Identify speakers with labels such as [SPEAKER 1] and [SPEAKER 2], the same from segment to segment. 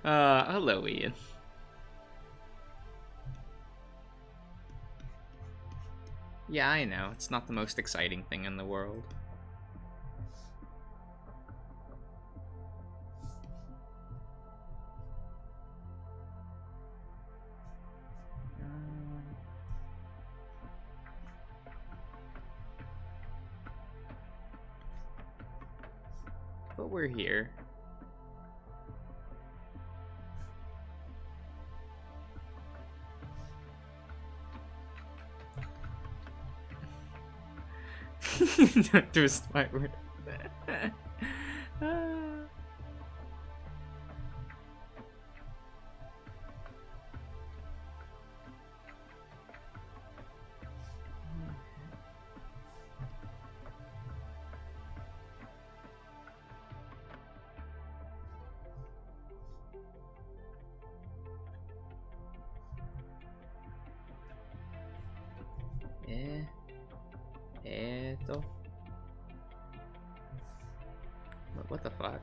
[SPEAKER 1] Hello, Ian. Yeah, I know. It's not the most exciting thing in the world. But we're here. Don't do a smart word. What the fuck?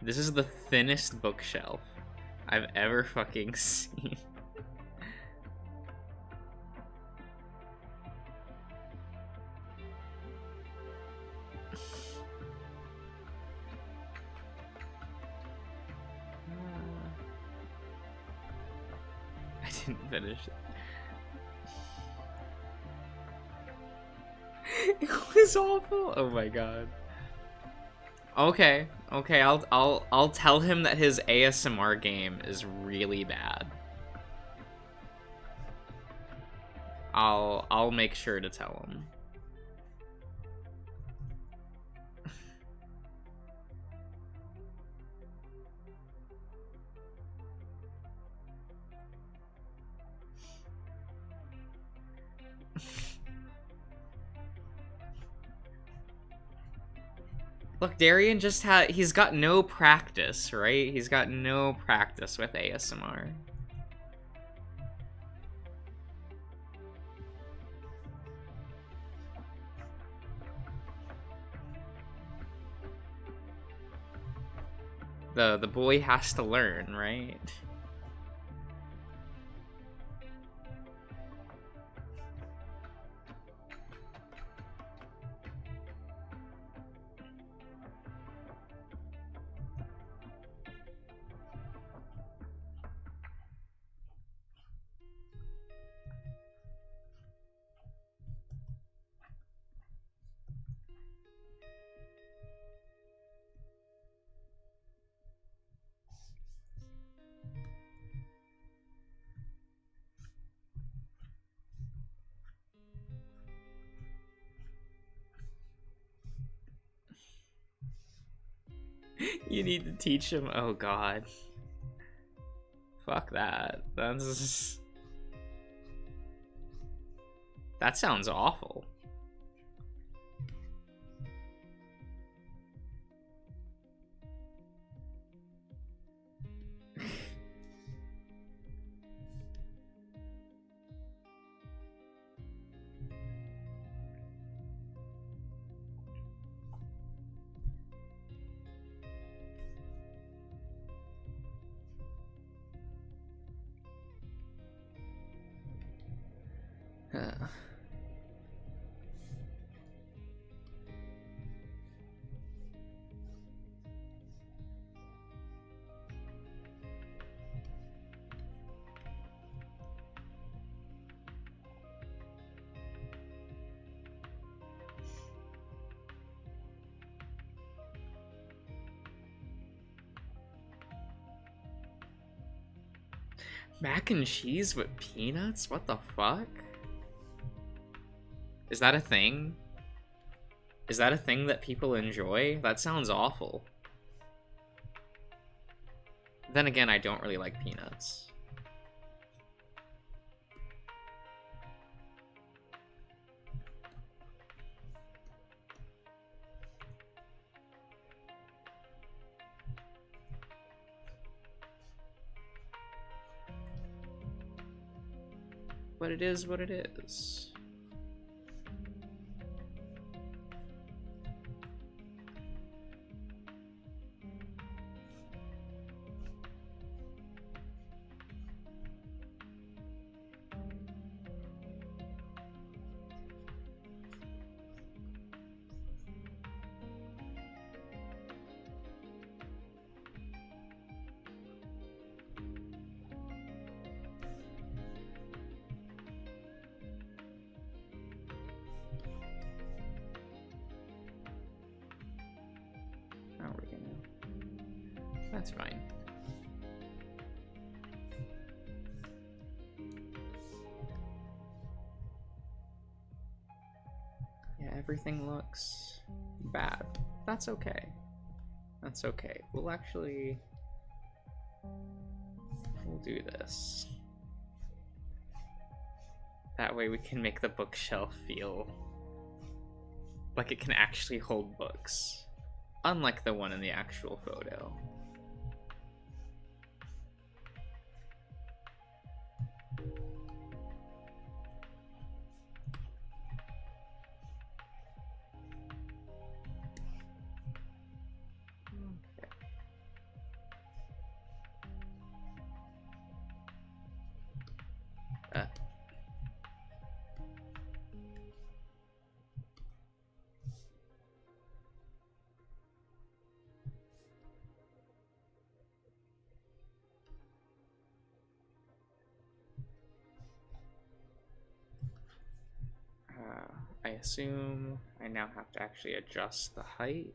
[SPEAKER 1] This is the thinnest bookshelf I've ever fucking seen. I didn't finish it. It was awful. Oh my god. Okay, I'll tell him that his ASMR game is really bad. I'll make sure to tell him. Look, Darian just he's got no practice, right? He's got no practice with ASMR. The boy has to learn, right? You need to teach him. Oh god. Fuck that. That sounds awful. Mac and cheese with peanuts? What the fuck? Is that a thing? Is that a thing that people enjoy? That sounds awful. Then again, I don't really like peanuts. But it is what it is. That's fine. Yeah, everything looks bad. That's okay. That's okay. We'll do this. That way we can make the bookshelf feel like it can actually hold books. Unlike the one in the actual photo. I assume I now have to actually adjust the height.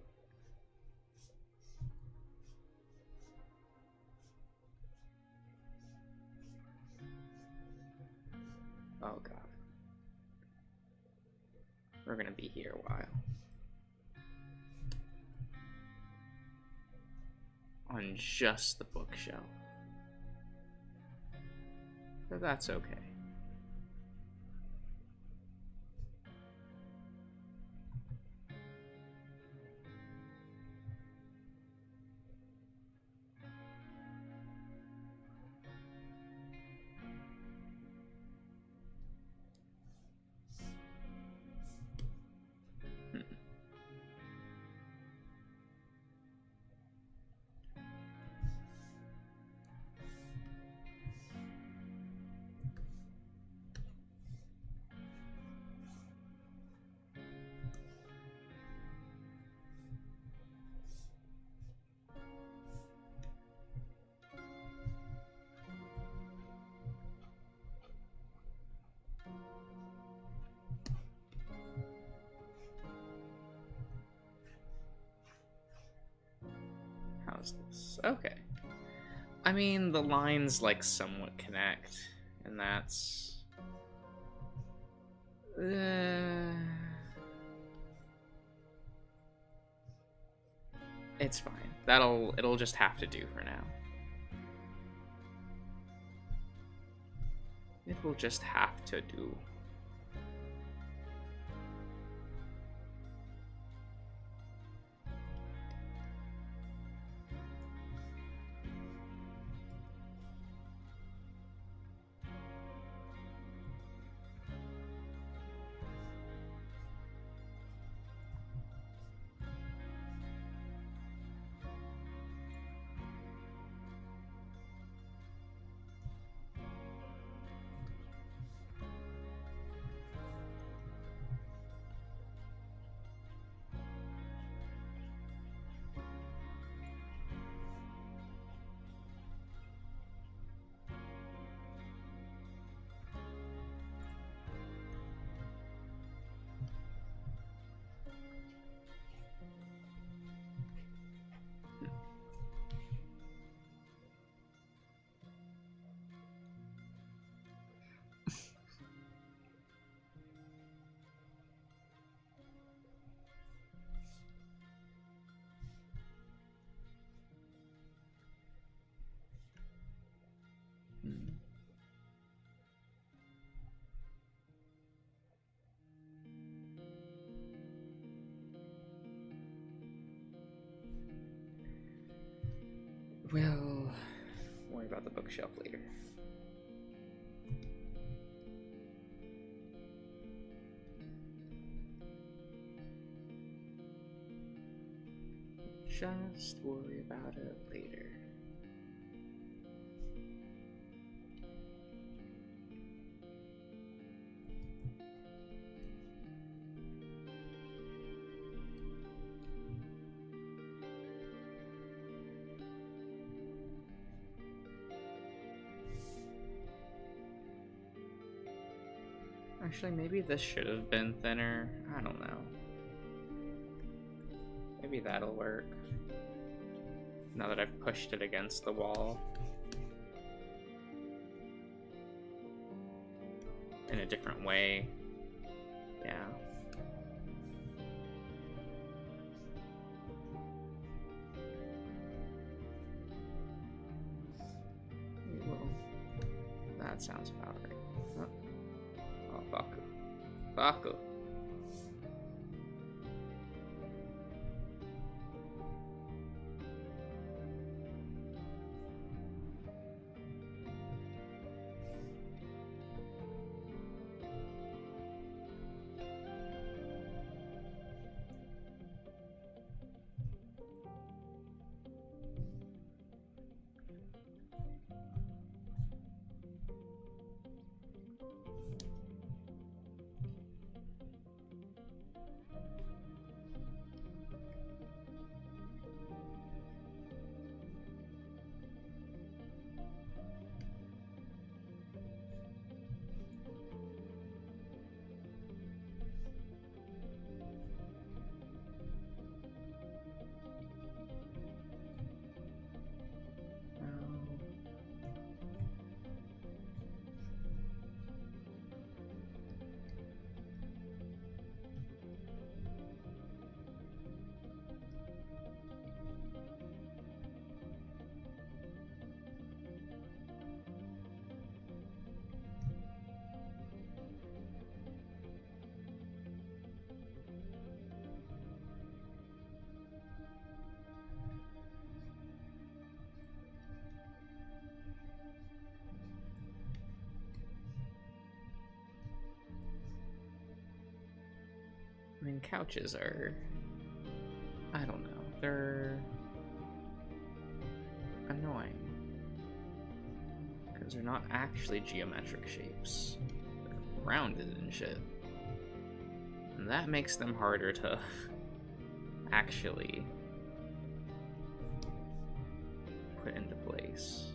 [SPEAKER 1] Oh god. We're gonna be here a while. On just the bookshelf. But that's okay. How's this? Okay. I mean, the lines like somewhat connect, and that's it's fine. It'll just have to do for now. It will just have to do. We'll worry about the bookshelf later. Just worry about it later. Actually, maybe this should have been thinner. I don't know. Maybe that'll work. Now that I've pushed it against the wall. In a different way. Yeah. That sounds about right. Oh, Baku. Baku. I mean, couches are... I don't know. They're... annoying. Because they're not actually geometric shapes. They're rounded and shit. And that makes them harder to actually put into place.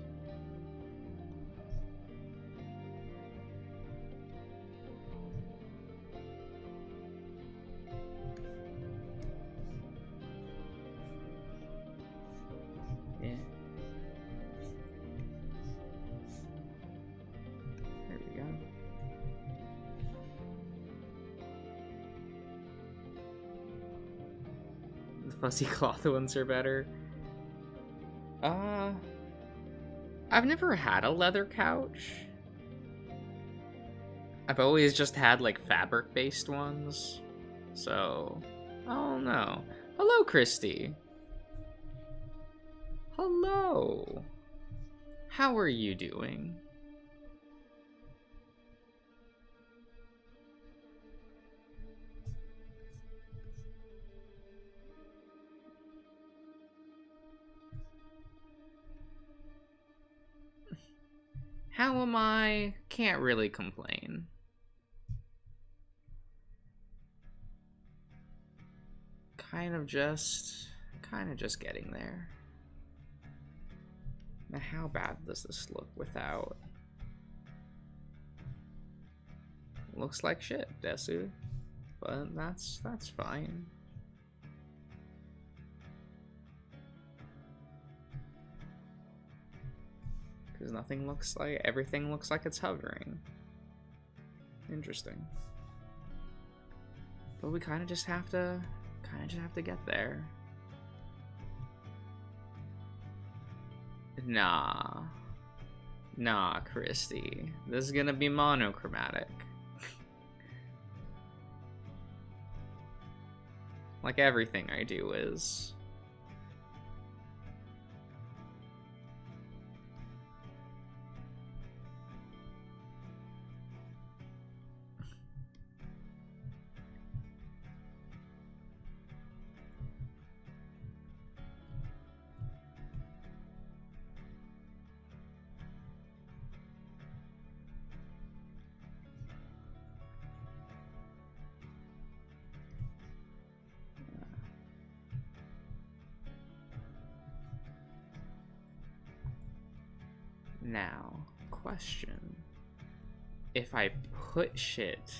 [SPEAKER 1] Fuzzy cloth ones are better. I've never had a leather couch. I've always just had like fabric-based ones. So, I don't know. Hello, Christy. Hello. How are you doing? How am I? Can't really complain. Kind of just getting there. Now, how bad does this look without? Looks like shit, Desu. But that's fine. Because everything looks like it's hovering. Interesting. But we kind of just have to get there. Nah, Christy. This is gonna be monochromatic. Like everything I do is. Now, question. If I put shit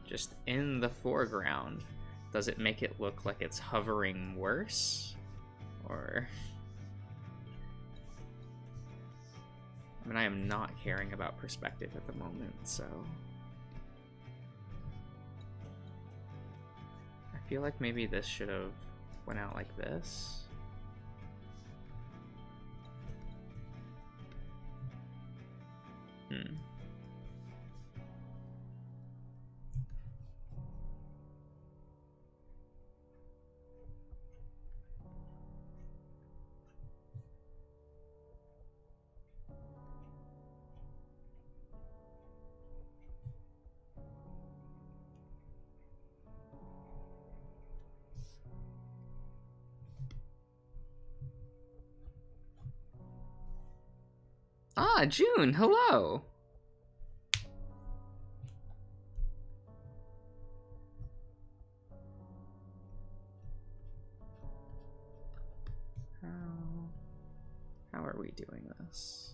[SPEAKER 1] just in the foreground, does it make it look like it's hovering worse? Or... mean, I am not caring about perspective at the moment, so... I feel like maybe this should have went out like this. Ah, June, hello! How are we doing this?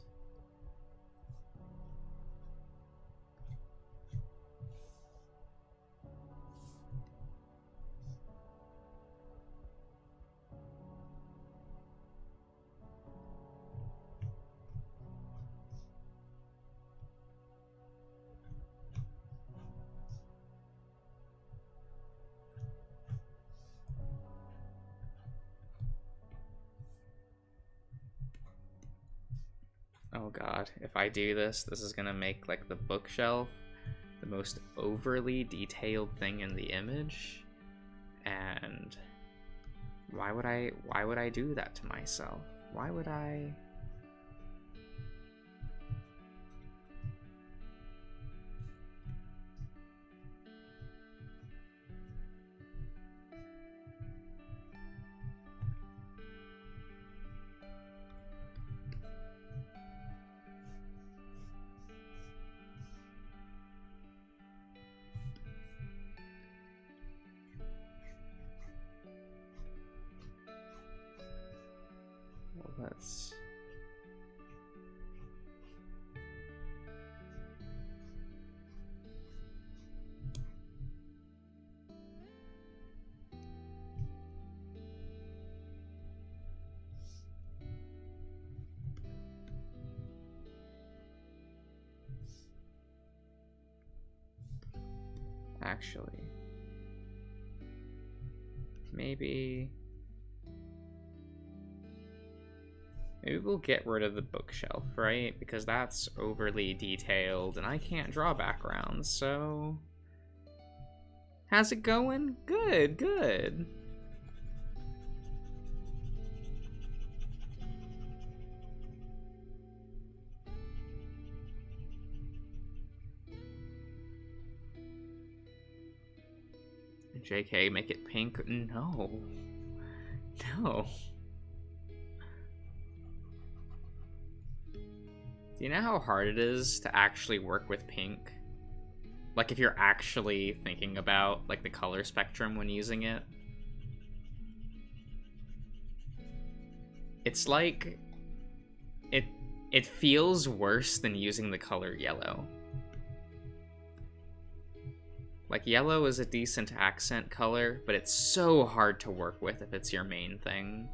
[SPEAKER 1] Oh god, if I do this, this is gonna make like the bookshelf the most overly detailed thing in the image. And why would I do that to myself? Why would I? Well, let's... Actually, maybe we'll get rid of the bookshelf, right? Because that's overly detailed and I can't draw backgrounds, so... How's it going? Good, good. JK, make it pink? No. No. Do you know how hard it is to actually work with pink? Like if you're actually thinking about like the color spectrum when using it. It's like it feels worse than using the color yellow. Like, yellow is a decent accent color, but it's so hard to work with if it's your main thing.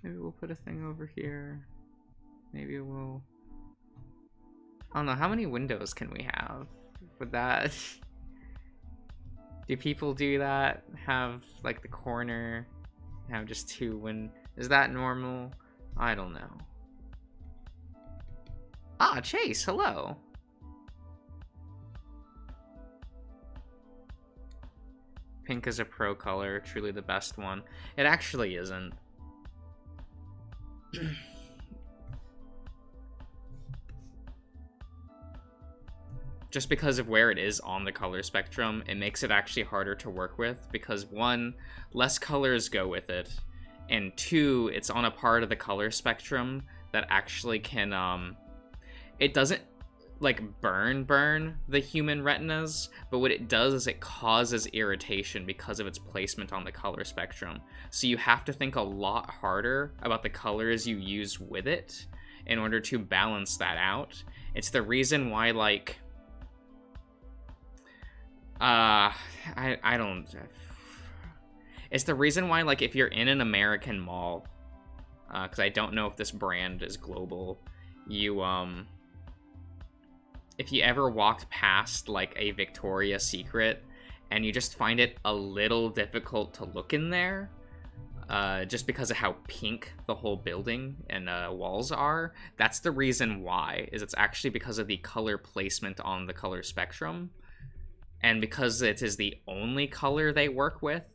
[SPEAKER 1] Maybe we'll put a thing over here. Maybe we'll... I don't know, how many windows can we have? Would that... Do people do that? Have, like, the corner, have just two Is that normal? I don't know. Ah, Chase, hello! Pink is a pro color, truly the best one. It actually isn't. just because of where it is on the color spectrum, it makes it actually harder to work with because, one, less colors go with it, and two, it's on a part of the color spectrum that actually can, it doesn't, like, burn the human retinas, but what it does is it causes irritation because of its placement on the color spectrum. So you have to think a lot harder about the colors you use with it in order to balance that out. It's the reason why, like, it's the reason why, like, if you're in an American mall, because I don't know if this brand is global, you, if you ever walked past, like, a Victoria's Secret and you just find it a little difficult to look in there, just because of how pink the whole building and walls are, that's the reason why, is it's actually because of the color placement on the color spectrum. And because it is the only color they work with,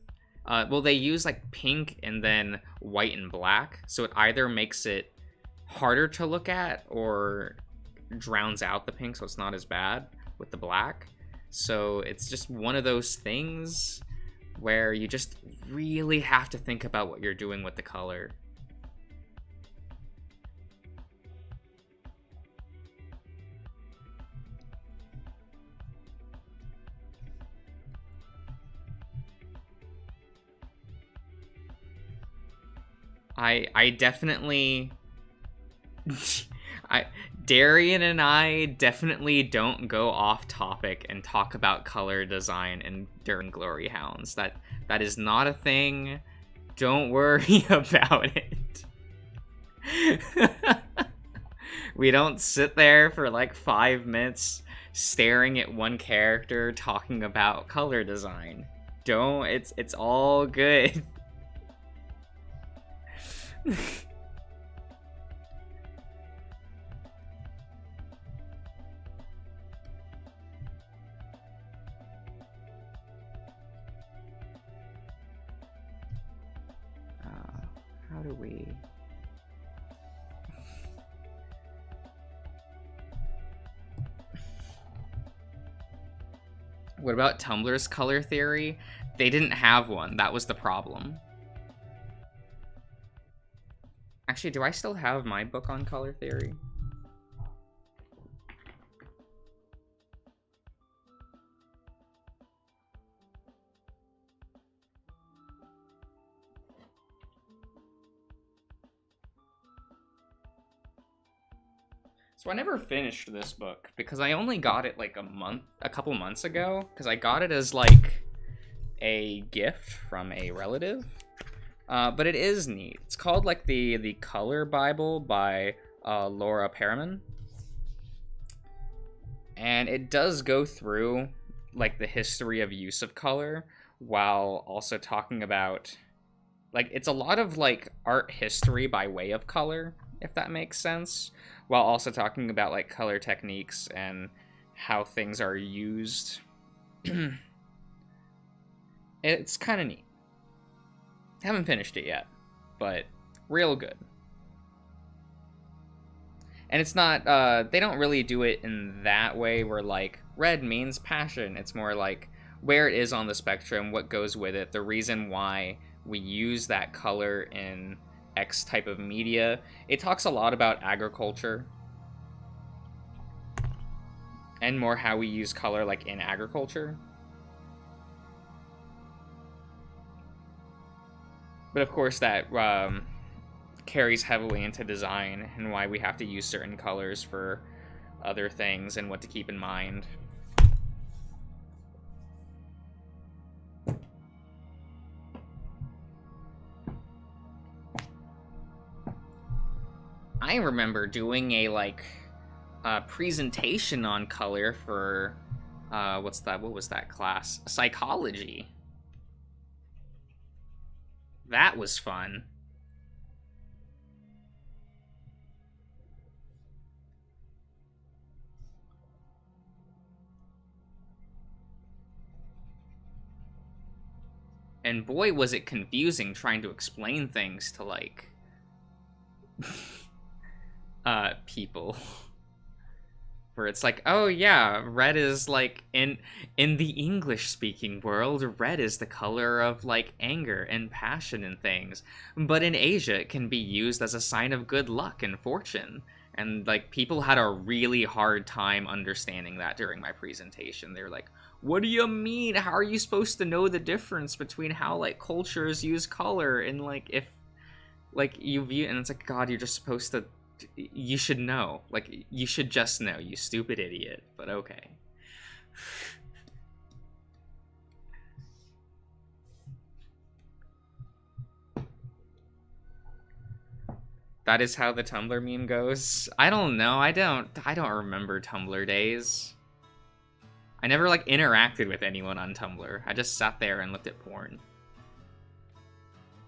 [SPEAKER 1] well, they use, like, pink and then white and black, so it either makes it harder to look at or drowns out the pink, so it's not as bad with the black. So it's just one of those things where you just really have to think about what you're doing with the color. I definitely Darian and I definitely don't go off topic and talk about color design and during Glory Hounds. That is not a thing. Don't worry about it. We don't sit there for like 5 minutes staring at one character talking about color design. Don't, it's all good. How do we... What about Tumblr's color theory? They didn't have one. That was the problem. Actually, do I still have my book on color theory? So I never finished this book because I only got it like a couple months ago, because I got it as like a gift from a relative. But it is neat. It's called like the Color Bible by Laura Perriman. And it does go through like the history of use of color while also talking about, like, it's a lot of like art history by way of color, if that makes sense, while also talking about like color techniques and how things are used. It's kind of neat. Haven't finished it yet, but real good. And it's not, they don't really do it in that way where like red means passion. It's more like where it is on the spectrum, what goes with it, the reason why we use that color in X type of media. It talks a lot about agriculture and more how we use color like in agriculture. But of course that carries heavily into design and why we have to use certain colors for other things and what to keep in mind. I remember doing a like presentation on color for what was that class? Psychology. That was fun. And boy, was it confusing trying to explain things to, like, people. where it's like, oh yeah, red is like in the English speaking world, red is the color of like anger and passion and things, but in Asia it can be used as a sign of good luck and fortune. And like people had a really hard time understanding that during my presentation. They were like, what do you mean? How are you supposed to know the difference between how like cultures use color and like if like you view, and it's like, God, you're just supposed to, you should know, like you should just know, you stupid idiot. But okay. That is how the Tumblr meme goes. I don't know. I don't remember Tumblr days. I never like interacted with anyone on Tumblr. I just sat there and looked at porn.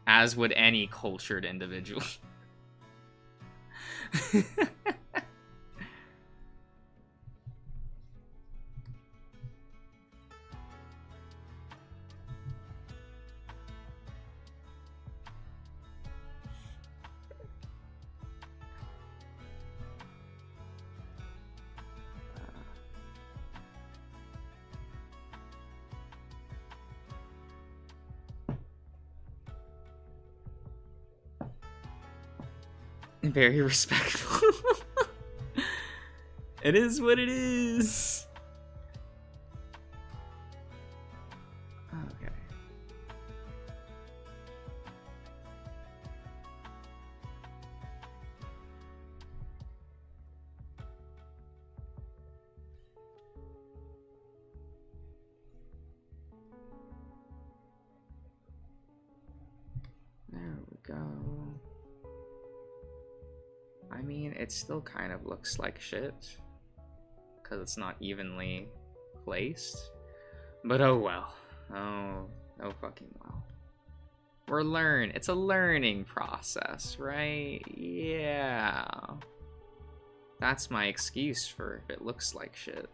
[SPEAKER 1] As would any cultured individual. Very respectful. It is what it is. Okay. There we go. I mean, it still kind of looks like shit, because it's not evenly placed. But oh well. Oh fucking well. It's a learning process, right? Yeah. That's my excuse for if it looks like shit.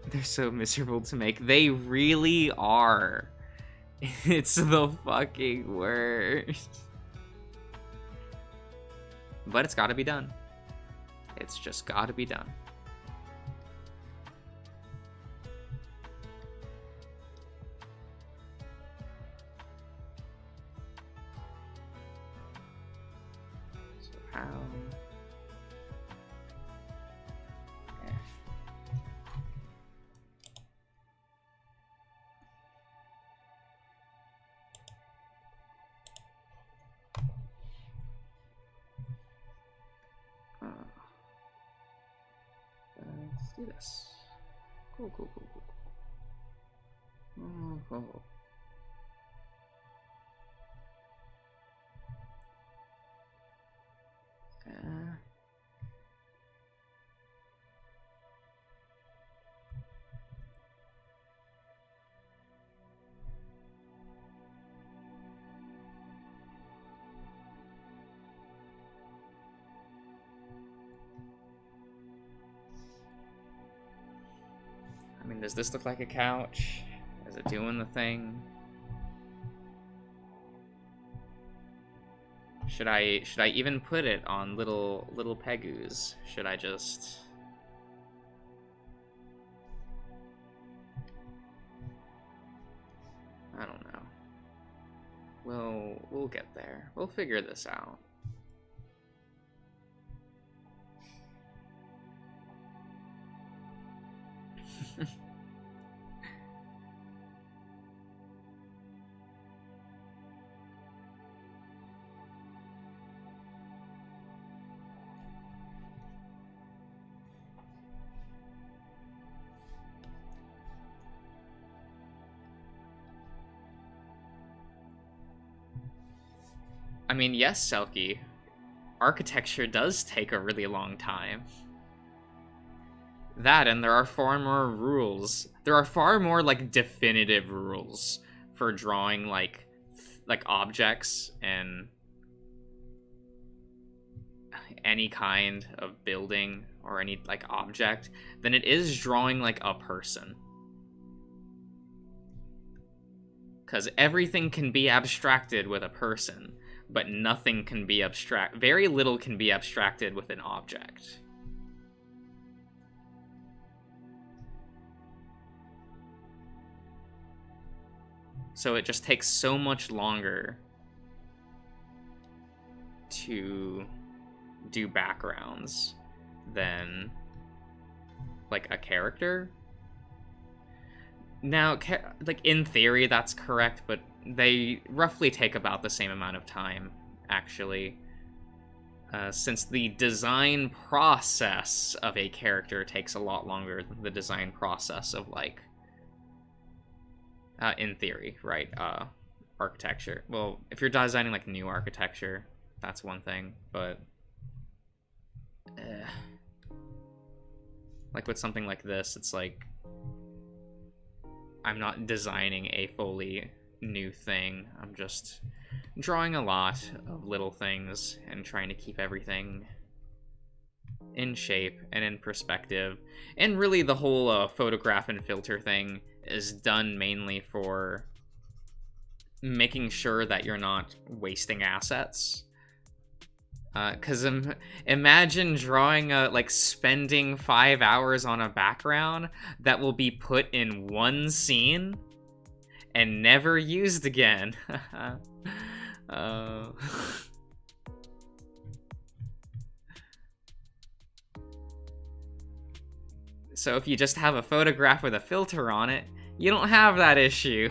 [SPEAKER 1] They're so miserable to make. They really are. It's the fucking worst. But it's gotta be done. It's just gotta be done. So how... let's do this. Cool. Oh. I mean, does this look like a couch? Is it doing the thing? Should I even put it on little pegus? Should I just... I don't know. We'll get there. We'll figure this out. I mean, yes, Selkie. Architecture does take a really long time. That, and there are far more rules. There are far more, like, definitive rules for drawing, like objects and... any kind of building or any like object than it is drawing like a person. Because everything can be abstracted with a person, but nothing can be very little can be abstracted with an object. So it just takes so much longer to do backgrounds than like a character. Now, like in theory that's correct, but they roughly take about the same amount of time, actually. Since the design process of a character takes a lot longer than the design process of, like, in theory, right, architecture. Well, if you're designing, like, new architecture, that's one thing, but... like, with something like this, it's like... I'm not designing a fully new thing. I'm just drawing a lot of little things and trying to keep everything in shape and in perspective. And really the whole photograph and filter thing is done mainly for making sure that you're not wasting assets. Because imagine drawing like spending 5 hours on a background that will be put in one scene and never used again. So if you just have a photograph with a filter on it, you don't have that issue.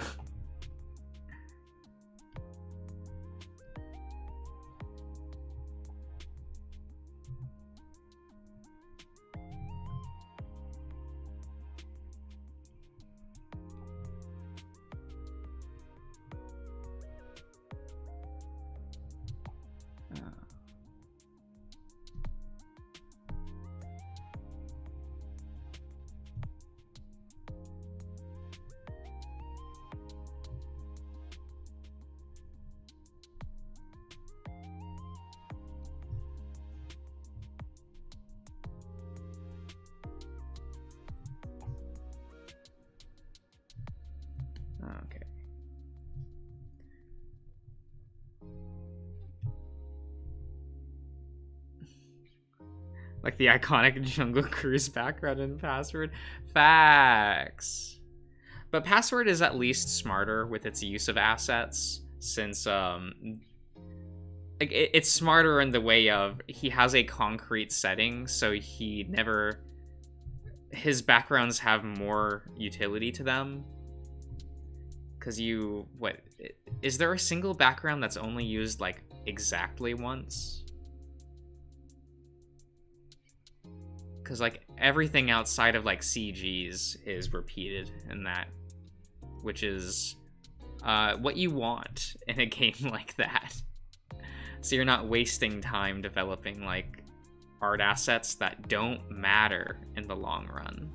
[SPEAKER 1] Okay. Like the iconic Jungle Cruise background in Password. Facts. But Password is at least smarter with its use of assets, since like it's smarter in the way of he has a concrete setting, so his backgrounds have more utility to them. Because is there a single background that's only used like exactly once? Because like everything outside of like CGs is repeated in that, which is what you want in a game like that. So you're not wasting time developing like art assets that don't matter in the long run.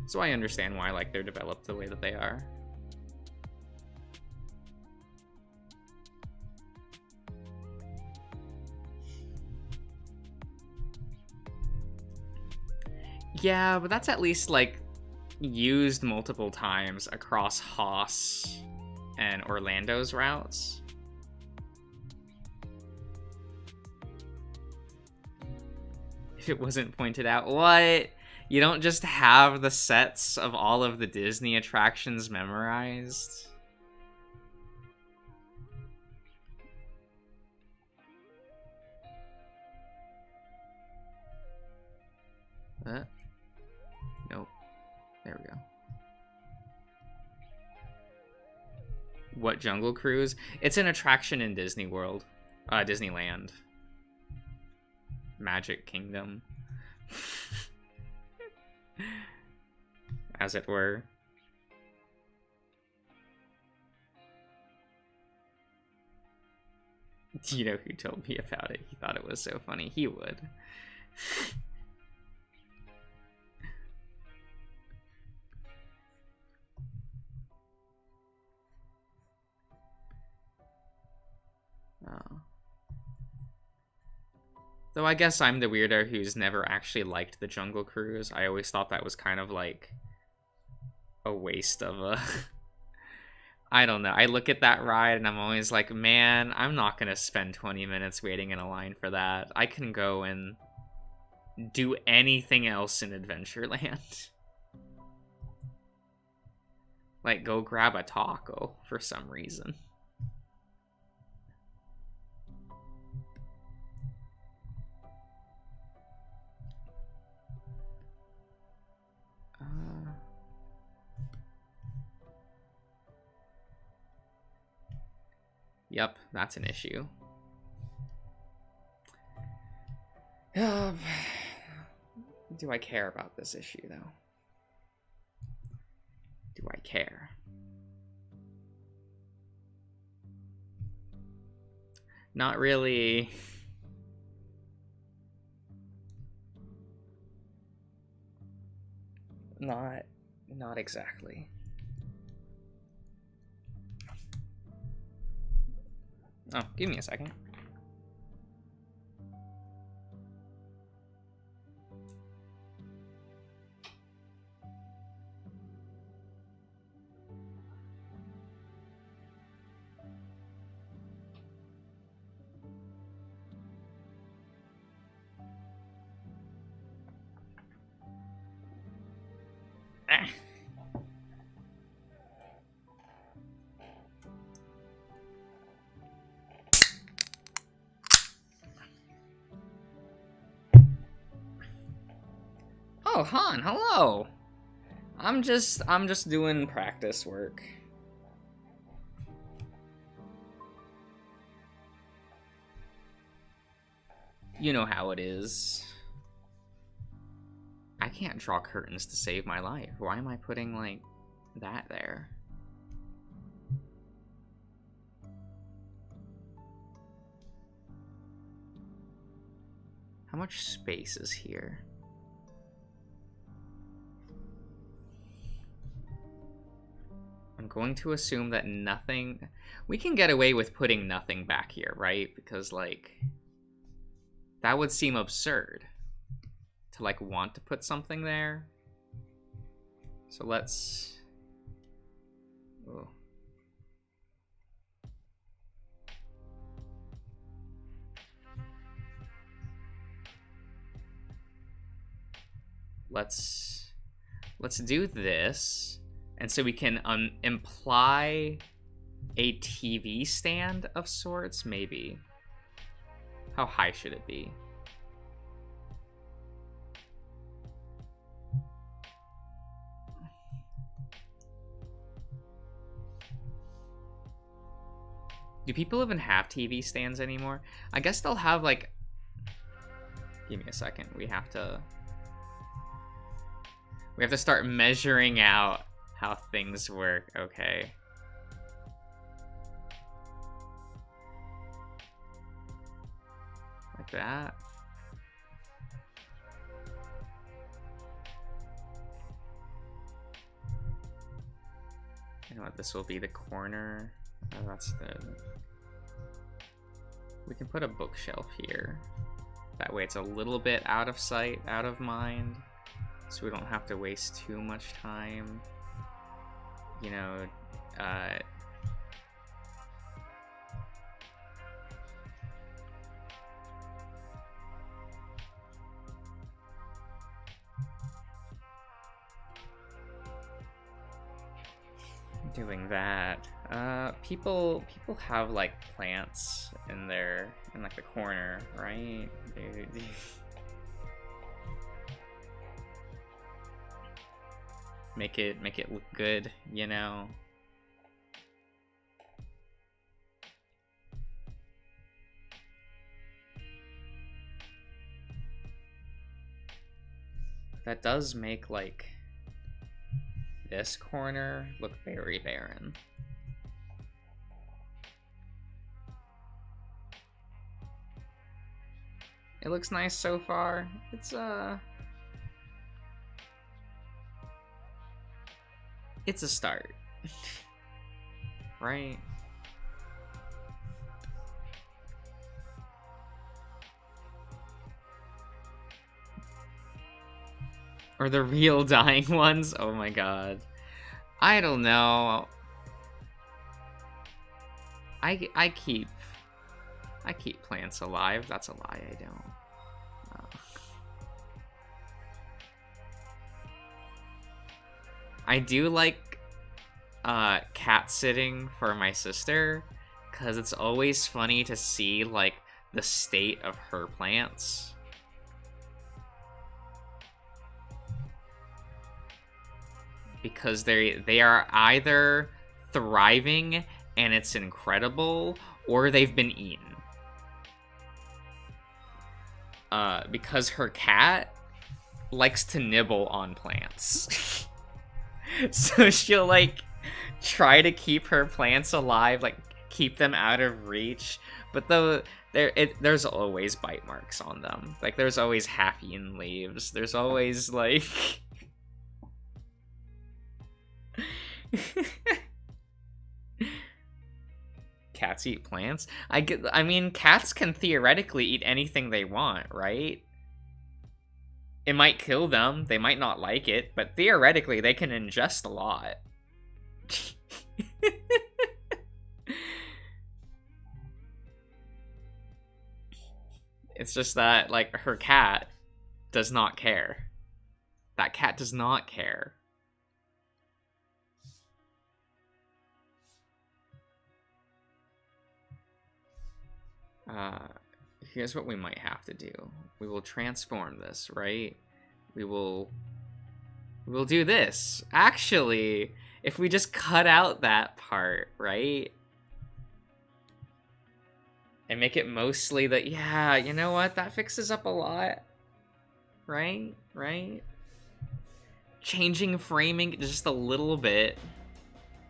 [SPEAKER 1] So I understand why like they're developed the way that they are. Yeah, but that's at least like used multiple times across Haas and Orlando's routes. If it wasn't pointed out, what? You don't just have the sets of all of the Disney attractions memorized? Nope. There we go. What, Jungle Cruise? It's an attraction in Disney World. Disneyland. Magic Kingdom. As it were. You know who told me about it? He thought it was so funny. He would. Oh. Though I guess I'm the weirdo who's never actually liked the Jungle Cruise. I always thought that was kind of like a waste of a... I don't know. I look at that ride and I'm always like, man, I'm not going to spend 20 minutes waiting in a line for that. I can go and do anything else in Adventureland. Like, go grab a taco for some reason. Yep, that's an issue. Do I care about this issue, though? Do I care? Not really. Not exactly. Oh, give me a second. Oh, Han, hello. I'm just doing practice work. You know how it is. I can't draw curtains to save my life. Why am I putting, like, that there? How much space is here? I'm going to assume that nothing... We can get away with putting nothing back here, right? Because, like... That would seem absurd. To, like, want to put something there. So let's... Oh. Let's do this. And so we can imply a TV stand of sorts, maybe. How high should it be? Do people even have TV stands anymore? I guess they'll have, like... Give me a second. We have to start measuring out how things work. Okay. Like that. You know what? This will be the corner. Oh, that's the... We can put a bookshelf here. That way it's a little bit out of sight, out of mind. So we don't have to waste too much time. You know, doing that. People have like plants in like the corner, right? Make it look good, you know. That does make like this corner look very barren. It looks nice so far. It's a start. Right? Or the real dying ones? Oh my god. I don't know. I keep plants alive. That's a lie, I don't. I do like cat sitting for my sister, because it's always funny to see like the state of her plants. Because they are either thriving and it's incredible, or they've been eaten. Because her cat likes to nibble on plants. So she'll like try to keep her plants alive, like keep them out of reach, but there's always bite marks on them. Like there's always half-eaten leaves. There's always like cats eat plants? I mean, cats can theoretically eat anything they want, right? It might kill them, they might not like it, but theoretically they can ingest a lot. It's just that, like, her cat does not care. That cat does not care. Here's what we might have to do. We will transform this, right? We will do this. Actually, if we just cut out that part, right? And make it mostly that, yeah, you know what? That fixes up a lot. Right? Right? Changing framing just a little bit,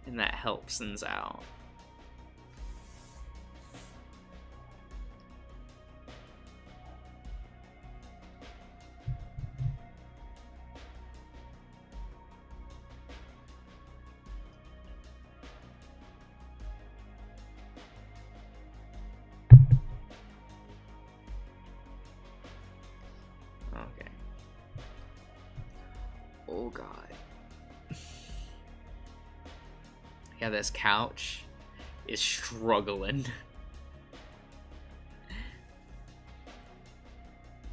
[SPEAKER 1] and that helps things out. Oh god. Yeah, this couch is struggling.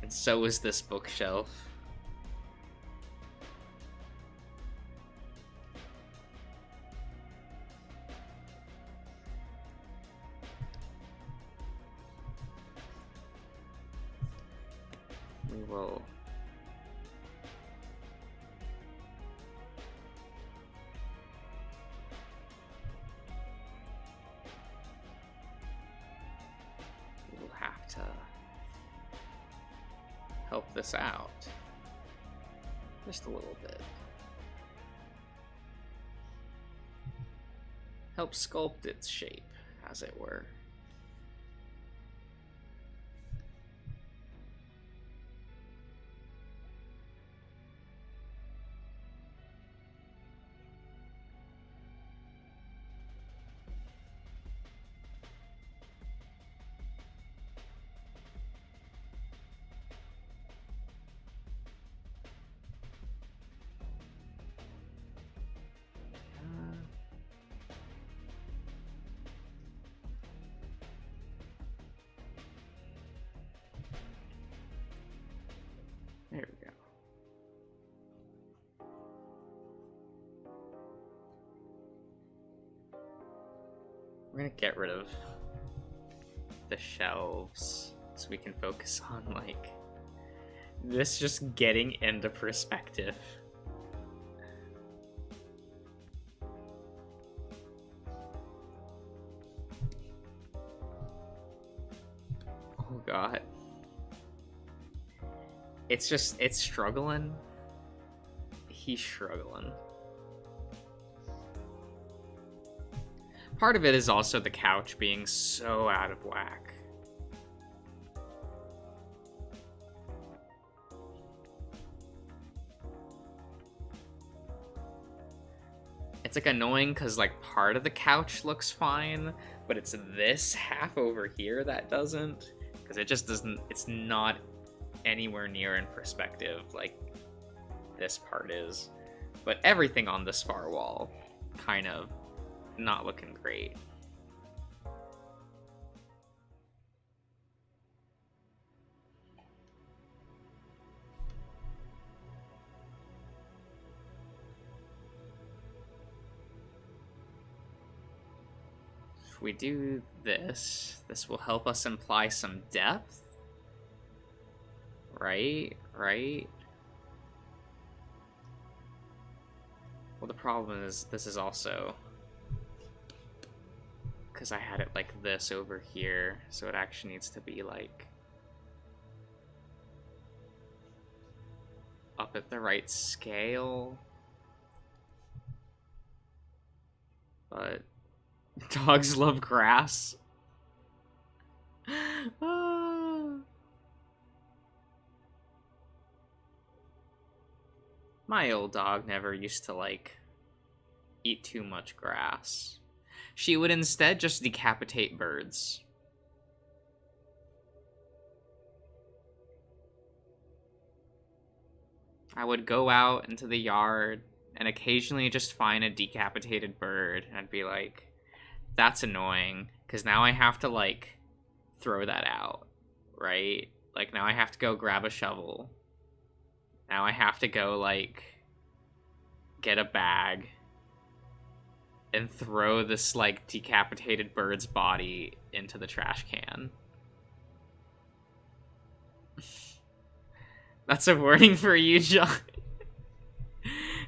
[SPEAKER 1] And so is this bookshelf. We will... have to help this out just a little bit. Help sculpt its shape, as it were. There we go. We're gonna get rid of the shelves so we can focus on, like, this just getting into perspective. Oh god. It's struggling. He's struggling. Part of it is also the couch being so out of whack. like annoying because like part of the couch looks fine, but it's this half over here that doesn't, because it just doesn't, it's not anywhere near in perspective like this part is. But everything on this far wall kind of not looking great. If we do this, this will help us imply some depth. Right? Well, the problem is this is also because I had it like this over here, so it actually needs to be like up at the right scale. But dogs love grass. My old dog never used to like eat too much grass. She would instead just decapitate birds. I would go out into the yard and occasionally just find a decapitated bird, and I'd be like, that's annoying, because now I have to like throw that out, right? Like now I have to go grab a shovel. Now I have to go like get a bag and throw this like decapitated bird's body into the trash can. That's a warning for you, John.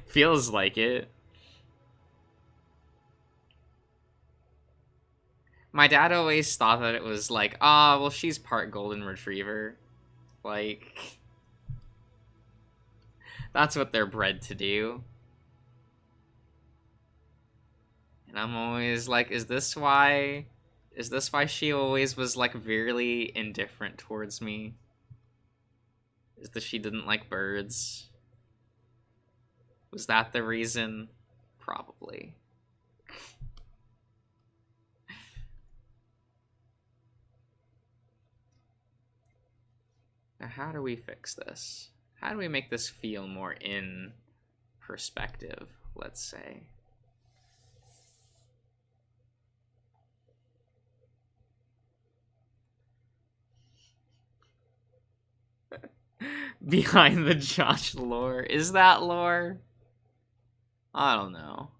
[SPEAKER 1] Feels like it. My dad always thought that it was like, well, she's part golden retriever. Like, that's what they're bred to do. And I'm always like, is this why she always was like weirdly indifferent towards me? Is that she didn't like birds? Was that the reason? Probably. Now, how do we fix this? How do we make this feel more in perspective, let's say? Behind the Josh lore. Is that lore? I don't know.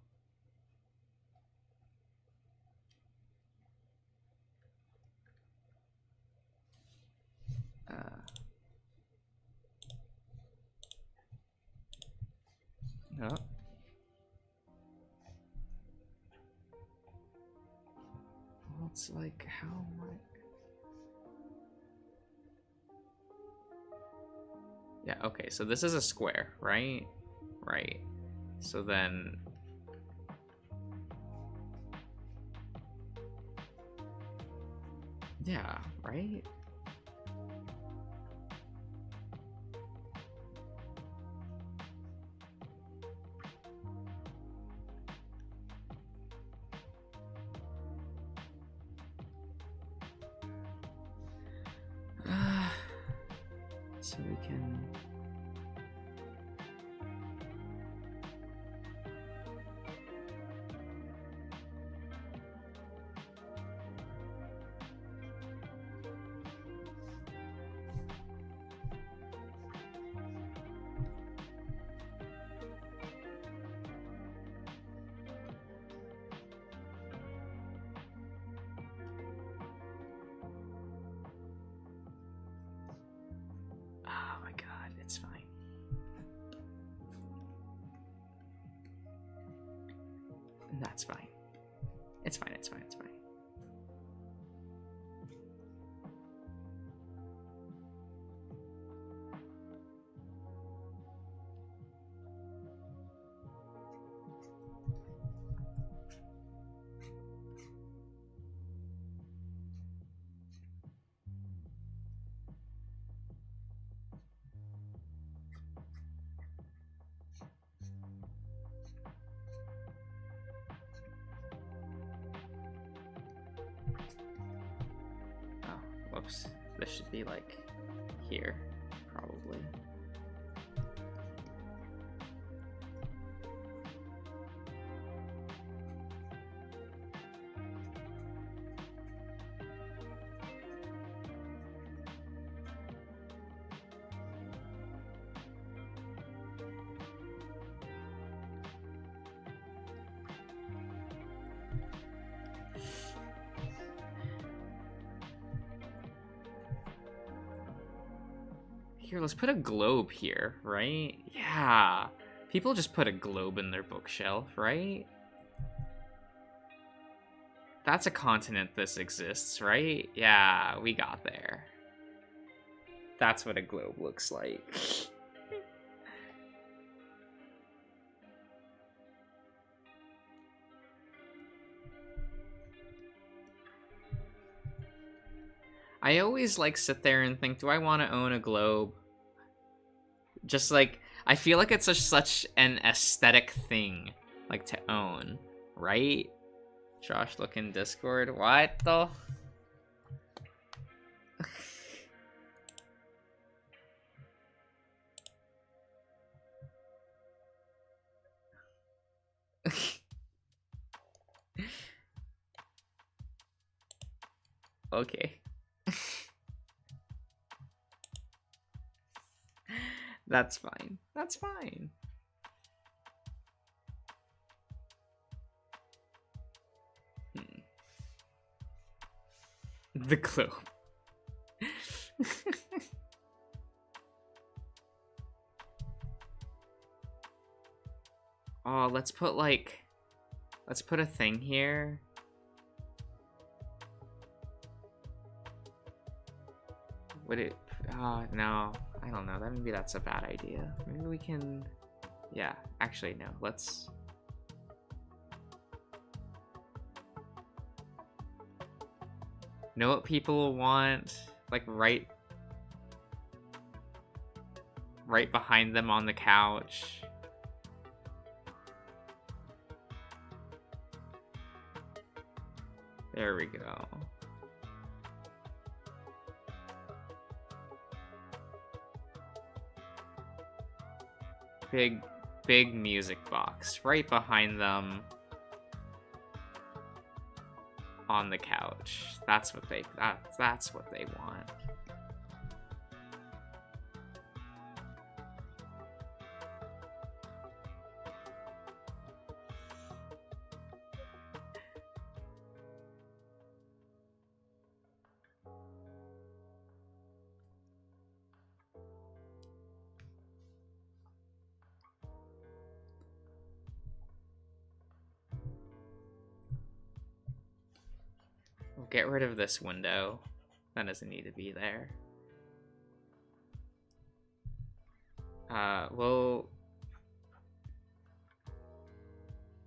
[SPEAKER 1] Oh. Well, it's like, how am I... Yeah, okay, so this is a square, right? Right. So then... Yeah, right? So we can... Oh my god, it's fine. That's fine. It's fine, it's fine, it's fine. Whoops. This should be like here, probably. Here, let's put a globe here, right? Yeah. People just put a globe in their bookshelf, right? That's a continent this exists, right? Yeah, we got there. That's what a globe looks like. I always like sit there and think, do I want to own a globe? Just like, I feel like it's such an aesthetic thing, like, to own, right? Josh, look in Discord. What the? Okay. That's fine. That's fine. The globe. Oh, let's put a thing here. Would it? Oh, no. I don't know. Maybe that's a bad idea. Maybe we can... Yeah, actually, no. Let's... Know what people want? Like, right behind them on the couch. There we go. Big music box right behind them on the couch. That's what they want. We'll get rid of this window. That doesn't need to be there. We'll...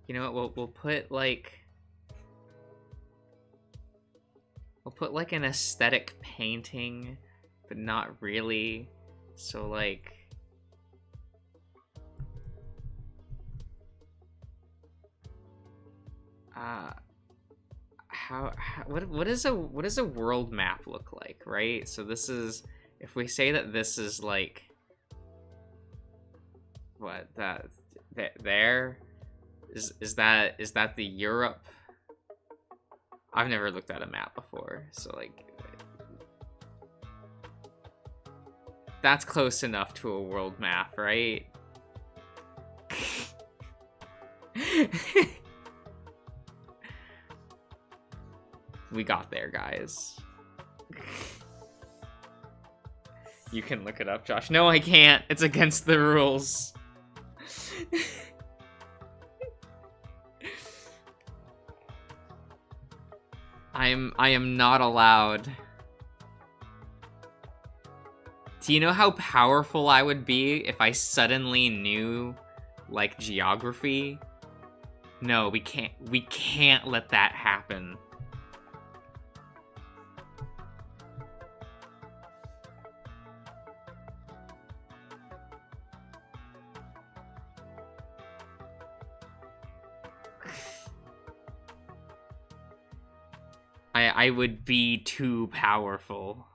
[SPEAKER 1] You know what, we'll put like... We'll put like an aesthetic painting, but not really. So like... What does a world map look like, right? So this is, if we say that this is like, what, that there is that the Europe? I've never looked at a map before, so like that's close enough to a world map, right? We got there, guys. You can look it up, Josh. No, I can't. It's against the rules. I am not allowed. Do you know how powerful I would be if I suddenly knew, like, geography? No, we can't let that happen. I would be too powerful.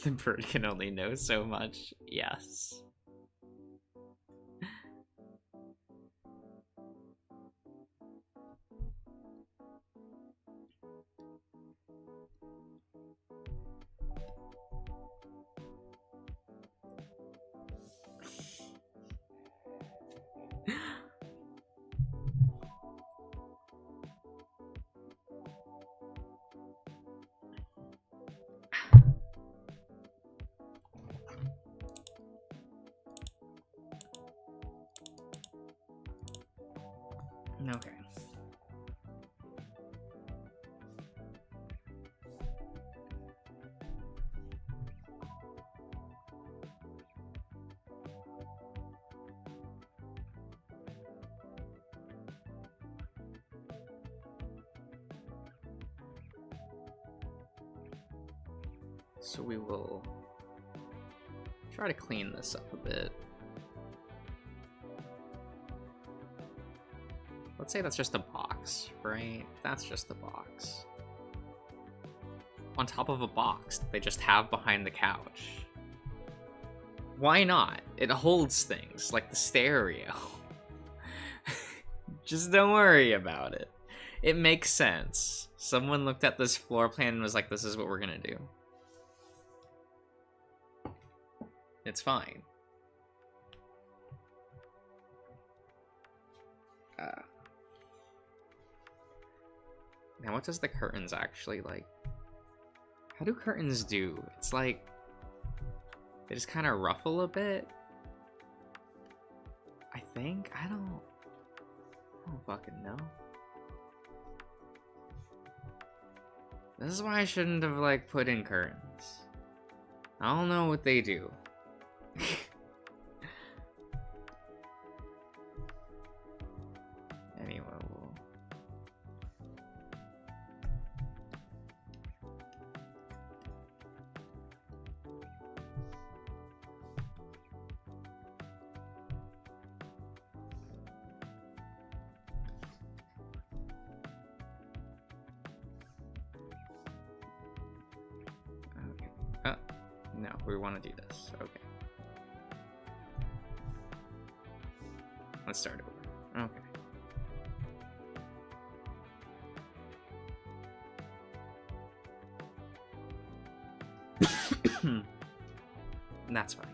[SPEAKER 1] The bird can only know so much. Yes. Okay. So we will try to clean this up a bit. Let's say that's just a box, right? That's just a box. On top of a box that they just have behind the couch. Why not? It holds things, like the stereo. Just don't worry about it. It makes sense. Someone looked at this floor plan and was like, this is what we're gonna do. It's fine. Now what does the curtains actually like? How do curtains do? It's like they just kind of ruffle a bit. I think. I don't fucking know. This is why I shouldn't have like put in curtains. I don't know what they do. Anyway, okay. No, we want to do this. Okay. Let's start over. Okay. That's fine.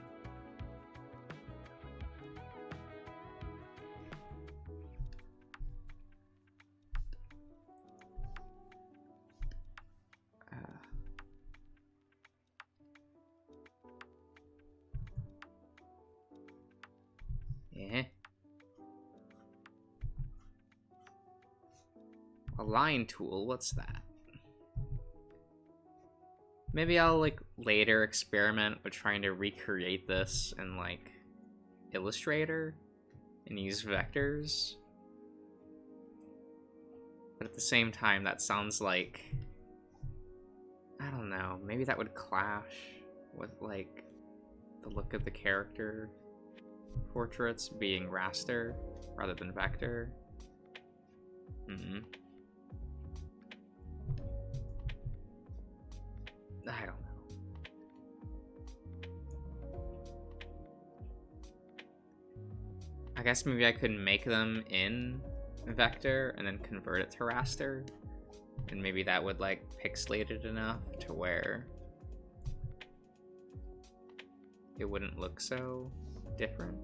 [SPEAKER 1] Yeah. Align tool, what's that? Maybe I'll like later experiment with trying to recreate this in like Illustrator and use vectors. But at the same time, that sounds like, I don't know, maybe that would clash with like the look of the character portraits being raster rather than vector. I don't know. I guess maybe I could make them in vector and then convert it to raster, and maybe that would like pixelate it enough to where it wouldn't look so different.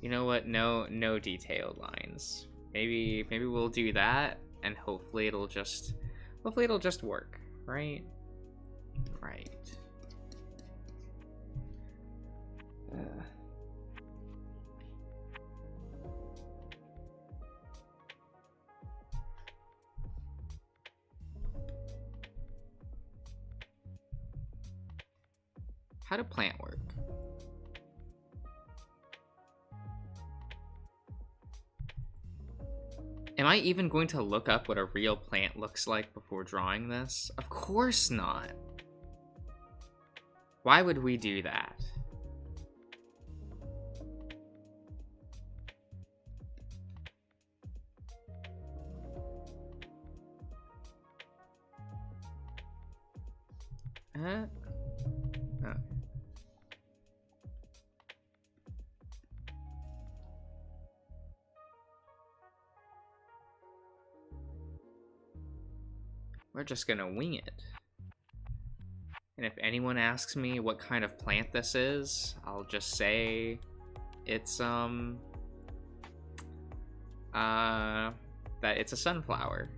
[SPEAKER 1] You know what? No detailed lines. Maybe we'll do that, and hopefully it'll just work, right? Right. How do plant work? Am I even going to look up what a real plant looks like before drawing this? Of course not. Why would we do that? Oh. We're just gonna wing it. And if anyone asks me what kind of plant this is, I'll just say it's that it's a sunflower.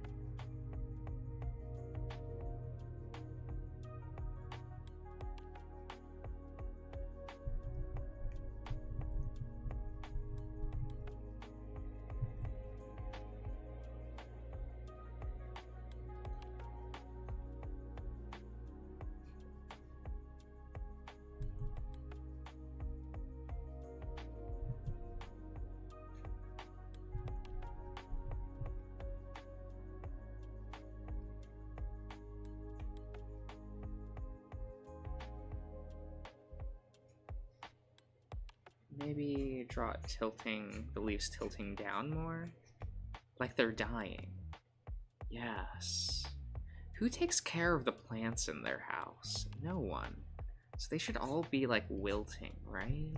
[SPEAKER 1] Maybe draw it tilting, the leaves tilting down more? Like they're dying. Yes. Who takes care of the plants in their house? No one. So they should all be like wilting, right?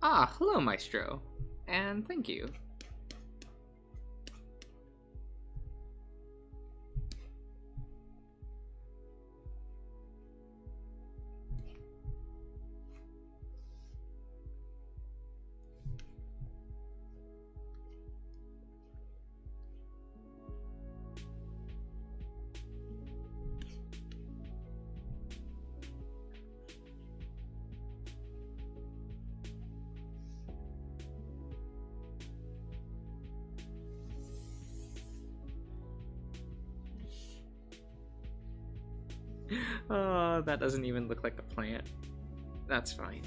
[SPEAKER 1] Ah, hello, Maestro. And thank you. Oh, that doesn't even look like a plant. That's fine.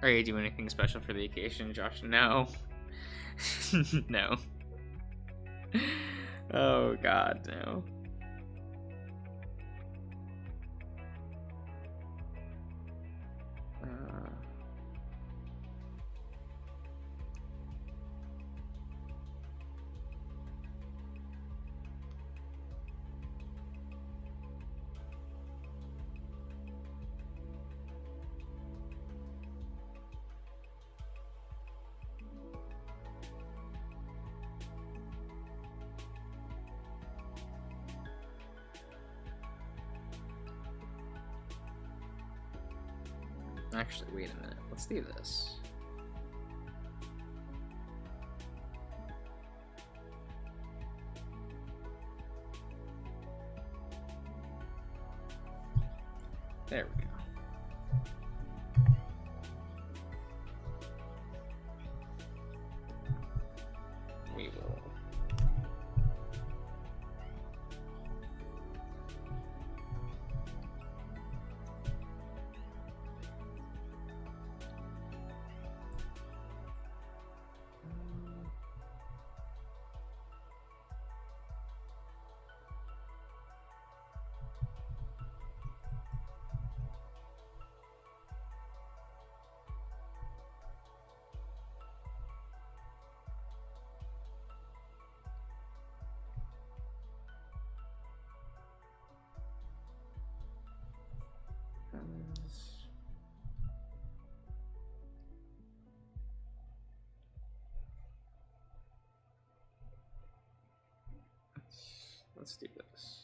[SPEAKER 1] Are you doing anything special for the occasion, Josh? No. No. Oh god, no. Actually, wait a minute. Let's do this. There we go. We will. Let's do this.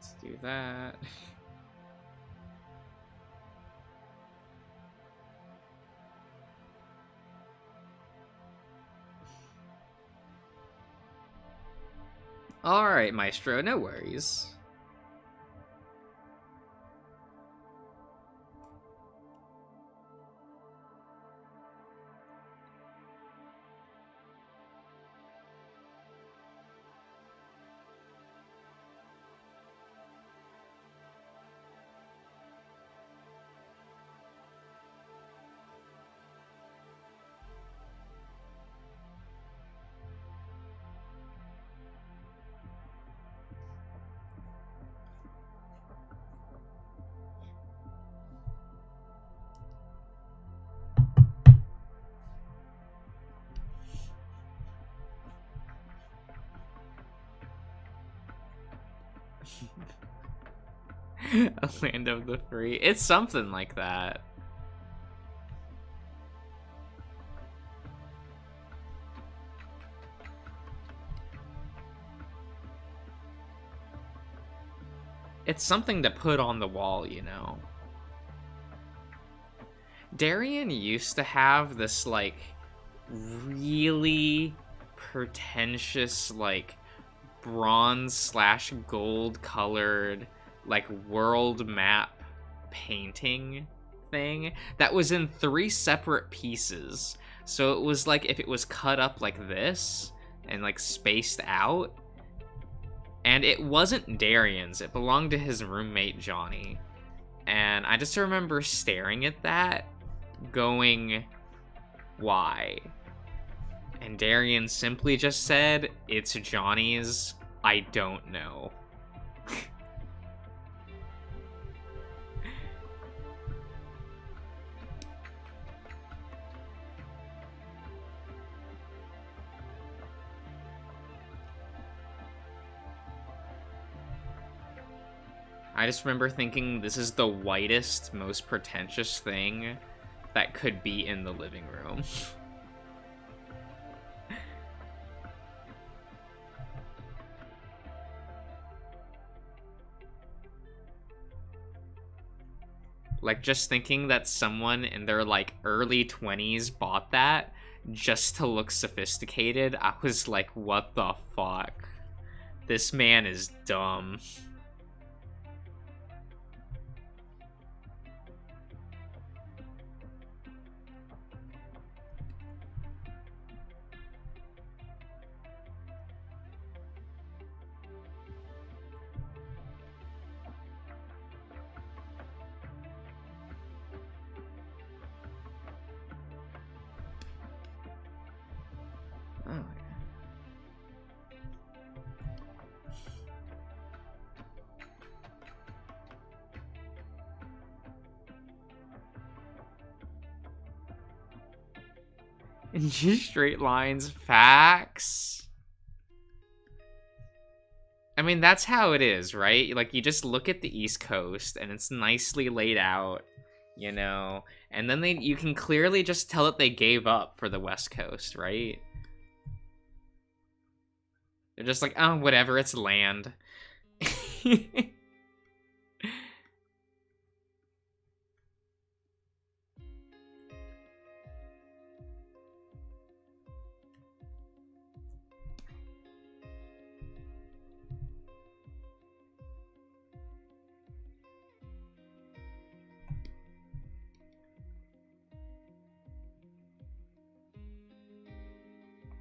[SPEAKER 1] Let's do that. Alright, Maestro, no worries. A land of the free. It's something like that. It's something to put on the wall, you know. Darien used to have this, like, really pretentious, like, bronze/gold colored, like, world map painting thing that was in 3 separate pieces. So it was like if it was cut up like this and like spaced out. And it wasn't Darian's, it belonged to his roommate Johnny. And I just remember staring at that, going, why? And Darian simply just said, it's Johnny's, I don't know. I just remember thinking this is the whitest, most pretentious thing that could be in the living room. Like, just thinking that someone in their, like, early 20s bought that just to look sophisticated, I was like, what the fuck? This man is dumb. Oh, in just straight lines, facts. I mean, that's how it is, right? Like, you just look at the East Coast and it's nicely laid out, you know? And then you can clearly just tell that they gave up for the West Coast, right? They're just like, oh, whatever, it's land.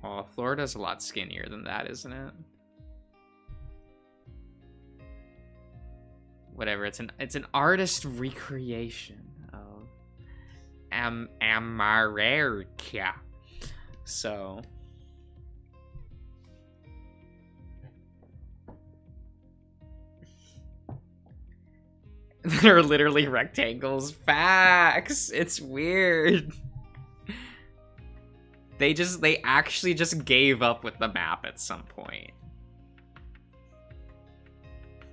[SPEAKER 1] Oh, Florida's a lot skinnier than that, isn't it? Whatever, it's an artist recreation of America. So they're literally rectangles. Facts. It's weird. They actually just gave up with the map at some point.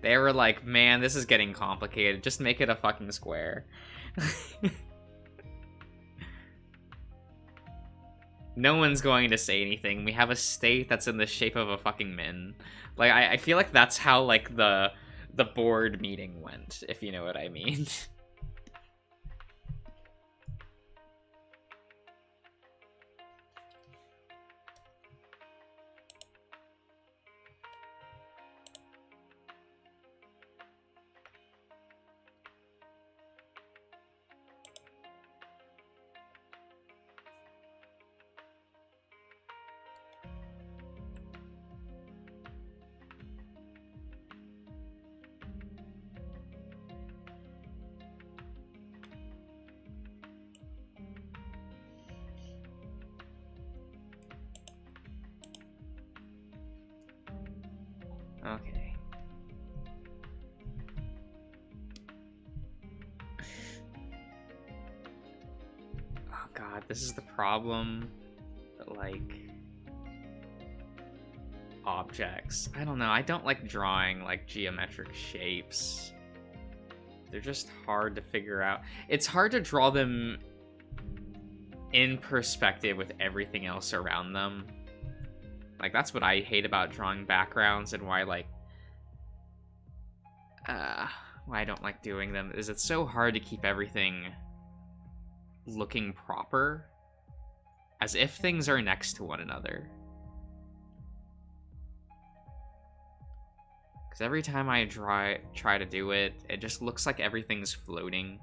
[SPEAKER 1] They were like, man, this is getting complicated. Just make it a fucking square. No one's going to say anything. We have a state that's in the shape of a fucking min. Like, I feel like that's how, like, the board meeting went, if you know what I mean. Okay. Oh god, this is the problem. Like, objects. I don't know, I don't like drawing, like, geometric shapes. They're just hard to figure out. It's hard to draw them in perspective with everything else around them. Like, that's what I hate about drawing backgrounds and why, like, why I don't like doing them, is it's so hard to keep everything looking proper, as if things are next to one another. Because every time I try to do it, it just looks like everything's floating.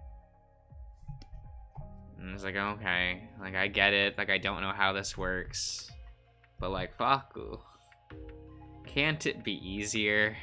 [SPEAKER 1] And it's like, okay, like I get it, like I don't know how this works. But like, fuck. Can't it be easier?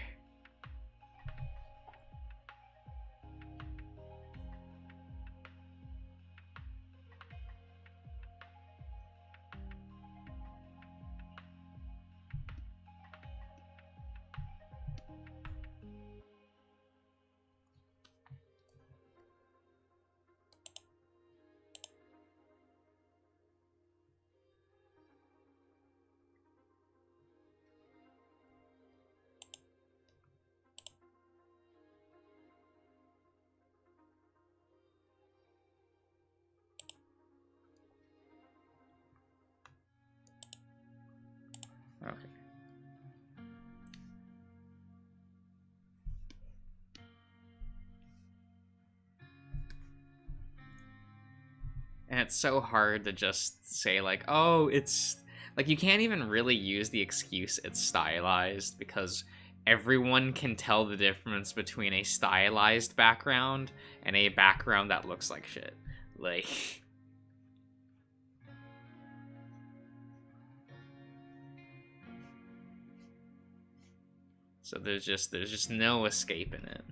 [SPEAKER 1] Okay. And it's so hard to just say like, oh, it's like you can't even really use the excuse it's stylized because everyone can tell the difference between a stylized background and a background that looks like shit. Like so there's just no escaping it.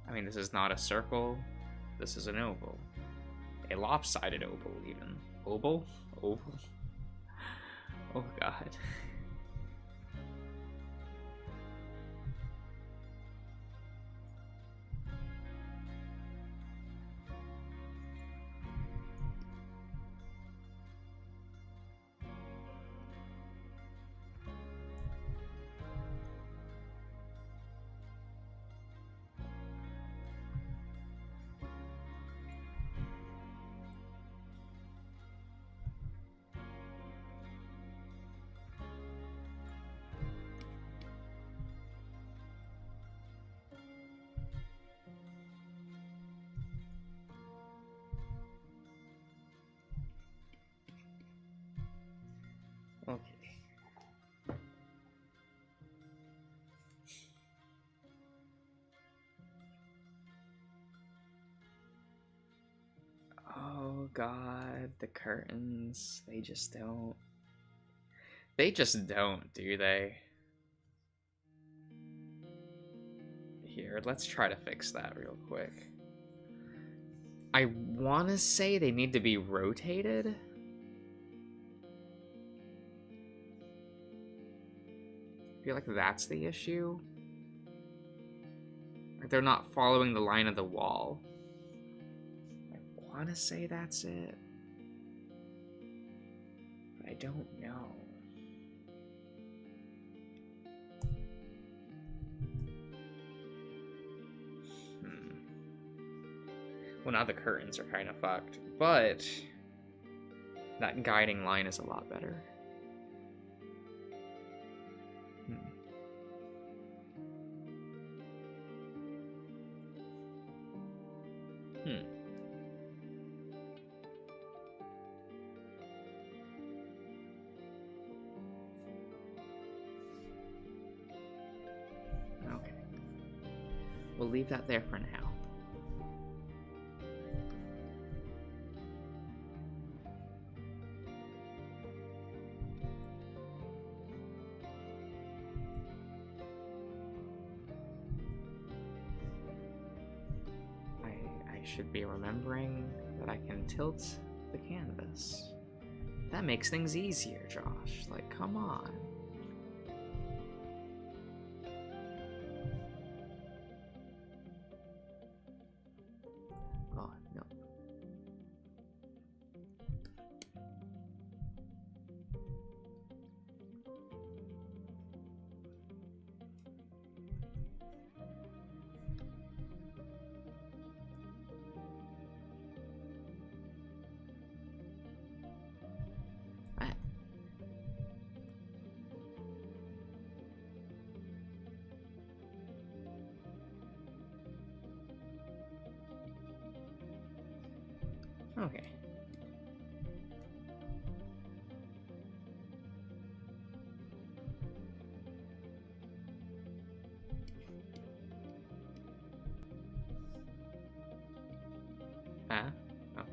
[SPEAKER 1] I mean, this is not a circle. This is an oval. A lopsided oval, even. Oval? Oval? Oh, God. Okay. Oh God, the curtains. They just don't. They just don't, do they? Here, let's try to fix that real quick. I want to say they need to be rotated. I feel like that's the issue. Like they're not following the line of the wall. I want to say that's it. But I don't know. Well, now the curtains are kind of fucked, but that guiding line is a lot better. Okay. We'll leave that there for now. should be remembering that I can tilt the canvas. That makes things easier, Josh. Like, come on. Oh, no. Okay. Okay.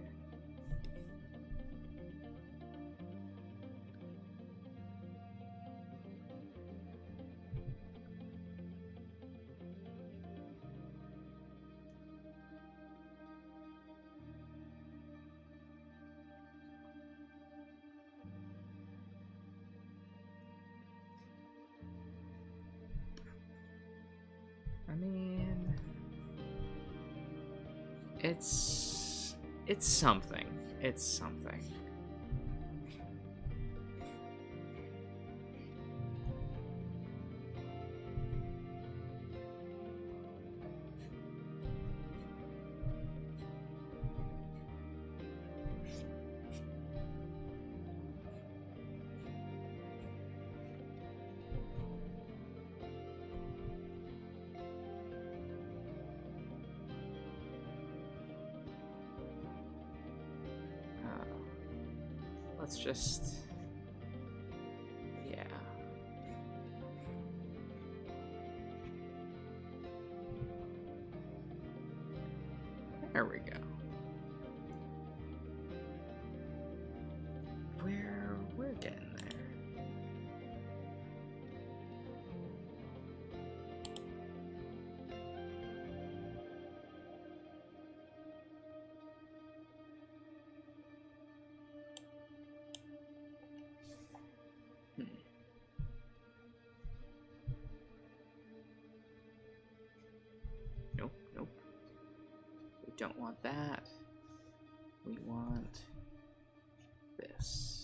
[SPEAKER 1] I mean, it's something. It's something. Let's just... yeah. There we go. We're getting there. Nope, nope. We don't want that. We want this.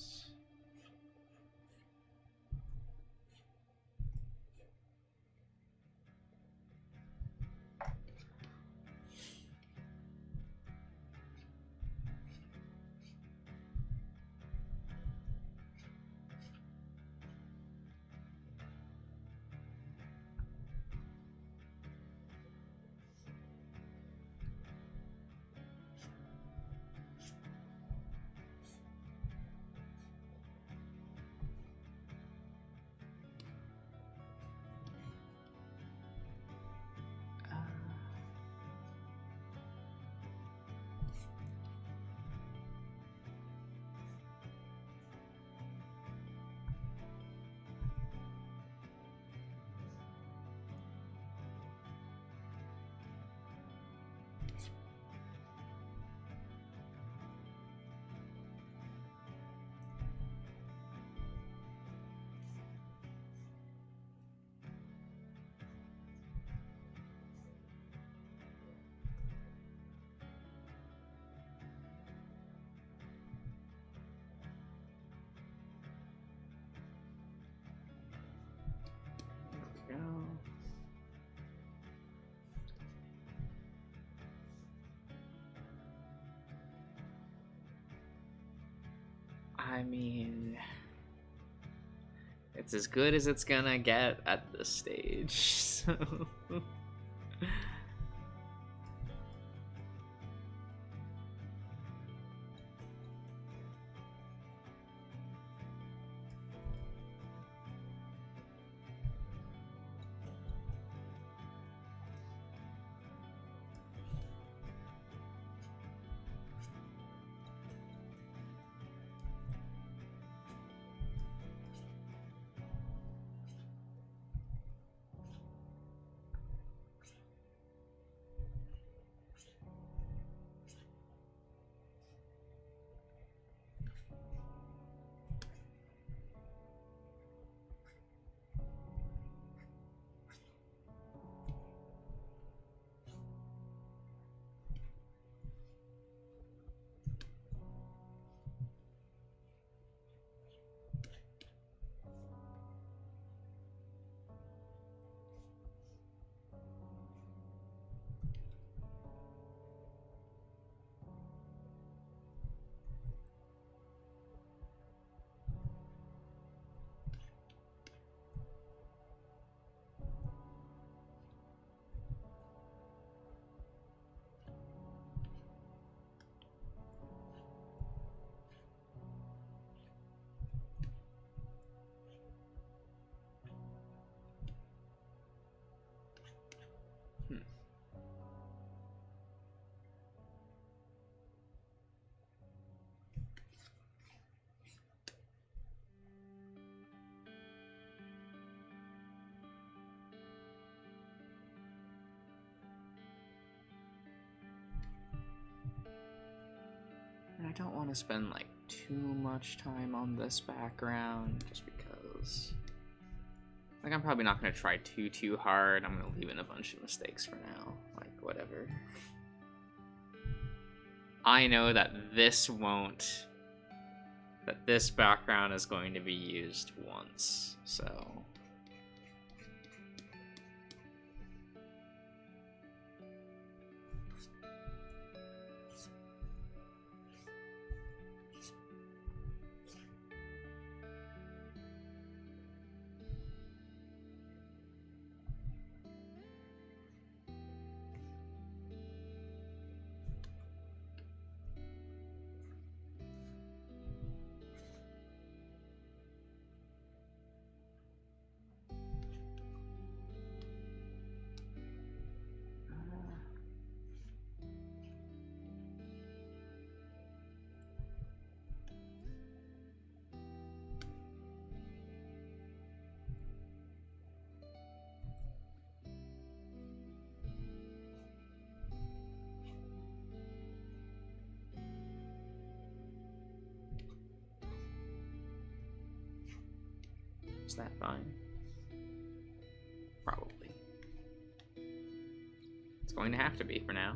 [SPEAKER 1] There we go. I mean, it's as good as it's gonna get at this stage, so... don't want to spend like too much time on this background just because like I'm probably not going to try too hard. I'm going to leave in a bunch of mistakes for now. Like whatever. I know that this background is going to be used once, so is that fine? Probably. It's going to have to be for now.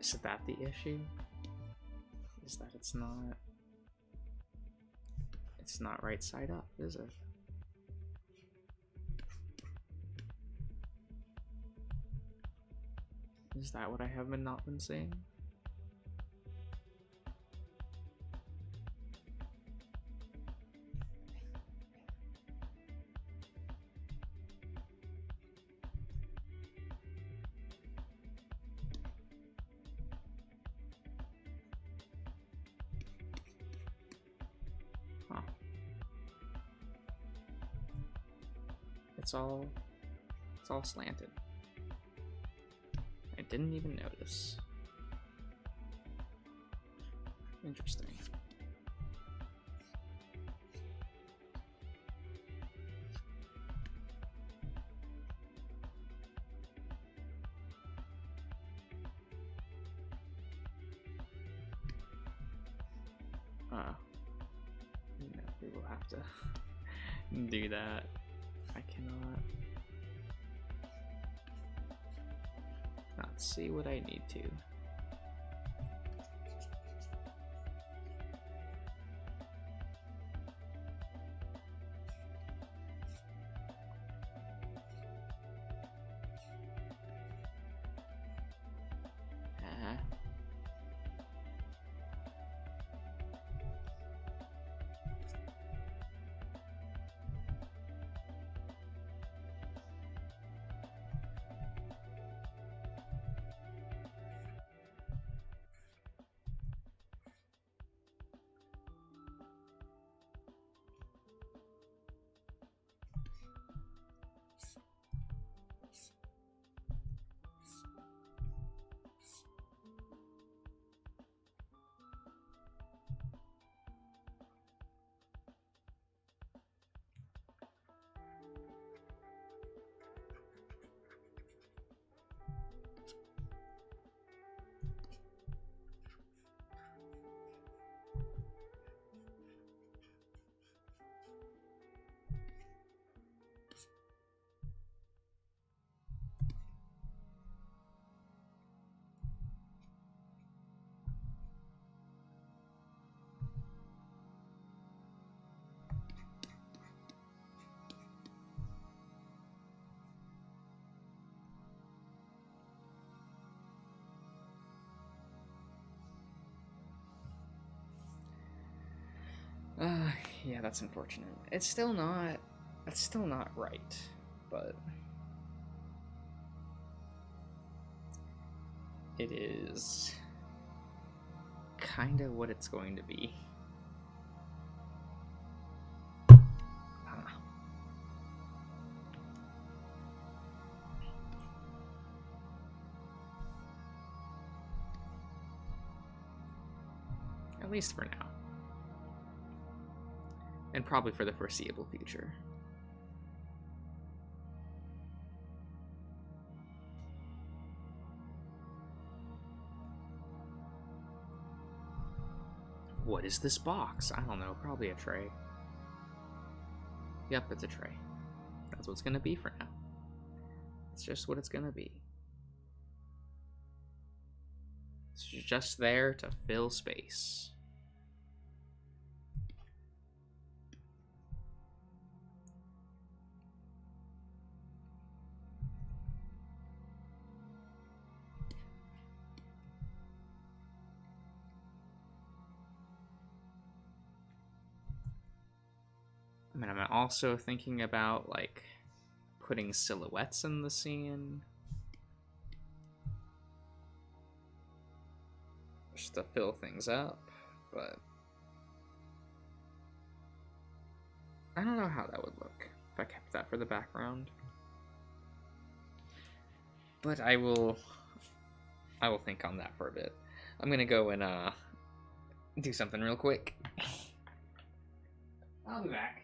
[SPEAKER 1] Is that the issue? Is that it's not right side up, is it? Is that what I have not been seeing? Huh. It's all slanted. I didn't even notice. Interesting. No, we will have to do that. I cannot not see what I need to. Yeah, that's unfortunate. It's still not right, but it is kind of what it's going to be. At least for now. And probably for the foreseeable future. What is this box? I don't know, probably a tray. Yep, it's a tray. That's what it's gonna be for now. It's just what it's gonna be. It's just there to fill space. I mean, I'm also thinking about, like, putting silhouettes in the scene. Just to fill things up, but I don't know how that would look if I kept that for the background. But I will think on that for a bit. I'm gonna go and do something real quick. I'll be back.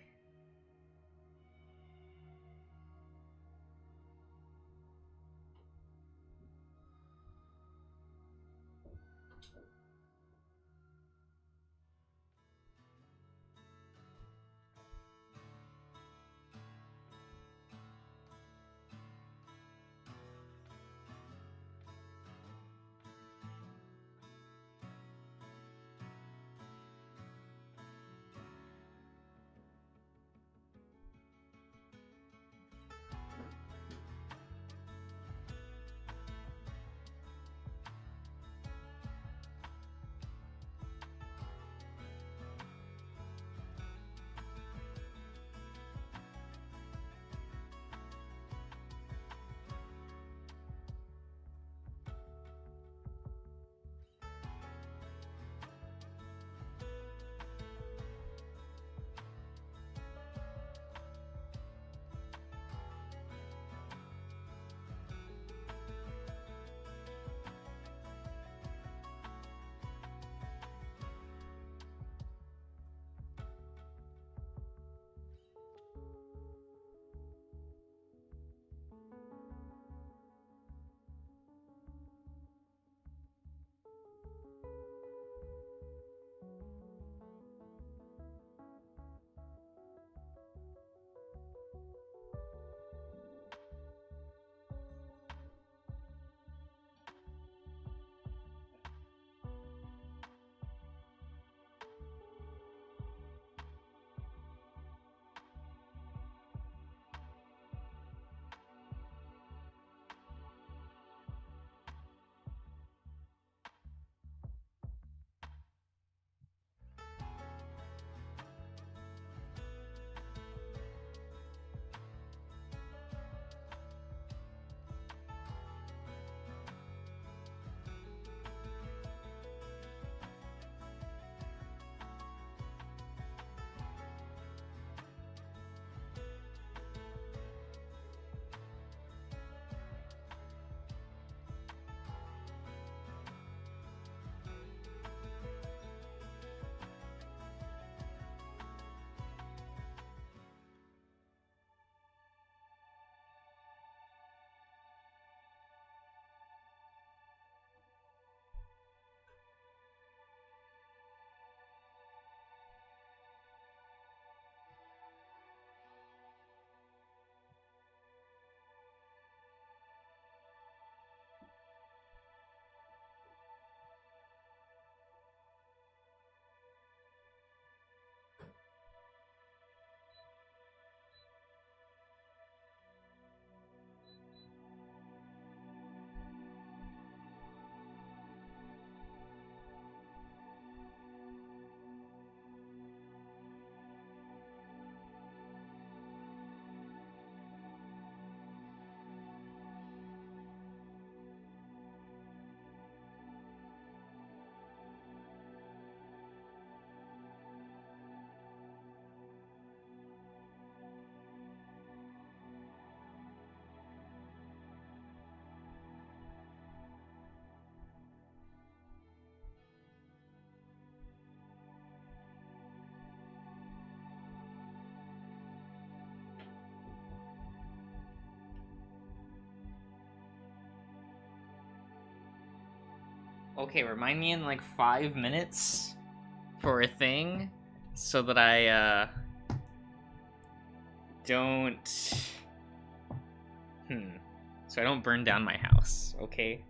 [SPEAKER 1] Okay, remind me in like 5 minutes for a thing so that I don't so I don't burn down my house. Okay.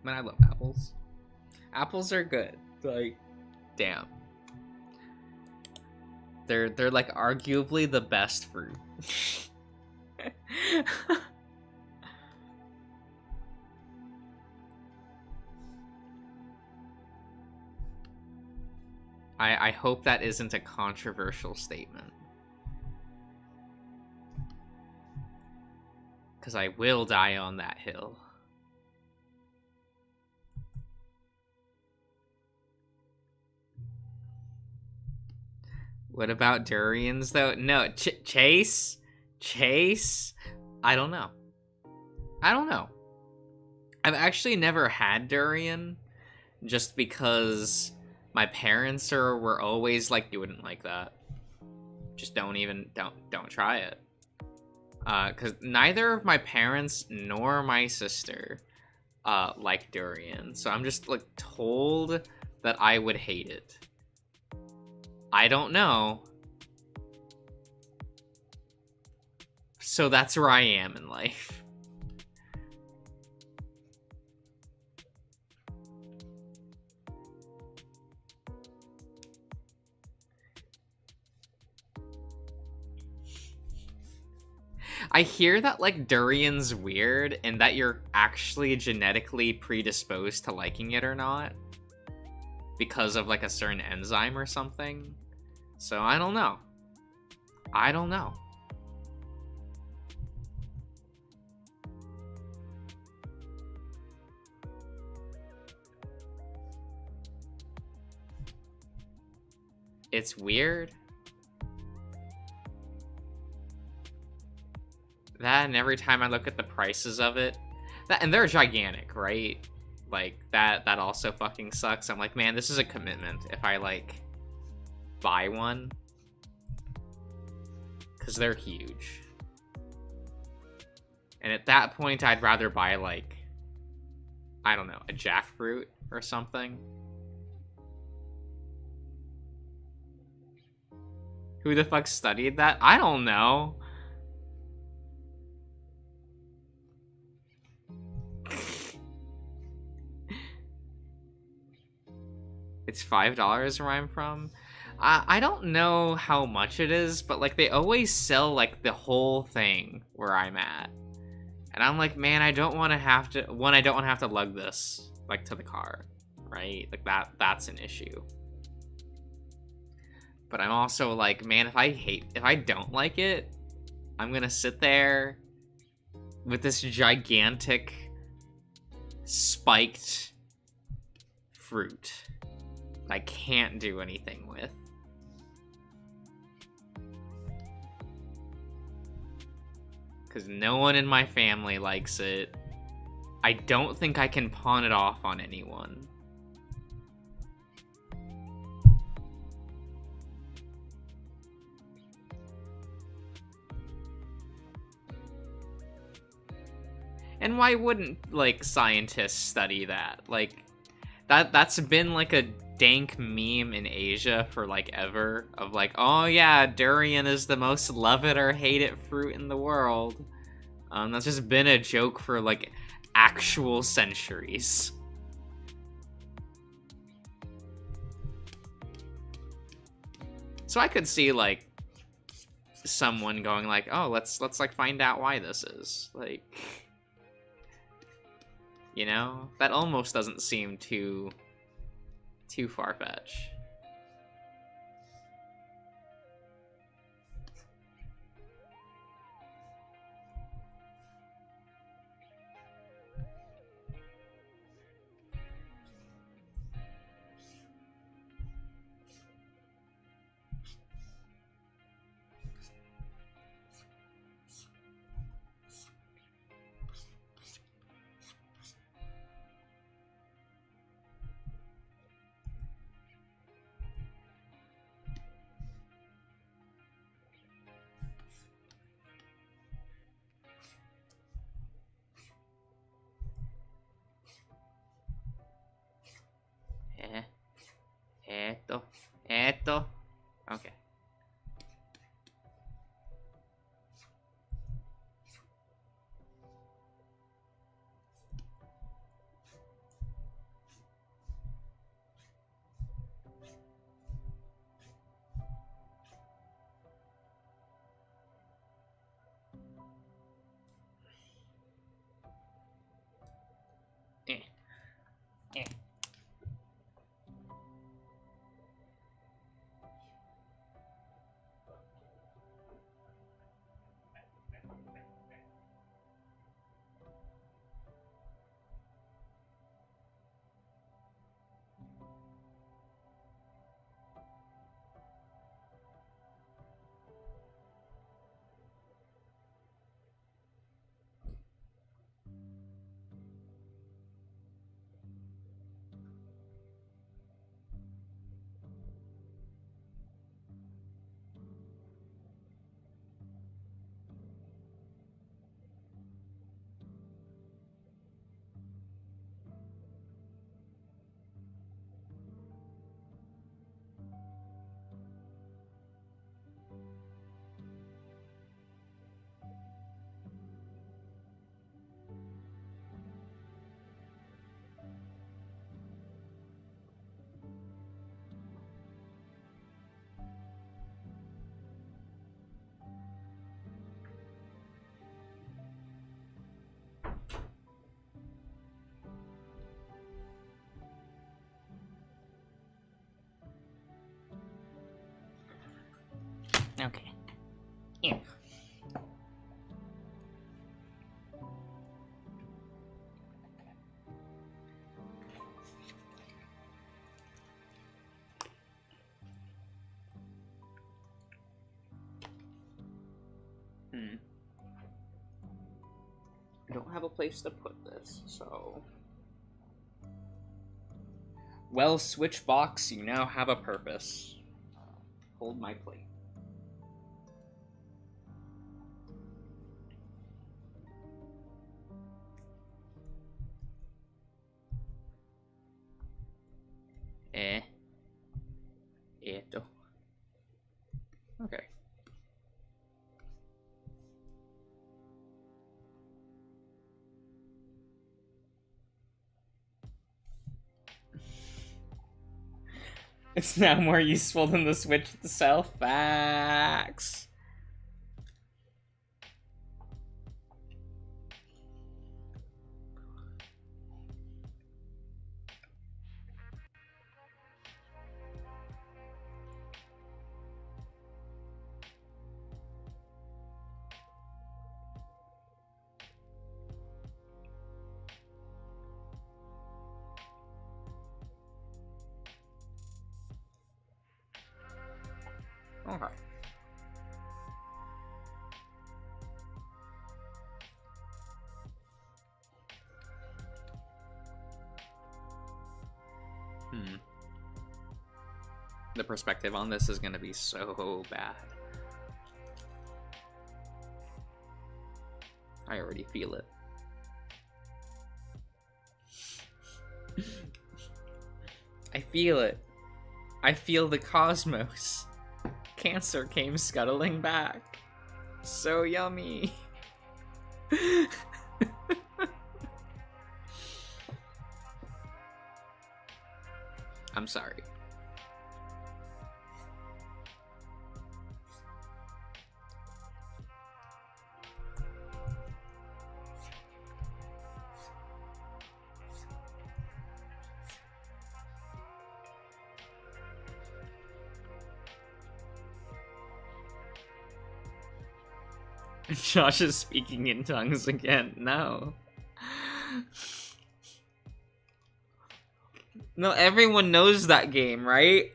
[SPEAKER 1] Man, I love apples. Apples are good. Like, damn. They're like arguably the best fruit. I hope that isn't a controversial statement. Because I will die on that hill. What about durians, though? No, Chase? I don't know. I've actually never had durian, just because my parents were always like, you wouldn't like that. Just don't try it. Because neither of my parents nor my sister like durian, so I'm just like told that I would hate it. I don't know. So that's where I am in life. I hear that like durian's weird and that you're actually genetically predisposed to liking it or not because of like a certain enzyme or something. So I don't know. It's weird. That, and every time I look at the prices of it, and they're gigantic, right? Like that also fucking sucks. I'm like, man, this is a commitment if I like buy one, because they're huge. And at that point, I'd rather buy like, I don't know, a jackfruit or something. Who the fuck studied that? I don't know. It's $5 where I'm from. I don't know how much it is, but like they always sell like the whole thing where I'm at, and I'm like, man, I don't want to have to. I don't want to have to lug this like to the car, right? Like that's an issue. But I'm also like, man, if I don't like it, I'm gonna sit there with this gigantic spiked fruit I can't do anything with. Because no one in my family likes it. I don't think I can pawn it off on anyone. And why wouldn't, like, scientists study that? Like, that's been, like, a dank meme in Asia for, like, ever. Of, like, oh, yeah, durian is the most love it or hate it fruit in the world. That's just been a joke for, like, actual centuries. So I could see, like, someone going, like, oh, let's like, find out why this is. Like... You know? That almost doesn't seem too too far-fetched. Okay. Okay. Yeah. I don't have a place to put this, so... Well, Switchbox, you now have a purpose. Hold my plate. Esto. Okay. It's now more useful than the Switch itself. Facts. Okay. The perspective on this is going to be so bad. I already feel it. I feel it. I feel the cosmos. Cancer came scuttling back. So yummy. I'm sorry. Josh is speaking in tongues again. No. No, everyone knows that game, right?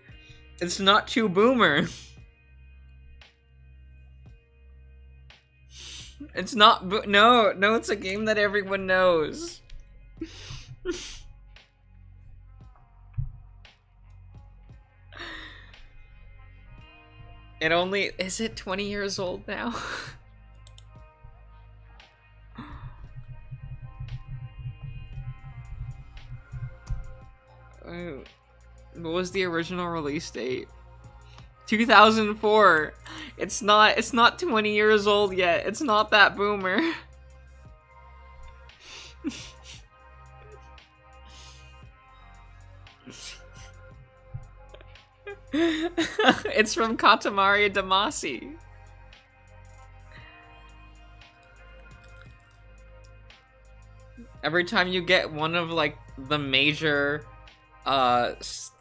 [SPEAKER 1] It's not too boomer. It's not no, it's a game that everyone knows. It only is it 20 years old now? What was the original release date? 2004. It's not 20 years old yet. It's not that boomer. It's from Katamari Damacy. Every time you get one of like the major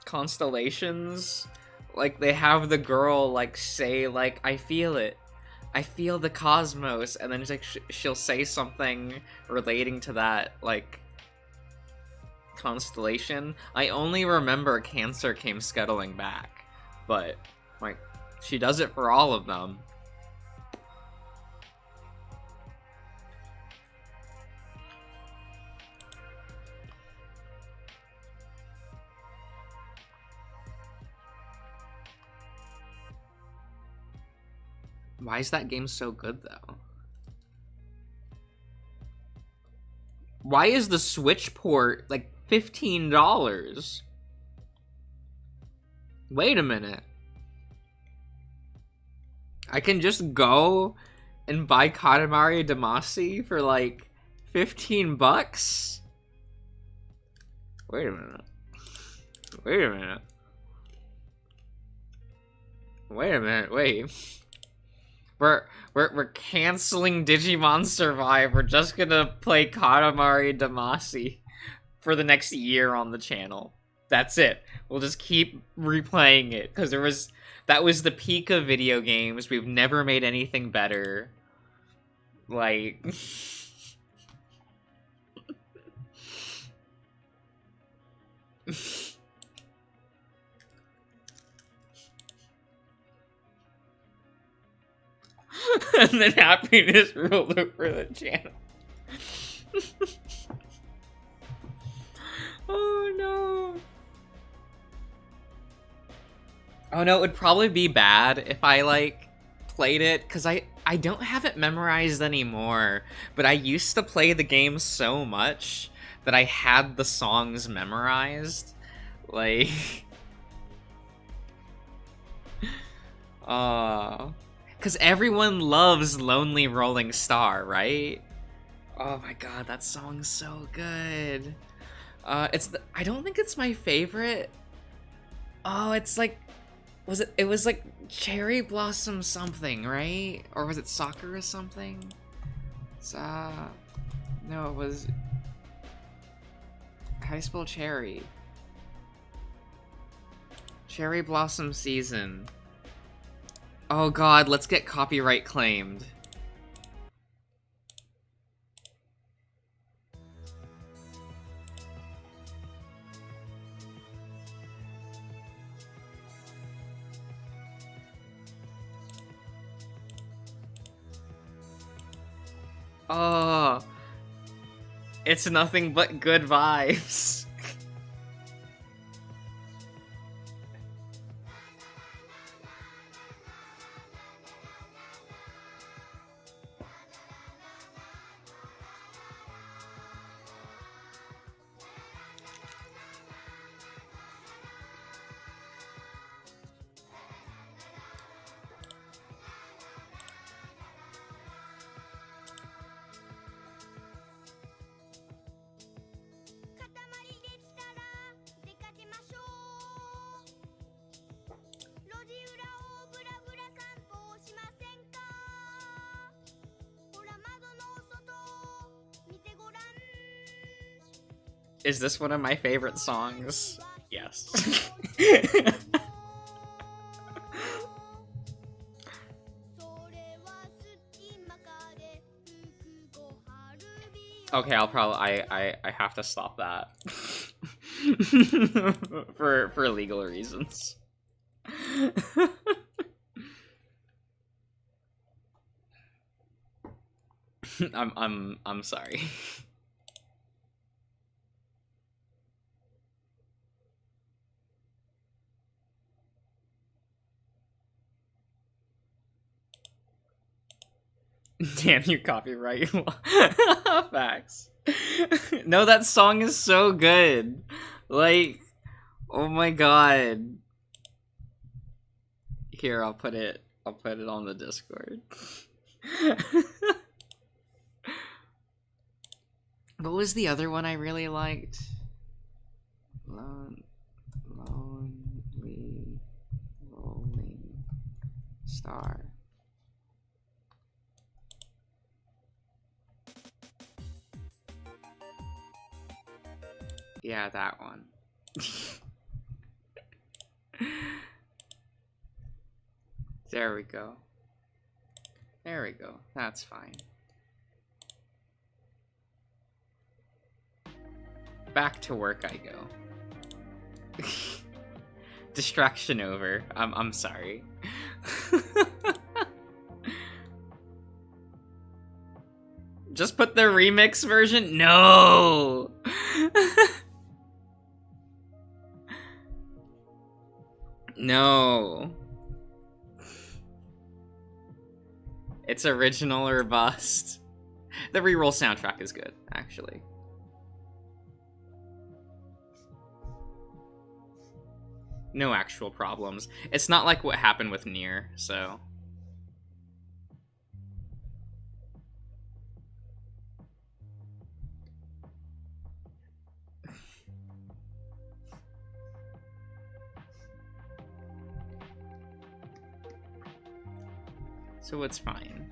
[SPEAKER 1] constellations, like they have the girl like say like I feel it, I feel the cosmos, and then like she'll say something relating to that like constellation. I only remember Cancer came scuttling back, but like she does it for all of them. Why is that game so good, though? Why is the Switch port, like, $15? Wait a minute. I can just go and buy Katamari Damacy for, like, 15 bucks? Wait a minute. Wait a minute. Wait a minute, wait. We're canceling Digimon Survive. We're just gonna play Katamari Damacy for the next year on the channel. That's it. We'll just keep replaying it because that was the peak of video games. We've never made anything better. Like and then happiness ruled over the channel. Oh no. Oh no, it would probably be bad if I like played it, because I don't have it memorized anymore, but I used to play the game so much that I had the songs memorized. Like because everyone loves Lonely Rolling Star, right? Oh my god, that song's so good. I don't think it's my favorite. Oh, it's like, it was like Cherry Blossom something, right? Or was it Sakura something? No, it was, how do you spell cherry? Cherry Blossom Season. Oh god, let's get copyright claimed. Oh, it's nothing but good vibes. Is this one of my favorite songs? Yes. Okay, I'll probably I have to stop that for legal reasons. I'm sorry. Damn you, copyright. Facts. No, that song is so good. Like, oh my god. Here, I'll put it on the Discord. What was the other one I really liked? Lonely Rolling Star. Yeah, that one. There we go. There we go. That's fine. Back to work I go. Distraction over. I'm sorry. Just put the remix version? No! No. It's original or bust. The reroll soundtrack is good, actually. No actual problems. It's not like what happened with Nier, so... So it's fine.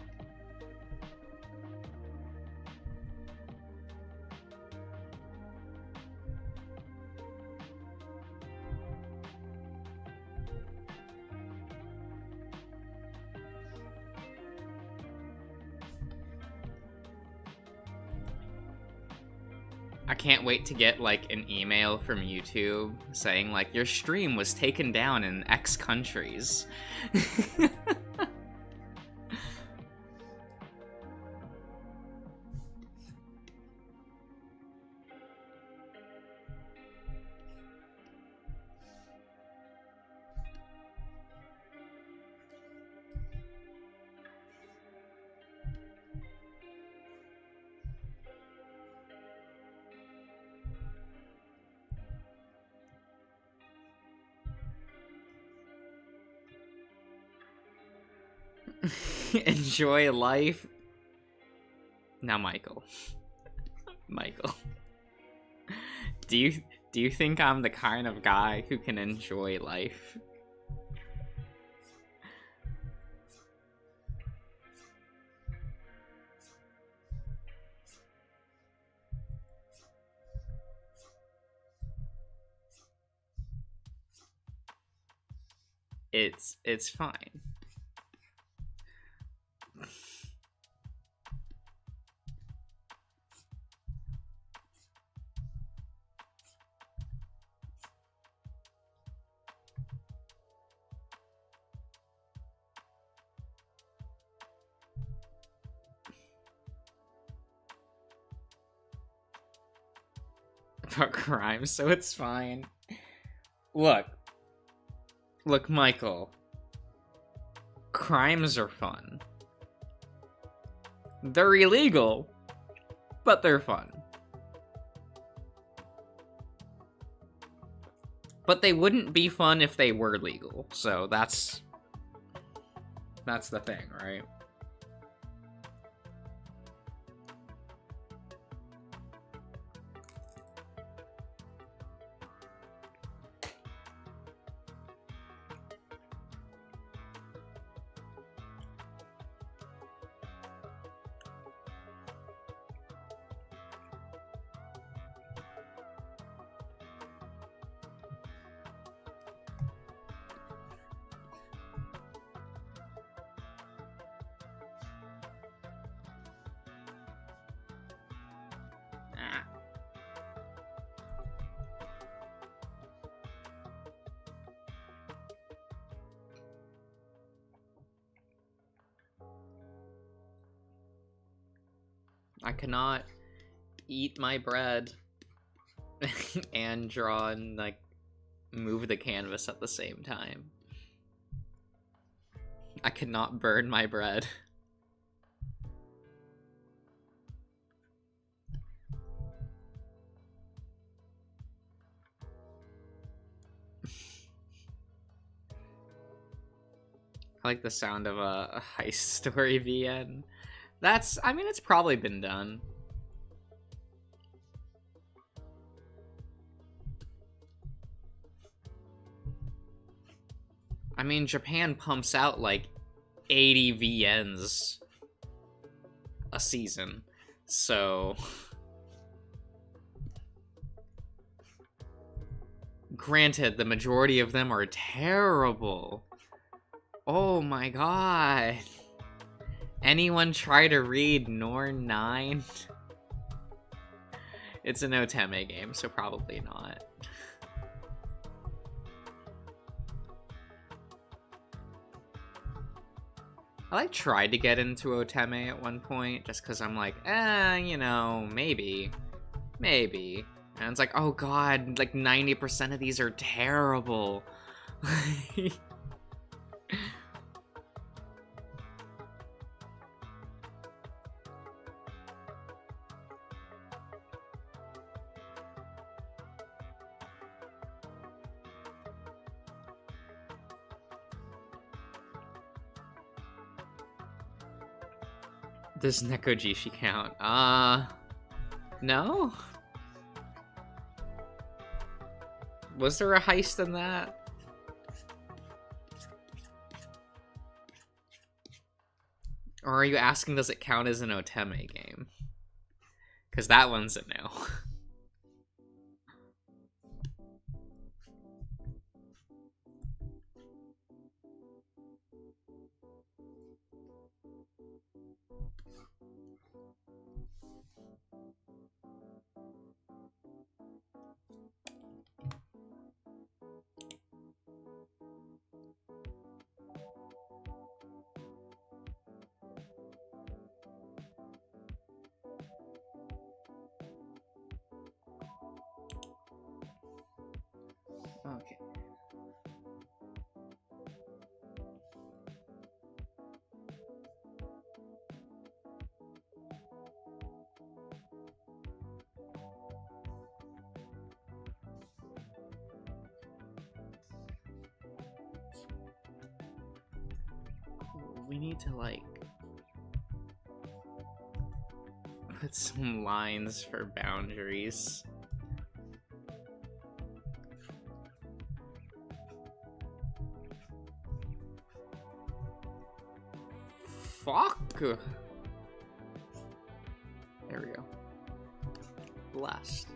[SPEAKER 1] I can't wait to get like an email from YouTube saying like your stream was taken down in X countries. Enjoy life. Now, Michael. Michael. Do you think I'm the kind of guy who can enjoy life? It's fine. About crime, so it's fine. Look, Michael. Crimes are fun. They're illegal, but they're fun. But they wouldn't be fun if they were legal, so that's the thing, right? I cannot eat my bread and draw and, like, move the canvas at the same time. I cannot burn my bread. I like the sound of a heist story VN. That's, I mean, it's probably been done. I mean, Japan pumps out like 80 VNs a season, so granted, the majority of them are terrible. Oh my god. Anyone try to read Norn 9? It's an Oteme game, so probably not. I like tried to get into Oteme at one point, just because I'm like, you know, maybe. And it's like, oh god, like 90% of these are terrible. Does Nekojishi count? No? Was there a heist in that? Or are you asking, does it count as an Oteme game? Because that one's a no. Okay. We need to, like, put some lines for boundaries. Fuck! There we go. Blast.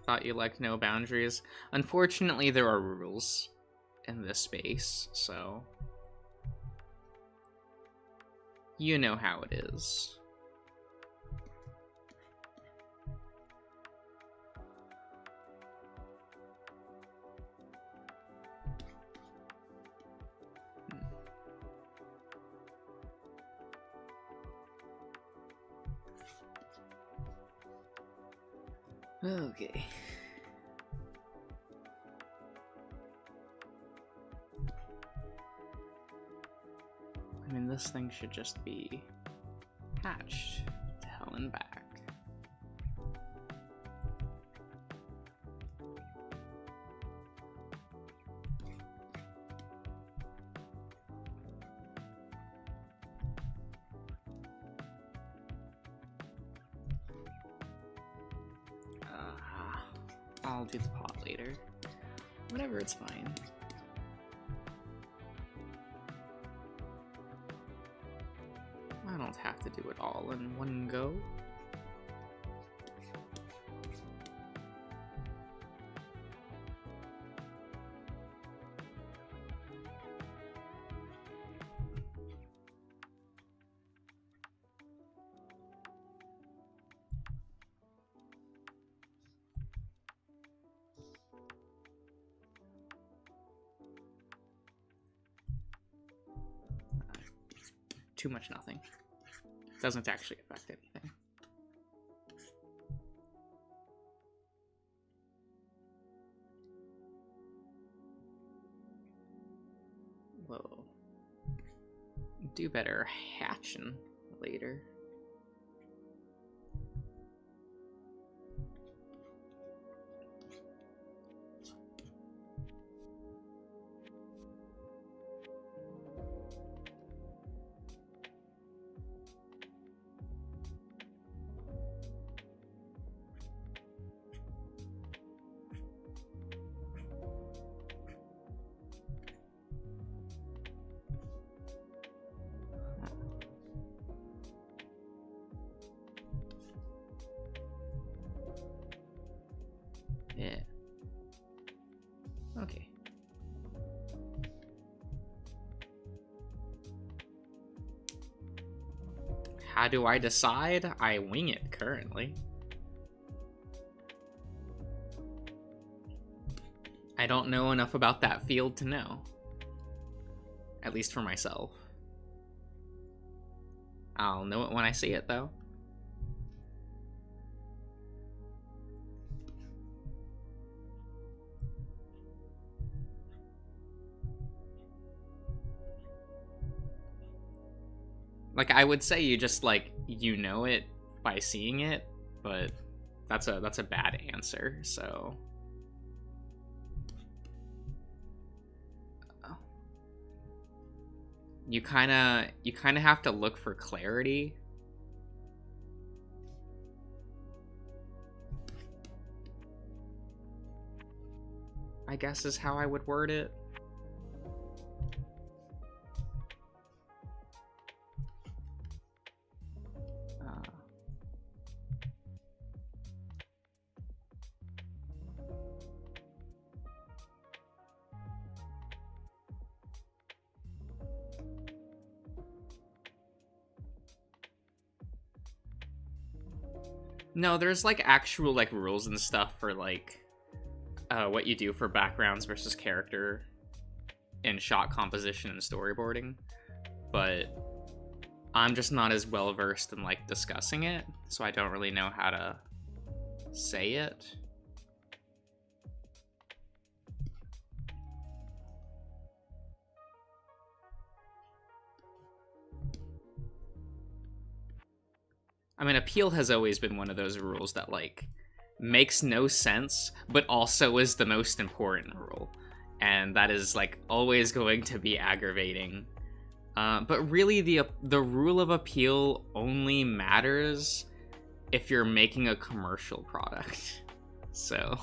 [SPEAKER 1] Thought you liked no boundaries. Unfortunately, there are rules in this space, so you know how it is. Okay. I mean, this thing should just be hatched to hell and back. I'll do the pot later. Whatever, it's fine. I don't have to do it all in one go. too much nothing. Doesn't actually affect anything. Whoa. Do better hatching later. Yeah. Okay. How do I decide? I wing it currently. I don't know enough about that field to know. At least for myself. I'll know it when I see it, though. Like, I would say you just, like, you know it by seeing it, but that's a bad answer, so... You kinda have to look for clarity. I guess is how I would word it. No, there's like actual like rules and stuff for like what you do for backgrounds versus character in shot composition and storyboarding, but I'm just not as well versed in like discussing it, so I don't really know how to say it. I mean, appeal has always been one of those rules that, like, makes no sense, but also is the most important rule. And that is, like, always going to be aggravating. But really, the rule of appeal only matters if you're making a commercial product. So...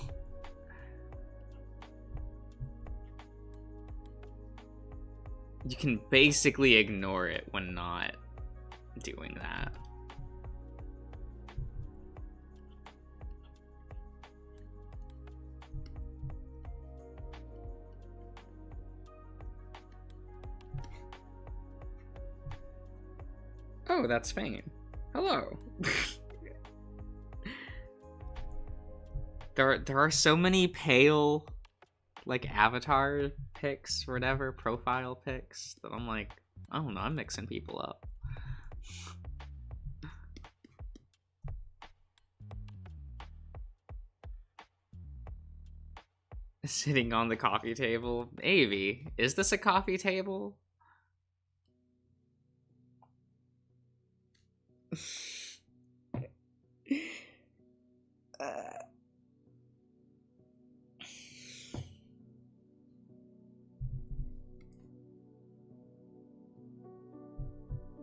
[SPEAKER 1] you can basically ignore it when not doing that. Oh, that's Fane. Hello. There are so many pale, like, avatar pics or whatever, profile pics, that I'm like, I don't know, I'm mixing people up. Sitting on the coffee table. Avy, is this a coffee table?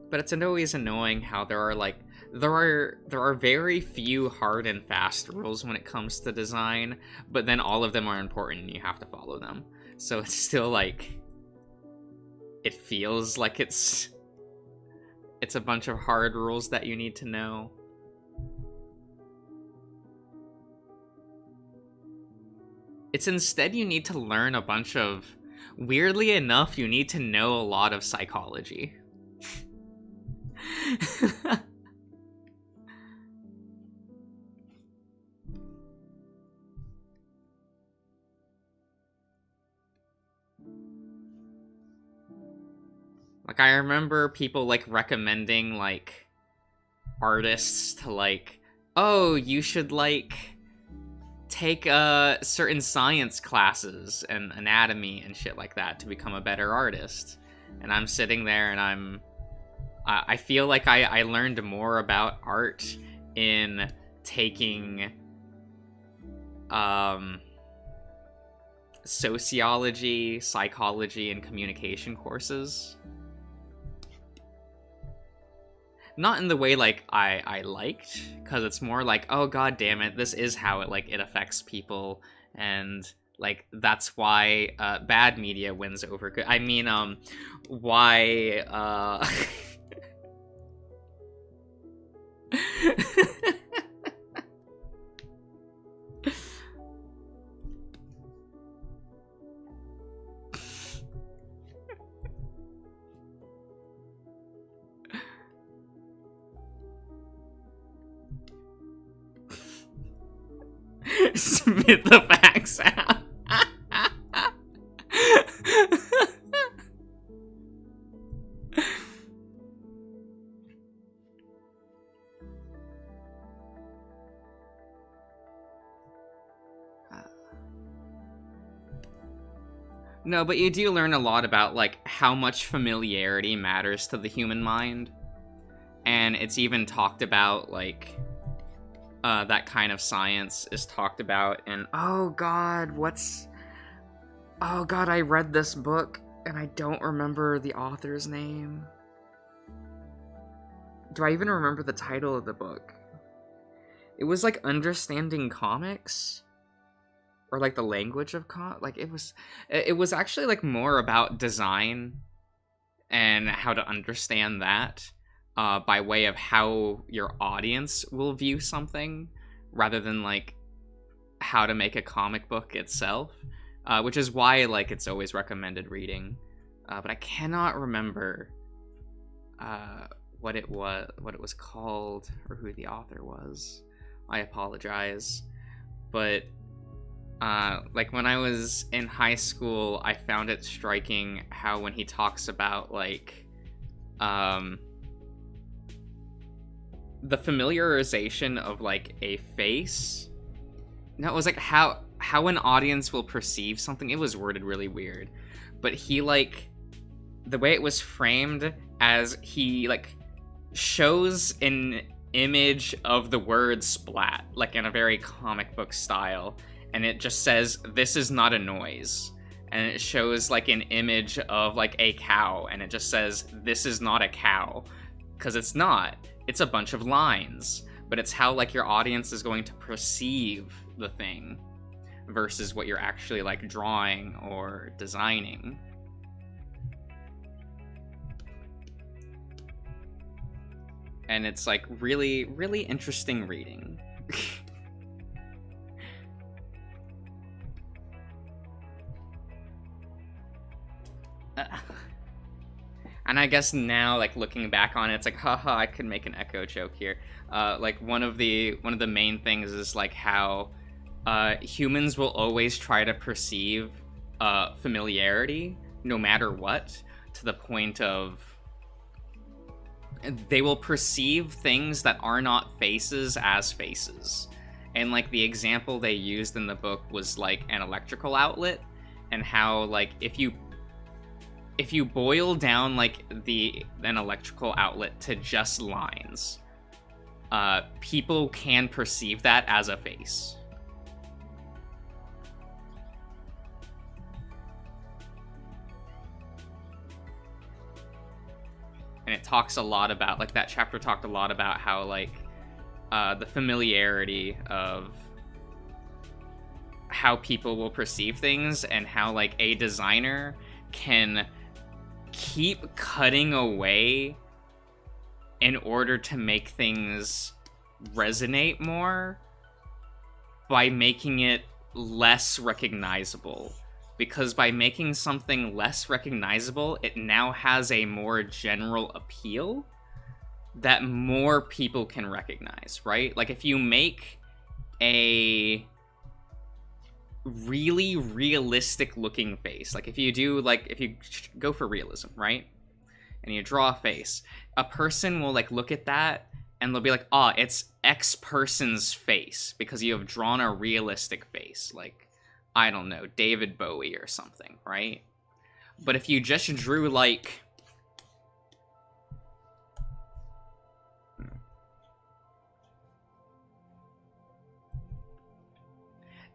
[SPEAKER 1] But it's always annoying how there are very few hard and fast rules when it comes to design, but then all of them are important and you have to follow them. So it's still like, it feels like it's a bunch of hard rules that you need to know. It's instead you need to learn a bunch of, weirdly enough, you need to know a lot of psychology. Like, I remember people, like, recommending, like, artists to, like, oh, you should, like, take certain science classes and anatomy and shit like that to become a better artist. And I'm sitting there and I feel like I learned more about art in taking sociology, psychology, and communication courses. Not in the way, like, I liked, because it's more like, oh, god damn it, this is how it affects people, and, like, that's why, bad media wins over good. I mean, why, Spit the facts out. No, but you do learn a lot about, like, how much familiarity matters to the human mind. And it's even talked about, like, that kind of science is talked about in, oh god, I read this book, and I don't remember the author's name. Do I even remember the title of the book? It was, like, Understanding Comics? Or, like, the language of like, it was actually, like, more about design and how to understand that by way of how your audience will view something rather than, like, how to make a comic book itself, which is why, like, it's always recommended reading. But I cannot remember what it was called or who the author was. I apologize. But like, when I was in high school, I found it striking how when he talks about, like, the familiarization of, like, a face. No, it was, like, how an audience will perceive something. It was worded really weird. But he, like, the way it was framed as he, like, shows an image of the word splat, like, in a very comic book style. And it just says, this is not a noise. And it shows, like, an image of, like, a cow. And it just says, this is not a cow. Because it's not. It's a bunch of lines. But it's how, like, your audience is going to perceive the thing versus what you're actually, like, drawing or designing. And it's, like, really, really interesting reading. And I guess now, like, looking back on it, it's like, haha, I could make an Echo joke here. Like, one of the main things is, like, how humans will always try to perceive familiarity, no matter what, to the point of they will perceive things that are not faces as faces. And, like, the example they used in the book was, like, an electrical outlet, and how, like, if you boil down, like, an electrical outlet to just lines, people can perceive that as a face. And it talks a lot about, like, that chapter talked a lot about how, like, the familiarity of how people will perceive things, and how, like, a designer can keep cutting away in order to make things resonate more by making it less recognizable. Because by making something less recognizable, it now has a more general appeal that more people can recognize, right? Like, if you make a really realistic looking face, like, if you go for realism, right? and you draw a face, a person will like look at that and they'll be like, oh, it's X person's face because you have drawn a realistic face, like, I don't know, David Bowie or something, right? But if you just drew like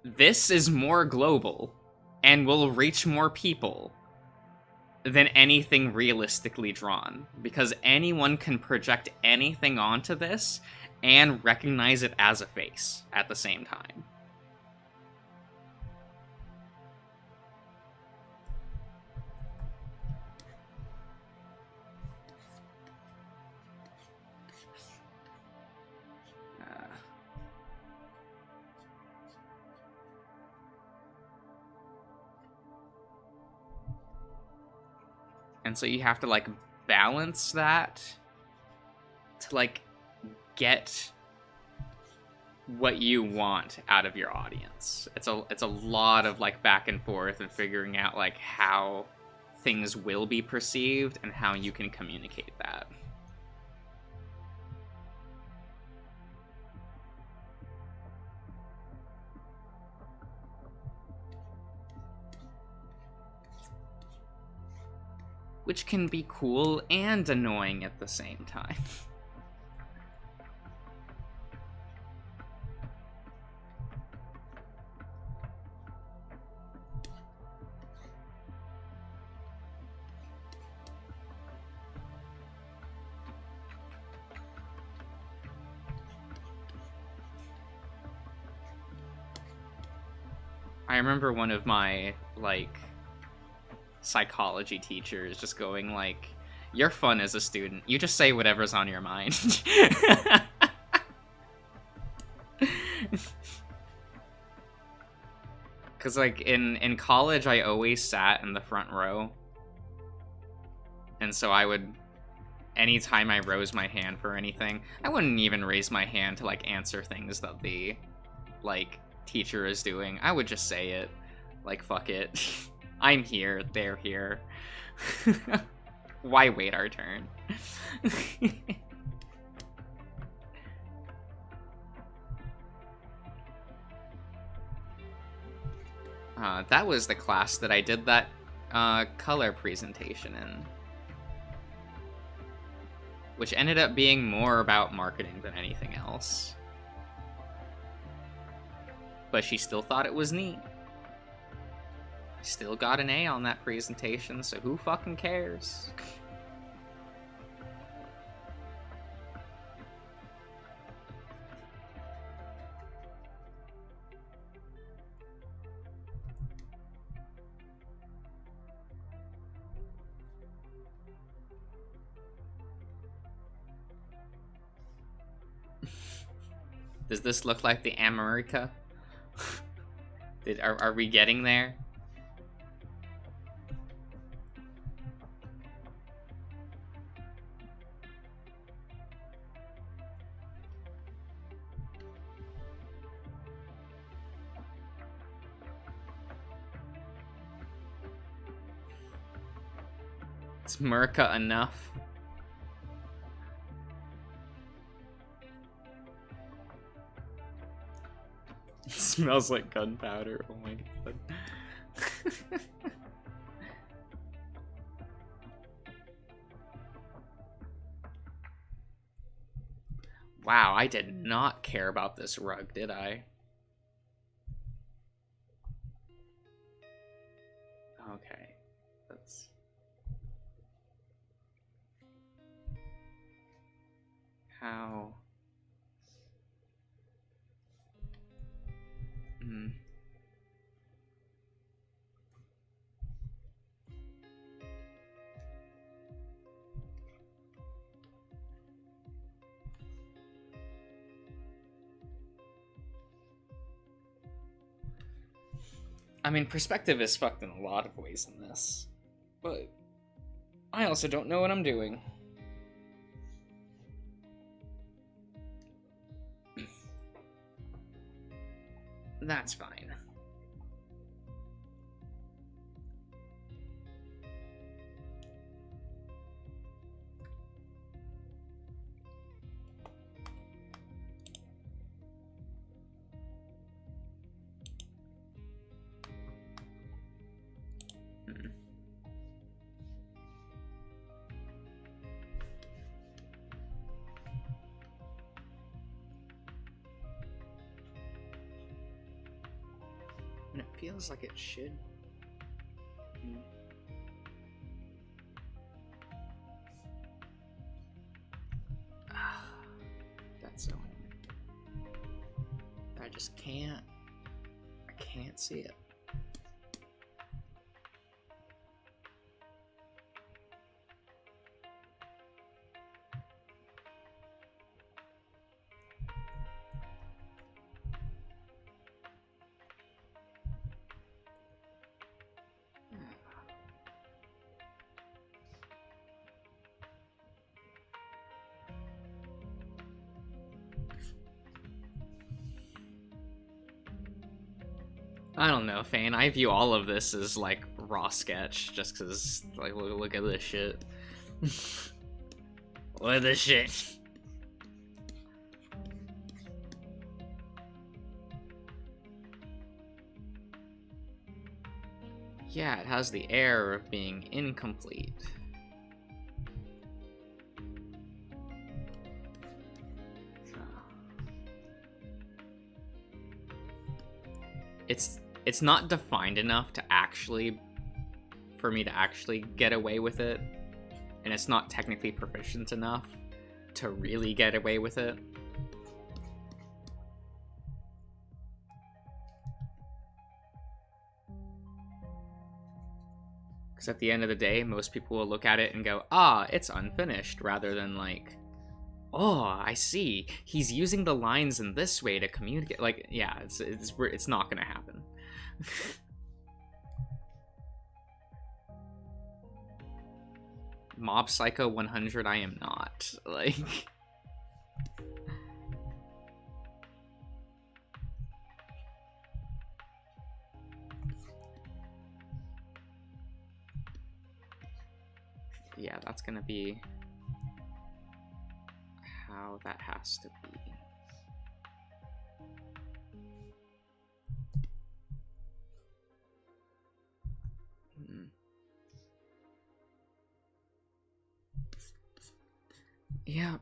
[SPEAKER 1] this is more global and will reach more people than anything realistically drawn, because anyone can project anything onto this and recognize it as a face at the same time. And so you have to, like, balance that to, like, get what you want out of your audience. It's a lot of, like, back and forth and figuring out, like, how things will be perceived and how you can communicate that. Which can be cool and annoying at the same time. I remember one of my, like, psychology teachers just going like, you're fun as a student, you just say whatever's on your mind. Because like in college I always sat in the front row, and so I would, anytime I rose my hand for anything, I wouldn't even raise my hand to like answer things that the like teacher is doing. I would just say it, like, fuck it. I'm here, they're here. Why wait our turn? That was the class that I did that color presentation in, which ended up being more about marketing than anything else. But she still thought it was neat. Still got an A on that presentation, so who fucking cares? Does this look like the America? Are we getting there? Is Merca enough? It smells like gunpowder. Oh my god. Wow, I did not care about this rug, did I? Okay. That's... How... I mean, perspective is fucked in a lot of ways in this, but I also don't know what I'm doing. That's fine. Hmm. And it feels like it should. That's so annoying. I just can't. I can't see it. I don't know, Fane. I view all of this as like raw sketch, just because like look at this shit. Look at this shit. Yeah, it has the air of being incomplete. It's not defined enough to actually, for me to actually get away with it, and it's not technically proficient enough to really get away with it. Because at the end of the day, most people will look at it and go, ah, it's unfinished, rather than like, oh, I see. He's using the lines in this way to communicate. Like, yeah, it's not gonna happen. Mob Psycho 100, I am not. Like... yeah, that's gonna be how that has to be. Yeah.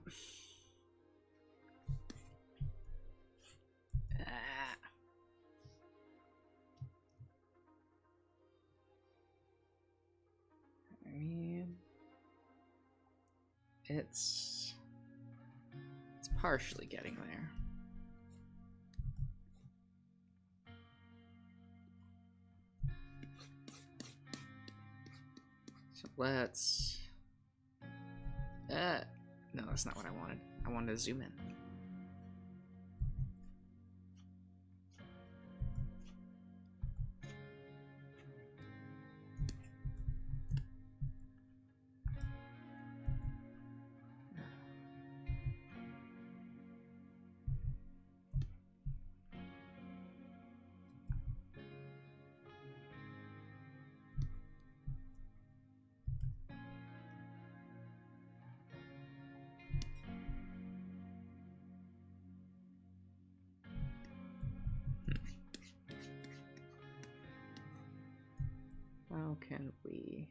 [SPEAKER 1] I mean, it's partially getting there. So let's... no, that's not what I wanted. I wanted to zoom in. How can we...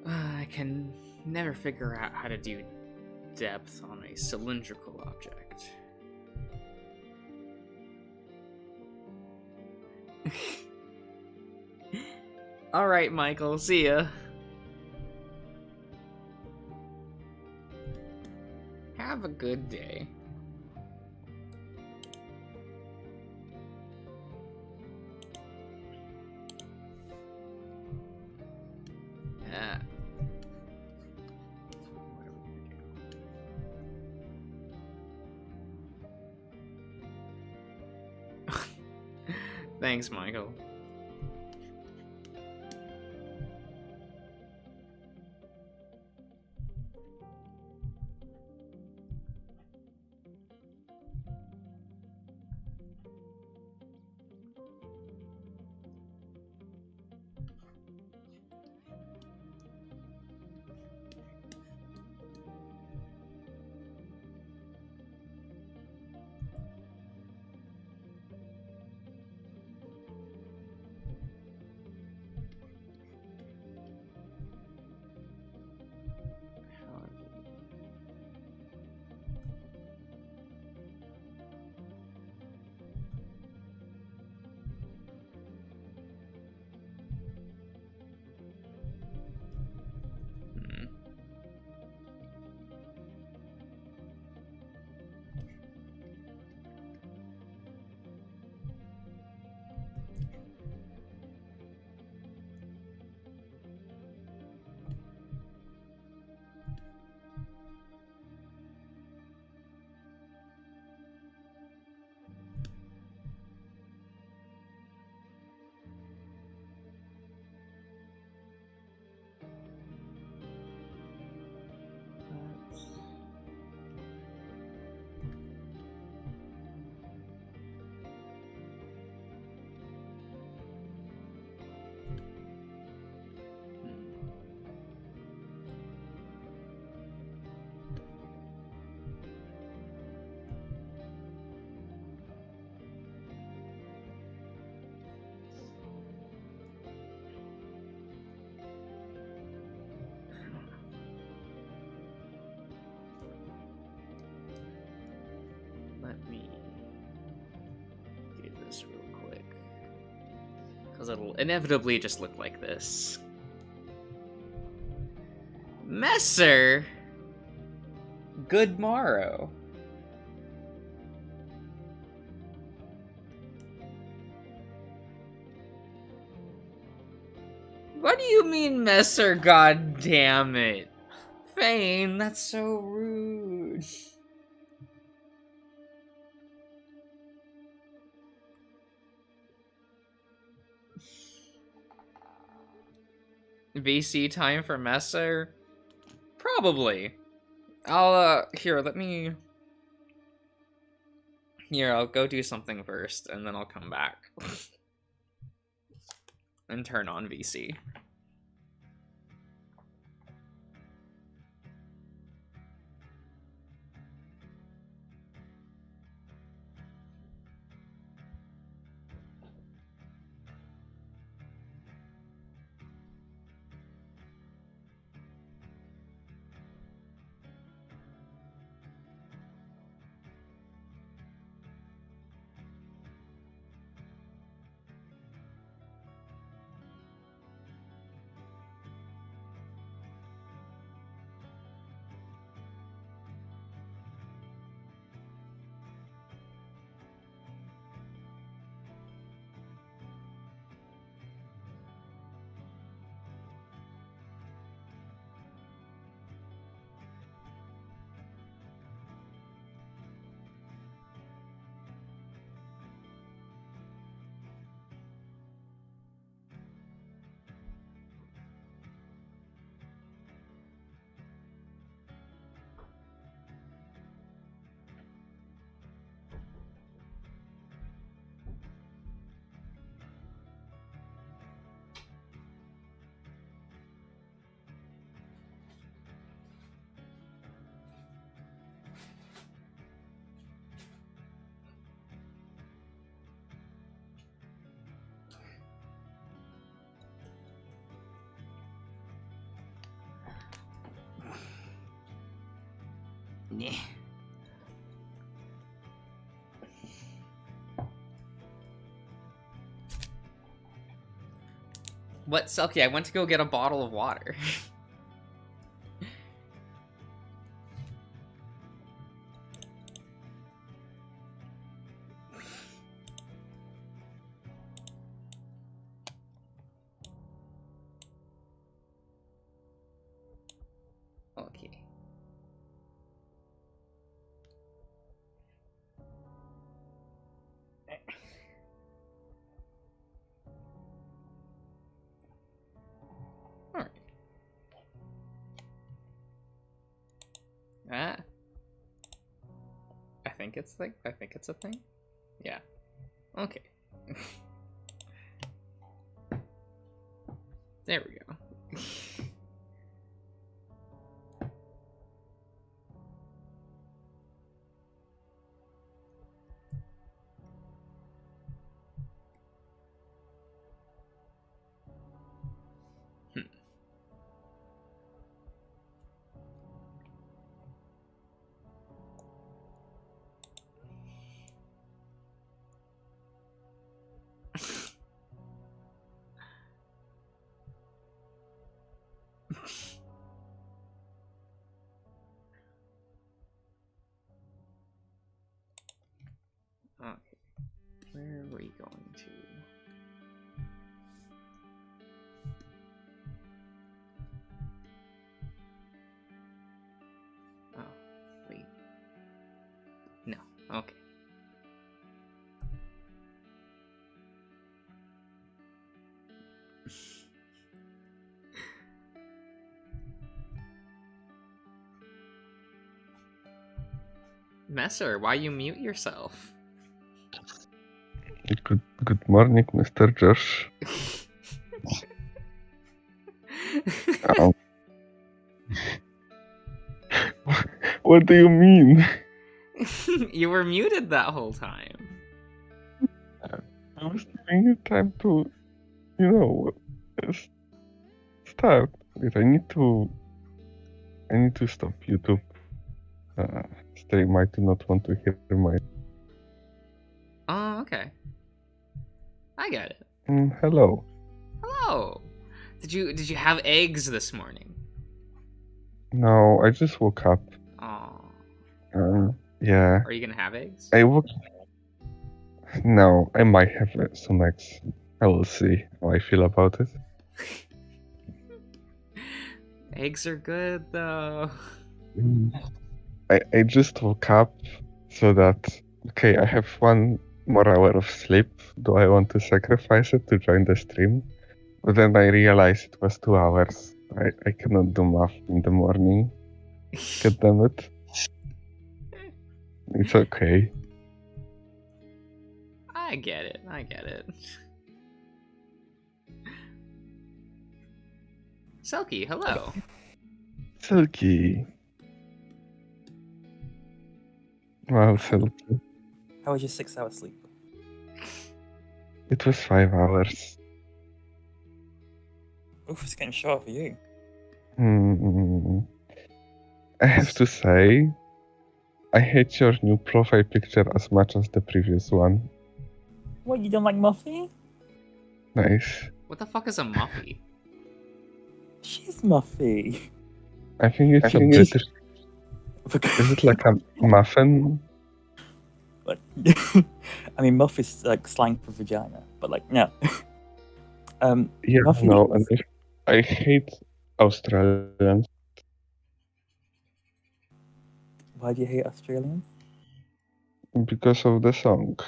[SPEAKER 1] I can never figure out how to do depth on a cylindrical object. Alright, Michael, see ya. Have a good day. Thanks, Michael. Let me do this real quick, because it'll inevitably just look like this. Messer! Good morrow. What do you mean, Messer? God damn it. Fane, that's so rude. VC time for Messer? Probably. Here, let me... Here, I'll go do something first, and then I'll come back. And turn on VC. Yeah. What, Selkie? I went to go get a bottle of water. Okay. Alright. Ah. I think it's a thing. Yeah. Okay. There we go. Okay. Where are we going to? Oh, wait. No. Okay. Messer, why you mute yourself?
[SPEAKER 2] Good morning, Mr. Josh. Um, what do you mean?
[SPEAKER 1] You were muted that whole time.
[SPEAKER 2] I was giving you time to, start. Wait, I need to stop YouTube stream. I do not want to hear my.
[SPEAKER 1] Oh, okay. I get it.
[SPEAKER 2] Hello.
[SPEAKER 1] Hello. Did you have eggs this morning?
[SPEAKER 2] No, I just woke up.
[SPEAKER 1] Oh.
[SPEAKER 2] Yeah.
[SPEAKER 1] Are you gonna have eggs?
[SPEAKER 2] I woke. No, I might have some eggs. I will see how I feel about it.
[SPEAKER 1] Eggs are good though.
[SPEAKER 2] I just woke up so that okay, I have 1 more hour of sleep. Do I want to sacrifice it to join the stream? But then I realized it was 2 hours. I cannot do math in the morning. God damn it. It's okay.
[SPEAKER 1] I get it. Selkie, hello.
[SPEAKER 2] Silky. Wow, Silky.
[SPEAKER 3] How was your 6-hour sleep?
[SPEAKER 2] It was 5 hours.
[SPEAKER 3] Oof, it's getting short for you.
[SPEAKER 2] I have to say, I hate your new profile picture as much as the previous one.
[SPEAKER 3] What, you don't like Muffy?
[SPEAKER 2] Nice.
[SPEAKER 1] What the fuck is a Muffy?
[SPEAKER 3] She's Muffy.
[SPEAKER 2] I think it's a British. Is it like a muffin?
[SPEAKER 3] But, I mean, Muff is like slang for vagina, but like, no.
[SPEAKER 2] Yeah,
[SPEAKER 3] Muffy
[SPEAKER 2] no,
[SPEAKER 3] is-
[SPEAKER 2] and I hate Australians.
[SPEAKER 3] Why do you hate Australians?
[SPEAKER 2] Because of the song.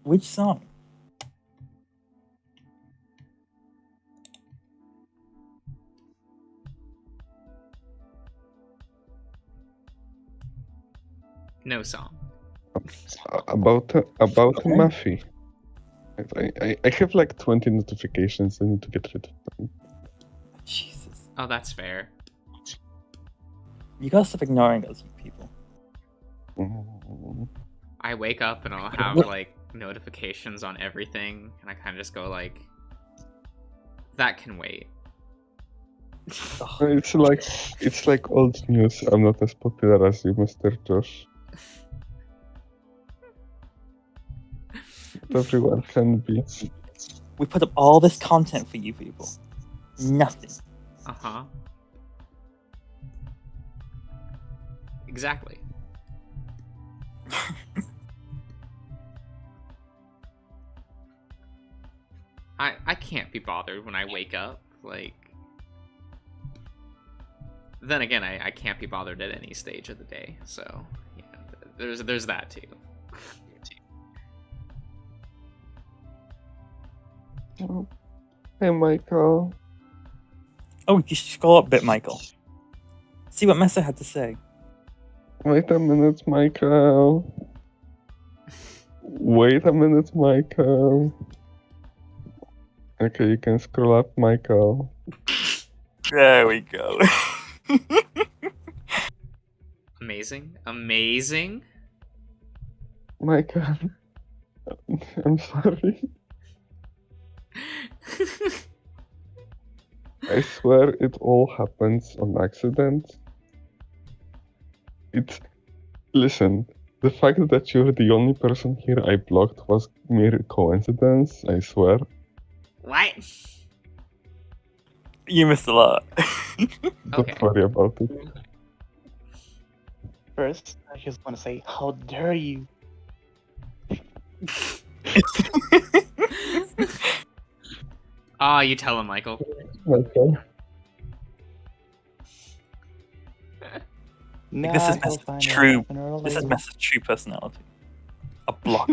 [SPEAKER 3] Which song?
[SPEAKER 1] No song.
[SPEAKER 2] About
[SPEAKER 3] Okay.
[SPEAKER 2] Muffy. I have like 20 notifications. I need to get rid of them.
[SPEAKER 3] Jesus.
[SPEAKER 1] Oh, that's fair.
[SPEAKER 3] You gotta stop ignoring us, you people.
[SPEAKER 1] I wake up and I'll have
[SPEAKER 3] What?
[SPEAKER 1] like notifications on everything, and I kind of just go like, that can wait.
[SPEAKER 2] It's like old news. I'm not as popular as you, Mr. Josh. But everyone can be.
[SPEAKER 3] We put up all this content for you people. Nothing.
[SPEAKER 1] Uh-huh. Exactly. I can't be bothered when I wake up, like... Then again, I can't be bothered at any stage of the day, so... Yeah, there's that too.
[SPEAKER 2] Hey, Michael.
[SPEAKER 3] Oh, you should scroll up a bit, Michael. See what Messer had to say.
[SPEAKER 2] Wait a minute, Michael. Wait a minute, Michael. Okay, you can scroll up, Michael.
[SPEAKER 3] There we go.
[SPEAKER 1] Amazing. Amazing.
[SPEAKER 2] Michael. I'm sorry. I swear it all happens on accident. Listen, the fact that you're the only person here I blocked was mere coincidence, I swear.
[SPEAKER 1] What?
[SPEAKER 3] You missed a lot.
[SPEAKER 1] Okay.
[SPEAKER 2] Don't worry about it.
[SPEAKER 4] First, I just want to say, how dare you?
[SPEAKER 1] Ah, you tell him, Michael.
[SPEAKER 2] Michael.
[SPEAKER 4] Nah,
[SPEAKER 3] this is
[SPEAKER 4] he'll
[SPEAKER 3] Messer's
[SPEAKER 4] find
[SPEAKER 3] true.
[SPEAKER 4] out sooner or
[SPEAKER 3] This is
[SPEAKER 4] later.
[SPEAKER 3] Messer's true personality. A block.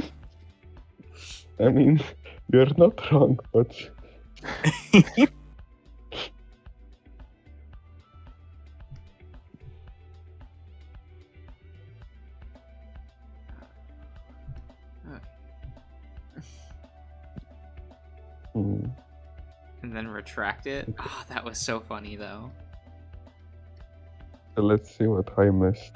[SPEAKER 2] I mean, you're not wrong, but
[SPEAKER 1] And then retract it. Oh, that was so funny, though.
[SPEAKER 2] let's see what I missed.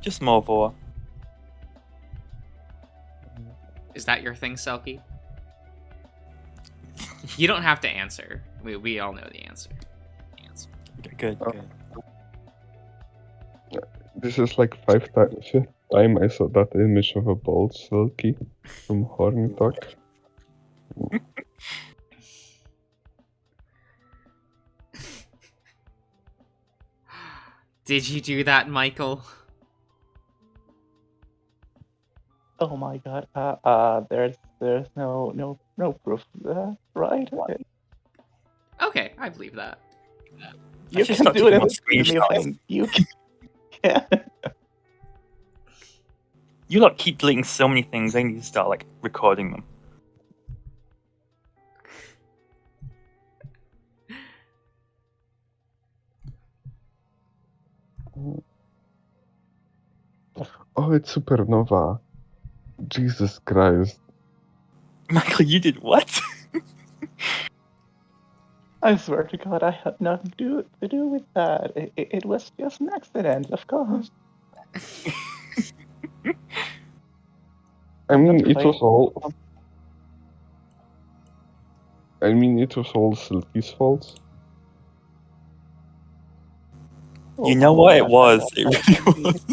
[SPEAKER 3] Just more for.
[SPEAKER 1] Is that your thing, Selkie? You don't have to answer. We all know the answer.
[SPEAKER 3] Good,
[SPEAKER 2] Oh.
[SPEAKER 3] good.
[SPEAKER 2] This is like fifth time I saw that image of a bald Silky from Horny Talk.
[SPEAKER 1] Did you do that, Michael?
[SPEAKER 4] Oh my god. There's no proof of that, right?
[SPEAKER 1] Okay, I believe that.
[SPEAKER 4] You
[SPEAKER 3] should
[SPEAKER 4] can
[SPEAKER 3] start
[SPEAKER 4] do it
[SPEAKER 3] taking
[SPEAKER 4] in
[SPEAKER 3] more
[SPEAKER 4] the
[SPEAKER 3] screenshots.
[SPEAKER 4] thing. You can. Yeah.
[SPEAKER 3] You lot keep deleting so many things, I need to start like recording them.
[SPEAKER 2] Oh, it's Supernova. Jesus Christ.
[SPEAKER 3] Michael, you did what?
[SPEAKER 4] I swear to God, I had nothing to do with that. It was just an accident, of course.
[SPEAKER 2] I mean,
[SPEAKER 4] That's
[SPEAKER 2] it
[SPEAKER 4] right.
[SPEAKER 2] was all. I mean, it was all Silky's fault.
[SPEAKER 3] You know what it was? It really was.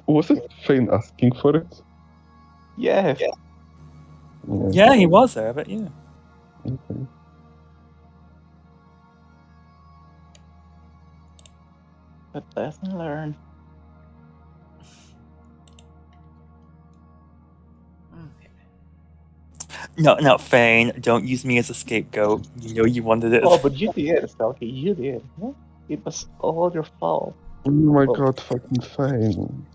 [SPEAKER 2] Was it Fane asking for it?
[SPEAKER 4] Yeah.
[SPEAKER 3] Yeah, he was there, but yeah.
[SPEAKER 2] Okay.
[SPEAKER 4] But lesson learned.
[SPEAKER 3] No, Fane, don't use me as a scapegoat. You know you wanted it.
[SPEAKER 4] Oh, but you did, Stalky. You did. Yeah. It was all your fault.
[SPEAKER 2] Oh my
[SPEAKER 4] Oh.
[SPEAKER 2] god, fucking Fane.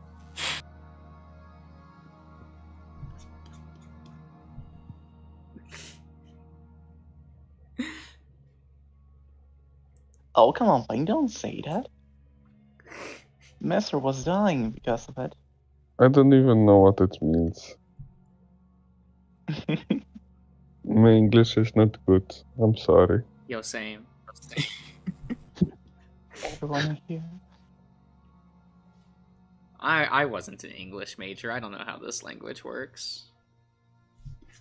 [SPEAKER 4] Oh, come on, Fine. Don't say that. Messer was dying because of it.
[SPEAKER 2] I don't even know what it means. My English is not good. I'm sorry.
[SPEAKER 1] Yo, same.
[SPEAKER 4] Everyone here.
[SPEAKER 1] I wasn't an English major. I don't know how this language works.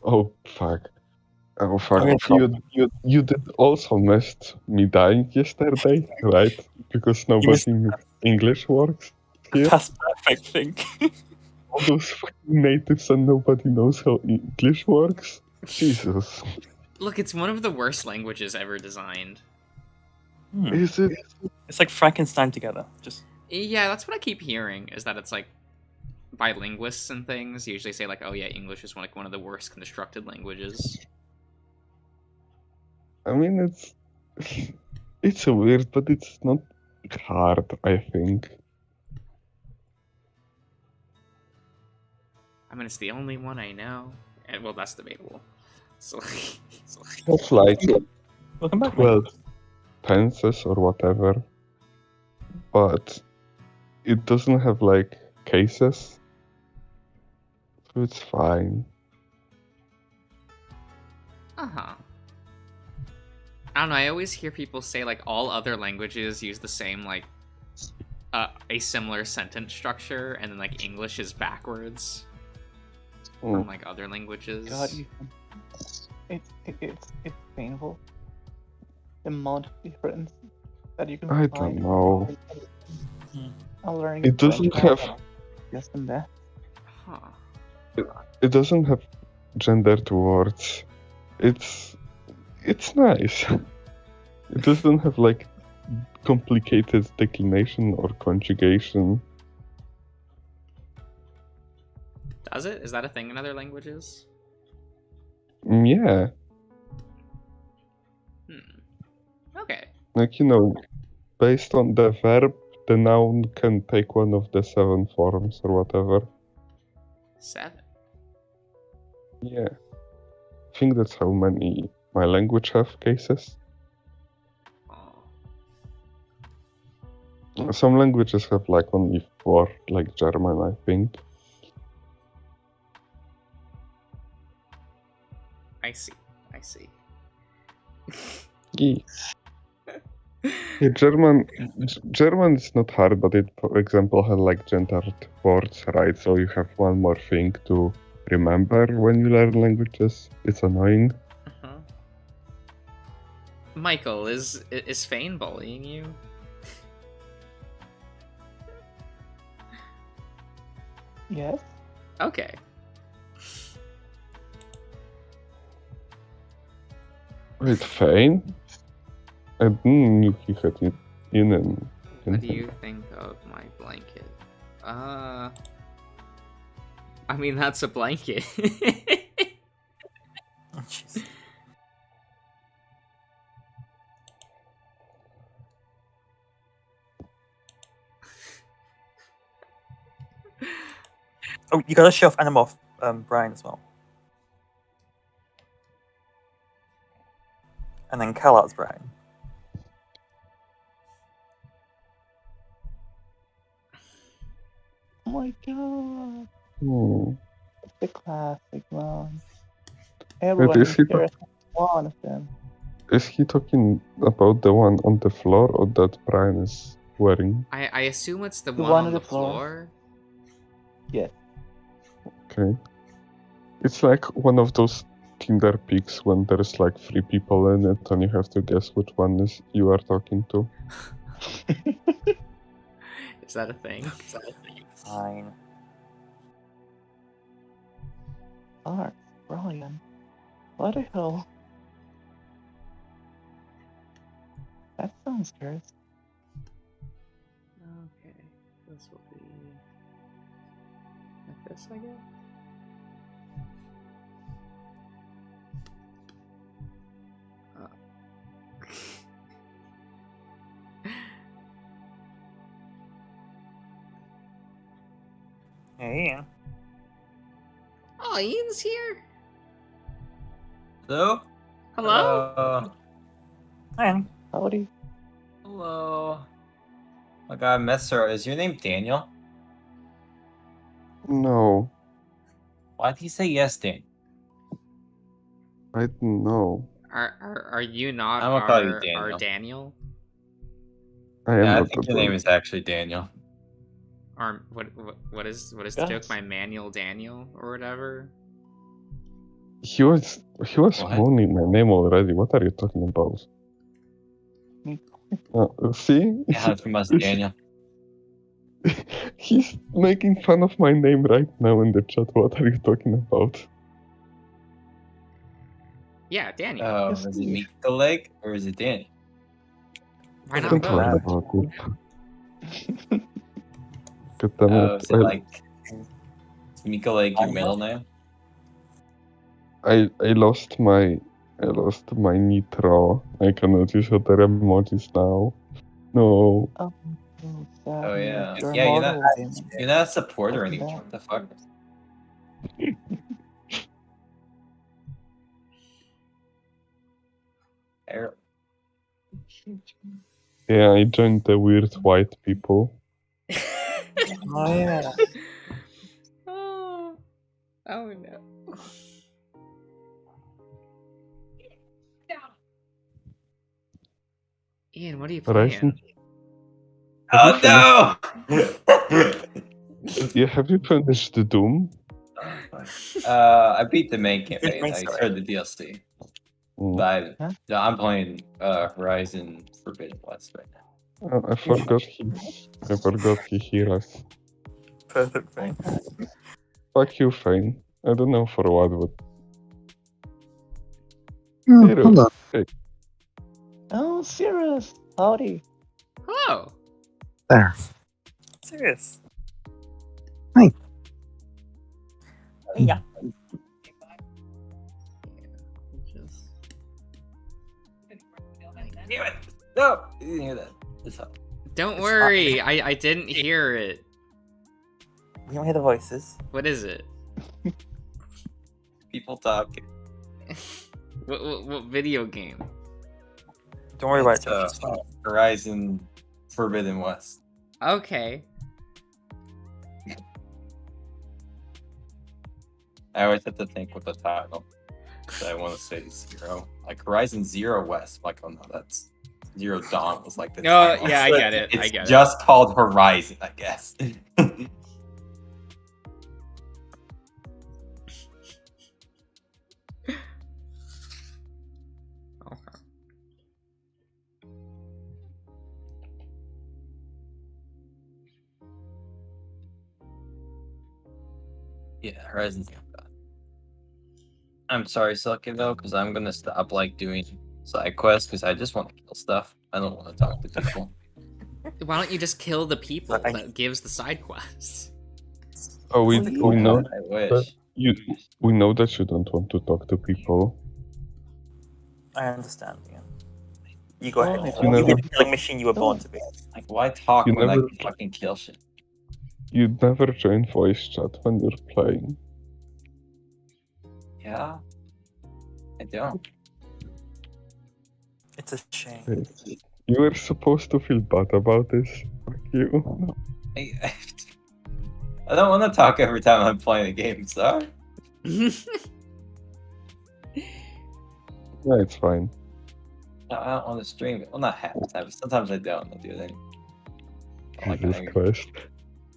[SPEAKER 2] Oh fuck. Oh fuck.
[SPEAKER 3] Okay,
[SPEAKER 2] You did also missed me dying yesterday, right? Because
[SPEAKER 3] missed-
[SPEAKER 2] nobody knew English works here.
[SPEAKER 3] Past perfect thing.
[SPEAKER 2] All those fucking natives and nobody knows how English works. Jesus.
[SPEAKER 1] Look, it's one of the worst languages ever designed.
[SPEAKER 2] Is it?
[SPEAKER 3] It's like Frankenstein together. Just
[SPEAKER 1] Yeah, that's what I keep hearing, is that it's like by linguists and things usually say like, oh yeah, English is one of the worst constructed languages.
[SPEAKER 2] I mean, it's a weird, but it's not hard, I think.
[SPEAKER 1] I mean, it's the only one I know. And, well, that's debatable. So,
[SPEAKER 2] It's like
[SPEAKER 3] welcome back. mate.
[SPEAKER 2] 12 tenses or whatever, but it doesn't have like cases, so it's fine.
[SPEAKER 1] uh-huh. I don't know, I always hear people say like all other languages use the same like a similar sentence structure, and then like English is backwards from like other languages.
[SPEAKER 4] God, it's painful. The amount of difference that you can
[SPEAKER 2] I
[SPEAKER 4] find.
[SPEAKER 2] don't know.
[SPEAKER 4] I'm learning
[SPEAKER 2] It doesn't
[SPEAKER 4] French now,
[SPEAKER 2] have-
[SPEAKER 4] Yes, and that.
[SPEAKER 1] Huh.
[SPEAKER 2] It doesn't have gendered words. It's nice. It doesn't have like complicated declination or conjugation.
[SPEAKER 1] Does it? Is that a thing in other languages?
[SPEAKER 2] Yeah,
[SPEAKER 1] Okay.
[SPEAKER 2] like based on the verb, the noun can take one of the 7 forms or whatever.
[SPEAKER 1] 7.
[SPEAKER 2] Yeah. I think that's how many my language have cases.
[SPEAKER 1] Oh.
[SPEAKER 2] Some languages have like only 4, like German, I think.
[SPEAKER 1] I see. I see.
[SPEAKER 2] Yeah. Yeah, German is not hard, but it, for example, has like gendered words, right? So you have one more thing to remember when you learn languages. It's annoying.
[SPEAKER 1] Uh-huh. Michael, is Fane bullying you?
[SPEAKER 4] Yes.
[SPEAKER 1] Okay.
[SPEAKER 2] Wait, Fane? I didn't know he had it in and
[SPEAKER 1] What do you think of my blanket? I mean, that's a blanket.
[SPEAKER 3] Oh, jeez. Oh, you gotta show off Animorph, Brian as well. And then CalArts Brian.
[SPEAKER 4] Oh my god.
[SPEAKER 2] Hmm.
[SPEAKER 4] It's the classic one. Everyone
[SPEAKER 2] is he
[SPEAKER 4] here has one of them.
[SPEAKER 2] Is he talking about the one on the floor or that Brian is wearing?
[SPEAKER 1] I assume it's the
[SPEAKER 4] The
[SPEAKER 1] one
[SPEAKER 4] one
[SPEAKER 1] on
[SPEAKER 4] on
[SPEAKER 1] the
[SPEAKER 4] the floor.
[SPEAKER 1] floor.
[SPEAKER 4] Yes.
[SPEAKER 2] Okay. It's like one of those Tinder pics when there's like 3 people in it and you have to guess which one is you are talking to.
[SPEAKER 1] Is that a thing?
[SPEAKER 3] Fine.
[SPEAKER 4] Art, Brian. What the hell? That sounds good.
[SPEAKER 1] Okay, this will be like this, I guess.
[SPEAKER 3] Yeah.
[SPEAKER 1] Oh, Ian's here.
[SPEAKER 5] Hello?
[SPEAKER 1] Hello.
[SPEAKER 3] Hi.
[SPEAKER 4] Howdy.
[SPEAKER 5] Hello. I got a messer. Is your name Daniel?
[SPEAKER 2] No,
[SPEAKER 5] Why'd he say yes, Dan?
[SPEAKER 2] I don't know.
[SPEAKER 1] Are you not
[SPEAKER 5] I'm gonna call you
[SPEAKER 1] our
[SPEAKER 5] Daniel.
[SPEAKER 1] Daniel?
[SPEAKER 2] I am
[SPEAKER 5] Yeah, I
[SPEAKER 2] not
[SPEAKER 5] think
[SPEAKER 2] a
[SPEAKER 5] your name
[SPEAKER 2] dog.
[SPEAKER 5] is actually Daniel.
[SPEAKER 1] Or what is the
[SPEAKER 4] Yes.
[SPEAKER 1] joke? My Manual Daniel or whatever.
[SPEAKER 2] He was
[SPEAKER 5] What?
[SPEAKER 2] moaning my name already. What are you talking about? See?
[SPEAKER 5] Yeah, it's from us, Daniel.
[SPEAKER 2] He's making fun of my name right now in the chat. What are you talking about?
[SPEAKER 1] Yeah, Daniel.
[SPEAKER 5] Oh,
[SPEAKER 4] Yes,
[SPEAKER 5] is it
[SPEAKER 4] Steve.
[SPEAKER 5] Meek the Leg or is it Danny?
[SPEAKER 1] Why not
[SPEAKER 2] Don't worry
[SPEAKER 1] both?
[SPEAKER 2] about it. God damn
[SPEAKER 5] Oh,
[SPEAKER 2] it.
[SPEAKER 5] is it like is Meek the Leg your middle name?
[SPEAKER 2] I lost my nitro. I cannot use other emojis now. No.
[SPEAKER 4] Oh,
[SPEAKER 5] Oh yeah.
[SPEAKER 4] You're
[SPEAKER 5] Yeah,
[SPEAKER 4] immortal, Damon.
[SPEAKER 5] you're not a supporter
[SPEAKER 4] Welcome
[SPEAKER 5] anymore.
[SPEAKER 4] back.
[SPEAKER 5] What the fuck? Terrible.
[SPEAKER 2] Yeah, I joined the weird white people.
[SPEAKER 3] Oh yeah.
[SPEAKER 1] Oh no. Ian, what are you
[SPEAKER 2] Horizon.
[SPEAKER 1] playing?
[SPEAKER 5] Oh no!
[SPEAKER 2] Yeah, have you finished the Doom?
[SPEAKER 5] I beat the main campaign.
[SPEAKER 3] main
[SPEAKER 5] I
[SPEAKER 3] story.
[SPEAKER 5] started the DLC.
[SPEAKER 2] Mm.
[SPEAKER 5] But
[SPEAKER 4] Huh?
[SPEAKER 5] no, I'm playing Horizon Forbidden West right now.
[SPEAKER 2] I forgot he hears.
[SPEAKER 3] Perfect thing.
[SPEAKER 2] Fuck you, Fane. I don't know for what, but
[SPEAKER 6] Oh,
[SPEAKER 2] Zero.
[SPEAKER 6] hello.
[SPEAKER 4] Oh, Cirrus. Howdy.
[SPEAKER 1] Hello.
[SPEAKER 6] There.
[SPEAKER 3] Serious.
[SPEAKER 6] Hi.
[SPEAKER 3] Yeah.
[SPEAKER 5] Damn it! No! You didn't hear that. It's up.
[SPEAKER 1] Don't
[SPEAKER 3] It's
[SPEAKER 1] worry, I didn't hear it.
[SPEAKER 3] We don't hear the voices.
[SPEAKER 1] What is it?
[SPEAKER 5] People talking.
[SPEAKER 1] What video game?
[SPEAKER 3] Don't worry about
[SPEAKER 5] It's,
[SPEAKER 3] it. Josh.
[SPEAKER 5] Horizon Forbidden West.
[SPEAKER 1] Okay.
[SPEAKER 5] I always have to think with the title. 'Cause I want to say Zero. Like Horizon Zero West. I'm like, oh no, that's Zero Dawn was like the
[SPEAKER 1] Oh,
[SPEAKER 5] title.
[SPEAKER 1] yeah, I
[SPEAKER 5] So
[SPEAKER 1] get it, I
[SPEAKER 5] It's
[SPEAKER 1] get it.
[SPEAKER 5] just called Horizon, I guess.
[SPEAKER 1] Okay.
[SPEAKER 5] Yeah, Horizon's not bad. I'm sorry, Silky, though, because I'm gonna stop like doing side quests because I just want to kill stuff. I don't want to talk to people.
[SPEAKER 1] Why don't you just kill the people
[SPEAKER 3] I-
[SPEAKER 1] that gives the side quests?
[SPEAKER 2] oh, we know
[SPEAKER 5] I wish.
[SPEAKER 2] we know that you don't want to talk to people.
[SPEAKER 3] I understand. Yeah. You go ahead.
[SPEAKER 4] Oh,
[SPEAKER 3] You
[SPEAKER 2] never-
[SPEAKER 3] be the killing machine you were born to be.
[SPEAKER 5] Like, why talk
[SPEAKER 2] You
[SPEAKER 5] when I
[SPEAKER 2] never-
[SPEAKER 5] can fucking kill shit?
[SPEAKER 2] You never join voice chat when you're playing.
[SPEAKER 5] Yeah, I don't.
[SPEAKER 3] It's a shame.
[SPEAKER 2] You were supposed to feel bad about this. Fuck you.
[SPEAKER 5] I don't want to talk every time I'm playing a game. Sorry.
[SPEAKER 2] Yeah, it's fine.
[SPEAKER 5] I don't want to stream it. Well, not half the time. But sometimes I don't. I'll do it anyway. I like
[SPEAKER 2] Jesus
[SPEAKER 5] it.
[SPEAKER 2] Christ.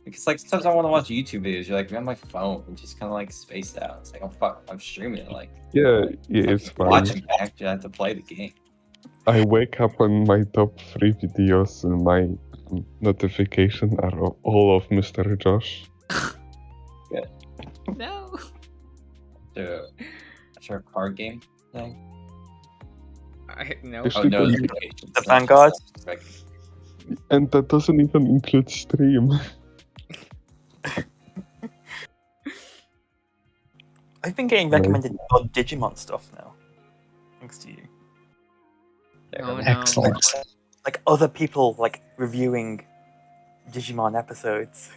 [SPEAKER 5] Because like sometimes I want to watch YouTube videos. You're like, man, on my phone, and just kind of like spaced out. It's like, oh fuck, I'm streaming it. Like,
[SPEAKER 2] Yeah, it's fine.
[SPEAKER 5] watching back. You have to play the game.
[SPEAKER 2] I wake up and my top 3 videos in my notification are all of Mr. Josh.
[SPEAKER 1] No.
[SPEAKER 5] So, that's our card game thing.
[SPEAKER 1] No.
[SPEAKER 2] It's
[SPEAKER 5] Oh,
[SPEAKER 2] Should
[SPEAKER 5] no,
[SPEAKER 2] we-
[SPEAKER 5] notifications.
[SPEAKER 3] The Vanguard?
[SPEAKER 5] Like,
[SPEAKER 2] And that doesn't even include stream.
[SPEAKER 3] I've been getting
[SPEAKER 2] Right.
[SPEAKER 3] recommended on Digimon stuff now. Thanks to you.
[SPEAKER 1] Oh, no.
[SPEAKER 6] Excellent.
[SPEAKER 3] Like other people like reviewing Digimon episodes.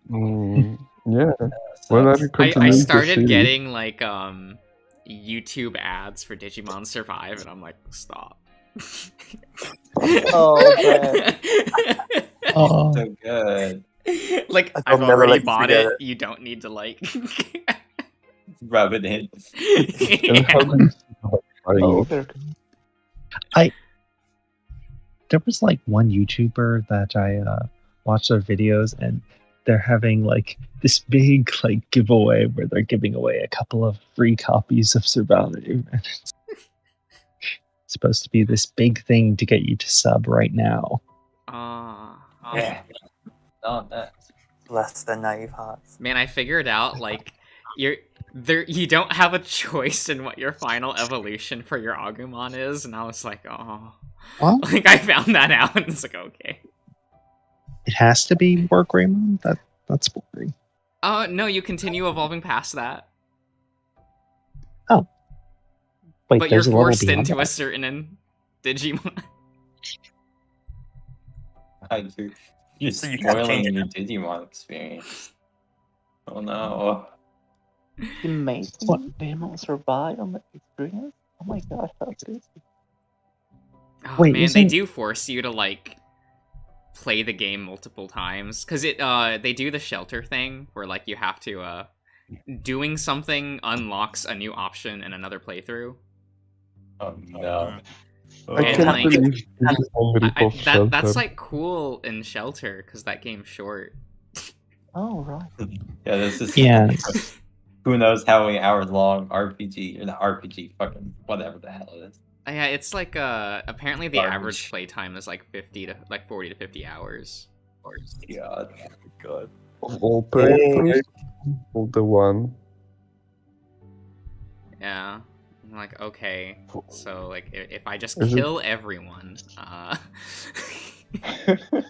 [SPEAKER 2] Yeah.
[SPEAKER 5] so
[SPEAKER 2] When are
[SPEAKER 5] it's-
[SPEAKER 2] you
[SPEAKER 1] I
[SPEAKER 2] continuing to
[SPEAKER 1] started
[SPEAKER 2] see?
[SPEAKER 1] getting like YouTube ads for Digimon Survive, and I'm like, stop.
[SPEAKER 4] Oh, man.
[SPEAKER 6] Oh,
[SPEAKER 5] so good.
[SPEAKER 1] Like
[SPEAKER 3] I'll
[SPEAKER 1] I've
[SPEAKER 3] never
[SPEAKER 1] already
[SPEAKER 3] let you
[SPEAKER 1] bought
[SPEAKER 3] forget
[SPEAKER 1] it.
[SPEAKER 3] it.
[SPEAKER 1] You don't need to like.
[SPEAKER 5] Rub it in.
[SPEAKER 2] And how do you start buying
[SPEAKER 4] Oh,
[SPEAKER 2] it?
[SPEAKER 4] there.
[SPEAKER 6] there was like one YouTuber that I watch their videos, and they're having like this big like giveaway where they're giving away a couple of free copies of Survive. And it's supposed to be this big thing to get you to sub right now.
[SPEAKER 5] Yeah. No, that.
[SPEAKER 3] Bless their naive hearts.
[SPEAKER 1] Man, I figured out like you don't have a choice in what your final evolution for your Agumon is, and I was like, oh.
[SPEAKER 6] Well,
[SPEAKER 1] Like I found that out and it's like, okay.
[SPEAKER 6] it has to be War Greymon. That's boring.
[SPEAKER 1] No, you continue evolving past that.
[SPEAKER 6] Wait,
[SPEAKER 1] But you're
[SPEAKER 6] there's a level
[SPEAKER 1] forced
[SPEAKER 6] beyond
[SPEAKER 1] into
[SPEAKER 6] that?
[SPEAKER 1] a certain Digimon.
[SPEAKER 5] I do. You're
[SPEAKER 3] So you can't
[SPEAKER 5] spoiling
[SPEAKER 3] change
[SPEAKER 5] your Digimon experience. Oh no.
[SPEAKER 4] You made
[SPEAKER 6] What?
[SPEAKER 4] Digimon survive on the experience? Oh my god, how good.
[SPEAKER 1] Oh
[SPEAKER 6] Wait,
[SPEAKER 1] man, they
[SPEAKER 6] isn't-
[SPEAKER 1] do force you to like play the game multiple times because they do the shelter thing where like you have to doing something unlocks a new option in another playthrough.
[SPEAKER 5] Oh no.
[SPEAKER 2] I
[SPEAKER 1] And,
[SPEAKER 2] can't
[SPEAKER 1] like,
[SPEAKER 2] believe Digimon rip-off Shelter.
[SPEAKER 1] That's like cool in Shelter because that game's short.
[SPEAKER 4] Oh, right.
[SPEAKER 5] Yeah, this is.
[SPEAKER 6] Yeah.
[SPEAKER 5] Who knows how many hours long RPG or the RPG fucking whatever the hell it is.
[SPEAKER 1] Yeah, it's like apparently the
[SPEAKER 5] Garbage.
[SPEAKER 1] average playtime is like 40 to 50 hours.
[SPEAKER 5] God.
[SPEAKER 3] God.
[SPEAKER 2] Of all playthroughs, of the one.
[SPEAKER 1] Yeah. I'm like, okay. So like if I just
[SPEAKER 2] Is it-
[SPEAKER 1] kill everyone,
[SPEAKER 4] The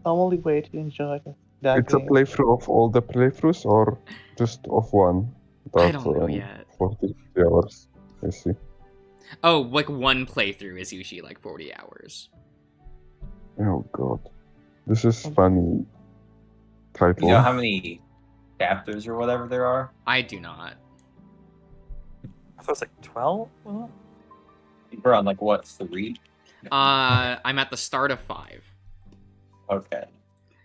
[SPEAKER 4] only way to enjoy that
[SPEAKER 2] It's a
[SPEAKER 4] game.
[SPEAKER 2] playthrough of all the playthroughs or just of one?
[SPEAKER 1] I
[SPEAKER 2] That's,
[SPEAKER 1] don't know yet.
[SPEAKER 2] 40 hours. I see.
[SPEAKER 1] Oh, like one playthrough is usually like 40 hours.
[SPEAKER 2] Oh god. This is funny title.
[SPEAKER 5] You know how many chapters or whatever there are?
[SPEAKER 1] I do not.
[SPEAKER 3] I thought it was like 12. wasn't
[SPEAKER 5] We're on like what, 3?
[SPEAKER 1] I'm at the start of 5,
[SPEAKER 5] Okay.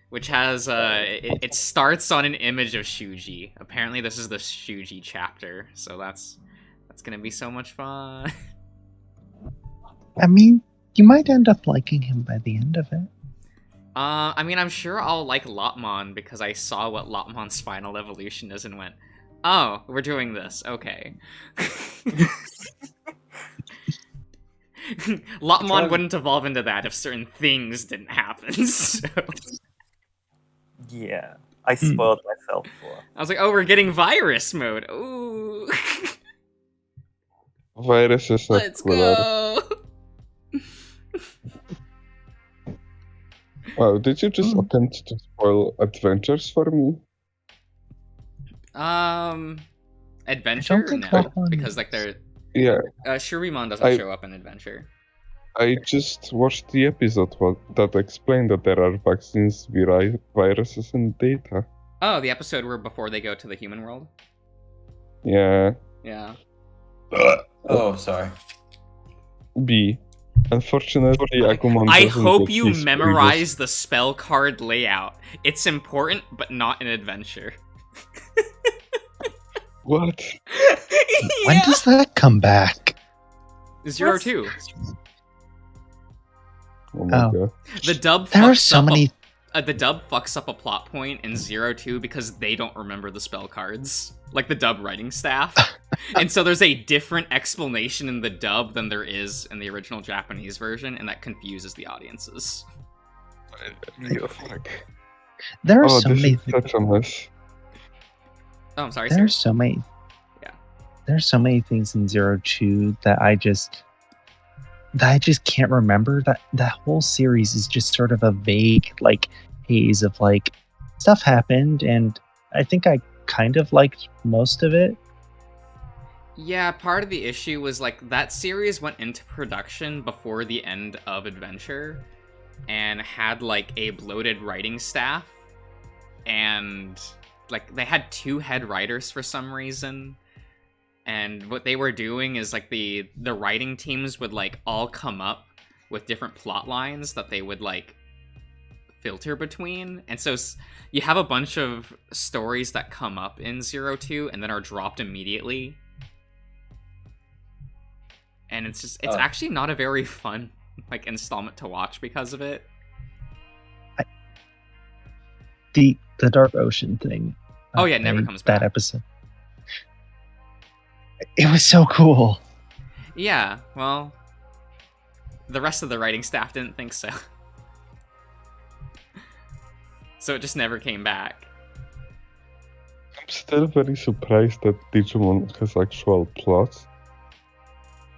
[SPEAKER 1] which has it starts on an image of Shuji. Apparently this is the Shuji chapter, so that's gonna be so much fun.
[SPEAKER 6] I mean, you might end up liking him by the end of it.
[SPEAKER 1] I mean, I'm sure I'll like Lotmon because I saw what Lotmon's final evolution is and went, oh, we're doing this, okay. Lotmon wouldn't evolve into that if certain things didn't happen, so...
[SPEAKER 3] it? Yeah. I spoiled myself for.
[SPEAKER 1] I was like, oh, we're getting virus mode. Ooh.
[SPEAKER 2] Virus is not
[SPEAKER 1] Let's
[SPEAKER 2] cooler.
[SPEAKER 1] go.
[SPEAKER 2] Wow, did you just attempt to spoil adventures for me?
[SPEAKER 1] Adventure?
[SPEAKER 6] think
[SPEAKER 1] No,
[SPEAKER 6] Lotmon-
[SPEAKER 1] because like they're
[SPEAKER 2] Yeah,
[SPEAKER 1] Shurimon doesn't
[SPEAKER 2] I-
[SPEAKER 1] show up in Adventure.
[SPEAKER 2] I just watched the episode that explained that there are vaccines, viruses, and data.
[SPEAKER 1] Oh, the episode where before they go to the human world.
[SPEAKER 2] Yeah,
[SPEAKER 1] Yeah.
[SPEAKER 5] Oh, sorry.
[SPEAKER 2] B. Unfortunately, Agumon
[SPEAKER 1] I
[SPEAKER 2] doesn't
[SPEAKER 1] hope
[SPEAKER 2] get
[SPEAKER 1] you
[SPEAKER 2] his
[SPEAKER 1] memorize the spell card layout. It's important, but not in Adventure.
[SPEAKER 2] What?
[SPEAKER 6] When
[SPEAKER 1] Yeah.
[SPEAKER 6] does that come back?
[SPEAKER 1] 02.
[SPEAKER 2] Oh my
[SPEAKER 6] Oh.
[SPEAKER 2] god.
[SPEAKER 1] The dub
[SPEAKER 6] There are
[SPEAKER 1] fucks
[SPEAKER 6] so
[SPEAKER 1] up
[SPEAKER 6] many.
[SPEAKER 1] the dub fucks up a plot point in 02 because they don't remember the spell cards, like the dub writing staff. And so there's a different explanation in the dub than there is in the original Japanese version, and that confuses the audiences.
[SPEAKER 2] Fuck.
[SPEAKER 6] There are
[SPEAKER 2] Oh,
[SPEAKER 6] so
[SPEAKER 2] this
[SPEAKER 6] many.
[SPEAKER 2] is such a mess.
[SPEAKER 1] Oh, I'm sorry, sir.
[SPEAKER 6] There's so many.
[SPEAKER 1] Yeah.
[SPEAKER 6] There's so many things in 02 that I just can't remember. That whole series is just sort of a vague like haze of like stuff happened, and I think I kind of liked most of it.
[SPEAKER 1] Yeah, part of the issue was like that series went into production before the end of Adventure and had like a bloated writing staff, and like they had 2 head writers for some reason. And what they were doing is like the writing teams would like all come up with different plot lines that they would like filter between. And so you have a bunch of stories that come up in 02 and then are dropped immediately. And it's actually not a very fun like installment to watch because of it.
[SPEAKER 6] the Dark Ocean thing.
[SPEAKER 1] Oh, yeah, it never comes back.
[SPEAKER 6] That episode. It was so cool.
[SPEAKER 1] Yeah, well, the rest of the writing staff didn't think so. So it just never came back.
[SPEAKER 2] I'm still very surprised that Digimon has actual plots.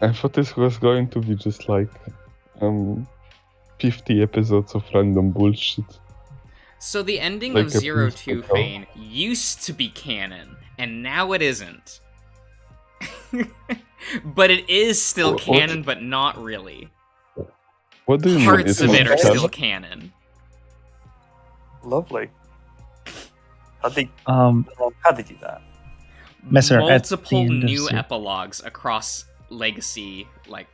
[SPEAKER 2] I thought this was going to be just like 50 episodes of random bullshit.
[SPEAKER 1] So the ending
[SPEAKER 2] Like
[SPEAKER 1] of
[SPEAKER 2] a
[SPEAKER 1] Zero
[SPEAKER 2] Prince
[SPEAKER 1] Two
[SPEAKER 2] Patel.
[SPEAKER 1] Fane used to be canon, and now it isn't. But it is still
[SPEAKER 2] What?
[SPEAKER 1] canon, but not really.
[SPEAKER 2] What do you mean?
[SPEAKER 1] Parts of
[SPEAKER 2] not
[SPEAKER 1] it are
[SPEAKER 2] canon?
[SPEAKER 1] still canon.
[SPEAKER 3] Lovely. How'd they
[SPEAKER 6] Um,
[SPEAKER 3] do that?
[SPEAKER 6] Messer, at the
[SPEAKER 1] Multiple
[SPEAKER 6] end of
[SPEAKER 1] new
[SPEAKER 6] Zero-
[SPEAKER 1] epilogues across legacy, like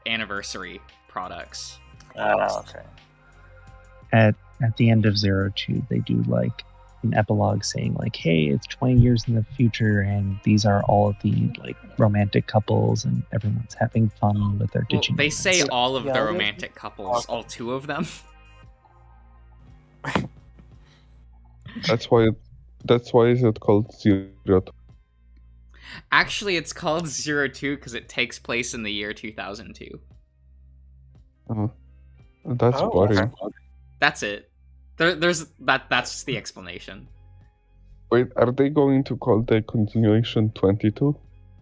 [SPEAKER 1] anniversary products.
[SPEAKER 3] Okay.
[SPEAKER 6] at the end of Zero Two, they do like an epilogue saying like, "Hey, it's 20 years in the future, and these are all of the like romantic couples, and everyone's having fun with their
[SPEAKER 1] Well,
[SPEAKER 6] Digimon."
[SPEAKER 1] they say all of
[SPEAKER 3] Yeah,
[SPEAKER 1] the
[SPEAKER 3] they-
[SPEAKER 1] romantic couples, all two of them.
[SPEAKER 2] That's why is it called Zero.
[SPEAKER 1] Actually, it's called Zero Two because it takes place in the year 2002.
[SPEAKER 2] That's
[SPEAKER 3] Oh,
[SPEAKER 2] boring.
[SPEAKER 1] That's it. That's the explanation.
[SPEAKER 2] Wait, are they going to call the continuation 22?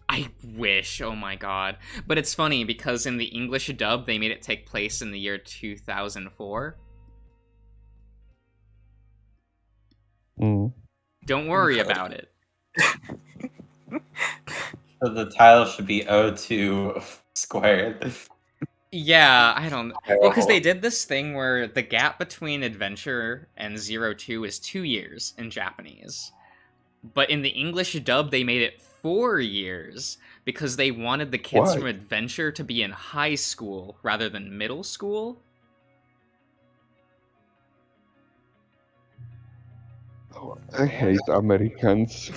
[SPEAKER 1] I wish, oh my god. But it's funny because in the English dub, they made it take place in the year 2004.
[SPEAKER 2] Mm.
[SPEAKER 1] Don't worry about it.
[SPEAKER 5] So the title should be O2 squared.
[SPEAKER 1] Yeah, I don't... Well, because they did this thing where the gap between Adventure and Zero Two is 2 years in Japanese. But in the English dub, they made it 4 years because they wanted the kids
[SPEAKER 2] Why?
[SPEAKER 1] from Adventure to be in high school rather than middle school.
[SPEAKER 2] Oh, I hate Americans.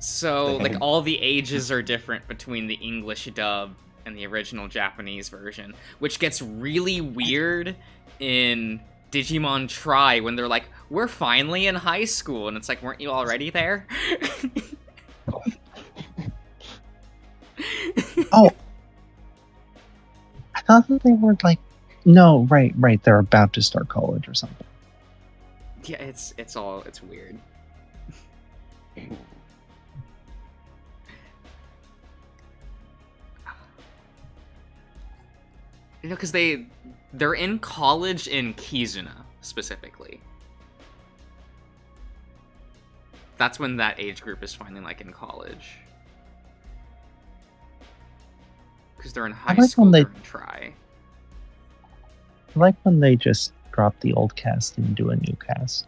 [SPEAKER 1] So, like,
[SPEAKER 5] Dang.
[SPEAKER 1] all the ages are different between the English dub and the original Japanese version, which gets really weird in Digimon Tri when they're like, we're finally in high school, and it's like, weren't you already there?
[SPEAKER 6] Oh, I thought that they were like, no, right, they're about to start college or something.
[SPEAKER 1] Yeah, it's weird. You know, because they're in college in Kizuna, specifically. That's when that age group is finally, like, in college. Because they're in high
[SPEAKER 6] like
[SPEAKER 1] school
[SPEAKER 6] when they-
[SPEAKER 1] during Tri.
[SPEAKER 6] I like when they just drop the old cast and do a new cast.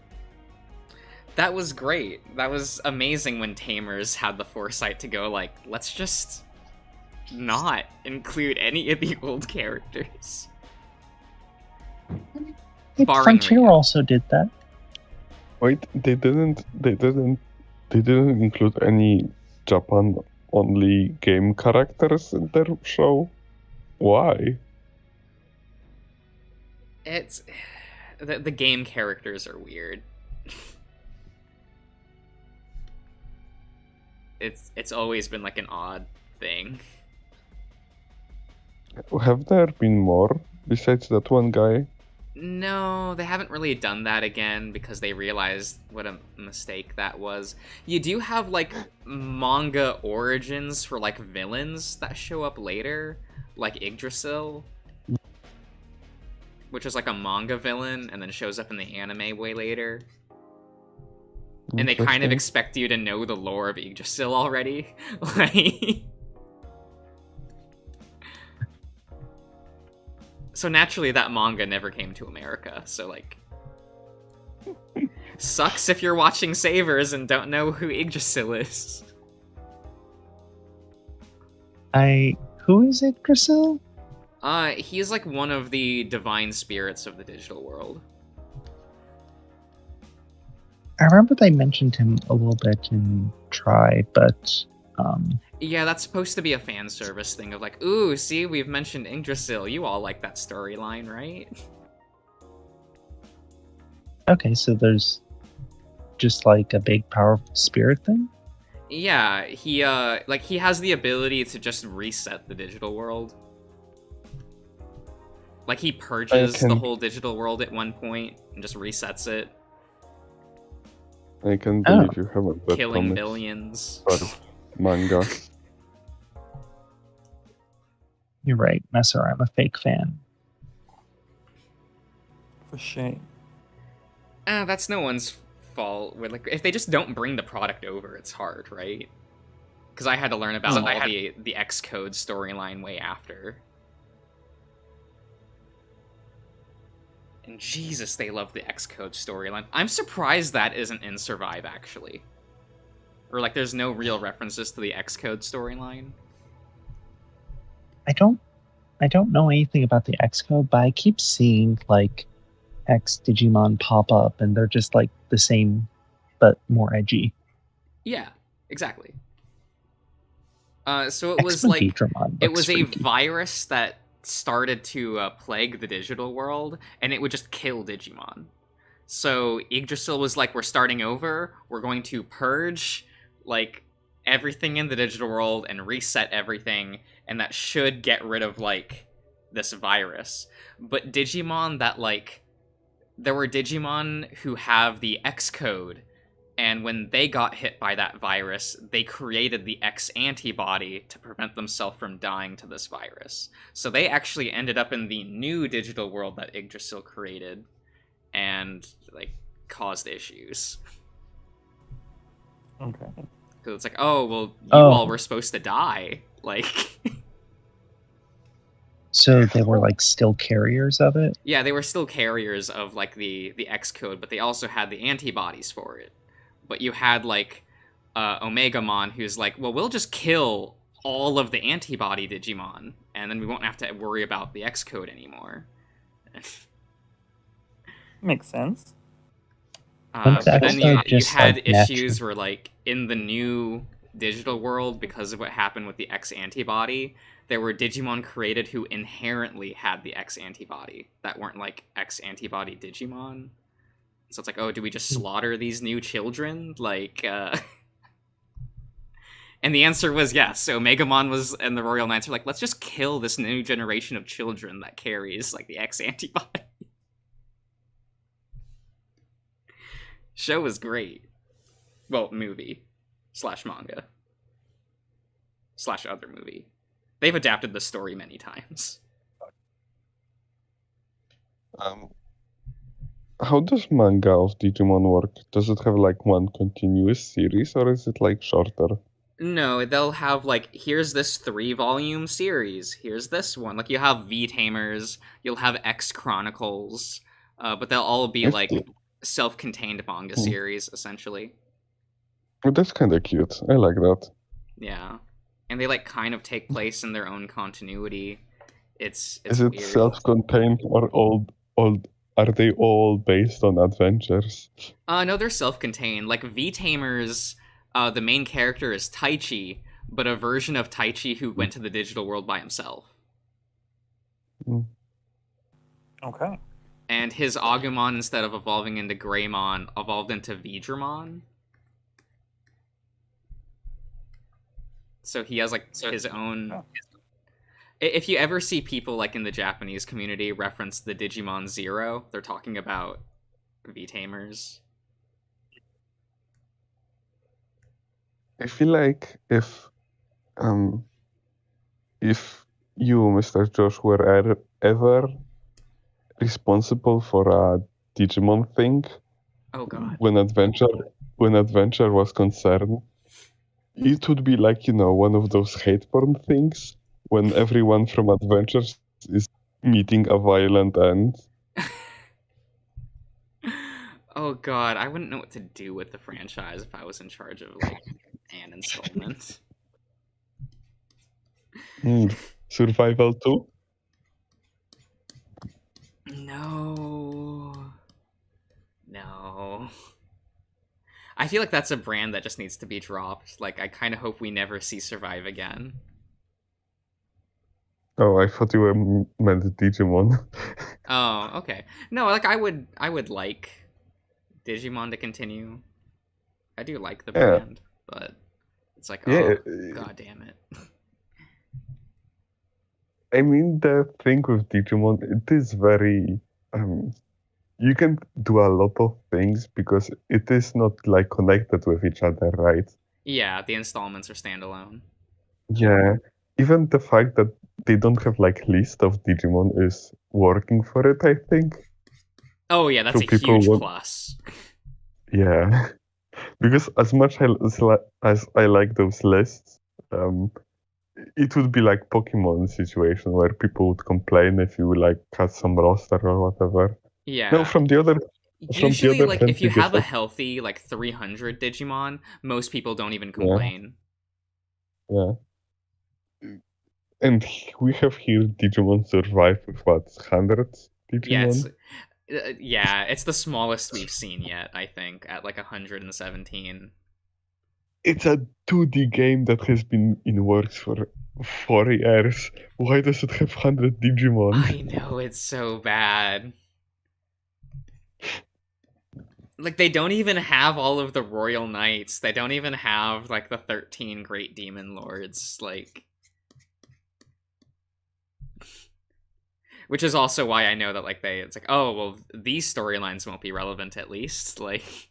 [SPEAKER 1] That was great. That was amazing when Tamers had the foresight to go, like, let's just not include any of the old characters.
[SPEAKER 6] Hey,
[SPEAKER 1] Barring
[SPEAKER 6] Frontier
[SPEAKER 1] Rio.
[SPEAKER 6] also did that.
[SPEAKER 2] Wait, they didn't include any Japan-only game characters in their show? Why?
[SPEAKER 1] It's... The game characters are weird. It's always been, like, an odd thing.
[SPEAKER 2] Have there been more besides that one guy?
[SPEAKER 1] No, they haven't really done that again because they realized what a mistake that was. You do have, like, manga origins for, like, villains that show up later, like Yggdrasil, which is, like, a manga villain and then shows up in the anime way later. And they kind of
[SPEAKER 2] Interesting.
[SPEAKER 1] expect you to know the lore of Yggdrasil already. Like... So naturally, that manga never came to America, so, like... Sucks if you're watching Savers and don't know who Yggdrasil is.
[SPEAKER 6] Who is Yggdrasil?
[SPEAKER 1] He's, like, one of the divine spirits of the digital world.
[SPEAKER 6] I remember they mentioned him a little bit in Try, but
[SPEAKER 1] Yeah, that's supposed to be a fan service thing of like, ooh, see, we've mentioned Yggdrasil. You all like that storyline, right?
[SPEAKER 6] Okay, so there's just like a big powerful spirit thing?
[SPEAKER 1] Yeah, he like he has the ability to just reset the digital world. Like he purges the
[SPEAKER 2] can-
[SPEAKER 1] whole digital world at one point and just resets it,
[SPEAKER 2] I can
[SPEAKER 6] Oh.
[SPEAKER 2] believe you haven't read
[SPEAKER 1] killing
[SPEAKER 2] comics
[SPEAKER 1] billions.
[SPEAKER 2] or manga.
[SPEAKER 6] You're right, Messer, I'm a fake fan.
[SPEAKER 3] For shame.
[SPEAKER 1] That's no one's fault. Like if they just don't bring the product over, it's hard, right? Because I had to learn about the Xcode storyline way after. And Jesus, they love the Xcode storyline. I'm surprised that isn't in Survive, actually. Or, like, there's no real references to the Xcode storyline.
[SPEAKER 6] I don't know anything about the Xcode, but I keep seeing like X Digimon pop up and they're just like the same but more edgy.
[SPEAKER 1] Yeah, exactly. So it was
[SPEAKER 6] X-Men
[SPEAKER 1] like...
[SPEAKER 6] Digimon
[SPEAKER 1] It
[SPEAKER 6] looks
[SPEAKER 1] was a
[SPEAKER 6] freaky.
[SPEAKER 1] virus that started to plague the digital world, and it would just kill Digimon. So Yggdrasil was like, we're starting over, we're going to purge, like, everything in the digital world and reset everything, and that should get rid of, like, this virus. But Digimon that, like, there were Digimon who have the Xcode, and when they got hit by that virus, they created the X antibody to prevent themselves from dying to this virus. So they actually ended up in the new digital world that Yggdrasil created, and, like, caused issues.
[SPEAKER 3] Okay.
[SPEAKER 1] Because it's like, oh, well, you all
[SPEAKER 6] Oh.
[SPEAKER 1] were supposed to die. Like,
[SPEAKER 6] So they were like still carriers of it?
[SPEAKER 1] yeah, they were still carriers of, like, the Xcode, but they also had the antibodies for it. But you had, like, Omegamon, who's like, well, we'll just kill all of the antibody Digimon, and then we won't have to worry about the Xcode anymore.
[SPEAKER 3] Makes sense.
[SPEAKER 6] Wouldn't
[SPEAKER 1] But then you
[SPEAKER 6] Xcode just,
[SPEAKER 1] had
[SPEAKER 6] like,
[SPEAKER 1] issues where, like, in the new digital world, because of what happened with the X antibody, there were Digimon created who inherently had the X antibody that weren't, like, X antibody Digimon. So it's like, oh, do we just slaughter these new children? Like, And the answer was yes. So Megamon was, and the Royal Knights were like, let's just kill this new generation of children that carries, like, the X antibody. Show was great. Well, movie. / manga. / other movie. They've adapted the story many times.
[SPEAKER 2] How does manga of Digimon work? Does it have like one continuous series or is it like shorter?
[SPEAKER 1] No, they'll have, like, here's this 3-volume series. Here's this one. Like, you have V-Tamers, you'll have X Chronicles, but they'll all be,
[SPEAKER 2] I
[SPEAKER 1] like,
[SPEAKER 2] see.
[SPEAKER 1] self-contained manga series, essentially.
[SPEAKER 2] Oh, that's kind of cute. I like that.
[SPEAKER 1] Yeah. And they, like, kind of take place in their own continuity. It's
[SPEAKER 2] Is it
[SPEAKER 1] weird.
[SPEAKER 2] self-contained or are they all based on adventures?
[SPEAKER 1] No, they're self-contained. Like, V-Tamers, the main character is Taichi, but a version of Taichi who went to the digital world by himself.
[SPEAKER 3] Okay.
[SPEAKER 1] And his Agumon, instead of evolving into Greymon, evolved into Vidramon. So he has, like, his own...
[SPEAKER 3] Oh.
[SPEAKER 1] If you ever see people, like, in the Japanese community reference the Digimon Zero, they're talking about V-Tamers.
[SPEAKER 2] I feel like if you, Mr. Josh, were ever responsible for a Digimon thing
[SPEAKER 1] Oh god.
[SPEAKER 2] when adventure was concerned, it would be like, one of those hate porn things when everyone from Adventures is meeting a violent end.
[SPEAKER 1] Oh god, I wouldn't know what to do with the franchise if I was in charge of, like, an installment.
[SPEAKER 2] Survival 2?
[SPEAKER 1] No. I feel like that's a brand that just needs to be dropped. Like, I kind of hope we never see Survive again.
[SPEAKER 2] Oh, I thought you were meant Digimon.
[SPEAKER 1] Oh, okay. No, like, I would like Digimon to continue. I do like the
[SPEAKER 2] Yeah.
[SPEAKER 1] brand, but it's like,
[SPEAKER 2] Yeah,
[SPEAKER 1] oh, god damn it.
[SPEAKER 2] I mean, the thing with Digimon, it is very. You can do a lot of things because it is not like connected with each other, right?
[SPEAKER 1] Yeah, the installments are standalone.
[SPEAKER 2] Yeah. Even the fact that they don't have like list of Digimon is working for it, I think.
[SPEAKER 1] Oh yeah, that's
[SPEAKER 2] So
[SPEAKER 1] a
[SPEAKER 2] people
[SPEAKER 1] huge
[SPEAKER 2] want-
[SPEAKER 1] plus.
[SPEAKER 2] Yeah. Because as much as I like those lists, it would be like Pokemon situation where people would complain if you like cut some roster or whatever.
[SPEAKER 1] Yeah.
[SPEAKER 2] No, from the other
[SPEAKER 1] Usually, like,
[SPEAKER 2] hand,
[SPEAKER 1] if you
[SPEAKER 2] just
[SPEAKER 1] have a
[SPEAKER 2] have-
[SPEAKER 1] healthy, like, 300 Digimon, most people don't even complain.
[SPEAKER 2] Yeah. And we have here Digimon survive with what, 100 Digimon?
[SPEAKER 1] Yeah, it's the smallest we've seen yet, I think, at, like, 117.
[SPEAKER 2] It's a 2D game that has been in works for 4 years. Why does it have 100 Digimon?
[SPEAKER 1] I know, it's so bad. Like, they don't even have all of the Royal Knights. They don't even have, like, the 13 Great Demon Lords. Like... Which is also why I know that, like, it's like, oh, well, these storylines won't be relevant at least. Like...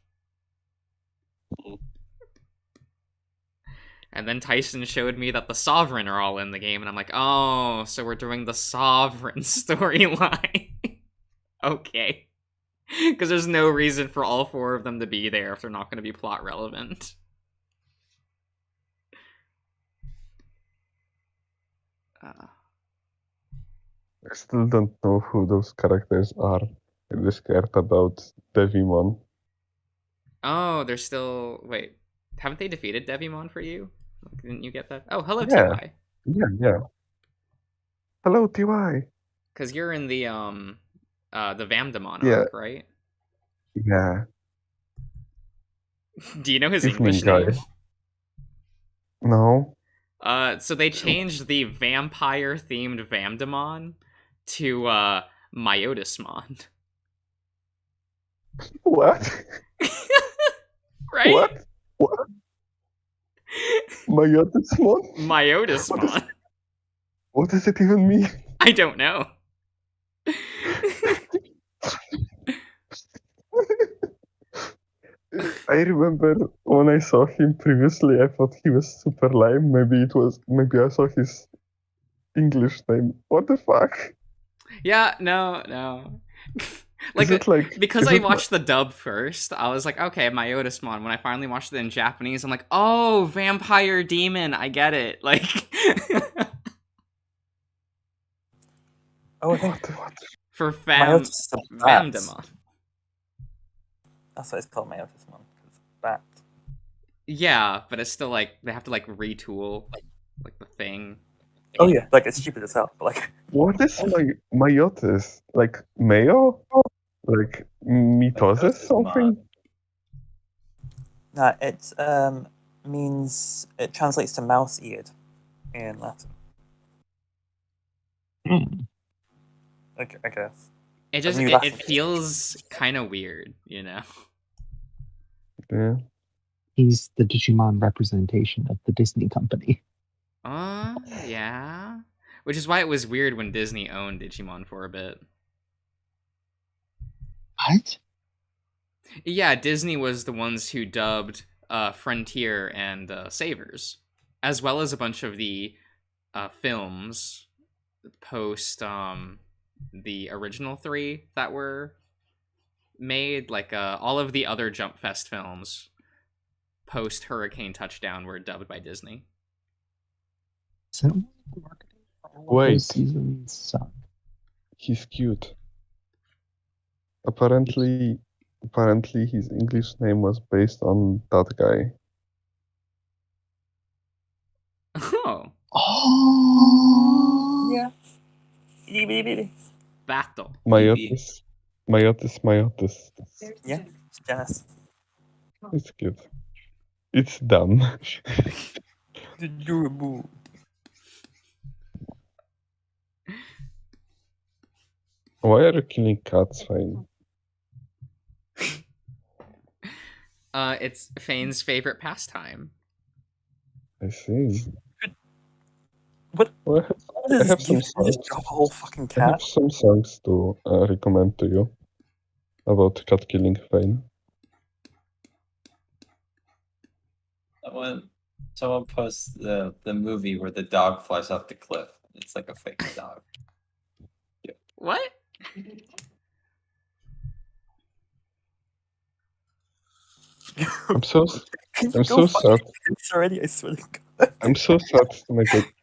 [SPEAKER 1] And then Tyson showed me that the Sovereign are all in the game, and I'm like, oh, so we're doing the Sovereign storyline. Okay. Because there's no reason for all 4 of them to be there if they're not going to be plot relevant.
[SPEAKER 2] I still don't know who those characters are. I'm just scared about Devimon.
[SPEAKER 1] Oh, they're still... Wait, haven't they defeated Devimon for you? Like, didn't you get that? Oh, hello,
[SPEAKER 2] Yeah.
[SPEAKER 1] TY.
[SPEAKER 2] Yeah. Hello, TY.
[SPEAKER 1] Because you're in the Vamdemon
[SPEAKER 2] Yeah.
[SPEAKER 1] arc, right?
[SPEAKER 2] Yeah.
[SPEAKER 1] Do you know his
[SPEAKER 2] Evening
[SPEAKER 1] English
[SPEAKER 2] guy.
[SPEAKER 1] name?
[SPEAKER 2] No.
[SPEAKER 1] So they changed the vampire-themed Vamdemon to Myotismon.
[SPEAKER 2] What?
[SPEAKER 1] Right?
[SPEAKER 2] What? What? Myotismon?
[SPEAKER 1] Myotismon.
[SPEAKER 2] What does it even mean?
[SPEAKER 1] I don't know.
[SPEAKER 2] I remember when I saw him previously, I thought he was super lame. Maybe I saw his English name. What the fuck?
[SPEAKER 1] Yeah, no.
[SPEAKER 2] Is it like
[SPEAKER 1] because
[SPEAKER 2] is
[SPEAKER 1] I
[SPEAKER 2] it
[SPEAKER 1] watched the dub first, I was like, okay, Myotismon. When I finally watched it in Japanese, I'm like, oh, vampire demon, I get it. Like,
[SPEAKER 3] Oh, I think
[SPEAKER 2] what?
[SPEAKER 1] for
[SPEAKER 3] Myotis is the bats.
[SPEAKER 1] Vamdemon.
[SPEAKER 3] That's what it's called, Myotismon. It's bat.
[SPEAKER 1] Yeah, but it's still like they have to like retool like the thing.
[SPEAKER 3] Oh yeah, like it's stupid as hell, but like
[SPEAKER 2] What is Myotis? Like Mayo? Like mitosis something?
[SPEAKER 3] nah, it means it translates to mouse-eared in Latin. Okay, I guess.
[SPEAKER 1] It just
[SPEAKER 3] new
[SPEAKER 1] it
[SPEAKER 3] Latin.
[SPEAKER 1] feels kind of weird, you know.
[SPEAKER 2] Yeah.
[SPEAKER 6] He's the Digimon representation of the Disney company.
[SPEAKER 1] Yeah. Which is why it was weird when Disney owned Digimon for a bit.
[SPEAKER 6] What?
[SPEAKER 1] Yeah, Disney was the ones who dubbed Frontier and Savers, as well as a bunch of the films post the original 3 that were made. Like all of the other Jump Fest films post Hurricane Touchdown were dubbed by Disney.
[SPEAKER 6] So
[SPEAKER 2] Wait.
[SPEAKER 6] Seasons suck.
[SPEAKER 2] He's cute. Apparently his English name was based on that guy.
[SPEAKER 1] Oh,
[SPEAKER 6] Oh.
[SPEAKER 3] Yeah. Itty-bitty-bitty.
[SPEAKER 1] battle.
[SPEAKER 2] Myotis.
[SPEAKER 3] Yeah, it's Janice.
[SPEAKER 2] It's cute. It's dumb.
[SPEAKER 3] Adorable.
[SPEAKER 2] Why are you killing cats, Fine?
[SPEAKER 1] It's Fane's favorite pastime.
[SPEAKER 2] I see.
[SPEAKER 3] What?
[SPEAKER 2] Well,
[SPEAKER 3] What
[SPEAKER 2] I
[SPEAKER 3] is
[SPEAKER 2] have
[SPEAKER 3] this
[SPEAKER 2] some
[SPEAKER 3] gift? You just
[SPEAKER 2] songs.
[SPEAKER 3] drop a whole fucking
[SPEAKER 2] I have
[SPEAKER 3] cat?
[SPEAKER 2] some songs to recommend to you about cat killing Fane.
[SPEAKER 5] Someone posts the movie where the dog flies off the cliff. It's like a fake dog.
[SPEAKER 1] What?
[SPEAKER 2] I'm so
[SPEAKER 3] Can you
[SPEAKER 2] I'm
[SPEAKER 3] go
[SPEAKER 2] so
[SPEAKER 3] fuck
[SPEAKER 2] sad.
[SPEAKER 3] this already? I swear to God.
[SPEAKER 2] I'm so sad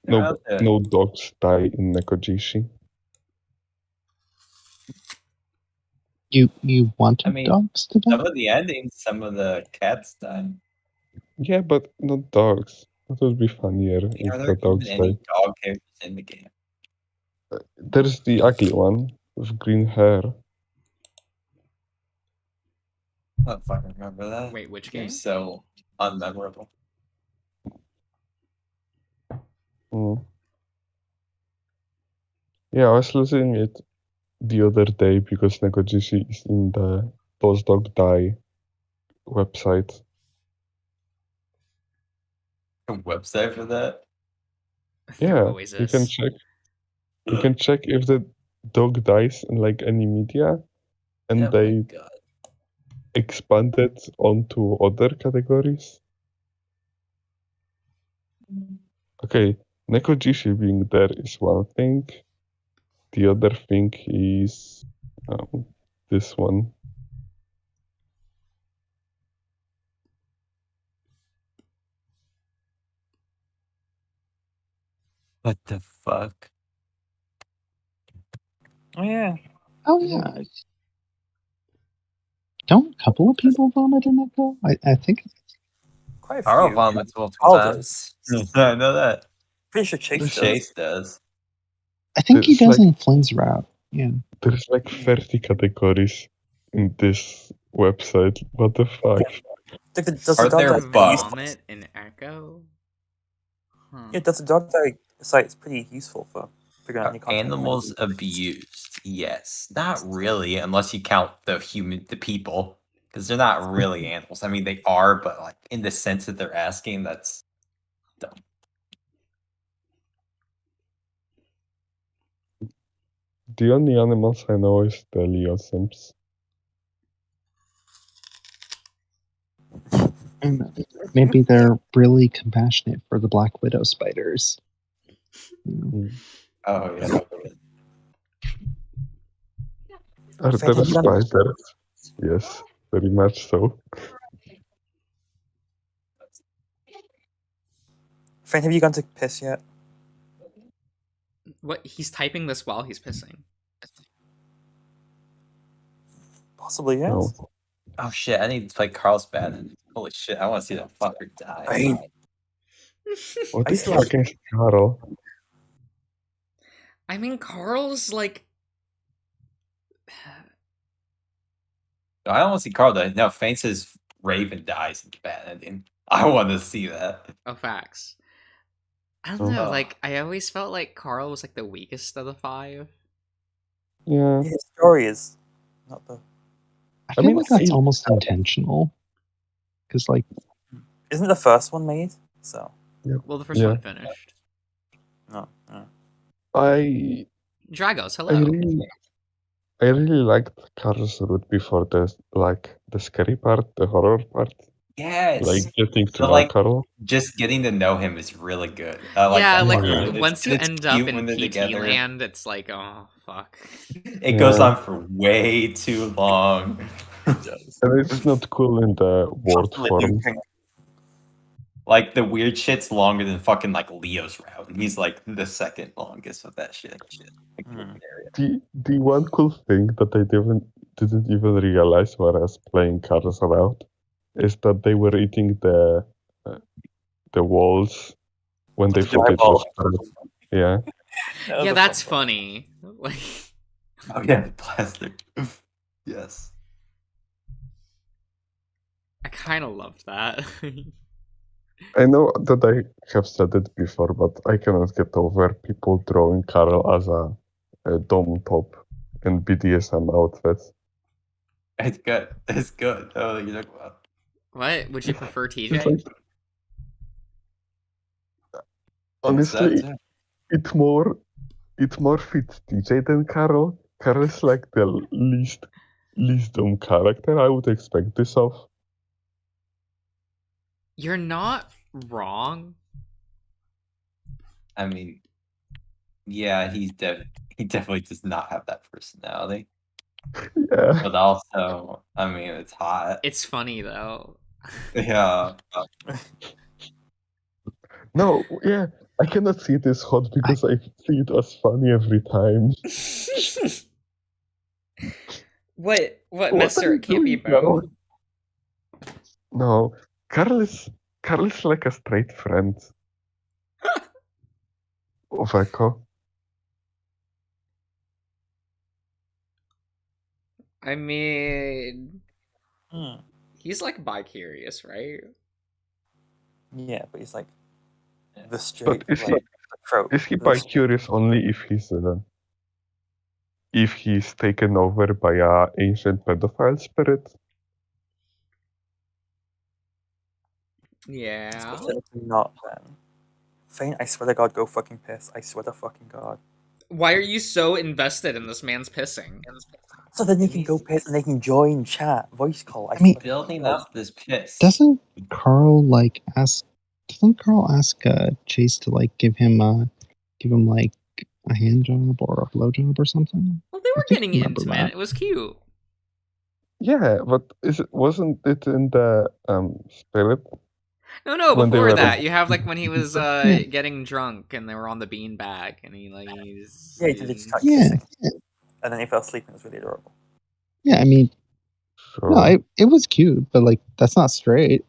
[SPEAKER 5] They're out there.
[SPEAKER 2] no dogs die in Nekojishi.
[SPEAKER 6] You wanted
[SPEAKER 5] I mean,
[SPEAKER 6] dogs to
[SPEAKER 5] Some
[SPEAKER 6] die?
[SPEAKER 5] of the endings, some of the cats die.
[SPEAKER 2] Yeah, but not dogs. That would be funnier
[SPEAKER 5] Are
[SPEAKER 2] if
[SPEAKER 5] there
[SPEAKER 2] the dogs
[SPEAKER 5] even any
[SPEAKER 2] die.
[SPEAKER 5] dog characters in the game?
[SPEAKER 2] There's the ugly one with green hair.
[SPEAKER 5] I don't fucking remember that.
[SPEAKER 1] Wait, which
[SPEAKER 5] The
[SPEAKER 1] game?
[SPEAKER 5] game's so unmemorable.
[SPEAKER 2] Mm. Yeah, I was losing it the other day because Nekojishi is in the Those Dog Die website.
[SPEAKER 5] A website for that?
[SPEAKER 1] There
[SPEAKER 2] Yeah,
[SPEAKER 1] always
[SPEAKER 2] you can
[SPEAKER 1] is.
[SPEAKER 2] check. You can check if the dog dies in like any media, and
[SPEAKER 5] Oh my
[SPEAKER 2] they
[SPEAKER 5] god.
[SPEAKER 2] expand it onto other categories. Okay, Nekojishi being there is one thing. The other thing is this one.
[SPEAKER 5] What the fuck?
[SPEAKER 3] Oh yeah.
[SPEAKER 6] Oh yeah. Don't a couple of people vomit in that go? I think
[SPEAKER 3] Quite a
[SPEAKER 5] Carl
[SPEAKER 3] few.
[SPEAKER 5] vomits multiple
[SPEAKER 3] Carl
[SPEAKER 5] times. I know that.
[SPEAKER 3] Pretty sure Chase does.
[SPEAKER 5] Chase does.
[SPEAKER 6] I think he
[SPEAKER 2] It's
[SPEAKER 6] does
[SPEAKER 2] like-
[SPEAKER 6] in Flynn's route. Yeah.
[SPEAKER 2] There's like 30 categories in this website. What the fuck?
[SPEAKER 3] Does the
[SPEAKER 5] Are
[SPEAKER 3] dog
[SPEAKER 5] there
[SPEAKER 3] die
[SPEAKER 5] bugs?
[SPEAKER 1] Vomit and Echo? Huh.
[SPEAKER 3] Yeah, does the dog die site is pretty useful for figuring out
[SPEAKER 5] Are
[SPEAKER 3] any content.
[SPEAKER 5] animals abused? Yes. Not really, unless you count the people. Because they're not really animals. I mean, they are, but like in the sense that they're asking, that's dumb.
[SPEAKER 2] The only animals I know is the Leo Sims.
[SPEAKER 6] And maybe they're really compassionate for the Black Widow spiders. You know.
[SPEAKER 5] Oh yeah.
[SPEAKER 2] Are
[SPEAKER 3] Faith,
[SPEAKER 2] there
[SPEAKER 3] have you done-
[SPEAKER 2] spiders? Yes, very much so.
[SPEAKER 3] Frank, have you gone to piss yet?
[SPEAKER 1] What? He's typing this while he's pissing.
[SPEAKER 3] Possibly, yes.
[SPEAKER 2] No.
[SPEAKER 5] Oh shit, I need to play Carl's Bad. Holy shit, I want to see that fucker die.
[SPEAKER 3] I mean,
[SPEAKER 2] What
[SPEAKER 3] I
[SPEAKER 2] is
[SPEAKER 3] still have-
[SPEAKER 2] against Carl?
[SPEAKER 1] I mean, Carl's like.
[SPEAKER 5] No, I don't want to see Carl die. No, Fane says Raven dies in the bad ending. I want to see that.
[SPEAKER 1] Oh, facts. I don't know.
[SPEAKER 5] Oh.
[SPEAKER 1] Like, I always felt like Carl was like the weakest of the five.
[SPEAKER 2] Yeah.
[SPEAKER 3] his story is not the.
[SPEAKER 6] I feel
[SPEAKER 2] mean,
[SPEAKER 6] like that's
[SPEAKER 2] I-
[SPEAKER 6] almost intentional. Because, like,
[SPEAKER 3] Isn't the first one made? So
[SPEAKER 1] Well, the first
[SPEAKER 2] Yeah.
[SPEAKER 1] one finished.
[SPEAKER 3] no. no.
[SPEAKER 2] I
[SPEAKER 1] Dragos,
[SPEAKER 2] I
[SPEAKER 1] hello.
[SPEAKER 2] really liked Carl's route before the scary part, the horror part.
[SPEAKER 5] Yes.
[SPEAKER 2] Like getting to
[SPEAKER 5] So,
[SPEAKER 2] know
[SPEAKER 5] like,
[SPEAKER 2] Carl.
[SPEAKER 5] just getting to know him is really good. I like
[SPEAKER 1] Yeah,
[SPEAKER 5] that
[SPEAKER 1] like
[SPEAKER 5] part. It's-
[SPEAKER 1] once you
[SPEAKER 5] it's
[SPEAKER 1] end up
[SPEAKER 5] cute
[SPEAKER 1] in
[SPEAKER 5] when they're
[SPEAKER 1] PT
[SPEAKER 5] together.
[SPEAKER 1] land, it's like, oh fuck.
[SPEAKER 5] It goes
[SPEAKER 2] Yeah.
[SPEAKER 5] on for way too long.
[SPEAKER 2] And it's not cool in the word form.
[SPEAKER 5] Like the weird shit's longer than fucking like Leo's route, and he's like the second longest of that shit. Like,
[SPEAKER 3] Hmm.
[SPEAKER 2] The one cool thing that I didn't even realize while I was playing Carl's route is that they were eating the walls when they
[SPEAKER 3] The
[SPEAKER 2] thought it
[SPEAKER 3] drywall.
[SPEAKER 2] was Carl. Yeah.
[SPEAKER 1] Yeah, that's funny. Like,
[SPEAKER 5] Oh yeah, the plastic. Yes.
[SPEAKER 1] I kind of loved that.
[SPEAKER 2] I know that I have said it before, but I cannot get over people drawing Carl as a dome top and BDSM outfit.
[SPEAKER 5] It's good. It's good. Oh, you talk about.
[SPEAKER 1] What? Would you prefer
[SPEAKER 2] It's
[SPEAKER 1] TJ?
[SPEAKER 2] like, honestly,
[SPEAKER 5] That's it.
[SPEAKER 2] it more fits TJ than Carol. Carol is like the least dumb character I would expect this of.
[SPEAKER 1] You're not wrong.
[SPEAKER 5] I mean, yeah, he definitely does not have that personality.
[SPEAKER 2] Yeah.
[SPEAKER 5] But also, I mean, it's hot.
[SPEAKER 1] It's funny though.
[SPEAKER 5] Yeah.
[SPEAKER 2] No, yeah. I cannot see this hot because I see it as funny every time.
[SPEAKER 1] What,
[SPEAKER 2] What
[SPEAKER 1] Mister?
[SPEAKER 2] are
[SPEAKER 1] It can't be
[SPEAKER 2] you doing, Carol?
[SPEAKER 1] both.
[SPEAKER 2] No, Carl is like a straight friend of Echo.
[SPEAKER 1] I mean,
[SPEAKER 3] Hmm.
[SPEAKER 1] he's like bi-curious, right?
[SPEAKER 3] Yeah, but he's like the
[SPEAKER 2] But
[SPEAKER 3] straight
[SPEAKER 2] is he
[SPEAKER 3] like, trope.
[SPEAKER 2] is he
[SPEAKER 3] the
[SPEAKER 2] bi
[SPEAKER 3] straight-
[SPEAKER 2] curious only if he's taken over by a ancient pedophile spirit?
[SPEAKER 1] Yeah.
[SPEAKER 3] Specifically not then. Fane, I swear to God, go fucking piss. I swear to fucking God.
[SPEAKER 1] Why are you so invested in this man's pissing?
[SPEAKER 3] So then you can go piss and they can join chat, voice call.
[SPEAKER 6] I mean-
[SPEAKER 3] swear to
[SPEAKER 5] Building
[SPEAKER 3] God.
[SPEAKER 5] up this piss.
[SPEAKER 6] Doesn't Carl like ask? Doesn't Carl ask Chase to like give him like a hand job or a blow job or something?
[SPEAKER 1] Well, they were
[SPEAKER 6] I think I
[SPEAKER 1] getting
[SPEAKER 6] remember
[SPEAKER 1] intimate.
[SPEAKER 6] that.
[SPEAKER 1] It was cute.
[SPEAKER 2] Yeah, but wasn't it in the spirit?
[SPEAKER 1] No,
[SPEAKER 2] When they
[SPEAKER 1] before
[SPEAKER 2] were
[SPEAKER 1] that,
[SPEAKER 2] like-
[SPEAKER 1] you have like when he was
[SPEAKER 6] Yeah.
[SPEAKER 1] getting drunk and they were on the beanbag and he's
[SPEAKER 3] Yeah, he did just start
[SPEAKER 6] Yeah,
[SPEAKER 3] kissing. And then he fell asleep and it was really adorable.
[SPEAKER 6] yeah. I mean,
[SPEAKER 2] So
[SPEAKER 6] no, it was cute, but like that's not straight.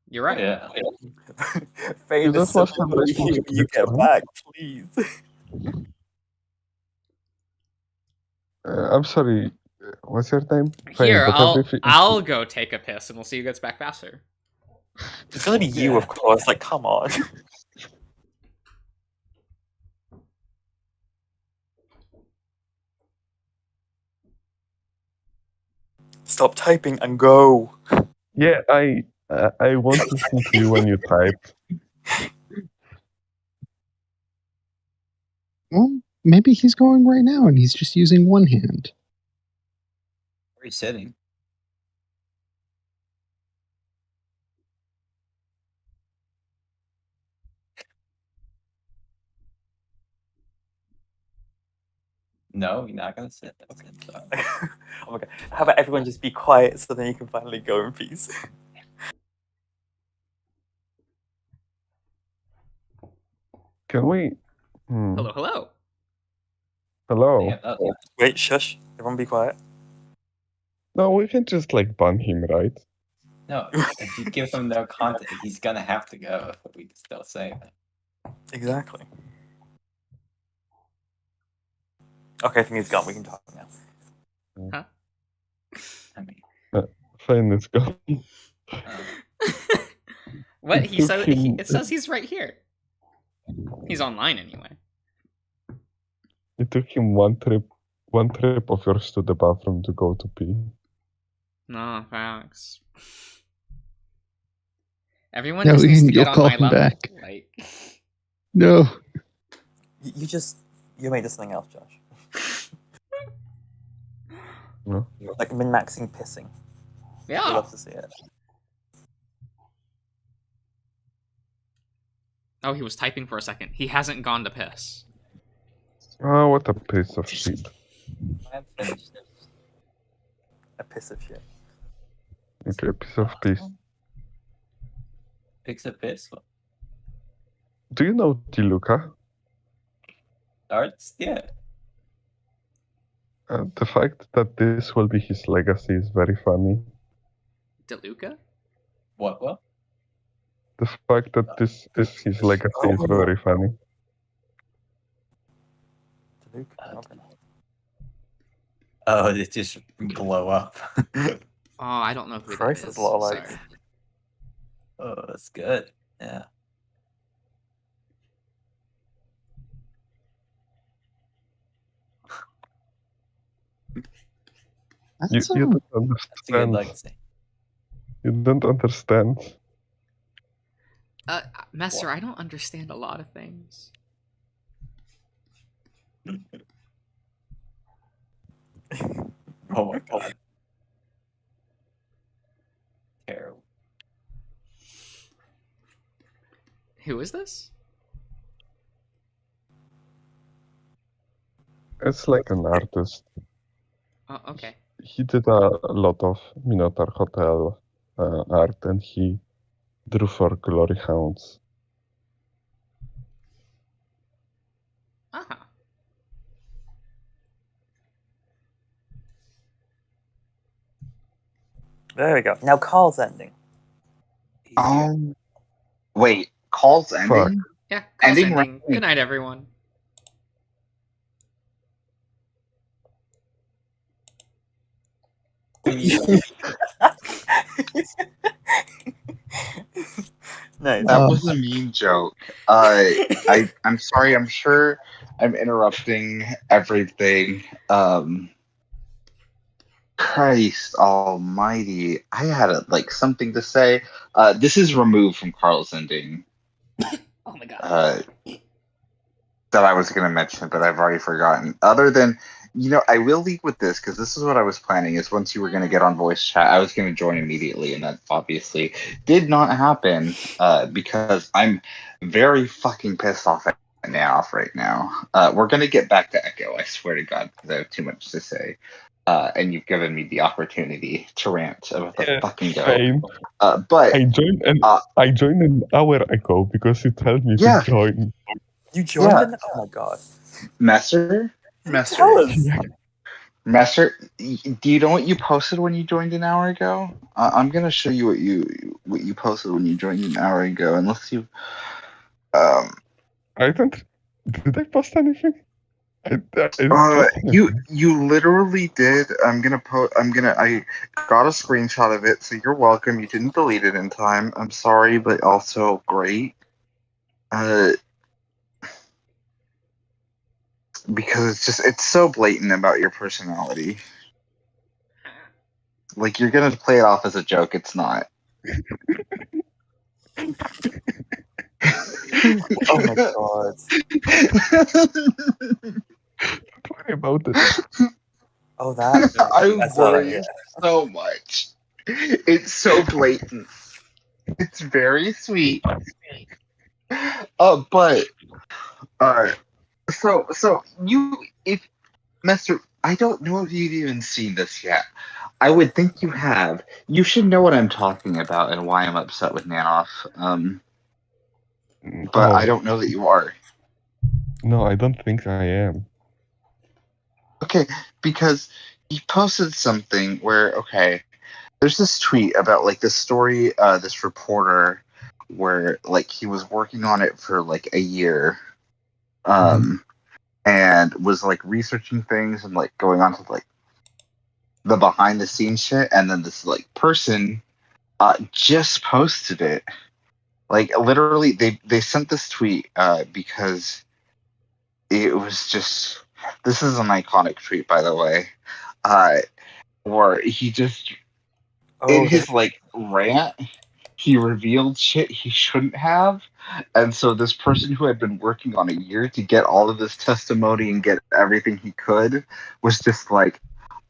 [SPEAKER 1] You're right.
[SPEAKER 5] Yeah.
[SPEAKER 3] Fane,
[SPEAKER 2] You
[SPEAKER 3] this
[SPEAKER 2] don't
[SPEAKER 3] is
[SPEAKER 2] want
[SPEAKER 3] so
[SPEAKER 2] to
[SPEAKER 3] you
[SPEAKER 2] relationship
[SPEAKER 3] you
[SPEAKER 2] with
[SPEAKER 3] get
[SPEAKER 2] Fane?
[SPEAKER 3] back, please.
[SPEAKER 2] I'm sorry. What's your name? Fane,
[SPEAKER 1] Here,
[SPEAKER 2] but everything-
[SPEAKER 1] I'll go take a piss and we'll see who gets back faster.
[SPEAKER 3] It's gonna be you,
[SPEAKER 5] Yeah.
[SPEAKER 3] of course. Like, come on. Stop typing and go.
[SPEAKER 2] Yeah, I want to listen to you when you type.
[SPEAKER 6] Well, maybe he's going right now and he's just using one hand.
[SPEAKER 5] Where are you sitting? No, you're not gonna sit. Okay, sorry.
[SPEAKER 3] Oh my God. How about everyone just be quiet so then you can finally go in peace?
[SPEAKER 2] Can we?
[SPEAKER 1] Hello, hello.
[SPEAKER 2] Hello.
[SPEAKER 5] Damn, that was
[SPEAKER 3] Wait, shush. Everyone be quiet.
[SPEAKER 2] No, we can just like ban him, right?
[SPEAKER 5] no, if you give him no content, he's gonna have to go if we still say that.
[SPEAKER 3] Exactly. Okay, I think he's gone. We can talk now.
[SPEAKER 5] I mean,
[SPEAKER 2] Fine, let's go.
[SPEAKER 1] What?
[SPEAKER 2] It
[SPEAKER 1] He
[SPEAKER 2] took
[SPEAKER 1] said
[SPEAKER 2] him-
[SPEAKER 1] it says he's right here. He's online anyway.
[SPEAKER 2] It took him one trip of yours to the bathroom to go to pee.
[SPEAKER 1] No, thanks. Everyone
[SPEAKER 6] No,
[SPEAKER 1] just needs to
[SPEAKER 6] you'll
[SPEAKER 1] get on
[SPEAKER 6] call
[SPEAKER 1] my
[SPEAKER 6] him
[SPEAKER 1] level.
[SPEAKER 6] back.
[SPEAKER 1] Like,
[SPEAKER 6] No.
[SPEAKER 3] You made this something else, Josh.
[SPEAKER 2] No?
[SPEAKER 3] Like min-maxing pissing. I'd
[SPEAKER 1] yeah.
[SPEAKER 3] love to see it.
[SPEAKER 1] Oh, he was typing for a second. He hasn't gone to piss.
[SPEAKER 2] Oh, what a piece of shit.
[SPEAKER 5] I'm finished.
[SPEAKER 3] A piss of shit.
[SPEAKER 2] Okay, piece of piece.
[SPEAKER 5] Picks a piss.
[SPEAKER 2] Do you know DeLuca?
[SPEAKER 5] Darts? Yeah.
[SPEAKER 2] The fact that this will be his legacy is very funny.
[SPEAKER 1] DeLuca?
[SPEAKER 5] What?
[SPEAKER 2] The fact that this is his legacy is very funny.
[SPEAKER 3] Luke.
[SPEAKER 5] Okay.
[SPEAKER 3] Okay.
[SPEAKER 5] Oh, it just blow up.
[SPEAKER 1] Oh, I don't know who
[SPEAKER 3] Christ,
[SPEAKER 1] that is.
[SPEAKER 3] that's a lot of likes.
[SPEAKER 1] Sorry.
[SPEAKER 5] Oh, that's good. Yeah.
[SPEAKER 2] You
[SPEAKER 6] That's,
[SPEAKER 2] don't
[SPEAKER 5] That's a good
[SPEAKER 2] understand.
[SPEAKER 5] legacy.
[SPEAKER 2] You don't understand.
[SPEAKER 1] Messer, I don't understand a lot of things.
[SPEAKER 5] Oh my god. Terrible.
[SPEAKER 1] Who is this?
[SPEAKER 2] It's like an artist.
[SPEAKER 1] Oh, okay.
[SPEAKER 2] He did a lot of Minotaur Hotel art, and he drew for Glory Hounds.
[SPEAKER 1] Uh-huh.
[SPEAKER 3] There we go. Now call's ending.
[SPEAKER 7] Wait, call's ending?
[SPEAKER 1] Yeah, call's
[SPEAKER 7] Ending
[SPEAKER 1] ending.
[SPEAKER 7] right-
[SPEAKER 1] Good night, everyone.
[SPEAKER 3] Nice.
[SPEAKER 7] That was a mean joke. I'm sorry. I'm sure I'm interrupting everything. Christ Almighty! I had something to say. This is removed from Carl's ending.
[SPEAKER 1] Oh my god.
[SPEAKER 7] That I was going to mention, but I've already forgotten. Other than, I will lead with this because this is what I was planning. Is once you were going to get on voice chat, I was going to join immediately, and that obviously did not happen because I'm very fucking pissed off at Nanoff right now. We're going to get back to Echo. I swear to God, because I have too much to say. And you've given me the opportunity to rant about the fucking go.
[SPEAKER 2] Same.
[SPEAKER 7] But
[SPEAKER 2] I joined an hour ago because you told me
[SPEAKER 7] Yeah.
[SPEAKER 2] to join.
[SPEAKER 3] You joined
[SPEAKER 7] Yeah.
[SPEAKER 3] in? Oh my god.
[SPEAKER 7] Messer,
[SPEAKER 3] Tell us.
[SPEAKER 7] Messer, do you know what you posted when you joined an hour ago? I'm gonna show you what you posted when you joined an hour ago, unless you.
[SPEAKER 2] I don't. Did I post anything? I didn't post anything.
[SPEAKER 7] You literally did. I got a screenshot of it, so you're welcome. You didn't delete it in time. I'm sorry, but also great. Because it's so blatant about your personality. Like, you're gonna play it off as a joke. It's not.
[SPEAKER 3] Oh my god.
[SPEAKER 2] Don't worry about it.
[SPEAKER 3] Oh, that.
[SPEAKER 7] I
[SPEAKER 3] That's all right,
[SPEAKER 7] worry
[SPEAKER 3] yeah.
[SPEAKER 7] so much. It's so blatant. It's very sweet. But so if Master, I don't know if you've even seen this yet. I would think you have. You should know what I'm talking about and why I'm upset with Nanoff. But I don't know that you are.
[SPEAKER 2] No, I don't think I am.
[SPEAKER 7] Okay, because he posted something where there's this tweet about this story, this reporter where he was working on it for a year, and was researching things and going on to the behind the scenes shit, and then this person just posted it. Literally, they sent this tweet because it was just. This is an iconic tweet, by the way. Where he just in his rant, he revealed shit he shouldn't have, and so this person who had been working on a year to get all of this testimony and get everything he could was just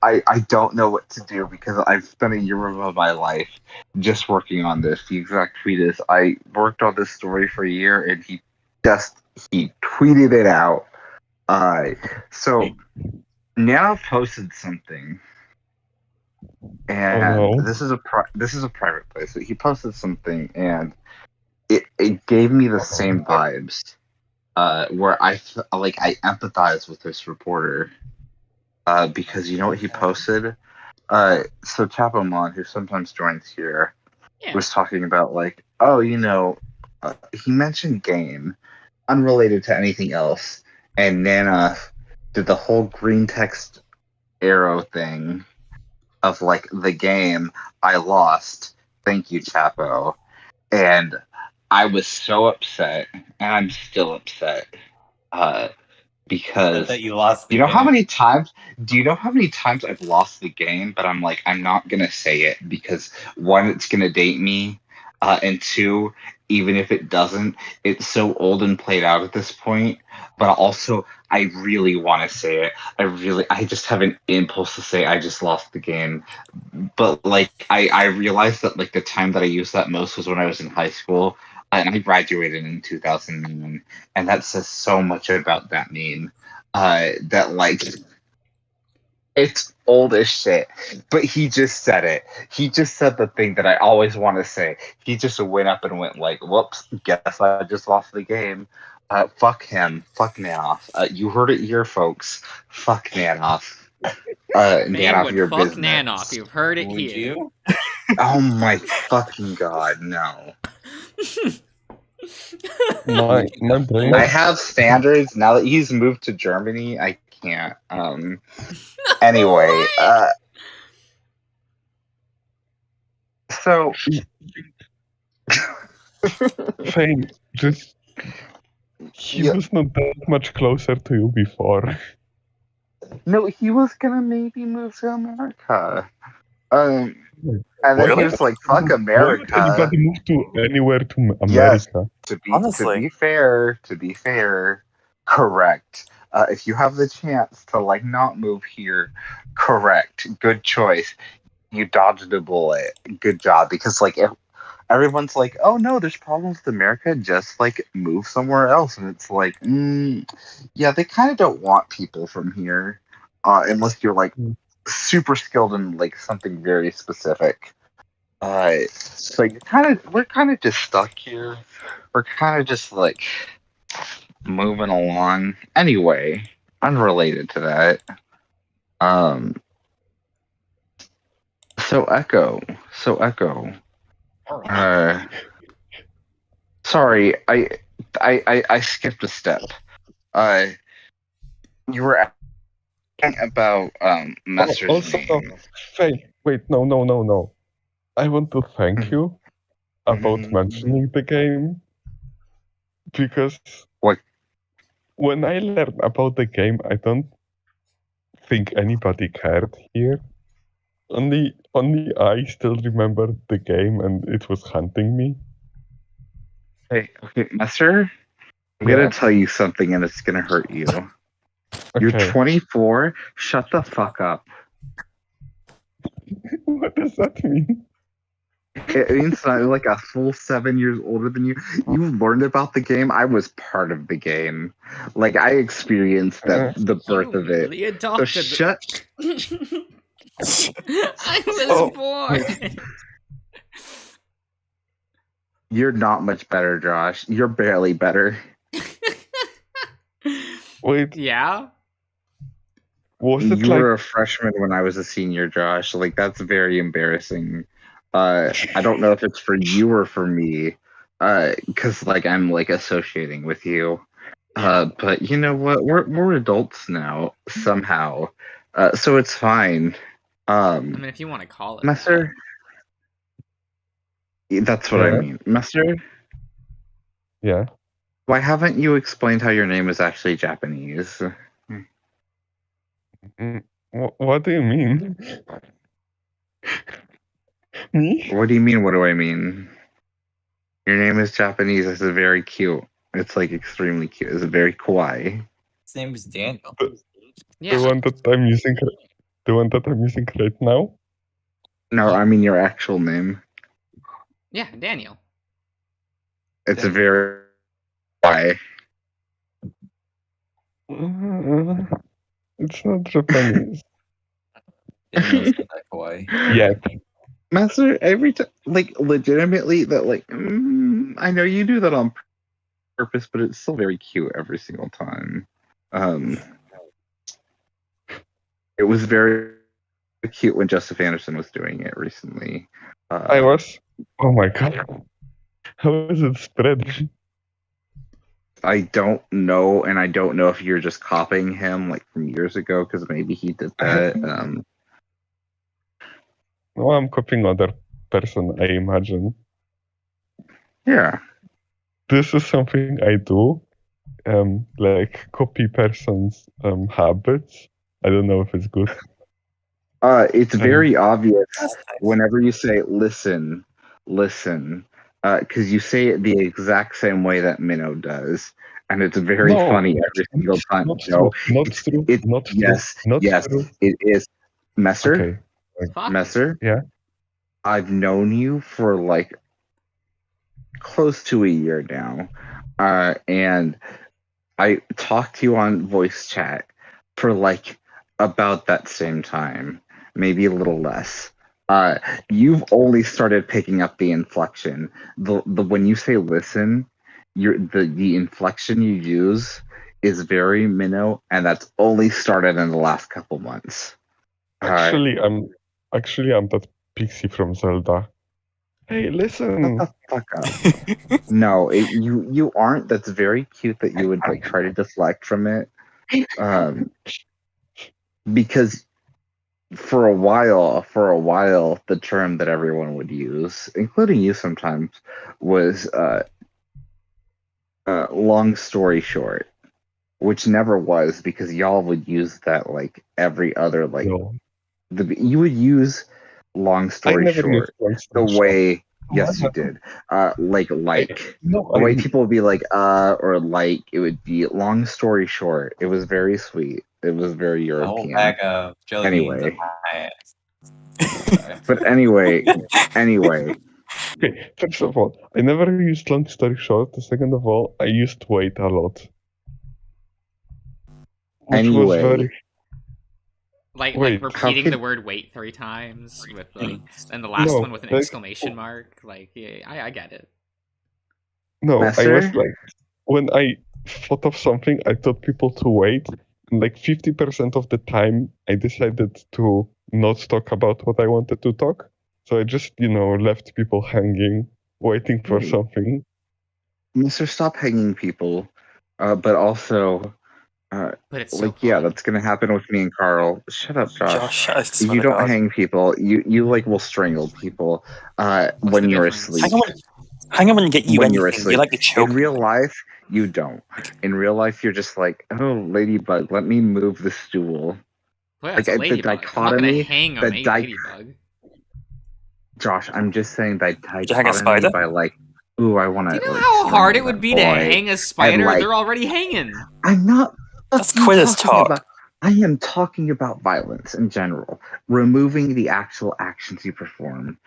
[SPEAKER 7] I don't know what to do because I've spent a year of my life just working on this. The exact tweet is, I worked on this story for a year, and he tweeted it out. So now posted something, and this is a private place. So he posted something, and it gave me the same vibes, where I empathize with this reporter. Because you know what he posted? So Chapomon, who sometimes joins here, was talking about he mentioned game, unrelated to anything else, and Nana did the whole green text arrow thing of the game. I lost. Thank you, Chapo. And I was so upset, and I'm still upset. because
[SPEAKER 5] That you lost.
[SPEAKER 7] do you know how many times I've lost the game, but I'm like, I'm not gonna say it because one, it's gonna date me, and two, even if it doesn't, it's so old and played out at this point. But also, I really want to say it. I just have an impulse to say I just lost the game. But like, I realized that like the time that I used that most was when I was in high school, and I graduated in 2009, and that says so much about that meme. That like it's old as shit, but he just said it. He just said the thing that I always want to say. He just went up and went like, "Whoops, guess I just lost the game." Fuck him. Fuck Nanoff. You heard it here, folks. Fuck Nanoff.
[SPEAKER 1] Man
[SPEAKER 7] Nanoff,
[SPEAKER 1] would
[SPEAKER 7] your
[SPEAKER 1] fuck
[SPEAKER 7] business.
[SPEAKER 1] Nanoff. You've heard it
[SPEAKER 5] Would
[SPEAKER 1] here.
[SPEAKER 5] you?
[SPEAKER 7] Oh my fucking god, no.
[SPEAKER 2] My brain.
[SPEAKER 7] I have standards now that he's moved to Germany. I can't. Anyway, so
[SPEAKER 2] Fame, just he
[SPEAKER 7] Yeah.
[SPEAKER 2] was not that much closer to you before.
[SPEAKER 7] no, he was gonna maybe move to America. And then
[SPEAKER 2] Why
[SPEAKER 7] he
[SPEAKER 2] would-
[SPEAKER 7] was like, "Fuck
[SPEAKER 2] Why would
[SPEAKER 7] America."
[SPEAKER 2] anybody move to anywhere to
[SPEAKER 7] Yes.
[SPEAKER 2] America?
[SPEAKER 7] To
[SPEAKER 3] Honestly.
[SPEAKER 7] be fair, correct. If you have the chance to like not move here, correct. Good choice. You dodged a bullet. Good job. Because like everyone's like, "Oh no, there's problems with America. Just like move somewhere else." And it's like, yeah, they kind of don't want people from here, unless you're like super skilled in like something very specific. So we're kind of just stuck here. We're kind of just like moving along. Anyway, unrelated to that. So Echo. Sorry, I skipped a step. You were asking about Messer's
[SPEAKER 2] Also,
[SPEAKER 7] name.
[SPEAKER 2] Faye, wait, no. I want to thank you about
[SPEAKER 7] Mhm.
[SPEAKER 2] mentioning the game because
[SPEAKER 7] What?
[SPEAKER 2] when I learned about the game, I don't think anybody cared here. Only I still remember the game and it was hunting me.
[SPEAKER 7] Hey, okay, Messer, I'm
[SPEAKER 2] Yeah.
[SPEAKER 7] gonna tell you something and it's gonna hurt you. You're
[SPEAKER 2] Okay.
[SPEAKER 7] 24. Shut the fuck up.
[SPEAKER 2] What does that mean?
[SPEAKER 7] It means that I'm like a full 7 years older than you. You learned about the game. I was part of the game. Like I experienced the birth
[SPEAKER 1] You
[SPEAKER 7] of it.
[SPEAKER 1] merely
[SPEAKER 7] So
[SPEAKER 1] adopted
[SPEAKER 7] shut.
[SPEAKER 1] I was
[SPEAKER 2] Oh.
[SPEAKER 1] born.
[SPEAKER 7] You're not much better, Josh. You're barely better.
[SPEAKER 2] Wait,
[SPEAKER 1] Yeah.
[SPEAKER 2] was it
[SPEAKER 7] You
[SPEAKER 2] like
[SPEAKER 7] were a freshman when I was a senior, Josh. Like that's very embarrassing. I don't know if it's for you or for me, because like I'm like associating with you. But you know what? We're adults now somehow, so it's fine.
[SPEAKER 1] I mean, if you want to call it.
[SPEAKER 7] Messer, that's what I
[SPEAKER 2] Yeah.
[SPEAKER 7] mean, Messer.
[SPEAKER 2] yeah?
[SPEAKER 7] Why haven't you explained how your name is actually Japanese?
[SPEAKER 2] What do you mean? Me?
[SPEAKER 7] What do you mean? What do I mean? Your name is Japanese. It's very cute. It's like extremely cute. It's very kawaii.
[SPEAKER 5] His name is Daniel.
[SPEAKER 1] Yeah.
[SPEAKER 2] The one that I'm using. The one that I'm using right now.
[SPEAKER 7] No, I mean your actual name.
[SPEAKER 1] Yeah, Daniel.
[SPEAKER 7] It's a very kawaii.
[SPEAKER 2] It's not Japanese
[SPEAKER 5] Daniel's not that kawaii.
[SPEAKER 2] yet.
[SPEAKER 7] Master, every time, like legitimately, that like I know you do that on purpose, but it's still very cute every single time. It was very cute when Joseph Anderson was doing it recently.
[SPEAKER 2] I was. Oh my god. How is it spread?
[SPEAKER 7] I don't know, and I don't know if you're just copying him like from years ago because maybe he did that.
[SPEAKER 2] No, I'm copying other person, I imagine.
[SPEAKER 7] Yeah.
[SPEAKER 2] This is something I do like copy person's habits. I don't know if it's good.
[SPEAKER 7] It's very obvious
[SPEAKER 3] That's nice.
[SPEAKER 7] whenever you say listen, because you say it the exact same way that Minnow does, and it's very
[SPEAKER 2] No,
[SPEAKER 7] funny every single time.
[SPEAKER 2] Not
[SPEAKER 7] No,
[SPEAKER 2] true. Not
[SPEAKER 7] it's
[SPEAKER 2] true.
[SPEAKER 7] it.
[SPEAKER 2] Not true.
[SPEAKER 7] Yes,
[SPEAKER 2] Not
[SPEAKER 7] yes,
[SPEAKER 2] true.
[SPEAKER 7] it is. Messer,
[SPEAKER 2] Okay.
[SPEAKER 1] Fuck.
[SPEAKER 7] Messer.
[SPEAKER 2] Yeah.
[SPEAKER 7] I've known you for like close to a year now, and I talked to you on voice chat for like about that same time, maybe a little less. You've only started picking up the inflection. The when you say listen, the inflection you use is very minnow, and that's only started in the last couple months.
[SPEAKER 2] Actually, I'm that pixie from Zelda. Hey, listen.
[SPEAKER 7] Shut the fuck up. No, you aren't. That's very cute that you would like try to deflect from it. Because for a while, the term that everyone would use, including you sometimes, was long story short, which never was, because y'all would use that like every other like
[SPEAKER 2] No,
[SPEAKER 7] you would use long
[SPEAKER 2] I
[SPEAKER 7] story
[SPEAKER 2] never used
[SPEAKER 7] short
[SPEAKER 2] long
[SPEAKER 7] the
[SPEAKER 2] story short.
[SPEAKER 7] way. Yes, you did. Like
[SPEAKER 2] No,
[SPEAKER 7] the way
[SPEAKER 2] I,
[SPEAKER 7] people would be like or like, it would be long story short. It was very sweet. It was very
[SPEAKER 5] The whole
[SPEAKER 7] European.
[SPEAKER 5] bag of jelly beans
[SPEAKER 7] Anyway.
[SPEAKER 5] up my ass. Sorry.
[SPEAKER 7] But anyway,
[SPEAKER 2] okay, first of all, I never used long story short. Second of all, I used wait a lot. Which was
[SPEAKER 7] Anyway.
[SPEAKER 2] very
[SPEAKER 1] Like
[SPEAKER 2] Wait,
[SPEAKER 1] repeating
[SPEAKER 7] how
[SPEAKER 1] the
[SPEAKER 7] could-
[SPEAKER 1] word "wait" 3 times with like, and the last
[SPEAKER 2] No,
[SPEAKER 1] one with an
[SPEAKER 2] like-
[SPEAKER 1] exclamation mark. Like, yeah, I get it.
[SPEAKER 2] no. I
[SPEAKER 7] Messer?
[SPEAKER 2] was like, when I thought of something, I told people to wait. And like 50% of the time, I decided to not talk about what I wanted to talk. So I just, left people hanging, waiting for
[SPEAKER 7] Wait.
[SPEAKER 2] something.
[SPEAKER 7] Mr. Stop hanging people. But also,
[SPEAKER 1] But it's so
[SPEAKER 7] like, yeah,
[SPEAKER 1] fun.
[SPEAKER 7] that's gonna happen with me and Carl. Shut up, Josh.
[SPEAKER 3] Josh, I swear
[SPEAKER 7] You
[SPEAKER 3] to
[SPEAKER 7] don't
[SPEAKER 3] God.
[SPEAKER 7] hang people. You like will strangle people when
[SPEAKER 1] the
[SPEAKER 7] you're
[SPEAKER 1] difference?
[SPEAKER 7] asleep.
[SPEAKER 3] Hang on when you get you
[SPEAKER 7] When you're
[SPEAKER 3] anything.
[SPEAKER 7] asleep.
[SPEAKER 3] You like to choke.
[SPEAKER 7] In real life, you don't. In real life, you're just like, oh, ladybug, let me move the stool.
[SPEAKER 1] Well,
[SPEAKER 7] like,
[SPEAKER 1] it's a
[SPEAKER 7] the
[SPEAKER 1] ladybug. I'm not
[SPEAKER 7] dichotomy,
[SPEAKER 1] gonna hang
[SPEAKER 7] the
[SPEAKER 1] on a ladybug.
[SPEAKER 7] Josh, I'm just saying that
[SPEAKER 3] Did you hang a
[SPEAKER 7] dichotomy
[SPEAKER 3] spider?
[SPEAKER 7] by like, ooh, I want to.
[SPEAKER 1] Do you know how hard it would be to
[SPEAKER 7] boy.
[SPEAKER 1] hang a spider?
[SPEAKER 7] like-
[SPEAKER 1] They're already hanging.
[SPEAKER 7] I'm not.
[SPEAKER 3] That's
[SPEAKER 7] fucking
[SPEAKER 3] Quilla's
[SPEAKER 7] talking
[SPEAKER 3] talk.
[SPEAKER 7] about- I am talking about violence in general, removing the actual actions you perform.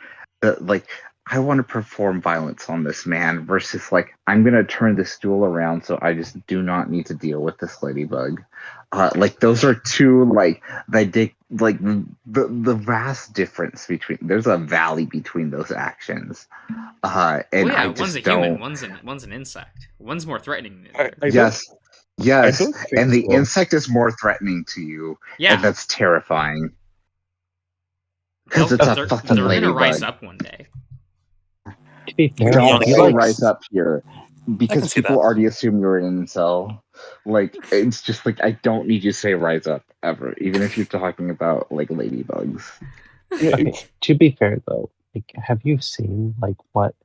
[SPEAKER 7] Like, I want to perform violence on this man versus like, I'm gonna turn the stool around so I just do not need to deal with this ladybug. Like, those are two like the vast difference between. There's a valley between those actions. And
[SPEAKER 1] Well, yeah,
[SPEAKER 7] I just
[SPEAKER 1] one's a
[SPEAKER 7] don't.
[SPEAKER 1] human, one's an insect. One's more threatening than the other.
[SPEAKER 2] I
[SPEAKER 7] Yes. Yes,
[SPEAKER 2] don't think
[SPEAKER 7] and the
[SPEAKER 2] so.
[SPEAKER 7] insect is more threatening to you,
[SPEAKER 1] Yeah,
[SPEAKER 7] and that's terrifying. Because it's
[SPEAKER 1] they're
[SPEAKER 7] a fucking
[SPEAKER 1] gonna
[SPEAKER 7] ladybug.
[SPEAKER 1] rise up one day.
[SPEAKER 6] To be fair,
[SPEAKER 7] Don't
[SPEAKER 3] Yeah,
[SPEAKER 7] say
[SPEAKER 3] like-
[SPEAKER 7] rise up here, because
[SPEAKER 3] see
[SPEAKER 7] people
[SPEAKER 3] that.
[SPEAKER 7] already assume you're an incel. Like, it's just like, I don't need you to say rise up ever, even if you're talking about like ladybugs.
[SPEAKER 2] Yeah,
[SPEAKER 6] Okay,
[SPEAKER 2] it's,
[SPEAKER 6] to be fair though, like, have you seen like what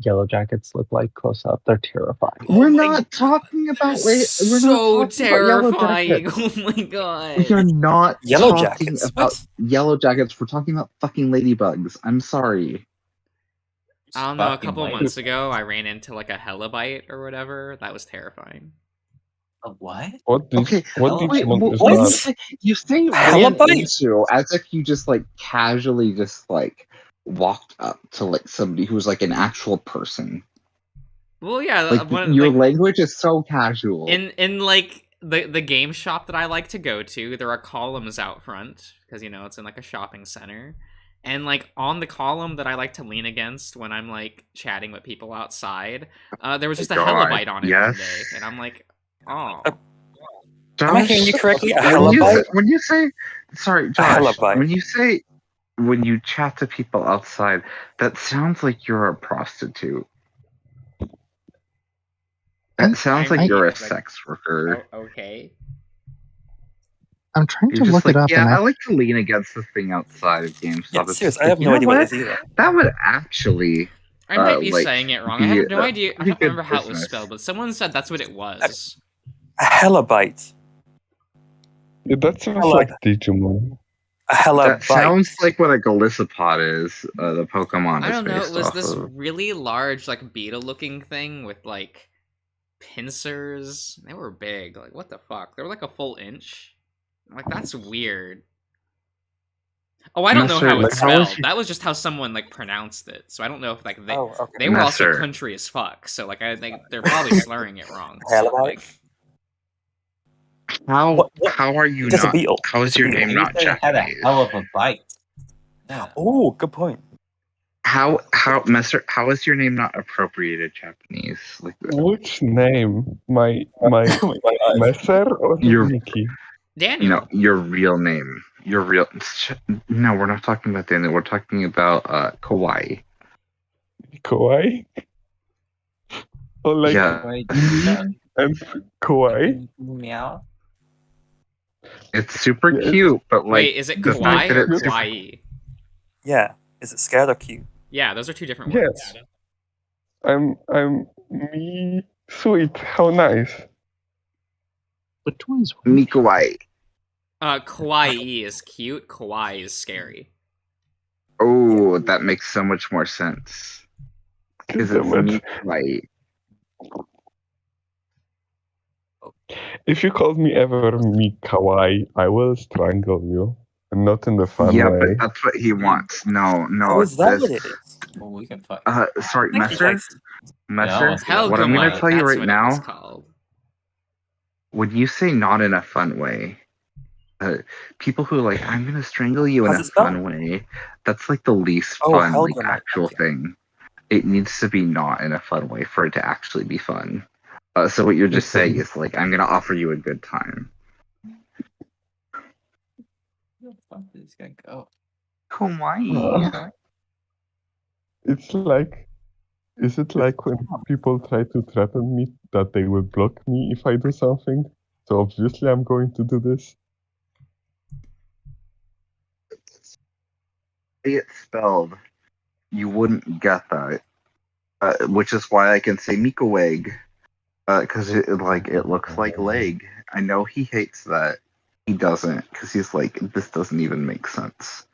[SPEAKER 6] Yellow Jackets look like close up? They're terrifying.
[SPEAKER 7] We're
[SPEAKER 1] my
[SPEAKER 7] not talking about.
[SPEAKER 1] They're
[SPEAKER 7] We're
[SPEAKER 1] so
[SPEAKER 7] not talking about Yellow
[SPEAKER 1] terrifying.
[SPEAKER 7] Jackets.
[SPEAKER 1] Oh my god.
[SPEAKER 7] We are not
[SPEAKER 3] Yellow
[SPEAKER 7] talking
[SPEAKER 3] Jackets?
[SPEAKER 7] about
[SPEAKER 3] What?
[SPEAKER 7] yellow jackets. We're talking about fucking ladybugs. I'm sorry.
[SPEAKER 1] I don't know, a
[SPEAKER 5] Fucking
[SPEAKER 1] couple
[SPEAKER 5] lady-
[SPEAKER 1] months ago, I ran into like a helibite or whatever. That was terrifying.
[SPEAKER 5] A what?
[SPEAKER 2] what did,
[SPEAKER 7] Okay,
[SPEAKER 2] what did
[SPEAKER 7] Wait,
[SPEAKER 2] Monk is
[SPEAKER 3] what?
[SPEAKER 2] not?
[SPEAKER 7] you say ran
[SPEAKER 3] Helibite?
[SPEAKER 7] into as if you just like casually just like walked up to like somebody who's like an actual person.
[SPEAKER 1] Well, yeah,
[SPEAKER 7] Like
[SPEAKER 1] one,
[SPEAKER 7] your
[SPEAKER 1] like,
[SPEAKER 7] language is so casual.
[SPEAKER 1] in like the game shop that I like to go to, there are columns out front because it's in like a shopping center, and like on the column that I like to lean against when I'm like chatting with people outside, there was just a
[SPEAKER 7] God,
[SPEAKER 1] helibite on it one
[SPEAKER 7] yes.
[SPEAKER 1] day, and I'm like, oh,
[SPEAKER 3] Am I hearing you correctly? A
[SPEAKER 7] When you,
[SPEAKER 3] helibite?
[SPEAKER 7] when you say, sorry, Josh,
[SPEAKER 3] helibite.
[SPEAKER 7] when you chat to people outside, that sounds like you're a prostitute. That sounds like you're a
[SPEAKER 1] like-
[SPEAKER 7] sex worker.
[SPEAKER 1] okay.
[SPEAKER 6] I'm trying
[SPEAKER 7] You're
[SPEAKER 6] to
[SPEAKER 7] just
[SPEAKER 6] look
[SPEAKER 7] like,
[SPEAKER 6] it up,
[SPEAKER 7] yeah,
[SPEAKER 6] and
[SPEAKER 7] I like to lean against the thing outside of GameStop.
[SPEAKER 3] Yeah,
[SPEAKER 7] It's
[SPEAKER 3] serious.
[SPEAKER 7] just
[SPEAKER 3] I
[SPEAKER 7] like,
[SPEAKER 3] have
[SPEAKER 7] you
[SPEAKER 3] no
[SPEAKER 7] know
[SPEAKER 3] idea what
[SPEAKER 7] what?
[SPEAKER 3] it is either.
[SPEAKER 7] That would actually.
[SPEAKER 1] I might be
[SPEAKER 7] like,
[SPEAKER 1] saying it wrong. I
[SPEAKER 7] be
[SPEAKER 1] have no
[SPEAKER 7] a
[SPEAKER 1] idea. I
[SPEAKER 7] pretty
[SPEAKER 1] don't
[SPEAKER 7] good
[SPEAKER 1] remember how it was
[SPEAKER 7] business.
[SPEAKER 1] spelled, but someone said that's what it was.
[SPEAKER 3] A helabite.
[SPEAKER 2] Yeah, that sounds
[SPEAKER 3] like
[SPEAKER 2] like Digimon.
[SPEAKER 3] A helabite.
[SPEAKER 7] That sounds like what a Golisopod is, the Pokemon
[SPEAKER 1] I
[SPEAKER 7] is
[SPEAKER 1] don't know. It
[SPEAKER 7] based
[SPEAKER 1] was
[SPEAKER 7] off
[SPEAKER 1] this
[SPEAKER 7] of.
[SPEAKER 1] really large, like beetle-looking thing with like pincers. They were big. Like, what the fuck? They were like a full inch. Like, that's weird. Oh, I don't know
[SPEAKER 7] Messer,
[SPEAKER 1] how
[SPEAKER 7] like,
[SPEAKER 1] it's
[SPEAKER 7] how was
[SPEAKER 1] spelled.
[SPEAKER 7] your-
[SPEAKER 1] That was just how someone like pronounced it. So I don't know if like they
[SPEAKER 3] Oh, okay.
[SPEAKER 1] they were also
[SPEAKER 7] Messer.
[SPEAKER 1] country as fuck. So like I think they're probably slurring it wrong.
[SPEAKER 3] Hell
[SPEAKER 1] So,
[SPEAKER 3] about
[SPEAKER 1] like,
[SPEAKER 7] How
[SPEAKER 3] What?
[SPEAKER 7] how are you
[SPEAKER 3] Just a
[SPEAKER 7] not?
[SPEAKER 3] beetle.
[SPEAKER 7] How is
[SPEAKER 3] Just a
[SPEAKER 7] your
[SPEAKER 3] beetle.
[SPEAKER 7] name
[SPEAKER 5] You
[SPEAKER 7] not
[SPEAKER 5] said it had a
[SPEAKER 7] Japanese?
[SPEAKER 5] hell of a bite. Yeah.
[SPEAKER 3] Oh, good point.
[SPEAKER 7] How Messer? How is your name not appropriated Japanese? Like
[SPEAKER 2] Which name? My Messer or
[SPEAKER 7] Your-
[SPEAKER 2] Mickey?
[SPEAKER 1] Daniel.
[SPEAKER 7] no, your real name. Your real. No, we're not talking about Daniel. We're talking about Kawaii.
[SPEAKER 2] Kawaii? Oh, like
[SPEAKER 7] Yeah.
[SPEAKER 5] Wait,
[SPEAKER 2] and Kawaii?
[SPEAKER 5] meow.
[SPEAKER 7] It's super
[SPEAKER 2] Yeah,
[SPEAKER 7] cute, but like
[SPEAKER 1] Wait, is it
[SPEAKER 7] the fact
[SPEAKER 1] kawaii
[SPEAKER 7] that
[SPEAKER 1] or
[SPEAKER 7] it's super-
[SPEAKER 1] kawaii?
[SPEAKER 3] Yeah. Is it scared or cute?
[SPEAKER 1] Yeah, those are two different
[SPEAKER 2] Yes.
[SPEAKER 1] words.
[SPEAKER 2] I'm me sweet. How nice.
[SPEAKER 6] What toys?
[SPEAKER 7] Mikuai.
[SPEAKER 1] Kawaii is cute. Kawaii is scary.
[SPEAKER 7] Oh, that makes so much more sense. Because it's
[SPEAKER 2] Damn it.
[SPEAKER 7] Mikuai.
[SPEAKER 2] If you called me ever me kawaii, I will strangle you. And not in the fun
[SPEAKER 7] Yeah,
[SPEAKER 2] way.
[SPEAKER 7] but that's what he wants. No,
[SPEAKER 3] Oh, is that
[SPEAKER 7] this-
[SPEAKER 3] what it is?
[SPEAKER 5] Well, we can fuck.
[SPEAKER 7] sorry,
[SPEAKER 3] Thank you,
[SPEAKER 7] Messer.
[SPEAKER 3] Jason.
[SPEAKER 7] Messer.
[SPEAKER 5] let's go.
[SPEAKER 7] What I'm gonna
[SPEAKER 1] Helgamite,
[SPEAKER 7] tell you
[SPEAKER 1] that's
[SPEAKER 7] right
[SPEAKER 1] what it was
[SPEAKER 7] now.
[SPEAKER 1] called.
[SPEAKER 7] When you say not in a fun way, people who are like, I'm gonna strangle you in
[SPEAKER 3] How's
[SPEAKER 7] a
[SPEAKER 3] it spelled?
[SPEAKER 7] fun way, that's like the least
[SPEAKER 3] Oh,
[SPEAKER 7] fun, like
[SPEAKER 3] Helgamite,
[SPEAKER 7] actual
[SPEAKER 3] okay.
[SPEAKER 7] thing. It needs to be not in a fun way for it to actually be fun. So what you're just
[SPEAKER 2] Okay.
[SPEAKER 7] saying is like, I'm gonna offer you a good time.
[SPEAKER 5] Where the fuck is this gonna go?
[SPEAKER 7] Kawaii.
[SPEAKER 2] It's like, is it like when people try to threaten me that they will block me if I do something? So obviously I'm going to do this.
[SPEAKER 7] It's spelled, you wouldn't get that. Which is why I can say Mikaweg. Because it looks like leg. I know he hates that. He doesn't, because he's like, this doesn't even make sense.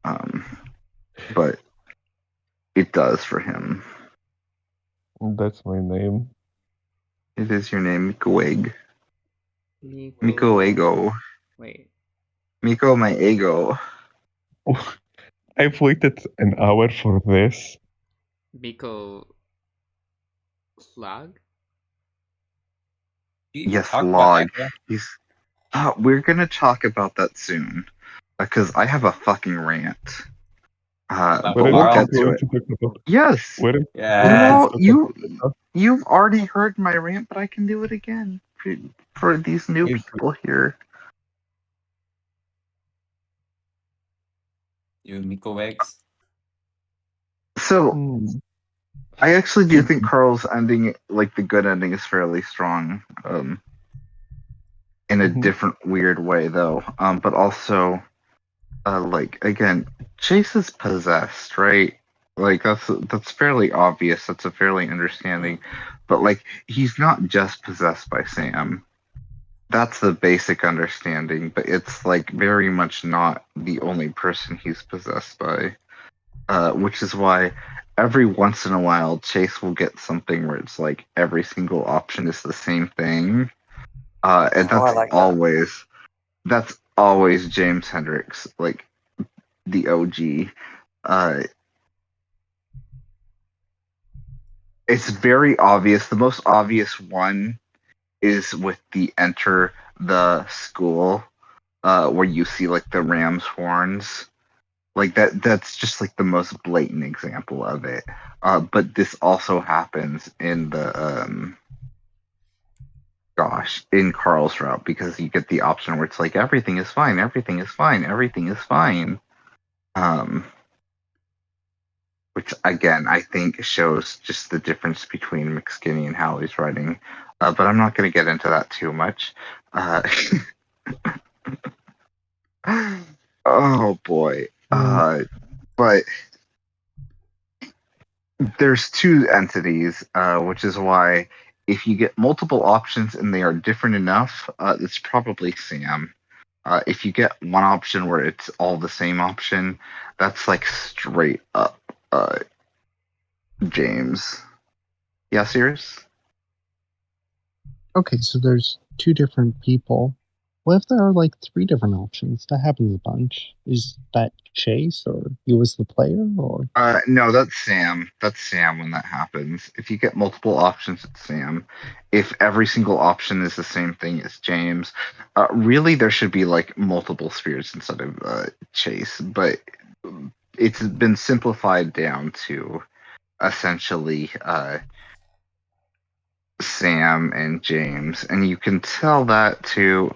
[SPEAKER 7] But it does for him.
[SPEAKER 2] That's my name.
[SPEAKER 7] It is your name, Mikaweg.
[SPEAKER 1] Miko.
[SPEAKER 7] Miko Ego.
[SPEAKER 1] Wait.
[SPEAKER 7] Miko my ego.
[SPEAKER 2] I've waited an hour for this.
[SPEAKER 1] Miko. Flag?
[SPEAKER 5] You
[SPEAKER 7] Yes,
[SPEAKER 5] talk about
[SPEAKER 7] log.
[SPEAKER 5] that,
[SPEAKER 7] He's. We're gonna talk about that soon, because I have a fucking rant. But
[SPEAKER 2] What
[SPEAKER 7] we'll
[SPEAKER 2] are
[SPEAKER 7] get
[SPEAKER 2] you
[SPEAKER 7] to
[SPEAKER 2] going
[SPEAKER 7] it.
[SPEAKER 2] to talk about?
[SPEAKER 7] Yes.
[SPEAKER 2] What am
[SPEAKER 5] Yeah.
[SPEAKER 7] No, you've already heard my rant, but I can do it again for these new
[SPEAKER 5] You-
[SPEAKER 7] people here.
[SPEAKER 5] You Miko Eggs.
[SPEAKER 7] So
[SPEAKER 2] Hmm.
[SPEAKER 7] I actually do think Carl's ending, like the good ending, is fairly strong. In a
[SPEAKER 2] Mhm.
[SPEAKER 7] different weird way though. But also, like again, Chase is possessed, right? Like that's fairly obvious. That's a fairly understanding. But like he's not just possessed by Sam. That's the basic understanding, but it's like very much not the only person he's possessed by. Which is why every once in a while Chase will get something where it's like every single option is the same thing. And
[SPEAKER 3] Oh, I
[SPEAKER 7] that's
[SPEAKER 3] like that.
[SPEAKER 7] always James Hendricks, like the OG. It's very obvious. The most obvious one is with the enter the school, where you see like the ram's horns. Like that's just like the most blatant example of it. But this also happens in the in Carl's route, because you get the option where it's like everything is fine, everything is fine, everything is fine. Which again I think shows just the difference between McSkinny and Hallie's writing. But I'm not going to get into that too much. Oh boy. But there's two entities, which is why if you get multiple options and they are different enough, it's probably Sam. If you get one option where it's all the same option, that's like straight up James. Yeah, Sirius?
[SPEAKER 6] Okay, so there's 2 different people. What if there are like 3 different options? That happens a bunch. Is that Chase or you as the player or?
[SPEAKER 7] No, that's Sam. That's Sam when that happens. If you get multiple options, it's Sam. If every single option is the same thing, it's James. Really, there should be like multiple spheres instead of Chase, but it's been simplified down to essentially Sam and James, and you can tell that too.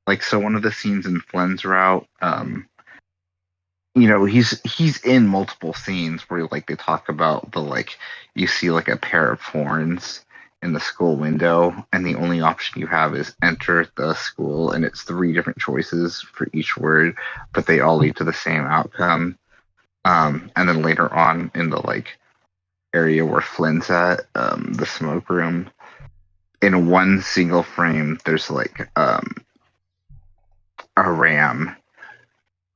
[SPEAKER 7] Like, so one of the scenes in Flynn's route, he's in multiple scenes where like they talk about the like you see like a pair of horns in the school window, and the only option you have is enter the school, and it's 3 different choices for each word, but they all lead to the same outcome. And then later on in the like area where Flynn's at, the smoke room, in one single frame, there's like a ram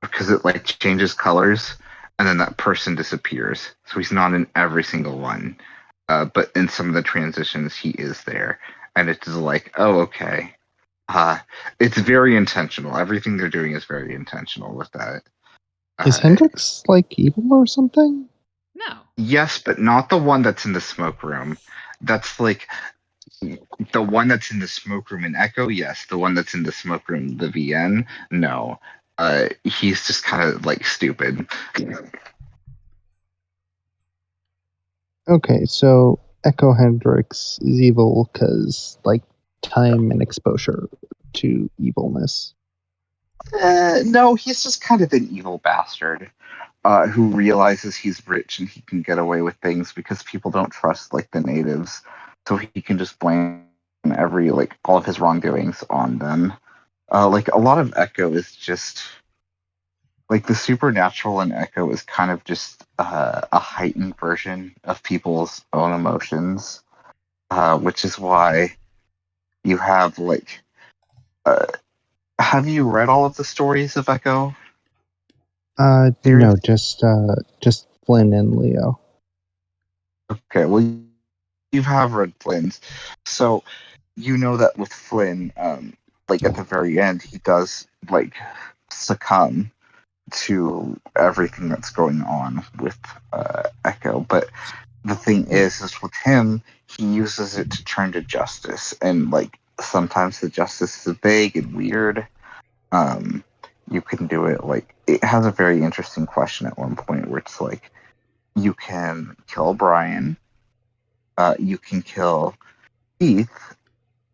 [SPEAKER 7] because it like changes colors, and then that person disappears. So he's not in every single one, but in some of the transitions, he is there, and it's like, oh, okay. It's very intentional. Everything they're doing is very intentional with that.
[SPEAKER 6] Is Hendrix like evil or something?
[SPEAKER 1] No.
[SPEAKER 7] Yes, but not the one that's in the smoke room. That's like the one that's in the smoke room in Echo. Yes, the one that's in the smoke room, the VN. No, he's just kind of like stupid.
[SPEAKER 6] Okay, so Echo Hendrix is evil because like time and exposure to evilness.
[SPEAKER 7] No, he's just kind of an evil bastard who realizes he's rich and he can get away with things because people don't trust like the natives, so he can just blame all of his wrongdoings on them. Like a lot of Echo is just like the supernatural in Echo is kind of just a heightened version of people's own emotions, which is why you have like. Have you read all of the stories of Echo?
[SPEAKER 6] No, just Flynn and Leo.
[SPEAKER 7] Okay, well, you have read Flynn's, so you know that with Flynn, like at the very end, he does like succumb to everything that's going on with Echo. But the thing is with him, he uses it to turn to justice, and like sometimes the justice is vague and weird. You can do it like it has a very interesting question at one point where it's like you can kill Brian, you can kill Keith,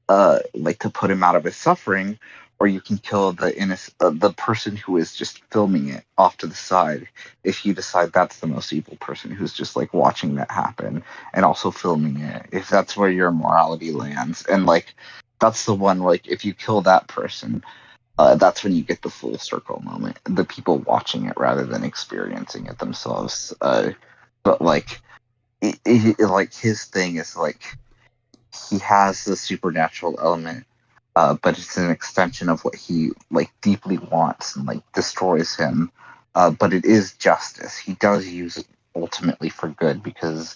[SPEAKER 7] like to put him out of his suffering, or you can kill the person who is just filming it off to the side if you decide that's the most evil person who's just like watching that happen and also filming it, if that's where your morality lands. And like that's the one, like if you kill that person, that's when you get the full circle moment, the people watching it rather than experiencing it themselves. But like like his thing is like he has the supernatural element, but it's an extension of what he like deeply wants and like destroys him. But it is justice. He does use it ultimately for good because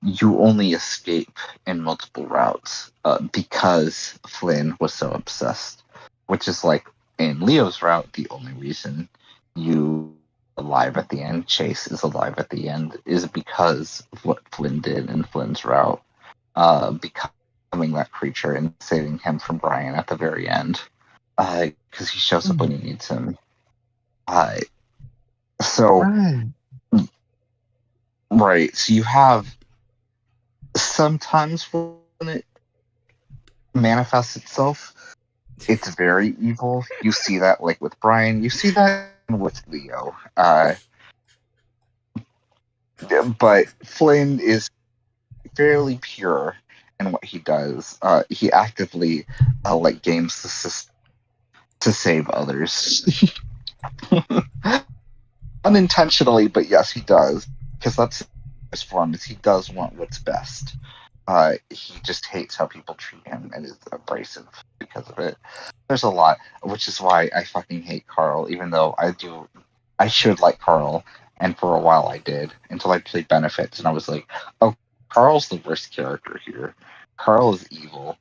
[SPEAKER 7] you only escape in multiple routes because Flynn was so obsessed, which is like in Leo's route, the only reason you alive at the end, Chase is alive at the end, is because of what Flynn did in Flynn's route, becoming that creature and saving him from Brian at the very end, because he shows up when he needs him. Right, so you have sometimes when it manifests itself, it's very evil. You see that like with Brian, you see that with Leo. But Flynn is fairly pure in what he does. He actively like games the system to save others. Unintentionally, but yes, he does. Because that's his form, is he does want what's best. he just hates how people treat him and is abrasive because of it. There's a lot, which is why I fucking hate Carl, even though I should like Carl, and for a while I did, until I played Benefits, and I was like, oh, Carl's the worst character here. Carl is evil,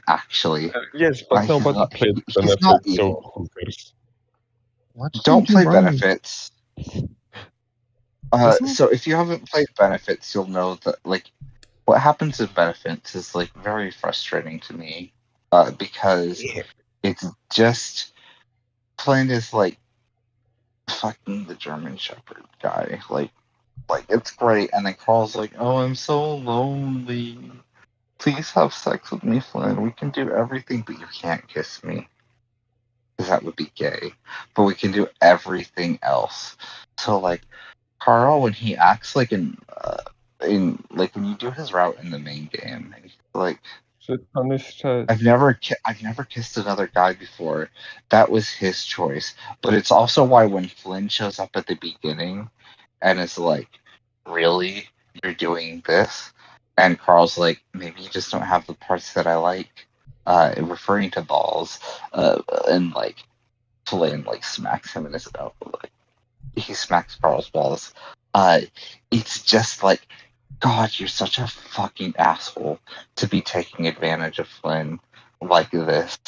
[SPEAKER 7] actually.
[SPEAKER 2] Yes, but nobody played
[SPEAKER 7] he's not
[SPEAKER 2] Benefits, so
[SPEAKER 7] evil.
[SPEAKER 2] who cares?
[SPEAKER 6] What did
[SPEAKER 7] Don't
[SPEAKER 6] you
[SPEAKER 7] play
[SPEAKER 6] do wrong?
[SPEAKER 7] Benefits.
[SPEAKER 6] Isn't it-
[SPEAKER 7] So if you haven't played Benefits, you'll know that like what happens in Benefits is like very frustrating to me, because it's just plain as like fucking the German Shepherd guy. Like it's great, and then Carl's like, "Oh, I'm so lonely. Please have sex with me, Flynn. We can do everything, but you can't kiss me, because that would be gay. But we can do everything else." So like Carl, when he acts like in like when you do his route in the main game, and he's like,
[SPEAKER 2] Sit on his chest.
[SPEAKER 7] I've never kissed another guy before. That was his choice. But it's also why when Flynn shows up at the beginning and is like, really? You're doing this? And Carl's like, maybe you just don't have the parts that I like. Referring to balls. And like Flynn like smacks him in his elbow. Like he smacks Carl's balls. It's just like, God, you're such a fucking asshole to be taking advantage of Flynn like this.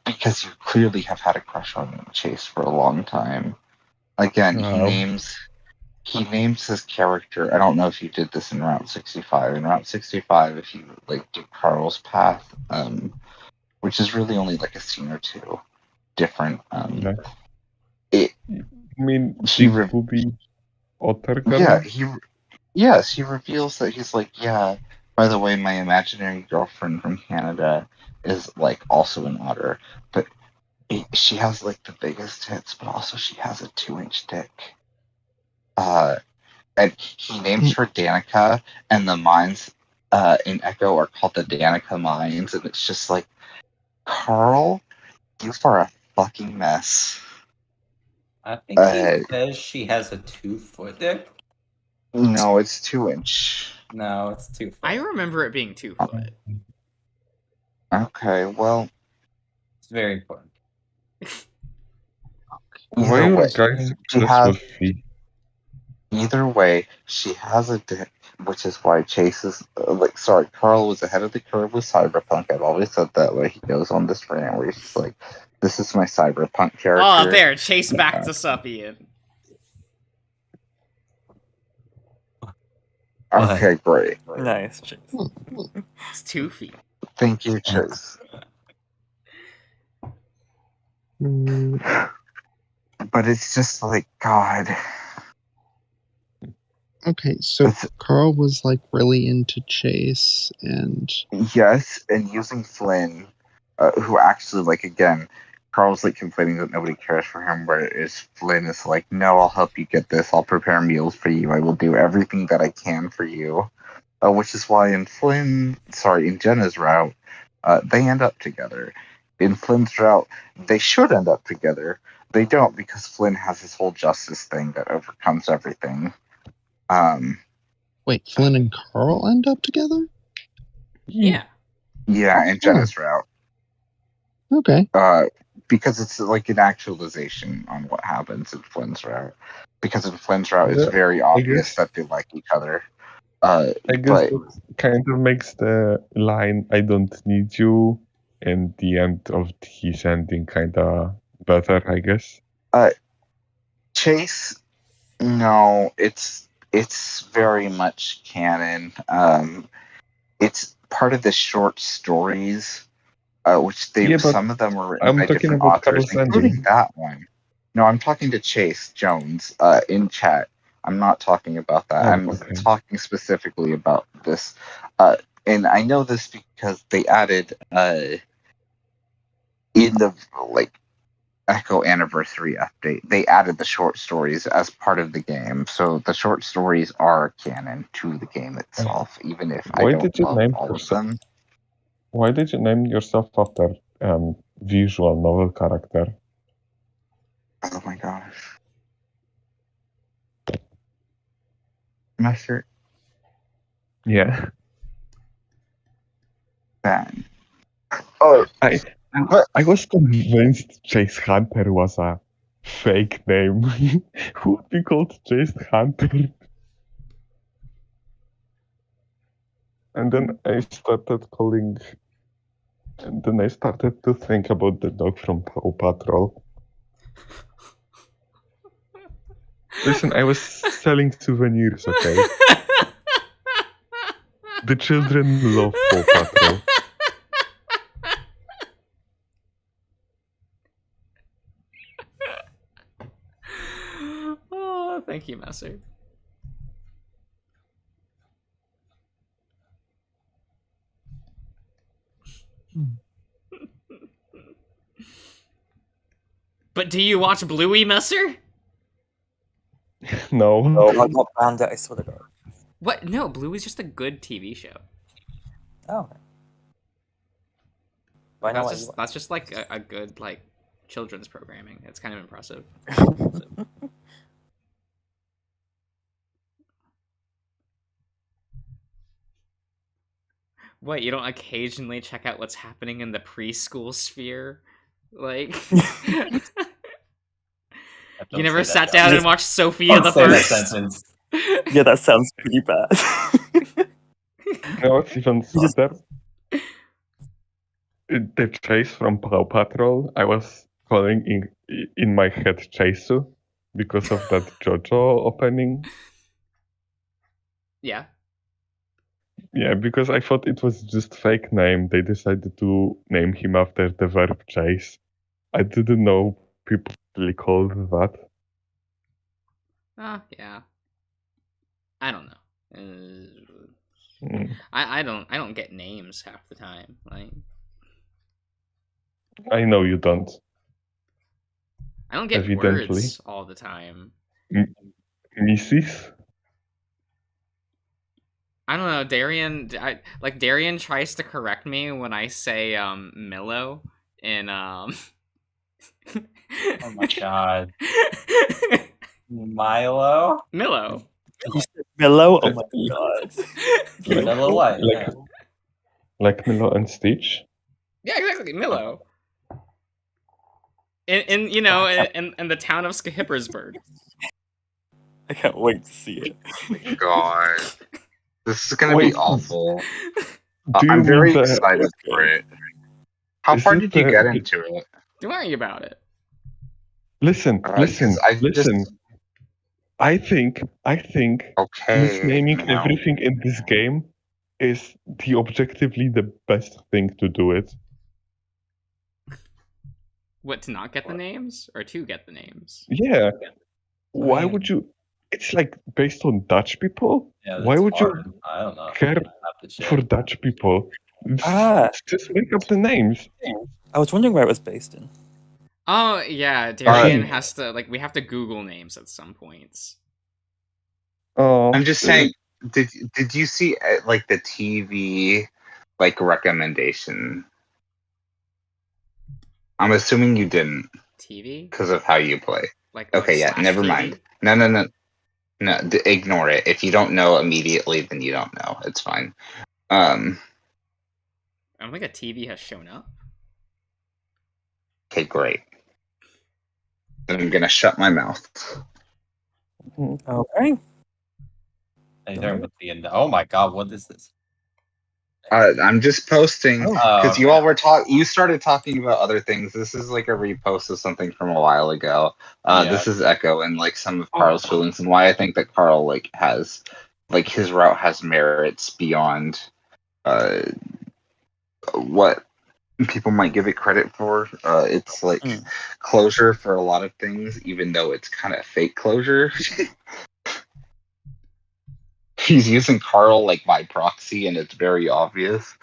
[SPEAKER 7] Because you clearly have had a crush on Chase for a long time. Again, he names his character. I don't know if you did this in Route 65. In Route 65, if you like do Carl's path, which is really only like a scene or two different.
[SPEAKER 2] Yeah.
[SPEAKER 7] It.
[SPEAKER 2] You mean
[SPEAKER 7] He
[SPEAKER 2] Big
[SPEAKER 7] re-
[SPEAKER 2] Booby Otter
[SPEAKER 7] Yeah,
[SPEAKER 2] Girl?
[SPEAKER 7] he reveals that he's like, yeah, by the way, my imaginary girlfriend from Canada is like also an otter, but she has like the biggest tits, but also she has a 2-inch dick. And he names her Danica, and the mines in Echo are called the Danica Mines, and it's just like, Carl, you are a fucking mess.
[SPEAKER 5] I think he says she has a 2-foot dick.
[SPEAKER 7] No, it's 2-inch.
[SPEAKER 5] No, it's 2 foot.
[SPEAKER 1] I remember it being 2 foot.
[SPEAKER 7] Okay, well,
[SPEAKER 5] It's very important.
[SPEAKER 2] Why
[SPEAKER 7] either
[SPEAKER 2] are
[SPEAKER 7] way,
[SPEAKER 2] guys
[SPEAKER 7] she
[SPEAKER 2] obsessed
[SPEAKER 7] has.
[SPEAKER 2] with feet?
[SPEAKER 7] Either way, she has a dick, which is why Chase is Carl was ahead of the curve with Cyberpunk. I've always said that way. He goes on this rant where he's like, "This is my Cyberpunk character."
[SPEAKER 1] Oh, there, Chase back to Suppian.
[SPEAKER 7] Okay, great.
[SPEAKER 3] Nice, Chase.
[SPEAKER 1] It's 2 feet.
[SPEAKER 7] Thank you, Chase. But it's just like, God.
[SPEAKER 6] Okay, so
[SPEAKER 7] It's-
[SPEAKER 6] Carl was like really into Chase, and
[SPEAKER 7] Yes, and using Flynn, who actually, like, again, Carl's like complaining that nobody cares for him, whereas Flynn is like, no, I'll help you get this. I'll prepare meals for you. I will do everything that I can for you. Which is why in Jenna's route, they end up together. In Flynn's route, they should end up together. They don't, because Flynn has this whole justice thing that overcomes everything.
[SPEAKER 6] wait, Flynn and Carl end up together?
[SPEAKER 1] Yeah.
[SPEAKER 7] Yeah, in Jenna's route.
[SPEAKER 6] Okay.
[SPEAKER 7] Because it's like an actualization on what happens in Flynn's route. Because in Flynn's route, it's
[SPEAKER 2] Yeah,
[SPEAKER 7] very obvious
[SPEAKER 2] guess-
[SPEAKER 7] that they like each other.
[SPEAKER 2] I guess
[SPEAKER 7] But
[SPEAKER 2] that kind of makes the line "I don't need you" and the end of his ending kind of better, I guess.
[SPEAKER 7] Chase, no, it's very much canon. It's part of the short stories, which
[SPEAKER 2] Yeah, but
[SPEAKER 7] some of them were written
[SPEAKER 2] I'm
[SPEAKER 7] by
[SPEAKER 2] talking
[SPEAKER 7] different
[SPEAKER 2] about
[SPEAKER 7] authors,
[SPEAKER 2] Carl's
[SPEAKER 7] including
[SPEAKER 2] ending.
[SPEAKER 7] that one. No, I'm talking to Chase Jones in chat. I'm not talking about that.
[SPEAKER 2] Oh,
[SPEAKER 7] I'm
[SPEAKER 2] okay.
[SPEAKER 7] talking specifically about this. And I know this because they added in the like Echo Anniversary update, they added the short stories as part of the game. So the short stories are canon to the game itself, even if I
[SPEAKER 2] Why
[SPEAKER 7] don't
[SPEAKER 2] did you
[SPEAKER 7] love
[SPEAKER 2] name
[SPEAKER 7] all of
[SPEAKER 2] yourself?
[SPEAKER 7] them.
[SPEAKER 2] Why did you name yourself after visual novel character?
[SPEAKER 7] Oh my gosh. Master,
[SPEAKER 2] Yeah.
[SPEAKER 7] Then. Oh,
[SPEAKER 2] I
[SPEAKER 7] but
[SPEAKER 2] I was convinced Chase Hunter was a fake name. Who would be called Chase Hunter? And then I started calling. And then I started to think about the dog from Paw Patrol. Listen, I was selling souvenirs, okay? The children love Paw Patrol.
[SPEAKER 1] Oh, thank you, Messer. But do you watch Bluey, Messer?
[SPEAKER 2] No.
[SPEAKER 3] I got banned it, I swear to God.
[SPEAKER 1] What? No, Bluey's just a good TV show.
[SPEAKER 3] Oh, okay. Why not?
[SPEAKER 1] That's just like a good like children's programming. It's kind of impressive. What, you don't occasionally check out what's happening in the preschool sphere? Like you never sat down and watched Sophia the First?
[SPEAKER 5] Sentence.
[SPEAKER 3] Yeah, that sounds pretty bad.
[SPEAKER 2] No, it's even sadder. The Chase from Paw Patrol, I was calling in my head Chaseu because of that JoJo opening.
[SPEAKER 1] Yeah.
[SPEAKER 2] Yeah, because I thought it was just fake name. They decided to name him after the verb chase. I didn't know people really called that.
[SPEAKER 1] Yeah. I don't know.
[SPEAKER 2] Mm.
[SPEAKER 1] I don't get names half the time. Like
[SPEAKER 2] I know you don't.
[SPEAKER 1] I don't get
[SPEAKER 2] Evidently.
[SPEAKER 1] words all the time.
[SPEAKER 2] Mrs.
[SPEAKER 1] I don't know, Darian tries to correct me when I say Milo in
[SPEAKER 5] Oh my god. Milo?
[SPEAKER 1] Milo.
[SPEAKER 3] You said Milo? Oh my God.
[SPEAKER 5] Vanilla White.
[SPEAKER 2] Like Milo and Stitch.
[SPEAKER 1] Yeah, exactly, Milo. In you know, in the town of Skihippersburg.
[SPEAKER 3] I can't wait to see it.
[SPEAKER 7] God. This is gonna be awful.
[SPEAKER 2] Do you
[SPEAKER 7] I'm very
[SPEAKER 2] mean the-
[SPEAKER 7] excited for it. How
[SPEAKER 2] Is
[SPEAKER 7] far
[SPEAKER 2] it
[SPEAKER 7] did you
[SPEAKER 2] the-
[SPEAKER 7] get into it?
[SPEAKER 1] Don't worry about it.
[SPEAKER 2] Listen.
[SPEAKER 7] 'Cause I just-
[SPEAKER 2] I think
[SPEAKER 7] Okay.
[SPEAKER 2] misnaming
[SPEAKER 7] no.
[SPEAKER 2] everything in this game is the objectively the best thing to do it.
[SPEAKER 1] What, to not get the names or to get the names?
[SPEAKER 2] Yeah. Why
[SPEAKER 5] mean-
[SPEAKER 2] would you? It's like based on Dutch people.
[SPEAKER 5] Yeah,
[SPEAKER 2] Why
[SPEAKER 5] that's
[SPEAKER 2] would you
[SPEAKER 5] hard. I don't know.
[SPEAKER 2] care
[SPEAKER 5] I have to check.
[SPEAKER 2] for Dutch people?
[SPEAKER 3] Ah.
[SPEAKER 2] Just make up the names.
[SPEAKER 3] I was wondering where it was based in.
[SPEAKER 1] Oh yeah, Darian has to we have to Google names at some points.
[SPEAKER 2] Oh,
[SPEAKER 7] I'm just saying. Did you see like the TV recommendation? I'm assuming you didn't
[SPEAKER 1] TV?
[SPEAKER 7] because of how you play.
[SPEAKER 1] Like
[SPEAKER 7] Okay, yeah,
[SPEAKER 1] Slash
[SPEAKER 7] never
[SPEAKER 1] TV?
[SPEAKER 7] mind. No, ignore it. If you don't know immediately, then you don't know. It's fine.
[SPEAKER 1] I don't think a TV has shown up.
[SPEAKER 7] Okay, great. Then I'm gonna shut my mouth.
[SPEAKER 3] Okay.
[SPEAKER 5] Hey, there with the end. Oh my god, what is this?
[SPEAKER 7] I'm just posting because you
[SPEAKER 5] okay.
[SPEAKER 7] all were You started talking about other things. This is like a repost of something from a while ago.
[SPEAKER 5] Yeah.
[SPEAKER 7] This is echoing some of Carl's feelings and why I think that Carl has his route has merits beyond what people might give it credit for. It's closure for a lot of things, even though it's kind of fake closure. He's using Carl by proxy, and it's very obvious.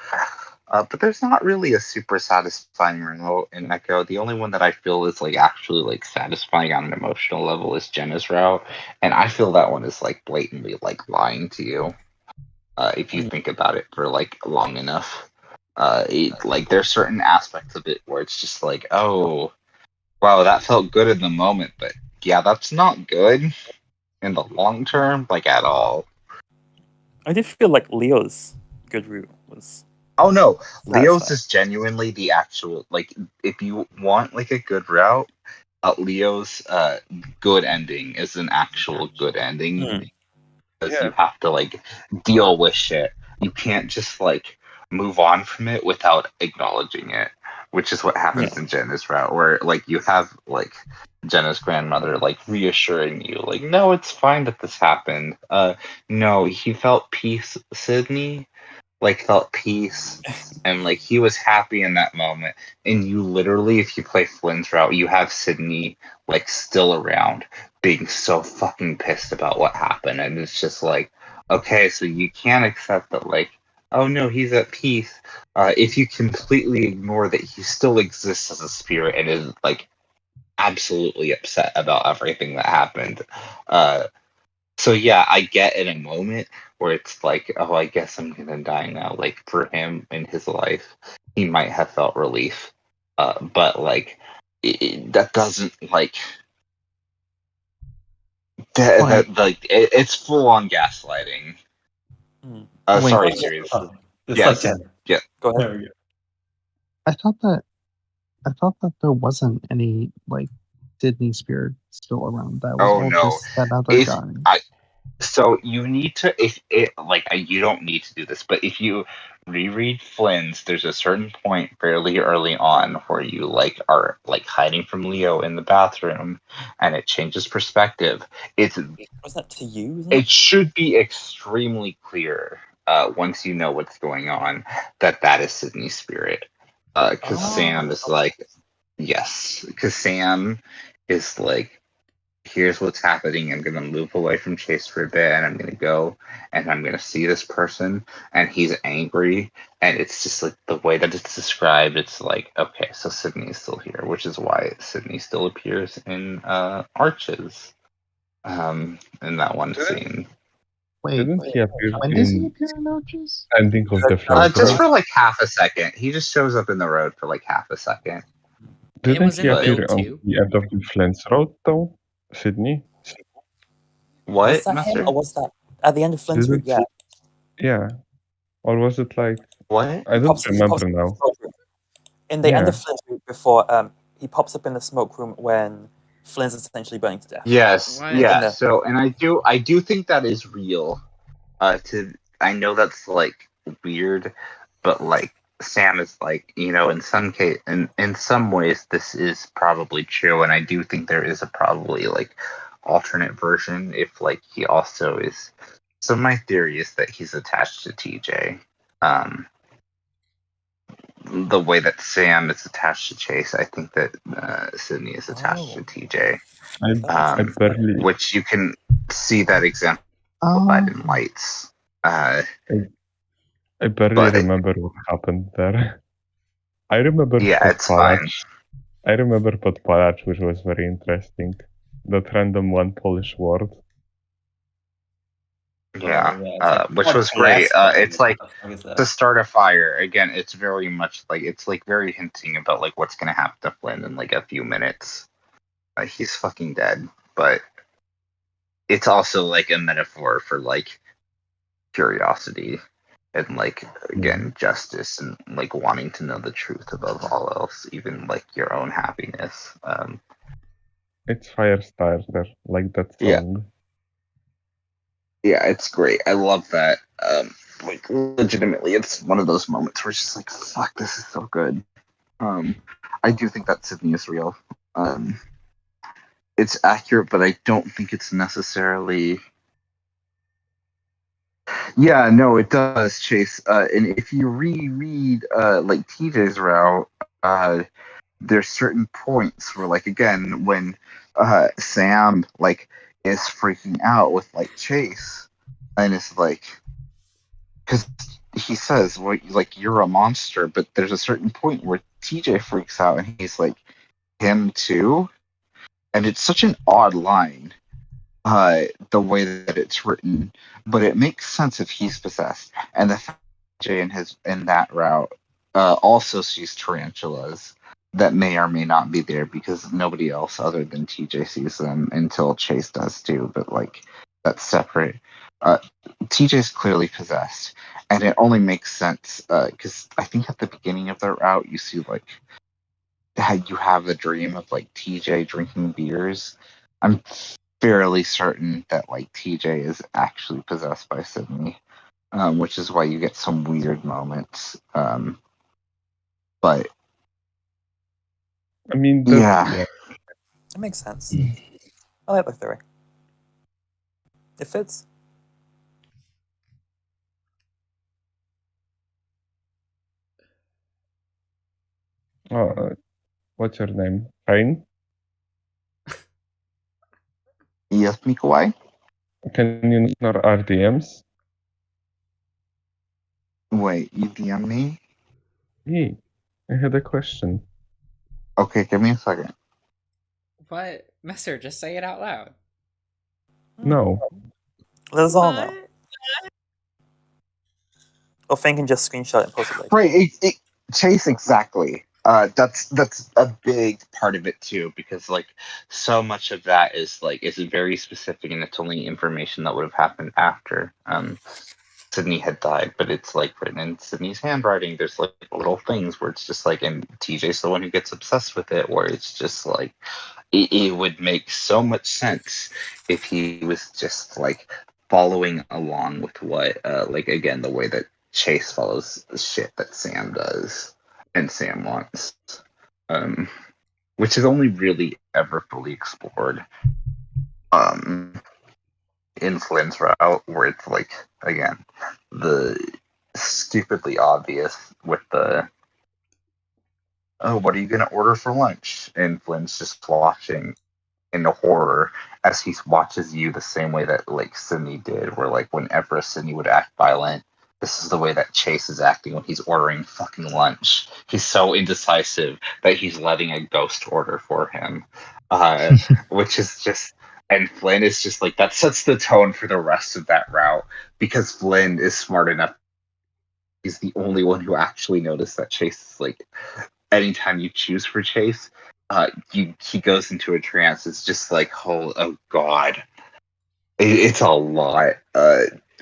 [SPEAKER 7] But there's not really a super satisfying route in Echo. The only one that I feel is actually satisfying on an emotional level is Jenna's route, and I feel that one is blatantly lying to you. If you think about it for long enough, there's certain aspects of it where it's just oh, wow, that felt good in the moment, but yeah, that's not good in the long term, at all.
[SPEAKER 3] I did feel like Leo's good route was.
[SPEAKER 7] Oh no, Leo's
[SPEAKER 3] satisfying.
[SPEAKER 7] is genuinely the actual like. If you want like a good route, Leo's good ending is an actual good ending
[SPEAKER 3] Hmm.
[SPEAKER 7] because you have to like deal with shit. You can't just like move on from it without acknowledging it, which is what happens in Jenna's route, where like you have like Jenna's grandmother like reassuring you, like, no, it's fine that this happened. No, he felt peace, Sydney. Like felt peace and like he was happy in that moment. And you literally, if you play Flynn's route, you have Sydney like still around being so fucking pissed about what happened. And it's just like, okay, so you can't accept that like, oh no, he's at peace. If you completely ignore that he still exists as a spirit and is like absolutely upset about everything that happened. So yeah, I get in a moment where it's like, oh, I guess I'm gonna die now. Like for him in his life, he might have felt relief, but like that doesn't like it's full on gaslighting.
[SPEAKER 3] Hmm.
[SPEAKER 6] Wait.
[SPEAKER 7] Sorry, Sirius.
[SPEAKER 5] It's
[SPEAKER 7] Yes.
[SPEAKER 5] like Jen.
[SPEAKER 7] Yeah.
[SPEAKER 3] Go ahead.
[SPEAKER 5] There we go.
[SPEAKER 6] I thought that there wasn't any like Sydney spirit still around. That was
[SPEAKER 7] Oh,
[SPEAKER 6] all
[SPEAKER 7] no.
[SPEAKER 6] just that other
[SPEAKER 7] If
[SPEAKER 6] guy.
[SPEAKER 7] So you need to, if it like you don't need to do this, but if you reread Flynn's, there's a certain point fairly early on where you like are like hiding from Leo in the bathroom, and it changes perspective.
[SPEAKER 3] Was that to you? Isn't it?
[SPEAKER 7] It should be extremely clear once you know what's going on that is Sydney's spirit, because Sam is like, yes, because Sam is like, here's what's happening. I'm gonna move away from Chase for a bit, and I'm gonna go, and I'm gonna see this person, and he's angry, and it's just like the way that it's described. It's like, okay, so Sydney's still here, which is why Sydney still appears in Arches, in that one scene.
[SPEAKER 6] Wait,
[SPEAKER 2] Didn't he appear
[SPEAKER 6] when does he
[SPEAKER 2] in
[SPEAKER 6] appear in Arches?
[SPEAKER 2] ending of the Flames
[SPEAKER 7] Just
[SPEAKER 2] Road?
[SPEAKER 7] for like half a second. He just shows up in the road for like half a second.
[SPEAKER 2] Didn't
[SPEAKER 1] was
[SPEAKER 2] he
[SPEAKER 1] in
[SPEAKER 2] appear
[SPEAKER 1] Build
[SPEAKER 2] on
[SPEAKER 1] too.
[SPEAKER 2] the end of the Flames Road though? Sydney?
[SPEAKER 7] What,
[SPEAKER 3] Was that
[SPEAKER 7] Master?
[SPEAKER 3] him, or was that at the end of Flynn's route?
[SPEAKER 2] Didn't
[SPEAKER 3] Yeah.
[SPEAKER 2] Yeah. Or was it like
[SPEAKER 7] What?
[SPEAKER 2] I don't remember
[SPEAKER 3] in the
[SPEAKER 2] now.
[SPEAKER 3] smoke room. In the end
[SPEAKER 2] Yeah.
[SPEAKER 3] of Flynn's route, before he pops up in the smoke room when Flynn's essentially burning to death.
[SPEAKER 7] Yes.
[SPEAKER 1] What?
[SPEAKER 7] Yeah.
[SPEAKER 3] In the-
[SPEAKER 7] So, and I do think that is real. I know that's like weird, but like Sam is like, in some case, in some ways, this is probably true, and I do think there is a probably like alternate version if like he also is. So my theory is that he's attached to TJ. The way that Sam is attached to Chase, I think that Sydney is attached to TJ,
[SPEAKER 2] I barely
[SPEAKER 7] which you can see that exemplified
[SPEAKER 6] Oh,
[SPEAKER 7] in Lights. Uh,
[SPEAKER 2] I barely
[SPEAKER 7] But-
[SPEAKER 2] remember what happened there. I remember
[SPEAKER 7] Yeah, it's fine.
[SPEAKER 2] Podpalacz. I remember Podpalacz, which was very interesting. That random one Polish word.
[SPEAKER 7] Yeah,
[SPEAKER 5] it's like,
[SPEAKER 7] which
[SPEAKER 5] what
[SPEAKER 7] was
[SPEAKER 5] the
[SPEAKER 7] great.
[SPEAKER 5] last one?
[SPEAKER 7] It's like
[SPEAKER 5] What the fuck is that?
[SPEAKER 7] to start a fire. Again, it's very much like it's like very hinting about like what's gonna happen to Flynn in like a few minutes. He's fucking dead, but it's also like a metaphor for like curiosity and like again justice and like wanting to know the truth above all else, even like your own happiness.
[SPEAKER 2] It's Firestarter, like that
[SPEAKER 7] Yeah.
[SPEAKER 2] song.
[SPEAKER 7] Yeah, it's great. I love that. Like legitimately, it's one of those moments where it's just like, fuck, this is so good. I do think that Sydney is real. It's accurate, but I don't think it's necessarily. Yeah, no, it does, Chase. And if you reread like TJ's route, there's certain points where, like, again, when Sam like is freaking out with like Chase, and it's like, because he says, "Well, like you're a monster," but there's a certain point where TJ freaks out, and he's like, "Him too," and it's such an odd line, the way that it's written, but it makes sense if he's possessed, and the fact that TJ in that route also sees tarantulas that may or may not be there because nobody else other than TJ sees them until Chase does too, but like that's separate. TJ is clearly possessed, and it only makes sense because I think at the beginning of the route you see like how you have a dream of like TJ drinking beers. I'm fairly certain that like TJ is actually possessed by Sydney, which is why you get some weird moments. But
[SPEAKER 2] I mean,
[SPEAKER 7] yeah.
[SPEAKER 3] That makes sense. I like the theory. It fits.
[SPEAKER 2] What's your name? Rain?
[SPEAKER 7] Yes, Mikawai?
[SPEAKER 2] Can you ignore our DMs?
[SPEAKER 7] Wait, you DM me?
[SPEAKER 2] Hey, I had a question.
[SPEAKER 7] Okay, give me a second.
[SPEAKER 1] What? Messer, just say it out loud.
[SPEAKER 2] No.
[SPEAKER 3] Let us all know. Or Fang can just screenshot it and post it later.
[SPEAKER 7] Right, Chase, exactly. That's a big part of it too, because like so much of that is very specific, and it's only information that would have happened after Sydney had died. But it's like written in Sydney's handwriting. There's like little things where it's just like, and TJ's the one who gets obsessed with it, where it's just like it would make so much sense if he was just like following along with what like again the way that Chase follows the shit that Sam does and Sam wants, which is only really ever fully explored in Flynn's route, where it's like again the stupidly obvious with the what are you gonna order for lunch, and Flynn's just watching in horror as he watches you the same way that like Sydney did, where like whenever Sydney would act violent, this is the way that Chase is acting when he's ordering fucking lunch. He's so indecisive that he's letting a ghost order for him, which is just. And Flynn is just like, that sets the tone for the rest of that route, because Flynn is smart enough. He's the only one who actually noticed that Chase is like, anytime you choose for Chase, he goes into a trance. It's just like, oh god, it's a lot.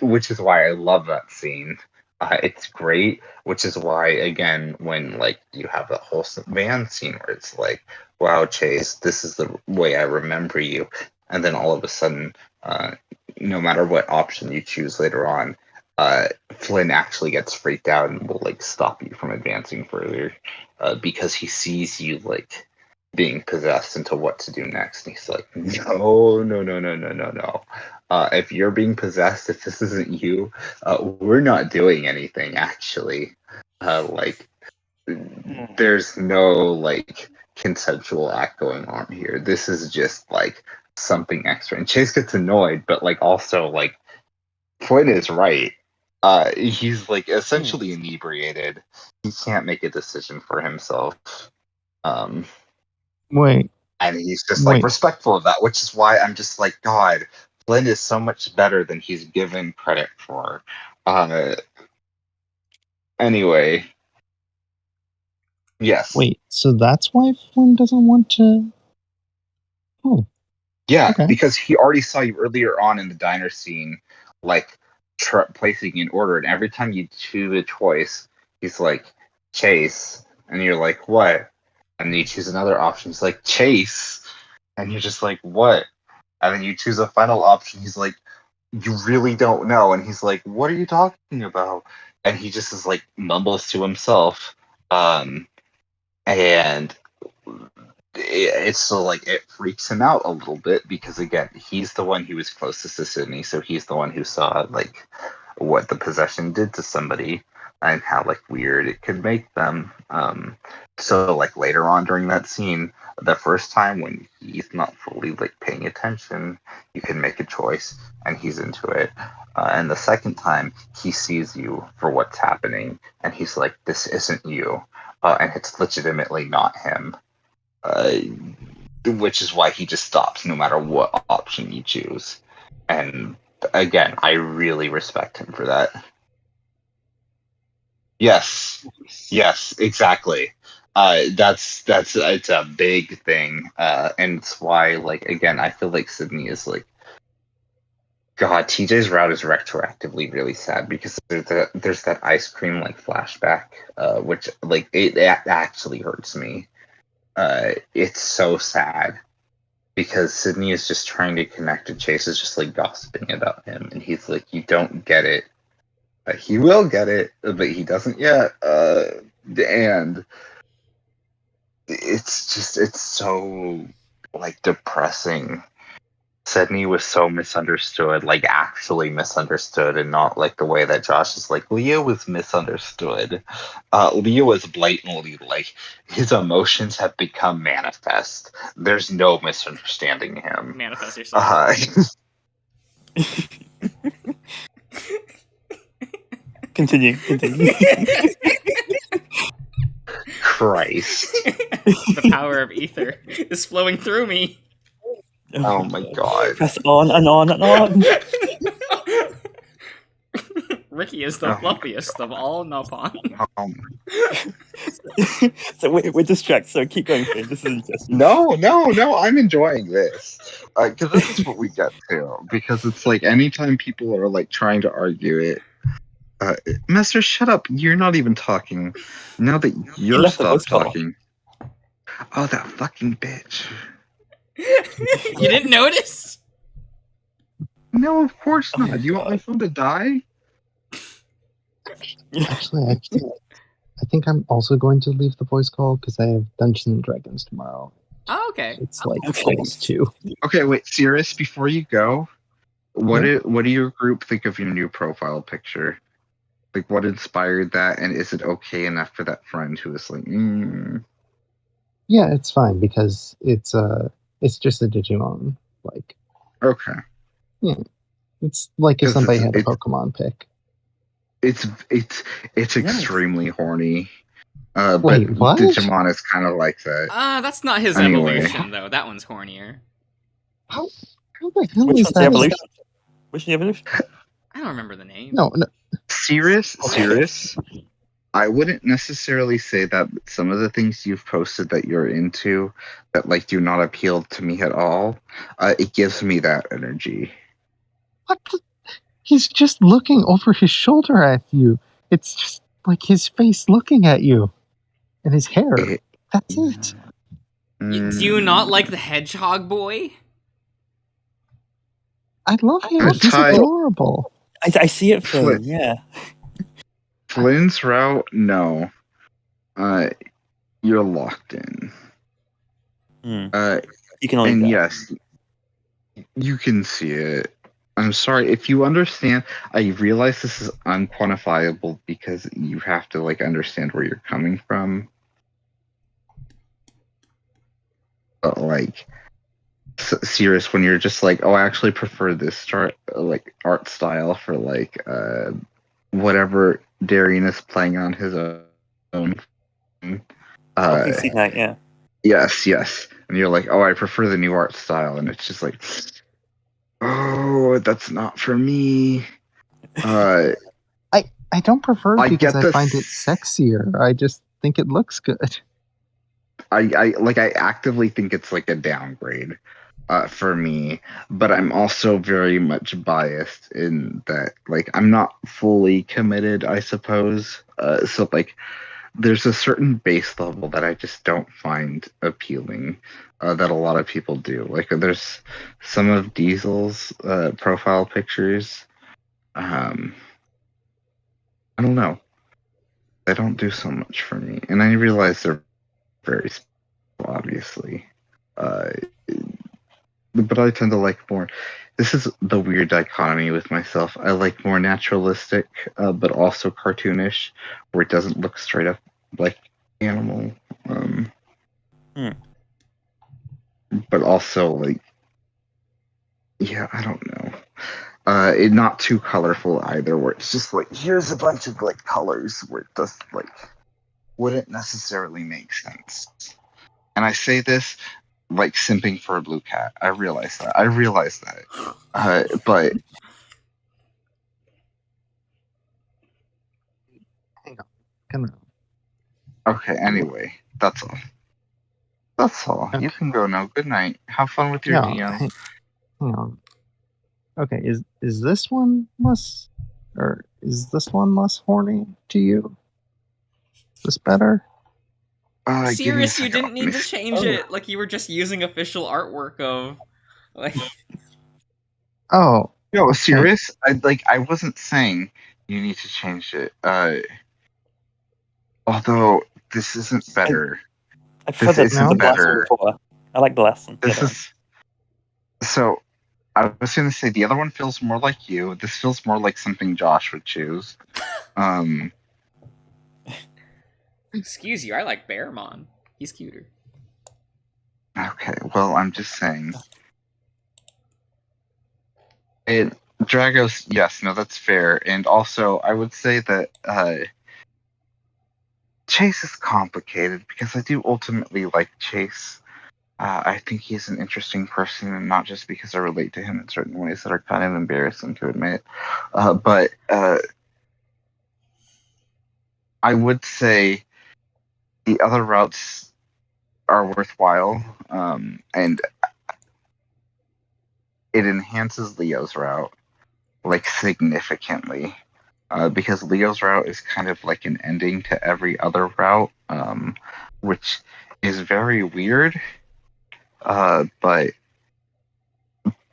[SPEAKER 7] Which is why I love that scene. It's great. Which is why, again, when like you have that whole van scene where it's like, wow, Chase, this is the way I remember you, and then all of a sudden, no matter what option you choose later on, Flynn actually gets freaked out and will like stop you from advancing further, because he sees you like being possessed into what to do next. And he's like, no. If you're being possessed, if this isn't you, we're not doing anything actually. Like, there's no like consensual act going on here. This is just like something extra. And Chase gets annoyed, but like also like Flynn is right. He's like essentially inebriated. He can't make a decision for himself.
[SPEAKER 6] Wait.
[SPEAKER 7] And he's just like respectful of that, which is why I'm just like, God, Flynn is so much better than he's given credit for. Anyway. Yes.
[SPEAKER 6] Wait, so that's why Flynn doesn't want to. Oh.
[SPEAKER 7] Yeah,
[SPEAKER 6] Okay.
[SPEAKER 7] because he already saw you earlier on in the diner scene, like placing in order, and every time you choose a choice, he's like, Chase, and you're like, what? And then you choose another option, he's like, Chase, and you're just like, what? And then you choose a final option, he's like, you really don't know, and he's like, what are you talking about? And he just is like, mumbles to himself, and it's so like it freaks him out a little bit, because again, he's the one who was closest to Sydney, so he's the one who saw like what the possession did to somebody and how like weird it could make them. So like later on during that scene, the first time when he's not fully like paying attention, you can make a choice and he's into it. And the second time he sees you for what's happening and he's like, this isn't you, and it's legitimately not him. Which is why he just stops no matter what option you choose. And again, I really respect him for that. Yes, exactly. That's it's a big thing, and it's why, like, again, I feel like Sydney is like God, TJ's route is retroactively really sad because there's that ice cream like flashback, which like it actually hurts me. It's so sad because Sydney is just trying to connect and Chase is just like gossiping about him, and he's like, "You don't get it. He will get it, but he doesn't yet." And it's so like depressing. Sydney was so misunderstood, like actually misunderstood, and not like the way that Josh is like, Leo was misunderstood. Leo was blatantly like, his emotions have become manifest. There's no misunderstanding him.
[SPEAKER 1] Manifest yourself.
[SPEAKER 3] Continue.
[SPEAKER 7] Christ.
[SPEAKER 1] The power of ether is flowing through me.
[SPEAKER 7] Oh my god.
[SPEAKER 3] Press on and on and on.
[SPEAKER 1] Ricky is the fluffiest of all Nopon.
[SPEAKER 3] So we're distracted, so keep going, Finn. This is interesting.
[SPEAKER 7] No, I'm enjoying this. Because this is what we get to. Because it's like, anytime people are like trying to argue it, Master, shut up. You're not even talking. Now that you're stopped talking. Oh, that fucking bitch.
[SPEAKER 1] You didn't notice?
[SPEAKER 7] No, of course not. You want my phone to die?
[SPEAKER 6] Actually, I think I'm also going to leave the voice call because I have Dungeons and Dragons tomorrow.
[SPEAKER 1] Oh, okay.
[SPEAKER 6] It's like
[SPEAKER 3] Okay.
[SPEAKER 6] almost 2.
[SPEAKER 7] Okay, wait, Sirius, before you go, what do your group think of your new profile picture? Like, what inspired that, and is it okay enough for that friend who is like,
[SPEAKER 6] Yeah, it's fine because it's just a Digimon. Like,
[SPEAKER 7] Okay.
[SPEAKER 6] it's like if
[SPEAKER 7] 'Cause
[SPEAKER 6] somebody had a
[SPEAKER 7] it's-
[SPEAKER 6] Pokemon pick.
[SPEAKER 7] It's extremely horny. But
[SPEAKER 6] Wait, what?
[SPEAKER 7] Digimon is kind of like that.
[SPEAKER 1] That's not his
[SPEAKER 7] Anyway.
[SPEAKER 1] evolution, though. That one's hornier.
[SPEAKER 6] How the hell
[SPEAKER 3] Which
[SPEAKER 6] is
[SPEAKER 3] one's the
[SPEAKER 6] that?
[SPEAKER 3] evolution? Which is the evolution?
[SPEAKER 1] I don't remember the name.
[SPEAKER 6] No,
[SPEAKER 7] Serious? I wouldn't necessarily say that some of the things you've posted that you're into that like do not appeal to me at all. It gives me that energy.
[SPEAKER 6] what? He's just looking over his shoulder at you. It's just like his face looking at you, and his hair.
[SPEAKER 7] It-
[SPEAKER 6] That's it.
[SPEAKER 1] Do you not like the Hedgehog Boy?
[SPEAKER 6] I love him.
[SPEAKER 7] I'm
[SPEAKER 6] He's
[SPEAKER 7] tired.
[SPEAKER 6] adorable.
[SPEAKER 3] I see it, Phil.
[SPEAKER 7] Flip.
[SPEAKER 3] Yeah.
[SPEAKER 7] Flynn's route? No. You're locked in.
[SPEAKER 3] Hmm.
[SPEAKER 7] Uh,
[SPEAKER 3] You can only.
[SPEAKER 7] and
[SPEAKER 3] tell.
[SPEAKER 7] yes, you can see it. I'm sorry if you understand. I realize this is unquantifiable because you have to like understand where you're coming from. But like, serious when you're just like, oh, I actually prefer this art style for like whatever Darian is playing on his own.
[SPEAKER 3] I can see that. Yeah.
[SPEAKER 7] Yes. And you're like, oh, I prefer the new art style. And it's just like, oh, that's not for me.
[SPEAKER 6] I don't prefer
[SPEAKER 7] I
[SPEAKER 6] it because
[SPEAKER 7] get
[SPEAKER 6] I
[SPEAKER 7] the
[SPEAKER 6] find it sexier. I just think it looks good.
[SPEAKER 7] I actively think it's like a downgrade for me, but I'm also very much biased in that like I'm not fully committed, I suppose. So like there's a certain base level that I just don't find appealing that a lot of people do. Like there's some of Diesel's profile pictures. I don't know. They don't do so much for me, and I realize they're very special, obviously. But I tend to like more. This is the weird dichotomy with myself. I like more naturalistic, but also cartoonish, where it doesn't look straight up like animal. But also like, yeah, I don't know. It not too colorful either, where it's just like here's a bunch of like colors where it just like wouldn't necessarily make sense. And I say this like simping for a blue cat. I realize that. But
[SPEAKER 6] Hang on.
[SPEAKER 7] okay. Anyway, that's all. You
[SPEAKER 6] Okay.
[SPEAKER 7] can go now. Good night. Have fun with your
[SPEAKER 6] No,
[SPEAKER 7] DM.
[SPEAKER 6] hang on. Okay, is this one less, or is this one less horny to you? Is this better?
[SPEAKER 7] Give me a
[SPEAKER 1] Serious, you
[SPEAKER 7] second,
[SPEAKER 1] didn't
[SPEAKER 7] let me
[SPEAKER 1] need to
[SPEAKER 7] s-
[SPEAKER 1] change
[SPEAKER 3] Oh.
[SPEAKER 1] it. Like you were just using official artwork of, like.
[SPEAKER 6] Oh,
[SPEAKER 7] No, serious. I wasn't saying you need to change it. Although this isn't better.
[SPEAKER 3] I prefer
[SPEAKER 7] This
[SPEAKER 3] the
[SPEAKER 7] isn't
[SPEAKER 3] last one
[SPEAKER 7] better.
[SPEAKER 3] before. I like the last one. the
[SPEAKER 7] This
[SPEAKER 3] other one.
[SPEAKER 7] is so. I was going to say the other one feels more like you. This feels more like something Josh would choose.
[SPEAKER 1] Excuse you, I like Bearmon. He's cuter.
[SPEAKER 7] Okay. Well, I'm just saying. Dragos, yes, no, that's fair. And also, I would say that Chase is complicated because I do ultimately like Chase. I think he's an interesting person, and not just because I relate to him in certain ways that are kind of embarrassing to admit. But I would say the other routes are worthwhile, and it enhances Leo's route like significantly. Because Leo's route is kind of like an ending to every other route, which is very weird. But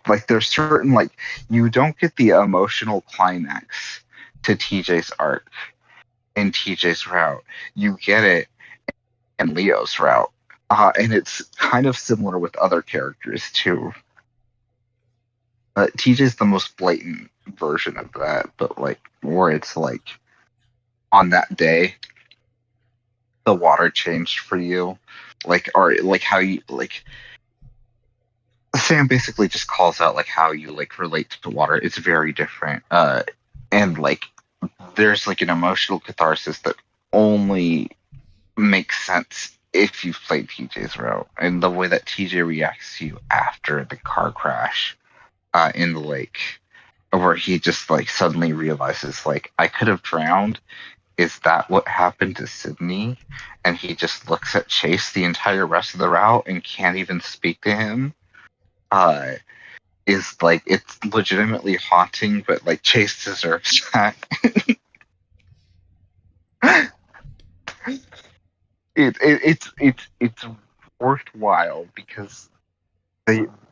[SPEAKER 7] like there's certain like you don't get the emotional climax to TJ's arc in TJ's route. You get it in Leo's route. And it's kind of similar with other characters too. TJ's the most blatant version of that, but like where it's like on that day the water changed for you, like or like how you like Sam basically just calls out like how you like relate to water. It's very different, and like there's like an emotional catharsis that only makes sense if you've played TJ's route, and the way that TJ reacts to you after the car crash in the lake, where he just like suddenly realizes like I could have drowned. Is that what happened to Sydney? And he just looks at Chase the entire rest of the route and can't even speak to him. Is like it's legitimately haunting, but like Chase deserves that. It's worthwhile because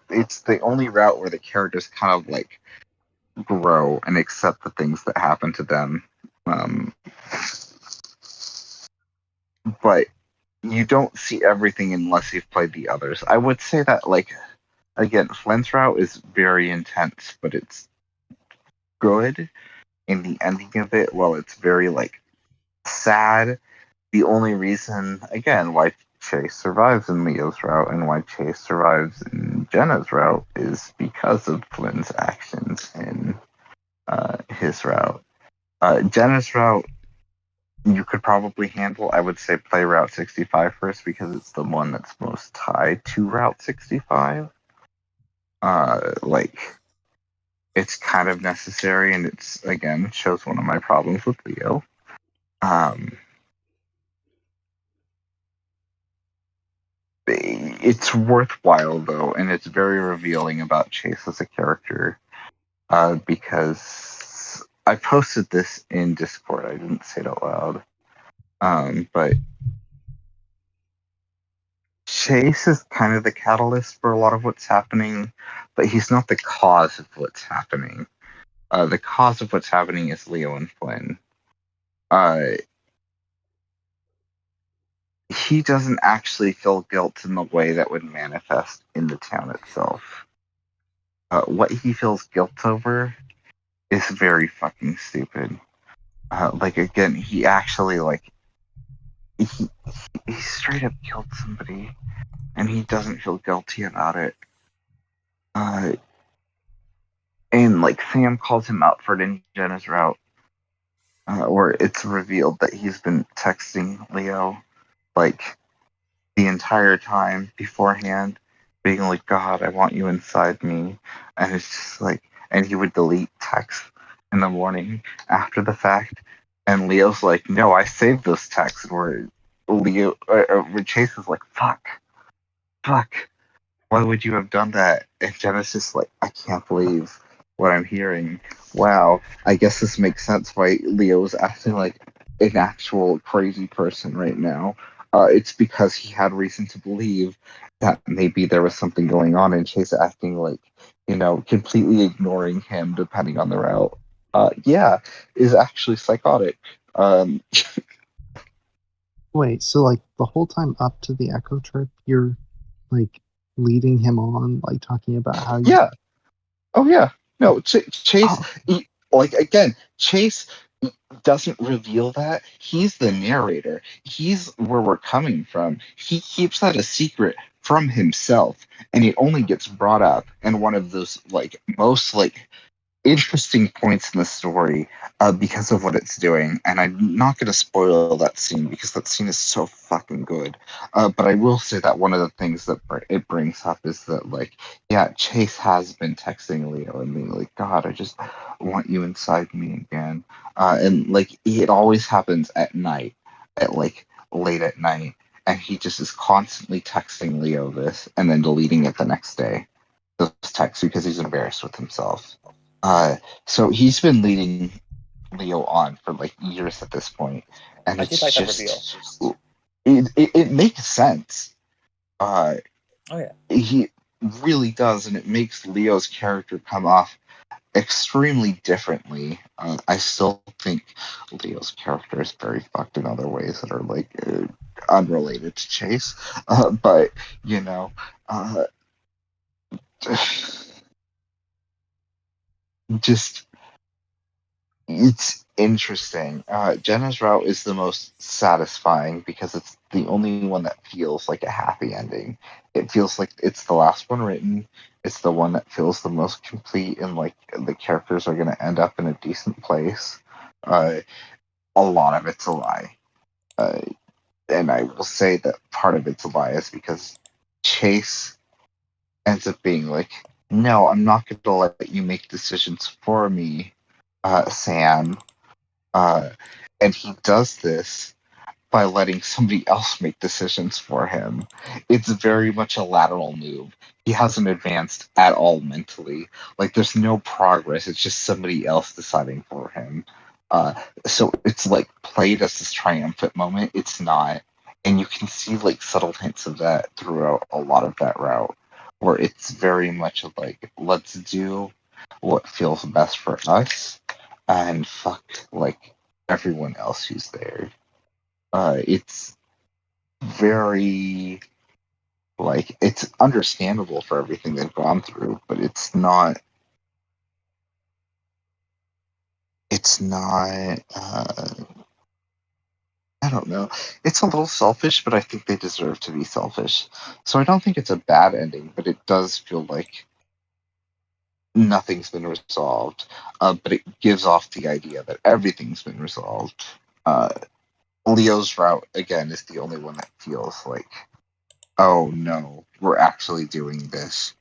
[SPEAKER 7] it's the only route where the characters kind of like grow and accept the things that happen to them. But you don't see everything unless you've played the others. I would say that like again, Flint's route is very intense, but it's good in the ending of it. While it's very like sad, the only reason again why Chase survives in Leo's route and why Chase survives in Jenna's route is because of Flynn's actions in his route. Jenna's route you could probably handle. I would say play Route 65 first because it's the one that's most tied to Route 65. Like it's kind of necessary, and it's again shows one of my problems with Leo. It's worthwhile though, and it's very revealing about Chase as a character. Because I posted this in Discord. I didn't say it out loud. But Chase is kind of the catalyst for a lot of what's happening, but he's not the cause of what's happening. The cause of what's happening is Leo and Flynn. He doesn't actually feel guilt in the way that would manifest in the town itself. What he feels guilt over is very fucking stupid. Like again, he actually like he straight up killed somebody, and he doesn't feel guilty about it. And like Sam calls him out for it in Jenna's route, where it's revealed that he's been texting Leo like the entire time beforehand, being like, God, I want you inside me. And it's just like, and he would delete texts in the morning after the fact. And Leo's like, no, I saved those texts. Where where Chase is like, fuck, why would you have done that? And Jenna's just like, I can't believe what I'm hearing, wow, I guess this makes sense why Leo's acting like an actual crazy person right now. It's because he had reason to believe that maybe there was something going on, and Chase acting like, completely ignoring him depending on the route. Yeah, is actually psychotic. Um,
[SPEAKER 8] Wait, so like the whole time up to the Echo trip, you're like leading him on, like talking about how you.
[SPEAKER 7] yeah. Oh yeah. No, Chase.
[SPEAKER 8] Oh.
[SPEAKER 7] Again, Chase doesn't reveal that. He's the narrator. He's where we're coming from. He keeps that a secret from himself, and it only gets brought up in one of those most interesting points in the story because of what it's doing. And I'm not going to spoil that scene because that scene is so fucking good. But I will say that one of the things that it brings up is that, Chase has been texting Leo and being like, God, I just want you inside me again. And it always happens at night, at late at night. And he just is constantly texting Leo this and then deleting it the next day. Those texts because he's embarrassed with himself. So he's been leading Leo on for years at this point, and
[SPEAKER 3] I do
[SPEAKER 7] it's
[SPEAKER 3] like that
[SPEAKER 7] just
[SPEAKER 3] reveal.
[SPEAKER 7] it makes sense.
[SPEAKER 3] Oh yeah.
[SPEAKER 7] He really does, and it makes Leo's character come off extremely differently. I still think Leo's character is very fucked in other ways that are unrelated to Chase, but just. It's interesting. Jenna's route is the most satisfying because it's the only one that feels like a happy ending. It feels like it's the last one written. It's the one that feels the most complete, and the characters are going to end up in a decent place. A lot of it's a lie. And I will say that part of it's a lie is because Chase ends up being like, no, I'm not going to let you make decisions for me, Sam. And he does this by letting somebody else make decisions for him. It's very much a lateral move. He hasn't advanced at all mentally. There's no progress. It's just somebody else deciding for him. So it's played as this triumphant moment. It's not. And you can see subtle hints of that throughout a lot of that route, where it's very much let's do what feels best for us and fuck everyone else who's there. It's very it's understandable for everything they've gone through, but it's not. I don't know. It's a little selfish, but I think they deserve to be selfish. So I don't think it's a bad ending, but it does feel like nothing's been resolved. But it gives off the idea that everything's been resolved. Leo's route again is the only one that feels like, oh no, we're actually doing this.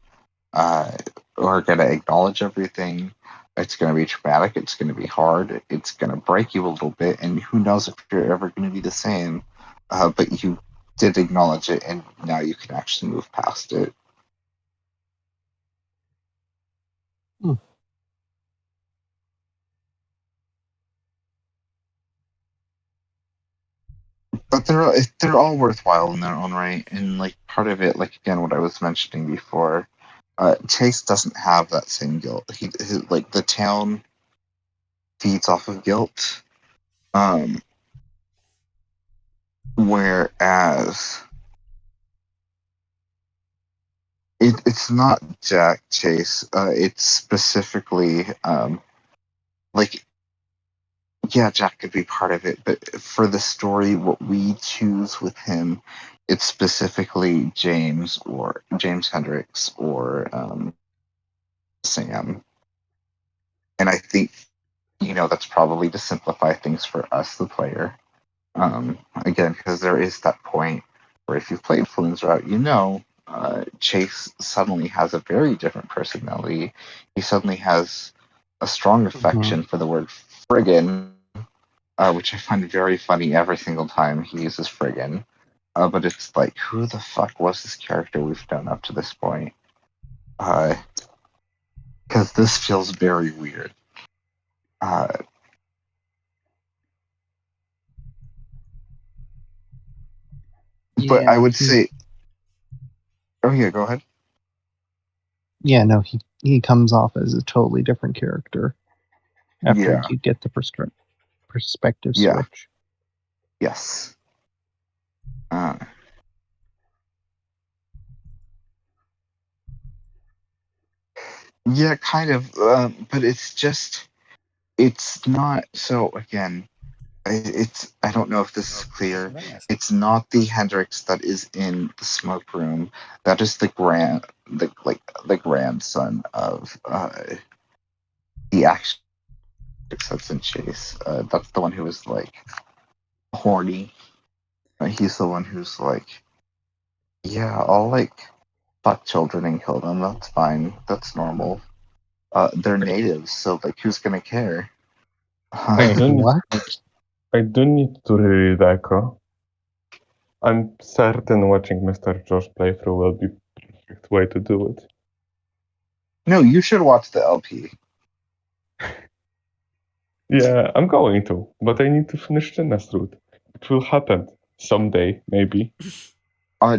[SPEAKER 7] We're gonna acknowledge everything. It's gonna be traumatic. It's gonna be hard. It's gonna break you a little bit, and who knows if you're ever gonna be the same. But you did acknowledge it, and now you can actually move past it. But they're all worthwhile in their own right, and part of it, again, what I was mentioning before, Chase doesn't have that same guilt. The town feeds off of guilt, whereas it's not Jack Chase. It's specifically yeah, Jack could be part of it, but for the story, what we choose with him, it's specifically James Hendricks or Sam. And I think, that's probably to simplify things for us, the player. Again, because there is that point where if you've played Flynn's route, Chase suddenly has a very different personality. He suddenly has a strong affection for the word friggin', which I find very funny every single time he uses friggin'. But it's who the fuck was this character we've done up to this point? because this feels very weird. But I would say, oh yeah, go ahead.
[SPEAKER 8] Yeah, no, he comes off as a totally different character after
[SPEAKER 7] Yeah.
[SPEAKER 8] you get the perspective
[SPEAKER 7] Yeah.
[SPEAKER 8] switch.
[SPEAKER 7] Yes. Yeah, kind of. But it's not. So again, I don't know if this is clear. It's not the Hendrix that is in the smoke room. That is the grandson of the actual that's in Chase. That's the one who was like horny. He's the one who's like, yeah, I'll like fuck children and kill them. That's fine. That's normal. They're natives, so like, who's gonna care?
[SPEAKER 2] I don't
[SPEAKER 8] What?
[SPEAKER 2] I do need to read Echo. I'm certain watching Mr. Josh playthrough will be the perfect way to do it.
[SPEAKER 7] No, you should watch the LP.
[SPEAKER 2] Yeah, I'm going to, but I need to finish Jenna's route. It will happen someday, maybe.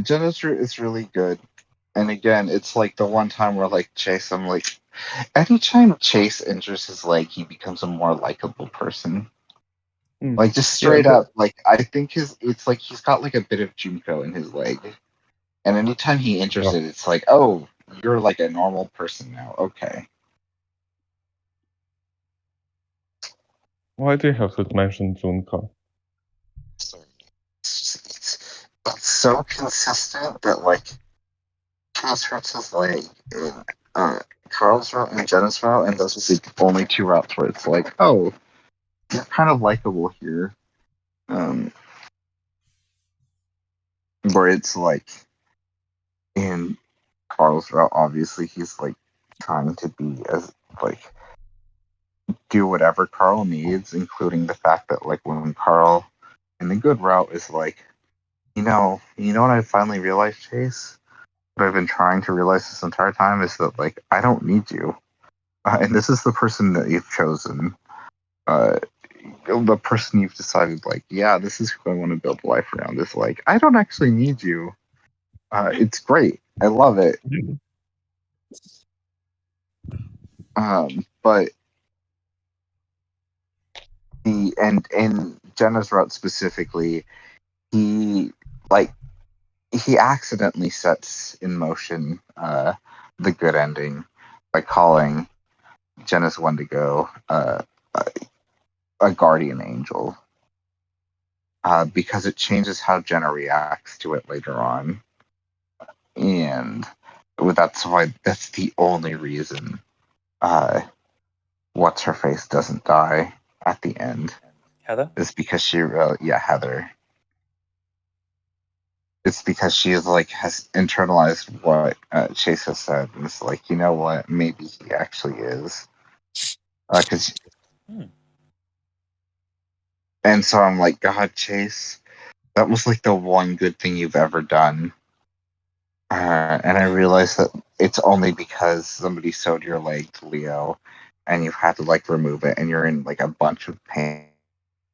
[SPEAKER 7] Jenna's route is really good. And again, it's like the one time where like Chase, I'm like, anytime Chase injures his leg, he becomes a more likable person.
[SPEAKER 2] Mm.
[SPEAKER 7] Like just straight up, like I think it's like he's got like a bit of Junko in his leg. And anytime he injures it, it's like, oh, you're like a normal person now. Okay.
[SPEAKER 2] Why do you have to mention Junko?
[SPEAKER 7] It's so consistent that like Chase hurts his leg in Carl's route and Jenna's route, and those are the only two routes where it's like, oh, you're kind of likable here. Where it's like in Carl's route, obviously he's like trying to be as like do whatever Carl needs, including the fact that like when Carl in the good route is like, you know what I finally realized, Chase? What I've been trying to realize this entire time is that like I don't need you, and this is the person that you've chosen. The person you've decided, like, yeah, this is who I want to build a life around. Is like, I don't actually need you. It's great. I love it. But in Jenna's route specifically, he accidentally sets in motion the good ending by calling Jenna's Wendigo a guardian angel. Because it changes how Jenna reacts to it later on. And that's the only reason what's her face doesn't die at the end.
[SPEAKER 3] Heather?
[SPEAKER 7] Is because Heather. It's because she is like has internalized what Chase has said, and it's like, you know what, maybe he actually is. And so I'm like, God, Chase, that was like the one good thing you've ever done. And I realized that it's only because somebody sewed your leg to Leo, and you've had to like remove it, and you're in like a bunch of pain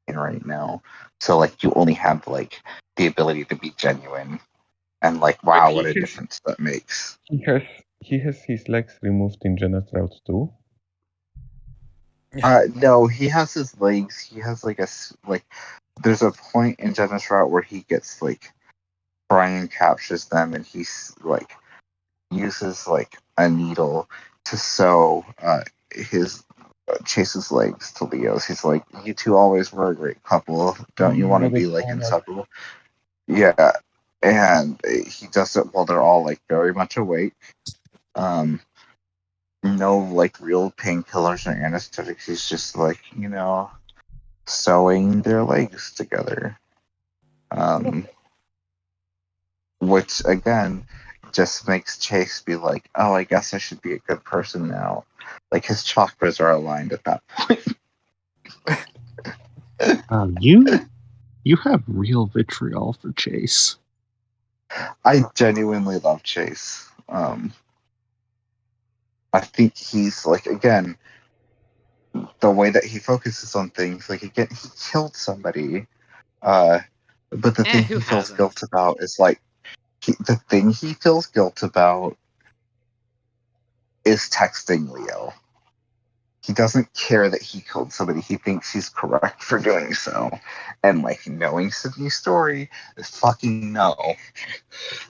[SPEAKER 7] right now. So like you only have like the ability to be genuine, and like, wow, what a difference that makes.
[SPEAKER 2] He has his legs removed in Jenna's route too.
[SPEAKER 7] No, he has his legs. He has like there's a point in Jenna's route where he gets like Brian captures them, and he's like uses like a needle to sew his Chase's legs to Leo's. He's like, you two always were a great couple. Don't you want to be like inseparable? Yeah, and he does it while they're all like very much awake. No like real painkillers or anesthetics. He's just like, sewing their legs together. Which again just makes Chase be like, oh, I guess I should be a good person now. Like his chakras are aligned at that point.
[SPEAKER 8] You have real vitriol for Chase.
[SPEAKER 7] I genuinely love Chase. I think he's like, again, the way that he focuses on things, like, again, he killed somebody. But the thing
[SPEAKER 1] Who
[SPEAKER 7] he feels
[SPEAKER 1] hasn't?
[SPEAKER 7] guilt about is like, the thing he feels guilt about is texting Leo. He doesn't care that he killed somebody. He thinks he's correct for doing so. And like, knowing Sydney's story is fucking no.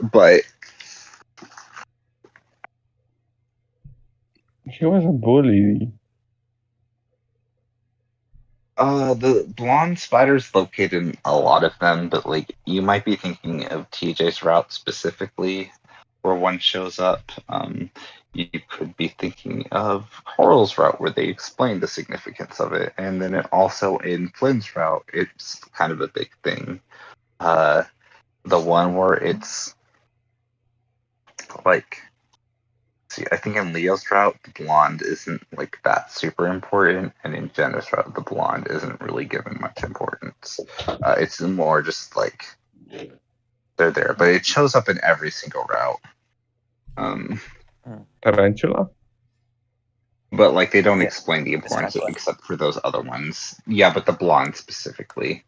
[SPEAKER 7] But
[SPEAKER 2] He was a bully.
[SPEAKER 7] the blonde spider's located in a lot of them, but like, you might be thinking of TJ's route specifically, where one shows up. You could be thinking of Coral's route, where they explain the significance of it, and then it also in Flynn's route, it's kind of a big thing. The one where it's like, see, I think in Leo's route, the blonde isn't like that super important, and in Jenna's route, the blonde isn't really given much importance. It's more just like they're there, but it shows up in every single route.
[SPEAKER 2] Tarantula?
[SPEAKER 7] But like, they don't
[SPEAKER 3] Yeah,
[SPEAKER 7] explain the importance
[SPEAKER 3] Strangler.
[SPEAKER 7] except for those other ones. Yeah, but the blonde specifically.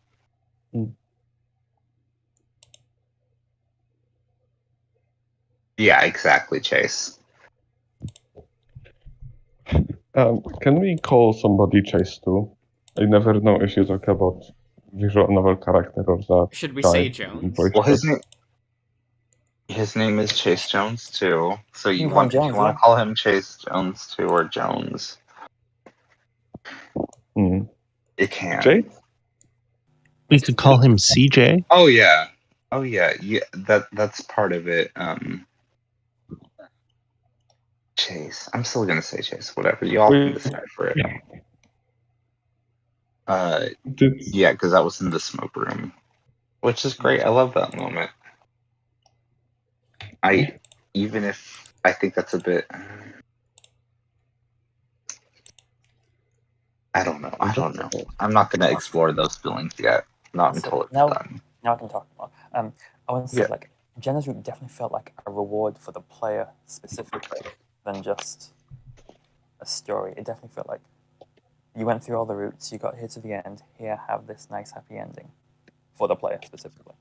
[SPEAKER 2] Hmm.
[SPEAKER 7] Yeah, exactly, Chase.
[SPEAKER 2] Can we call somebody Chase too? I never know if you talk about visual novel character or that.
[SPEAKER 1] Should we
[SPEAKER 2] guy
[SPEAKER 1] say
[SPEAKER 2] in
[SPEAKER 1] Jones?
[SPEAKER 2] voice
[SPEAKER 7] Well,
[SPEAKER 2] chat.
[SPEAKER 7] his name is Chase Jones too. So you
[SPEAKER 3] Yvonne
[SPEAKER 7] want
[SPEAKER 3] Jones,
[SPEAKER 7] to
[SPEAKER 3] yeah.
[SPEAKER 7] call him Chase Jones too, or Jones?
[SPEAKER 2] Hmm.
[SPEAKER 7] You can.
[SPEAKER 2] Chase?
[SPEAKER 6] We could call him CJ.
[SPEAKER 7] Oh yeah. Yeah. That's part of it. Chase. I'm still gonna say Chase. Whatever. You all can decide for it. Yeah, because that was in the smoke room, which is great. I love that moment. Even if I think that's a bit. I don't know. I'm not gonna explore those feelings yet. Not
[SPEAKER 3] So
[SPEAKER 7] until it's
[SPEAKER 3] now-
[SPEAKER 7] done.
[SPEAKER 3] Now I can talk more. I want to say,
[SPEAKER 7] Yeah.
[SPEAKER 3] like, Jenna's route definitely felt like a reward for the player specifically than just a story. It definitely felt like you went through all the routes, you got here to the end, here, have this nice happy ending for the player specifically.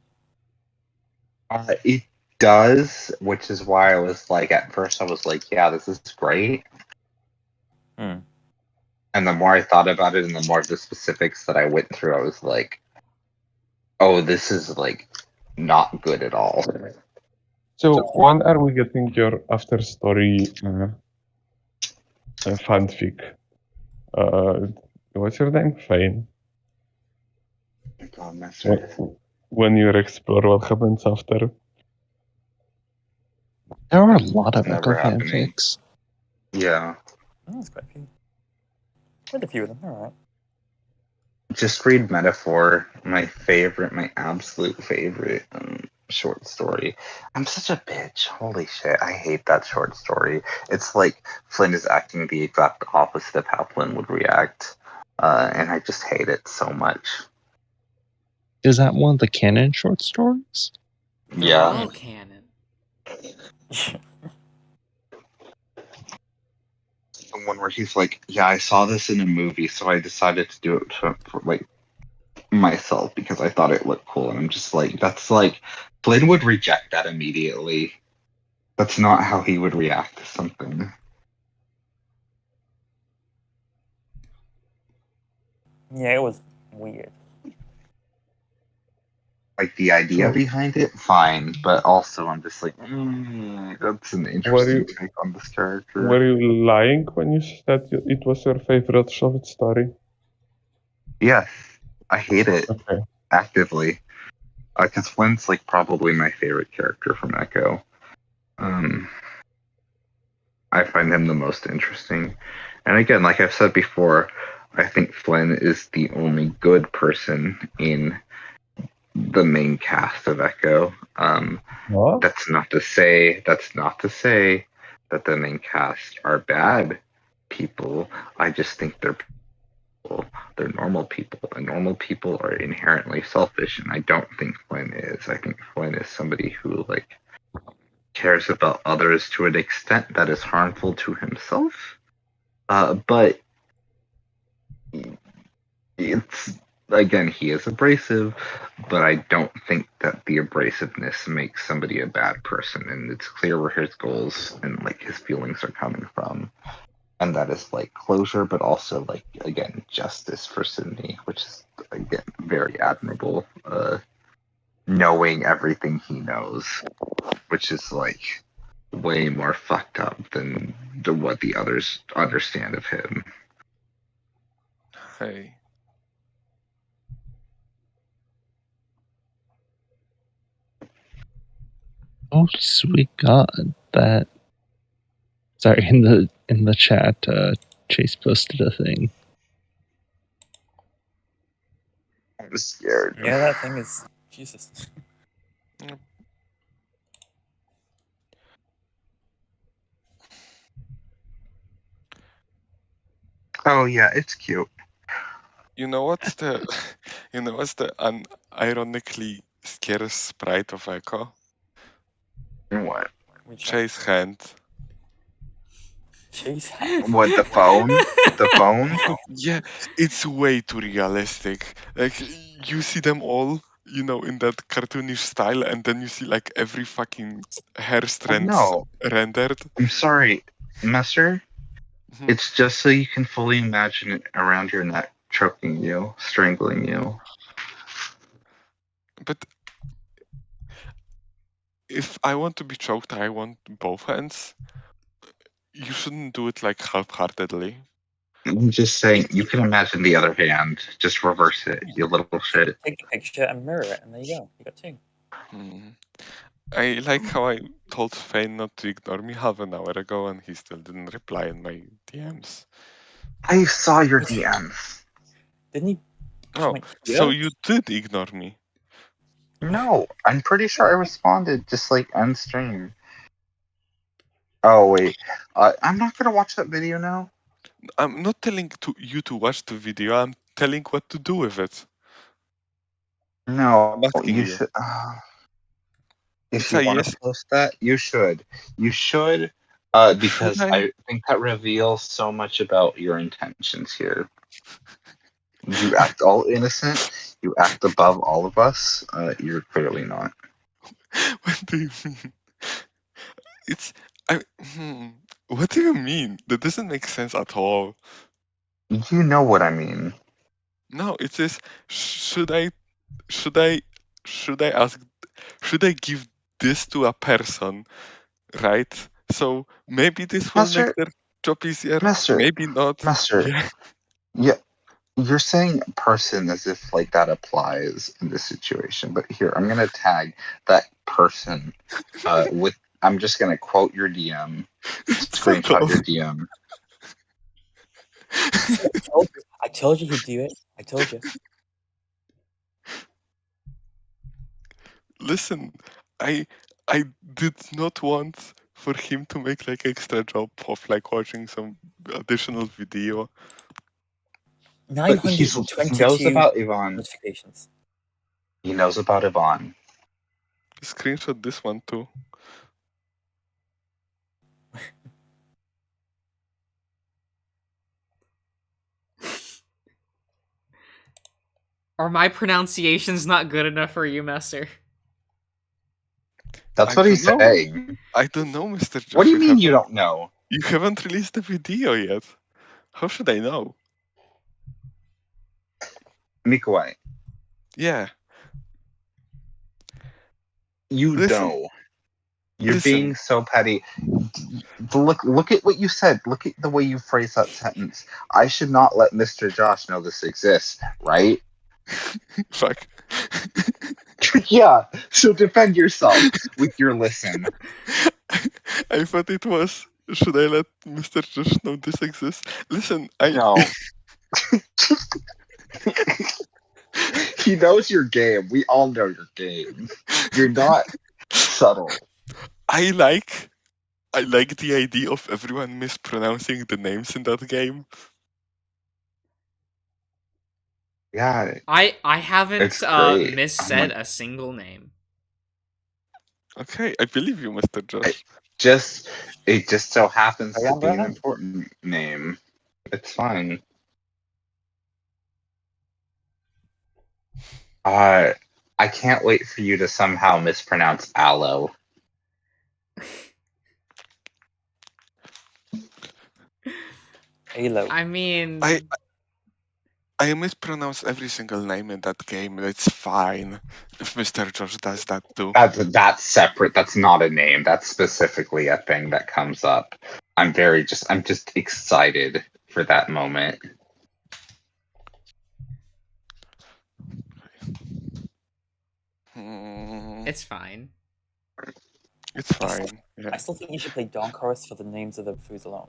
[SPEAKER 7] It does, which is why I was like, at first I was like, yeah, this is great.
[SPEAKER 3] Hmm.
[SPEAKER 7] And the more I thought about it and the more of the specifics that I went through, I was like, oh, this is like not good at all.
[SPEAKER 2] So when are we getting your after story fanfic? What's your name? Fane.
[SPEAKER 7] God, master.
[SPEAKER 2] When you explore what happens after.
[SPEAKER 6] There are a lot of
[SPEAKER 7] Never
[SPEAKER 6] Echo
[SPEAKER 7] happening.
[SPEAKER 6] fanfics.
[SPEAKER 7] Yeah.
[SPEAKER 3] That's quite a few. Quite a few of them, alright.
[SPEAKER 7] Just read Metaphor, my absolute favorite short story. I'm such a bitch. Holy shit. I hate that short story. It's like Flynn is acting the exact opposite of how Flynn would react. And I just hate it so much.
[SPEAKER 6] Is that one of the canon short stories?
[SPEAKER 1] They're
[SPEAKER 7] Yeah.
[SPEAKER 1] all canon.
[SPEAKER 7] The one where he's like, yeah, I saw this in a movie, so I decided to do it for like myself because I thought it looked cool. And I'm just like, that's like, Flynn would reject that immediately. That's not how he would react to something.
[SPEAKER 3] Yeah, it was weird.
[SPEAKER 7] Like, the idea behind it, fine, but also I'm just like, that's an interesting take on this character.
[SPEAKER 2] Were you lying when you said it was your favorite short story?
[SPEAKER 7] Yes, I hate it
[SPEAKER 2] Okay.
[SPEAKER 7] actively. Because Flynn's like probably my favorite character from Echo. I find him the most interesting. And again, like I've said before, I think Flynn is the only good person in the main cast of Echo.
[SPEAKER 2] What?
[SPEAKER 7] That's not to say that the main cast are bad people. I just think they're people. They're normal people, and normal people are inherently selfish, and I don't think Flynn is. I think Flynn is somebody who like cares about others to an extent that is harmful to himself. But it's, again, he is abrasive, but I don't think that the abrasiveness makes somebody a bad person, and it's clear where his goals and like his feelings are coming from. And that is like closure, but also like, again, justice for Sydney, which is, again, very admirable. Knowing everything he knows, which is like way more fucked up than what the others understand of him.
[SPEAKER 9] Hey.
[SPEAKER 6] Oh sweet God! That. Sorry, in the chat, Chase posted a thing.
[SPEAKER 7] I'm scared.
[SPEAKER 3] Yeah, that thing is Jesus.
[SPEAKER 7] Oh yeah, it's cute.
[SPEAKER 9] You know what's the unironically scarce sprite of Echo?
[SPEAKER 7] What?
[SPEAKER 3] Which
[SPEAKER 9] Chase hand.
[SPEAKER 3] Chase.
[SPEAKER 7] What, the phone? The phone?
[SPEAKER 9] Yeah, it's way too realistic. Like you see them all, in that cartoonish style, and then you see like every fucking hair strand
[SPEAKER 7] No,
[SPEAKER 9] rendered.
[SPEAKER 7] I'm sorry, Messer.
[SPEAKER 9] Mhm.
[SPEAKER 7] It's just so you can fully imagine it around your neck, choking you, strangling you.
[SPEAKER 9] But if I want to be choked, I want both hands. You shouldn't do it like half-heartedly.
[SPEAKER 7] I'm just saying, you can imagine the other hand. Just reverse it, you little shit.
[SPEAKER 3] Take a picture and mirror it, and there you go. You got two.
[SPEAKER 9] Hmm. I like how I told Fane not to ignore me half an hour ago, and he still didn't reply in my DMs.
[SPEAKER 7] I saw your DMs.
[SPEAKER 3] Didn't he?
[SPEAKER 9] Oh,
[SPEAKER 3] Wait,
[SPEAKER 9] so
[SPEAKER 3] yeah?
[SPEAKER 9] you did ignore me?
[SPEAKER 7] No, I'm pretty sure I responded just like end stream. Oh wait, I'm not gonna watch that video now.
[SPEAKER 9] I'm not telling you to watch the video. I'm telling what to do with it.
[SPEAKER 7] No,
[SPEAKER 9] I'm asking
[SPEAKER 7] you
[SPEAKER 9] you.
[SPEAKER 7] should. If
[SPEAKER 9] It's
[SPEAKER 7] you
[SPEAKER 9] a
[SPEAKER 7] want
[SPEAKER 9] yes.
[SPEAKER 7] to post that, you should. You should, because
[SPEAKER 9] Should I?
[SPEAKER 7] I think that reveals so much about your intentions here. You act all innocent. You act above all of us. You're clearly not.
[SPEAKER 9] What do you mean? It's I. What do you mean? That doesn't make sense at all.
[SPEAKER 7] You know what I mean.
[SPEAKER 9] No, it says should I should I should I ask should I give this to a person, right? So maybe this will make
[SPEAKER 7] Master,
[SPEAKER 9] their job easier,
[SPEAKER 7] Master,
[SPEAKER 9] maybe not.
[SPEAKER 7] Master.
[SPEAKER 9] Yeah.
[SPEAKER 7] Yeah, you're saying person as if like that applies in this situation. But here, I'm gonna tag that person with. I'm just gonna quote your DM,
[SPEAKER 9] Fuck
[SPEAKER 7] screenshot
[SPEAKER 9] off.
[SPEAKER 7] your DM.
[SPEAKER 3] I told you he'd do it. I told you.
[SPEAKER 9] Listen, I did not want for him to make like extra job of like watching some additional video.
[SPEAKER 7] But he knows
[SPEAKER 3] 922
[SPEAKER 7] about Yvonne.
[SPEAKER 3] notifications.
[SPEAKER 7] He knows about Yvonne.
[SPEAKER 9] Screenshot this one too.
[SPEAKER 1] Are my pronunciations not good enough for you, Messer?
[SPEAKER 7] That's
[SPEAKER 9] I
[SPEAKER 7] what he's
[SPEAKER 9] don't know.
[SPEAKER 7] saying.
[SPEAKER 9] I don't know, Mr. Josh.
[SPEAKER 7] What do you mean you don't know?
[SPEAKER 9] You haven't released the video yet. How should I know?
[SPEAKER 7] Mikuai,
[SPEAKER 9] Yeah.
[SPEAKER 7] you
[SPEAKER 9] Listen.
[SPEAKER 7] know. You're
[SPEAKER 9] Listen.
[SPEAKER 7] being so petty. Look at what you said. Look at the way you phrase that sentence. I should not let Mr. Josh know this exists, right?
[SPEAKER 9] Fuck.
[SPEAKER 7] Yeah. So defend yourself with your listen.
[SPEAKER 9] I thought it was. Should I let Mr. Josh know this exists? Listen,
[SPEAKER 7] No. He knows your game. We all know your game. You're not subtle.
[SPEAKER 9] I like the idea of everyone mispronouncing the names in that game.
[SPEAKER 7] Yeah.
[SPEAKER 1] I haven't
[SPEAKER 7] It's great.
[SPEAKER 1] missaid a single name.
[SPEAKER 9] Okay, I believe you, Mr. Josh.
[SPEAKER 7] It just so happens
[SPEAKER 3] I
[SPEAKER 7] to
[SPEAKER 3] am
[SPEAKER 7] be an
[SPEAKER 3] right.
[SPEAKER 7] important name. It's fine. I can't wait for you to somehow mispronounce aloe.
[SPEAKER 3] Halo.
[SPEAKER 1] I mean,
[SPEAKER 9] I mispronounce every single name in that game. It's fine if Mr. Josh does that too.
[SPEAKER 7] That's separate. That's not a name. That's specifically a thing that comes up. I'm just excited for that moment.
[SPEAKER 1] it's fine.
[SPEAKER 9] It's fine. Yeah.
[SPEAKER 3] I still think you should play Dawn Chorus for the names of the foods alone.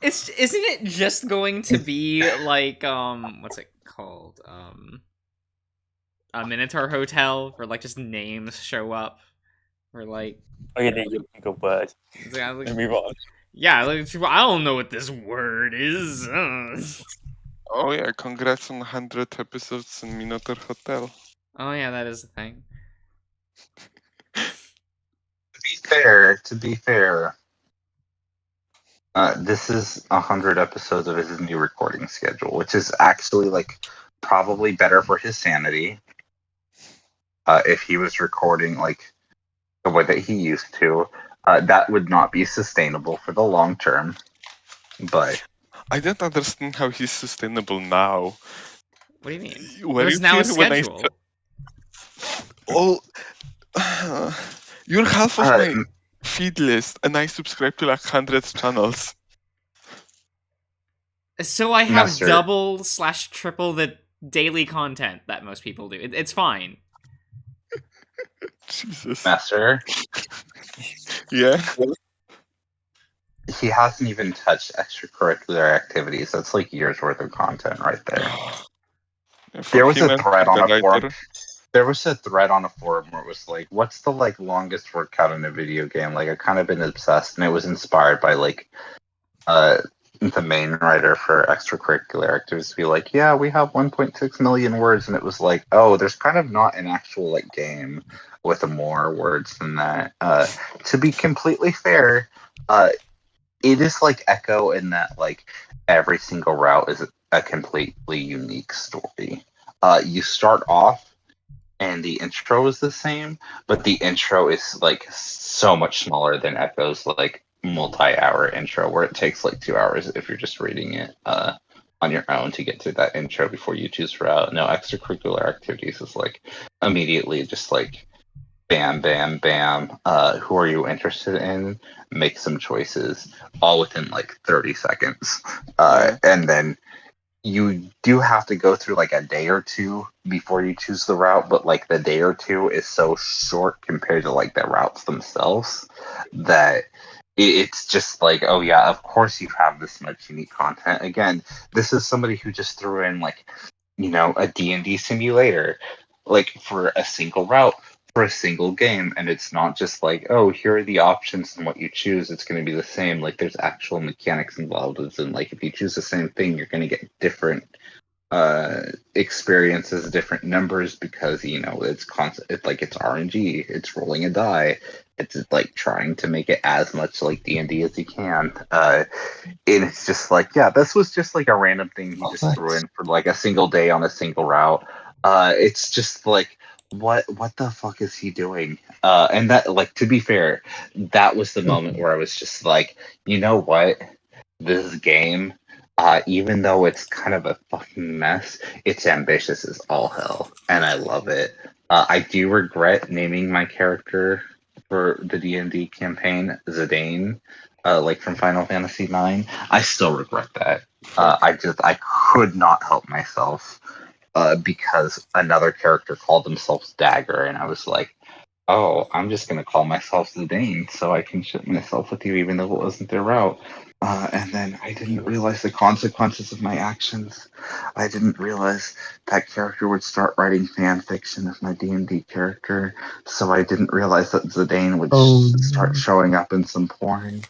[SPEAKER 1] Isn't it just going to be like what's it called? A Minotaur Hotel where like just names show up. Or like
[SPEAKER 3] Oh yeah, you go word.
[SPEAKER 1] yeah, like,
[SPEAKER 3] Move on.
[SPEAKER 1] yeah, like, I don't know what this word is.
[SPEAKER 9] Oh yeah, congrats on 100 episodes in Minotaur Hotel.
[SPEAKER 1] Oh yeah, that is the thing.
[SPEAKER 7] To be fair, this is 100 episodes of his new recording schedule, which is actually like probably better for his sanity. If he was recording like the way that he used to, that would not be sustainable for the long term. But
[SPEAKER 9] I don't understand how he's sustainable now.
[SPEAKER 1] What do you mean?
[SPEAKER 9] Were
[SPEAKER 1] There's
[SPEAKER 9] you
[SPEAKER 1] now a
[SPEAKER 9] here when I
[SPEAKER 1] schedule.
[SPEAKER 9] Oh, you're half of my feed list, and I subscribe to like 100 channels.
[SPEAKER 1] So I have
[SPEAKER 7] Master.
[SPEAKER 1] double/triple the daily content that most people do. It's fine.
[SPEAKER 9] Jesus.
[SPEAKER 7] Master,
[SPEAKER 9] Yeah.
[SPEAKER 7] he hasn't even touched extracurricular activities. That's like years worth of content right there. There was a thread on a forum. There was a thread on a forum where it was like, "What's the like longest workout in a video game?" Like, I've kind of been obsessed, and it was inspired by like, the main writer for extracurricular activities to be like, "Yeah, we have 1.6 million words," and it was like, "Oh, there's kind of not an actual like game with more words than that." To be completely fair, it is like Echo in that like every single route is a completely unique story. You start off and the intro is the same, but the intro is like so much smaller than Echo's like multi-hour intro, where it takes like 2 hours if you're just reading it on your own to get to that intro before you choose route. No, extracurricular activities is like immediately just like bam, bam, bam. Who are you interested in? Make some choices, all within like 30 seconds. And then you do have to go through like a day or two before you choose the route, but like the day or two is so short compared to like the routes themselves that it's just like, oh yeah, of course you have this much unique content. Again, this is somebody who just threw in like, you know, a D&D simulator, like for a single route, for a single game, and it's not just like, oh, here are the options and what you choose, it's going to be the same. Like there's actual mechanics involved, and like if you choose the same thing, you're going to get different experiences, different numbers, because you know it's constant. It's like it's RNG, it's rolling a die, it's like trying to make it as much like D&D as you can. And it's just like, yeah, this was just like a random thing he just threw in for like a single day on a single route. It's just like, what the fuck is he doing? And that, like, to be fair, that was the moment where I was just like, you know what, this game, even though it's kind of a fucking mess, it's ambitious as all hell, and I love it. I do regret naming my character for the D&D campaign Zidane, like from Final Fantasy IX. I still regret that. I could not help myself. Because another character called themselves Dagger, and I was like, oh, I'm just going to call myself Zidane so I can ship myself with you even though it wasn't their route. And then I didn't realize the consequences of my actions. I didn't realize that character would start writing fan fiction of my D&D character, so I didn't realize that Zidane would start showing up in some porn.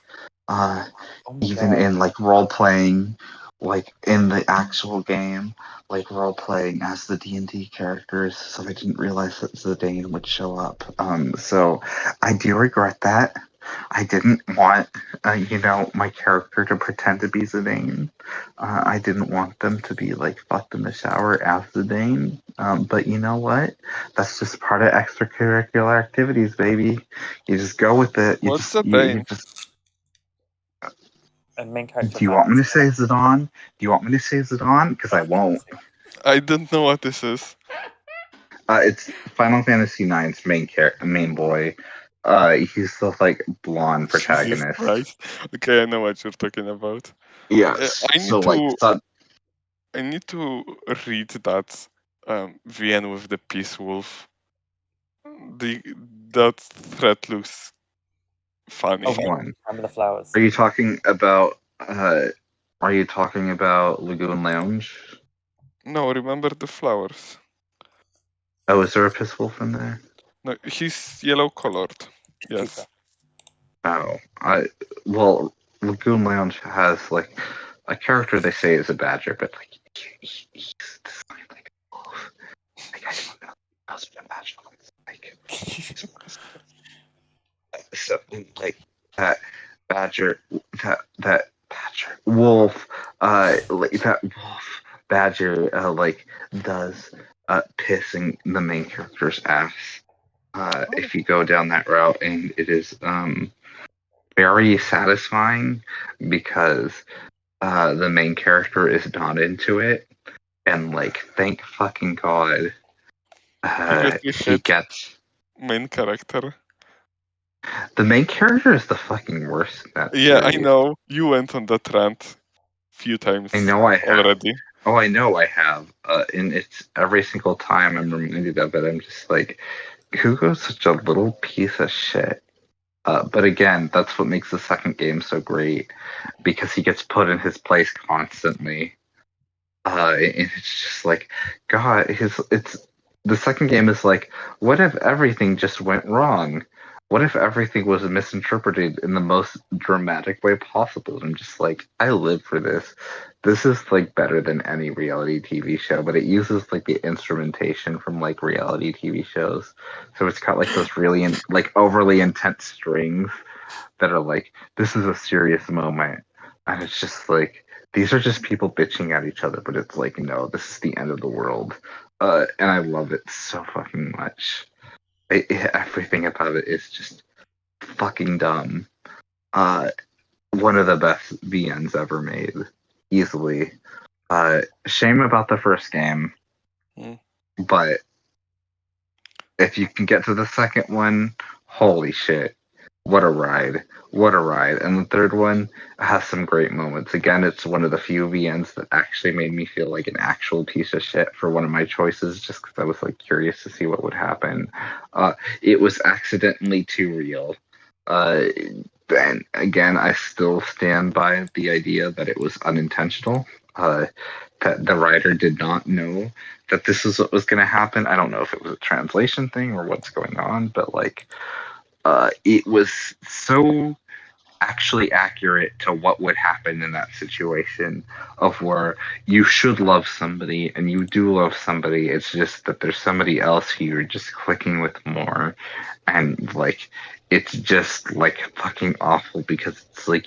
[SPEAKER 7] Even in like role-playing like in the actual game, like role playing as the D&D characters, so I didn't realize that Zidane would show up. So I do regret that. I didn't want, my character to pretend to be Zidane. I didn't want them to be like fucked in the shower as Zidane. But you know what? That's just part of extracurricular activities, baby. You just go with it. You
[SPEAKER 9] What's
[SPEAKER 7] just,
[SPEAKER 9] the
[SPEAKER 7] you,
[SPEAKER 9] name?
[SPEAKER 7] you just.
[SPEAKER 3] And main character.
[SPEAKER 7] Do you want me to say Zidane? Do you want me to say Zidane? Because I won't.
[SPEAKER 9] I don't know what this is.
[SPEAKER 7] It's Final Fantasy IX's main boy. He's the like blonde
[SPEAKER 9] Jesus
[SPEAKER 7] protagonist.
[SPEAKER 9] Christ. Okay, I know what you're talking about.
[SPEAKER 7] Yes.
[SPEAKER 9] I
[SPEAKER 7] So
[SPEAKER 9] need
[SPEAKER 7] like,
[SPEAKER 9] to I need to read that VN with the Peace Wolf. That thread looks funny.
[SPEAKER 3] Oh,
[SPEAKER 7] which one?
[SPEAKER 3] Remember the flowers.
[SPEAKER 7] Are you talking about? Are you talking about Lagoon Lounge?
[SPEAKER 9] No, remember the flowers.
[SPEAKER 7] Oh, is there a Piss Wolf in there?
[SPEAKER 9] No, he's yellow colored. Yes.
[SPEAKER 7] Oh, Lagoon Lounge has like a character they say is a badger, but like he's designed like a wolf. Like I don't know how else to imagine like so like that badger wolf like that wolf badger like does pissing the main character's ass if you go down that route, and it is very satisfying because the main character is not into it, and like thank fucking god he gets
[SPEAKER 9] main character.
[SPEAKER 7] the main character is the fucking worst in that
[SPEAKER 9] Yeah,
[SPEAKER 7] series.
[SPEAKER 9] I know. You went on that rant few times.
[SPEAKER 7] I know I have.
[SPEAKER 9] Already.
[SPEAKER 7] Oh, I know I have. And it's every single time I'm reminded of it, I'm just like, Hugo's such a little piece of shit. But again, that's what makes the second game so great, because he gets put in his place constantly. And it's just like, God, the second game is like, what if everything just went wrong? What if everything was misinterpreted in the most dramatic way possible? And I'm just like, I live for this. This is like better than any reality TV show, but it uses like the instrumentation from like reality TV shows. So it's got like those really like overly intense strings that are like, this is a serious moment. And it's just like, these are just people bitching at each other, but it's like, no, this is the end of the world. And I love it so fucking much. Everything about it is just fucking dumb. One of the best VNs ever made, easily. Shame about the first game, but if you can get to the second one, holy shit, what a ride. What a ride. And the third one has some great moments. Again, it's one of the few VNs that actually made me feel like an actual piece of shit for one of my choices, just because I was like curious to see what would happen. It was accidentally too real. And again, I still stand by the idea that it was unintentional. That the writer did not know that this is what was going to happen. I don't know if it was a translation thing or what's going on, but like, it was so actually accurate to what would happen in that situation of where you should love somebody and you do love somebody. It's just that there's somebody else who you're just clicking with more, and like it's just like fucking awful because it's like,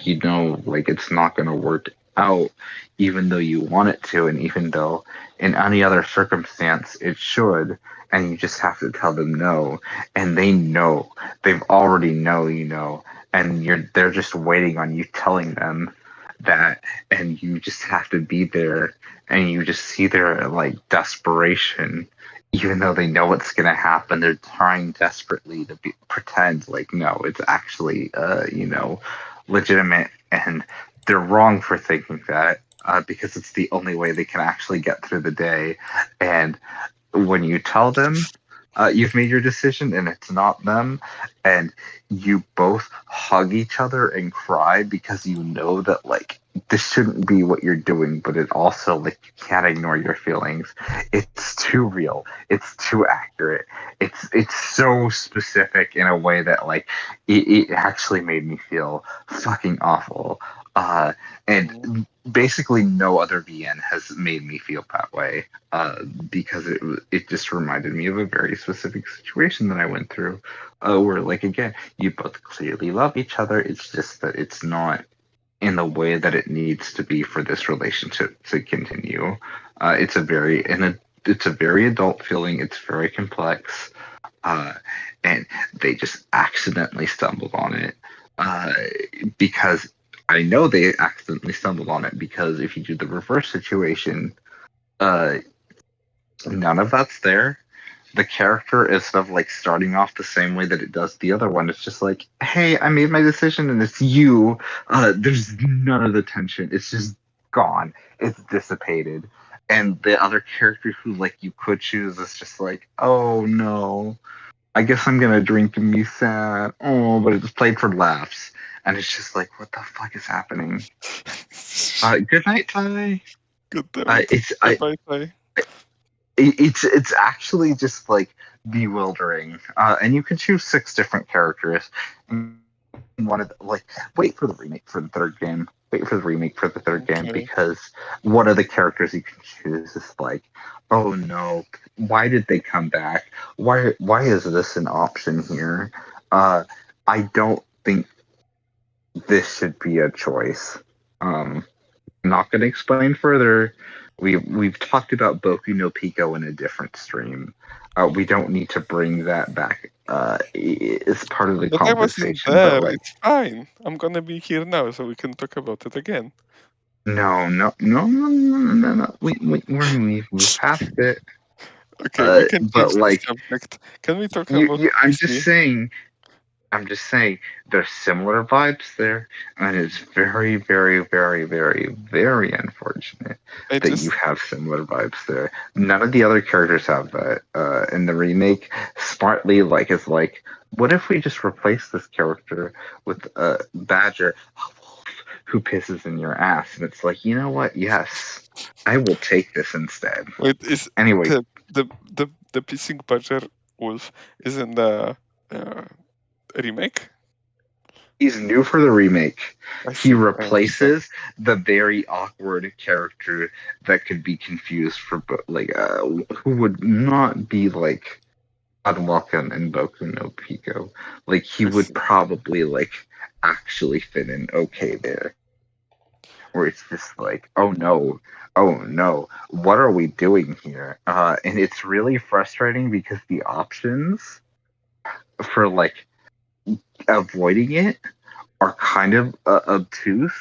[SPEAKER 7] like it's not going to work out even though you want it to, and even though in any other circumstance it should, and you just have to tell them no, and they've already know, and they're just waiting on you telling them that, and you just have to be there, and you just see their like desperation. Even though they know what's going to happen, they're trying desperately to pretend like, no, it's actually, legitimate, and they're wrong for thinking that, because it's the only way they can actually get through the day. And when you tell them you've made your decision and it's not them, and you both hug each other and cry because you know that like this shouldn't be what you're doing, but it also like you can't ignore your feelings. It's too real. It's too accurate. It's so specific in a way that like it actually made me feel fucking awful. And basically no other VN has made me feel that way, because it just reminded me of a very specific situation that I went through, where, like, again, you both clearly love each other. It's just that it's not in the way that it needs to be for this relationship to continue. It's a very adult feeling. It's very complex, and they just accidentally stumbled on it, because I know they accidentally stumbled on it, because if you do the reverse situation, none of that's there. The character, instead of like starting off the same way that it does the other one, it's just like, hey, I made my decision and it's you. There's none of the tension. It's just gone. It's dissipated. And the other character who like you could choose is just like, oh no, I guess I'm gonna drink and be sad. Oh, but it's played for laughs. And it's just like, what the fuck is happening? Good night, Ty.
[SPEAKER 9] Good night. Bye, Ty.
[SPEAKER 7] It's actually just like bewildering. And you can choose 6 different characters. And one of the, like, wait for the remake for the third game. Wait for the remake for the third game, because one of the characters you can choose is like, oh no, why did they come back? Why is this an option here? I don't think this should be a choice. I'm not going to explain further. We've talked about Boku no Pico in a different stream. We don't need to bring that back. It's part of the
[SPEAKER 9] But I wasn't
[SPEAKER 7] conversation.
[SPEAKER 9] there.
[SPEAKER 7] But like,
[SPEAKER 9] It's fine. I'm gonna be here now, so we can talk about it again.
[SPEAKER 7] no. We've moved past it.
[SPEAKER 9] Okay, we can
[SPEAKER 7] but
[SPEAKER 9] change
[SPEAKER 7] like,
[SPEAKER 9] the subject. Can we talk about
[SPEAKER 7] I'm
[SPEAKER 9] PC?
[SPEAKER 7] just saying, there's similar vibes there, and it's very, very, very, very, very unfortunate that you have similar vibes there. None of the other characters have that. In the remake, smartly, like, it's like, what if we just replace this character with a Badger, a wolf, who pisses in your ass? And it's like, you know what? Yes, I will take this instead.
[SPEAKER 9] Wait, is
[SPEAKER 7] anyway
[SPEAKER 9] the pissing Badger wolf is in the remake?
[SPEAKER 7] He's new for the remake. He replaces the very awkward character that could be confused for like who would not be like unwelcome in Boku no Pico. Like he would probably like actually fit in okay there. Where it's just like, oh no, what are we doing here? And it's really frustrating because the options for like avoiding it are kind of obtuse,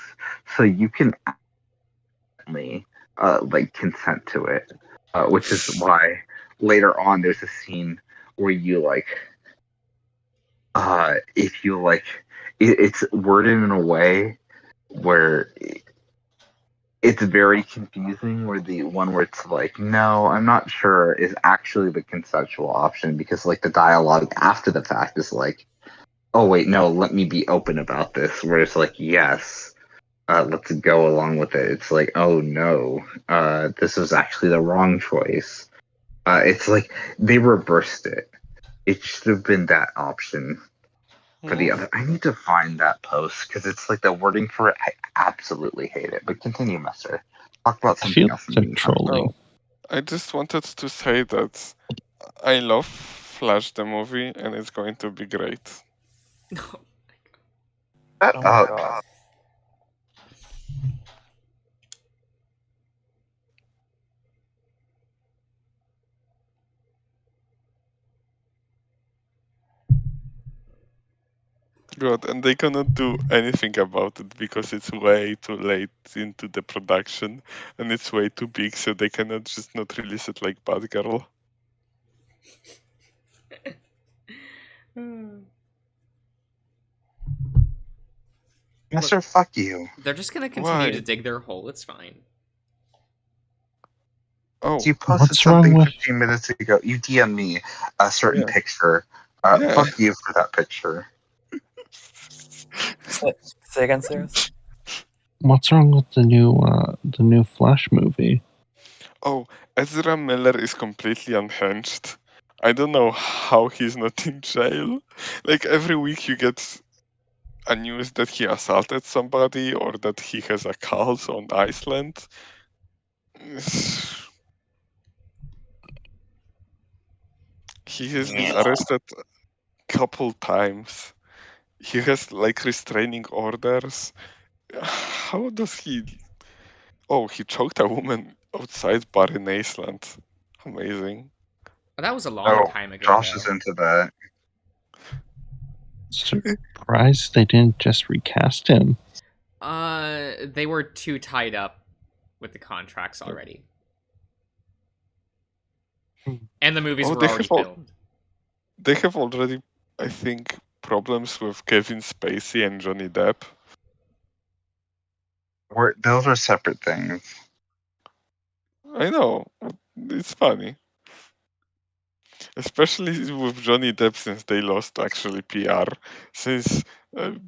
[SPEAKER 7] so you can like consent to it, which is why later on there's a scene where you like if you like it's worded in a way where it's very confusing, where the one where it's like, no, I'm not sure, is actually the consensual option, because like the dialogue after the fact is like, oh wait, no, let me be open about this, where it's like, yes, let's go along with it. It's like, oh no, this was actually the wrong choice. It's like they reversed it. It should have been that option for the other. I need to find that post because it's like the wording for it. I absolutely hate it. But continue, Master. Talk about something else.
[SPEAKER 6] Trolling.
[SPEAKER 9] I just wanted to say that I love Flash the movie, and it's going to be great.
[SPEAKER 3] Oh my god.
[SPEAKER 9] God, and they cannot do anything about it because it's way too late into the production and it's way too big, so they cannot just not release it like Batgirl.
[SPEAKER 7] Mister, fuck you.
[SPEAKER 1] They're just gonna continue to dig their hole. It's fine.
[SPEAKER 9] Oh,
[SPEAKER 7] you posted something 15 minutes ago. You DM me a certain picture. Fuck you for that picture.
[SPEAKER 3] Say again, Sirius?
[SPEAKER 6] What's wrong with the new Flash movie?
[SPEAKER 9] Oh, Ezra Miller is completely unhinged. I don't know how he's not in jail. Like every week you get a news that he assaulted somebody or that he has a cult on Iceland. He has been arrested a couple times. He has like restraining orders. How does he? Oh, he choked a woman outside bar in Iceland. Amazing.
[SPEAKER 1] Oh, that was a long
[SPEAKER 7] Oh,
[SPEAKER 1] time ago.
[SPEAKER 7] Josh
[SPEAKER 1] though.
[SPEAKER 7] is into that.
[SPEAKER 6] Surprised they didn't just recast him.
[SPEAKER 1] They were too tied up with the contracts already. And the movies
[SPEAKER 9] Oh,
[SPEAKER 1] were
[SPEAKER 9] they
[SPEAKER 1] already
[SPEAKER 9] have all-
[SPEAKER 1] filmed.
[SPEAKER 9] They have already, I think, problems with Kevin Spacey and Johnny Depp.
[SPEAKER 7] Those are separate things.
[SPEAKER 9] I know. It's funny. Especially with Johnny Depp, since they lost actually PR. Since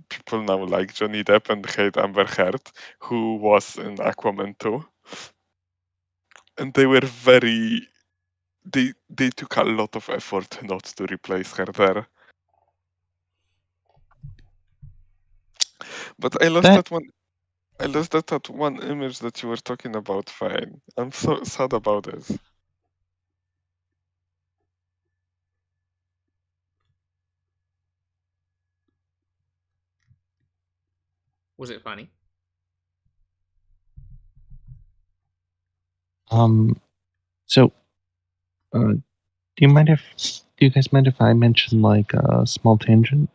[SPEAKER 9] people now like Johnny Depp and hate Amber Heard, who was in Aquaman 2. And they were very... They took a lot of effort not to replace her there. But I lost that one. I lost that one image that you were talking about, Fine. I'm so sad about it.
[SPEAKER 1] Was it funny?
[SPEAKER 6] So, do you guys mind if I mention like a small tangent?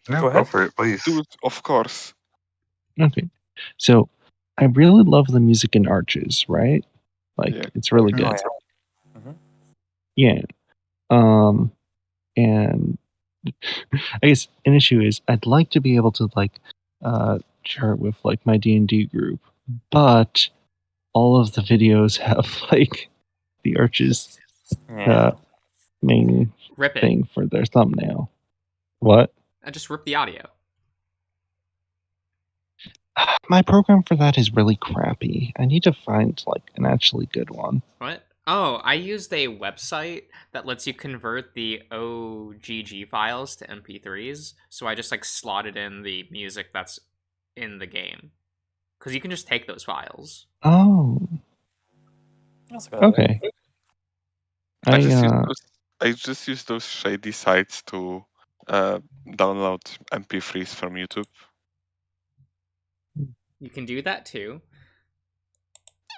[SPEAKER 7] No, go for it, please.
[SPEAKER 9] Dude, of course.
[SPEAKER 6] Okay. So, I really love the music in Arches, right? Like,
[SPEAKER 9] Yeah.
[SPEAKER 6] it's really
[SPEAKER 3] Oh,
[SPEAKER 6] good.
[SPEAKER 3] yeah. Mhm.
[SPEAKER 6] Yeah. And I guess an issue is I'd like to be able to like share it with like my D&D group, but all of the videos have like the Arches
[SPEAKER 3] Yeah.
[SPEAKER 6] main
[SPEAKER 1] Rip it.
[SPEAKER 6] thing for their thumbnail. What?
[SPEAKER 1] I just rip the audio.
[SPEAKER 6] My program for that is really crappy. I need to find like an actually good one.
[SPEAKER 1] What? Oh, I used a website that lets you convert the OGG files to MP3s. So I just like slotted in the music that's in the game. Because you can just take those files.
[SPEAKER 6] Oh,
[SPEAKER 3] That's a good idea.
[SPEAKER 6] okay.
[SPEAKER 9] I just use those shady sites to download MP3s from YouTube.
[SPEAKER 1] You can do that too.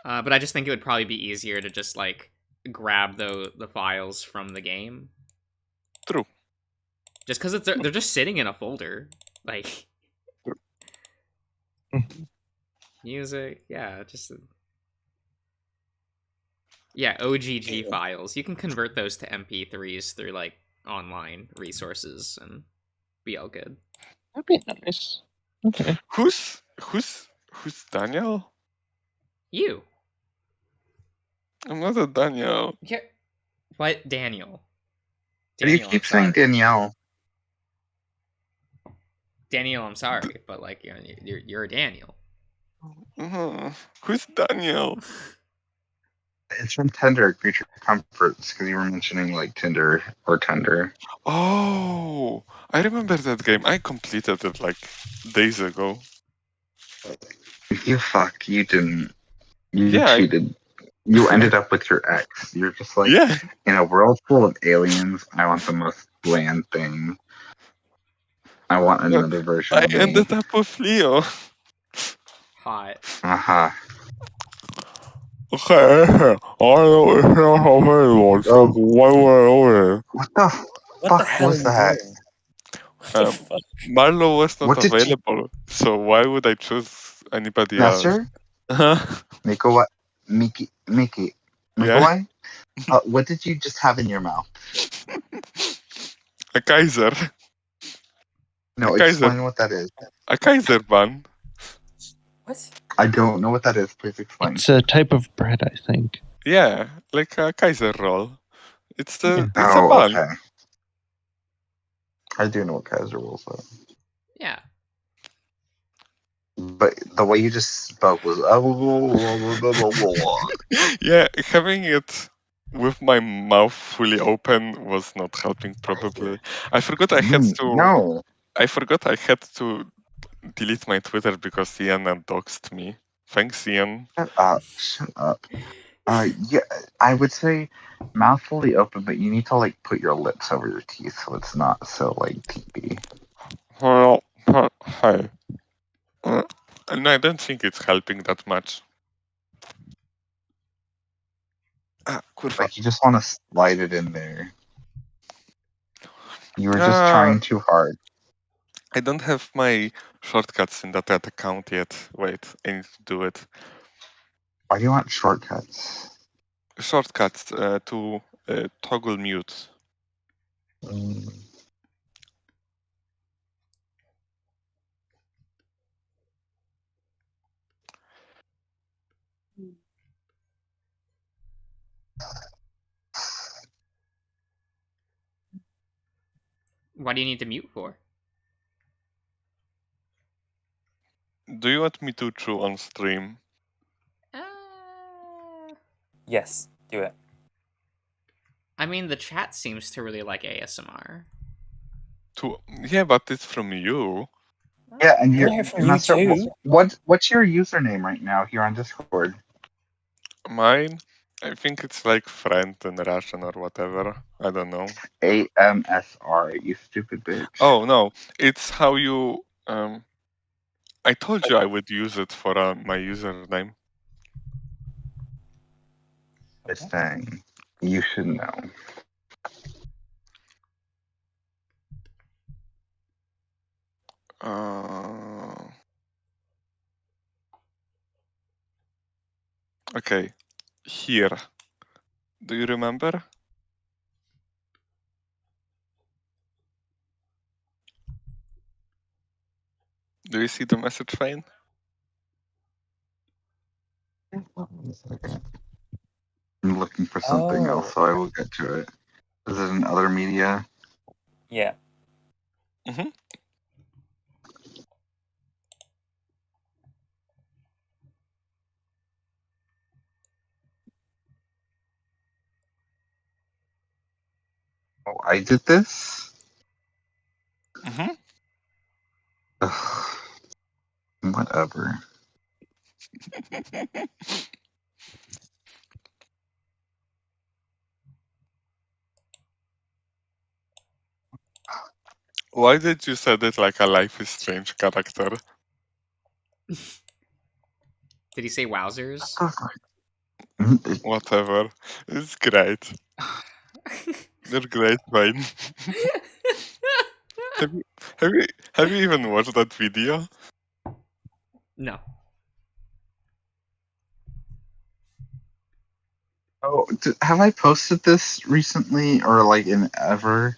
[SPEAKER 1] But I just think it would probably be easier to just like grab the files from the game.
[SPEAKER 9] True.
[SPEAKER 1] Just because they're just sitting in a folder, like music, yeah, just yeah, OGG files. You can convert those to MP3s through like online resources and be all good.
[SPEAKER 6] That'd be nice. Okay.
[SPEAKER 9] Who's Daniel?
[SPEAKER 1] You.
[SPEAKER 9] I'm not a Daniel.
[SPEAKER 1] Yeah. What, Daniel?
[SPEAKER 7] Why do you keep saying Danielle?
[SPEAKER 1] Daniel, I'm sorry, but like you're a Daniel.
[SPEAKER 9] Who's Daniel?
[SPEAKER 7] It's from Tender Creature Comforts because you were mentioning like Tinder or Tender.
[SPEAKER 9] Oh, I remember that game. I completed it like days ago.
[SPEAKER 7] You fuck. You didn't. You
[SPEAKER 9] Yeah,
[SPEAKER 7] cheated. You ended up with your ex. You're just like,
[SPEAKER 9] Yeah.
[SPEAKER 7] in a world full of aliens, I want the most bland thing. I want another version
[SPEAKER 9] I
[SPEAKER 7] of me.
[SPEAKER 9] ended up with Leo.
[SPEAKER 1] Hot.
[SPEAKER 7] Uh-huh.
[SPEAKER 9] Okay, I know it's not available, so why were I over?
[SPEAKER 7] What the fuck was that?
[SPEAKER 9] Marlo was not
[SPEAKER 7] What did you-
[SPEAKER 9] available, so why would I choose anybody else?
[SPEAKER 7] Nasser?
[SPEAKER 9] Uh-huh.
[SPEAKER 7] Miko, Mickey.
[SPEAKER 9] Yeah.
[SPEAKER 7] What did you just have in your mouth?
[SPEAKER 9] A Kaiser.
[SPEAKER 7] No,
[SPEAKER 9] Kaiser.
[SPEAKER 7] explain what that is.
[SPEAKER 9] A Kaiser bun.
[SPEAKER 3] What?
[SPEAKER 7] I don't know what that is. Please explain.
[SPEAKER 6] It's a type of bread, I think.
[SPEAKER 9] Yeah, like a Kaiser roll. It's a
[SPEAKER 6] Yeah.
[SPEAKER 9] it's a bun.
[SPEAKER 7] Okay. I do know what Kaiser rolls are.
[SPEAKER 1] Yeah.
[SPEAKER 7] But the way you just spoke was
[SPEAKER 9] Yeah, having it with my mouth fully open was not helping probably. I forgot I had to
[SPEAKER 7] No.
[SPEAKER 9] I forgot I had to delete my Twitter because Ian had doxed me. Thanks, Ian.
[SPEAKER 7] Shut up. Shut up. Yeah, I would say mouth fully open, but you need to like put your lips over your teeth so it's not so like deepy.
[SPEAKER 9] Well, hi. And I don't think it's helping that much. Kurwa.
[SPEAKER 7] Like you just want to slide it in there. You were just
[SPEAKER 9] Ah.
[SPEAKER 7] trying too hard.
[SPEAKER 9] I don't have my shortcuts in that account yet. Wait, I need to do it.
[SPEAKER 7] Why do you want shortcuts?
[SPEAKER 9] Shortcuts to toggle mute.
[SPEAKER 1] What do you need to mute for?
[SPEAKER 9] Do you want me to chew on stream?
[SPEAKER 3] Yes, do it.
[SPEAKER 1] I mean, the chat seems to really like ASMR.
[SPEAKER 9] Yeah, but it's from you.
[SPEAKER 7] Yeah, and
[SPEAKER 3] I
[SPEAKER 7] you're
[SPEAKER 3] hear from you
[SPEAKER 7] Master,
[SPEAKER 3] too.
[SPEAKER 7] what's your username right now here on Discord?
[SPEAKER 9] Mine? I think it's like friend in Russian or whatever. I don't know.
[SPEAKER 7] AMSR, you stupid bitch.
[SPEAKER 9] Oh no, it's how you. I told you I would use it for my username.
[SPEAKER 7] This thing. You should know.
[SPEAKER 9] Okay, here. Do you remember? Do you see the message fine?
[SPEAKER 7] I'm looking for something else, so I will get to it. Is it in other media?
[SPEAKER 3] Yeah.
[SPEAKER 9] Mm-hmm.
[SPEAKER 7] Oh, I did this?
[SPEAKER 9] Mm-hmm.
[SPEAKER 7] Ugh. Whatever.
[SPEAKER 9] Why did you say it like a Life is Strange character?
[SPEAKER 1] Did he say wowzers?
[SPEAKER 9] Whatever. It's great. They're great, fine. have you even watched that video?
[SPEAKER 1] No.
[SPEAKER 7] Oh, have I posted this recently or like in ever?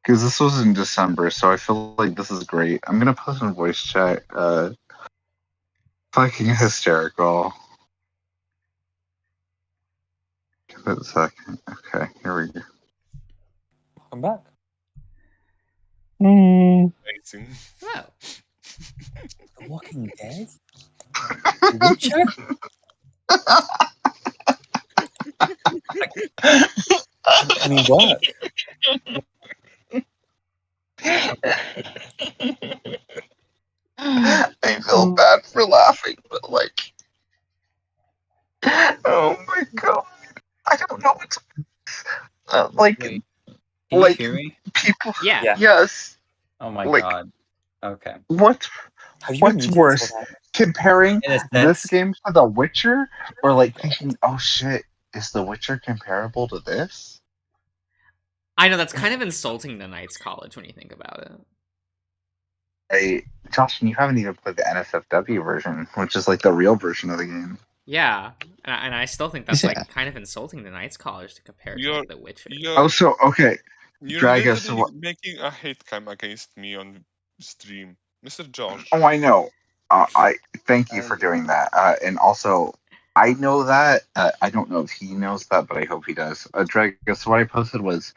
[SPEAKER 7] Because this was in December, so I feel like this is great. I'm gonna post in voice chat. Fucking hysterical. Give it a second. Okay, here we go.
[SPEAKER 3] Welcome back.
[SPEAKER 9] Amazing.
[SPEAKER 1] Oh.
[SPEAKER 3] The Walking Dead? The Witcher? I mean, what?
[SPEAKER 7] I feel bad for laughing, but like, oh my god, I don't know what to. Like,
[SPEAKER 5] Wait, can
[SPEAKER 7] like
[SPEAKER 5] you hear me?
[SPEAKER 7] people.
[SPEAKER 1] Yeah.
[SPEAKER 7] Yes.
[SPEAKER 5] Oh my
[SPEAKER 7] Like-
[SPEAKER 5] god. Okay.
[SPEAKER 7] What's
[SPEAKER 3] Have you
[SPEAKER 7] what's
[SPEAKER 3] muted
[SPEAKER 7] worse,
[SPEAKER 3] for that?
[SPEAKER 7] comparing
[SPEAKER 5] In a
[SPEAKER 7] this
[SPEAKER 5] sense,
[SPEAKER 7] game to The Witcher, or like thinking, oh shit, is The Witcher comparable to this?
[SPEAKER 1] I know that's kind of insulting to Knights College when you think about it.
[SPEAKER 7] Josh, you haven't even played the NSFW version, which is like the real version of the game.
[SPEAKER 1] Yeah, and I still think that's
[SPEAKER 6] Yeah.
[SPEAKER 1] like kind of insulting to Knights College to compare to
[SPEAKER 9] You're-
[SPEAKER 1] like, The Witcher.
[SPEAKER 7] Oh, so okay,
[SPEAKER 9] You're
[SPEAKER 7] Dragus,
[SPEAKER 9] literally
[SPEAKER 7] what-
[SPEAKER 9] making a hate crime against me on stream. Mr. Josh.
[SPEAKER 7] Oh, I know. I thank you for doing that. And also, I know that. I don't know if he knows that, but I hope he does. Dragus, what I posted was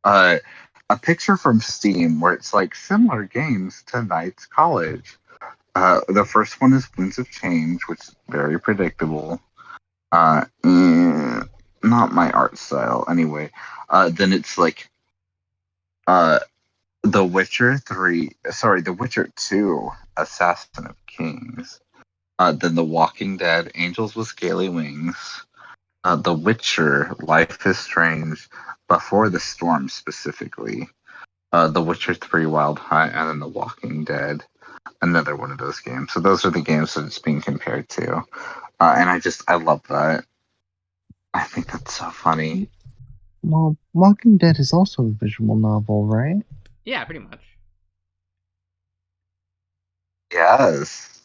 [SPEAKER 7] a picture from Steam where it's like similar games to Knights College. The first one is Winds of Change, which is very predictable. Not my art style, anyway. Then it's like The Witcher 3, sorry, The Witcher 2, Assassin of Kings. Then The Walking Dead, Angels with Scaly Wings. The Witcher, Life is Strange, Before the Storm specifically. The Witcher 3, Wild Hunt, and then The Walking Dead. Another one of those games. So those are the games that it's being compared to. And I love that. I think that's so funny.
[SPEAKER 8] Well, Walking Dead is also a visual novel, right?
[SPEAKER 1] Yeah, pretty much.
[SPEAKER 7] Yes.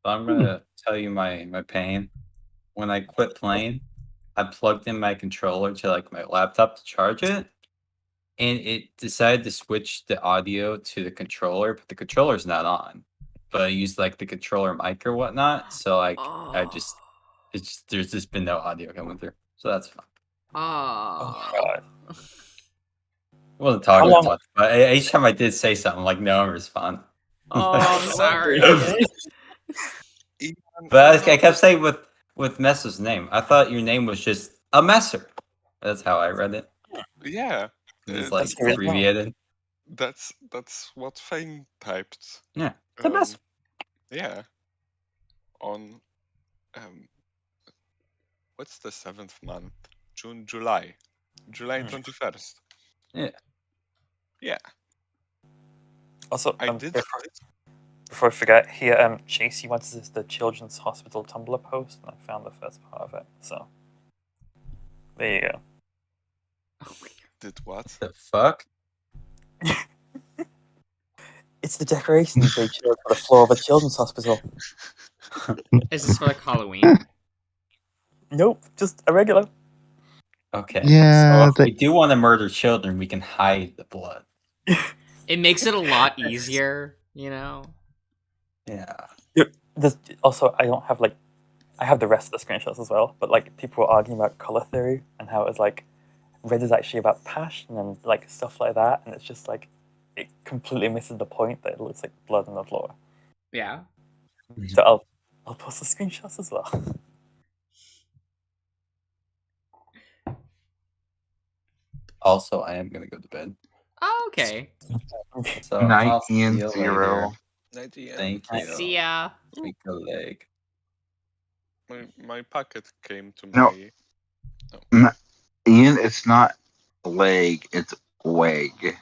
[SPEAKER 5] So I'm gonna tell you my pain. When I quit playing, I plugged in my controller to like my laptop to charge it, and it decided to switch the audio to the controller, but the controller's not on. But I used like the controller mic or whatnot, so like I just there's just been no audio coming through, so that's fine.
[SPEAKER 1] Oh.
[SPEAKER 3] God.
[SPEAKER 5] I wasn't talking
[SPEAKER 3] long-
[SPEAKER 5] much, but each time I did say something, like no one responded.
[SPEAKER 1] Oh, I'm sorry.
[SPEAKER 5] But I kept saying with Messer's name. I thought your name was just a Messer. That's how I read it.
[SPEAKER 9] Yeah,
[SPEAKER 5] It's like
[SPEAKER 3] That's really wrong.
[SPEAKER 5] abbreviated.
[SPEAKER 9] that's what Fane typed.
[SPEAKER 5] Yeah, it's a Messer.
[SPEAKER 9] Yeah. On what's the 7th month? July 21st.
[SPEAKER 5] Yeah.
[SPEAKER 9] Yeah.
[SPEAKER 3] Also,
[SPEAKER 9] I did.
[SPEAKER 3] before I forget, here, Chase, you went to the Children's Hospital Tumblr post, and I found the first part of it. So there you go.
[SPEAKER 9] Did what?
[SPEAKER 5] The fuck?
[SPEAKER 3] It's the decorations they chose for the floor of a children's hospital.
[SPEAKER 1] Is this for like Halloween?
[SPEAKER 3] Nope, just a regular.
[SPEAKER 5] Okay.
[SPEAKER 8] Yeah,
[SPEAKER 5] So if we do want to murder children, we can hide the blood.
[SPEAKER 1] It makes it a lot easier, you know?
[SPEAKER 5] Yeah.
[SPEAKER 3] Also, I don't have I have the rest of the screenshots as well, but like people were arguing about color theory and how it was like red is actually about passion and like stuff like that, and it's just like it completely misses the point that it looks like blood on the floor.
[SPEAKER 1] Yeah.
[SPEAKER 3] So I'll post the screenshots as well.
[SPEAKER 5] Also, I am gonna go to bed.
[SPEAKER 1] Oh, okay.
[SPEAKER 5] So
[SPEAKER 7] Night
[SPEAKER 5] I'll see
[SPEAKER 7] Ian
[SPEAKER 5] you
[SPEAKER 7] Zero.
[SPEAKER 5] later. Thank you.
[SPEAKER 1] See ya.
[SPEAKER 5] Weak leg.
[SPEAKER 9] My packet came to
[SPEAKER 7] No. Ian, it's not leg, it's wag.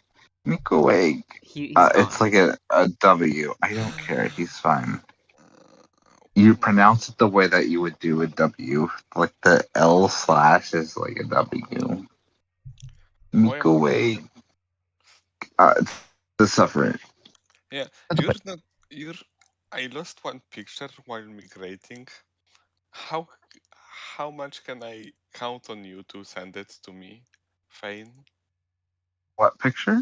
[SPEAKER 7] Miko wag. It's like a W. I don't care. He's fine. You pronounce it the way that you would do a W. Like the L/ is like a W. Miko wag. The suffering.
[SPEAKER 9] Yeah, I lost one picture while migrating. How much can I count on you to send it to me, Fane?
[SPEAKER 7] What picture?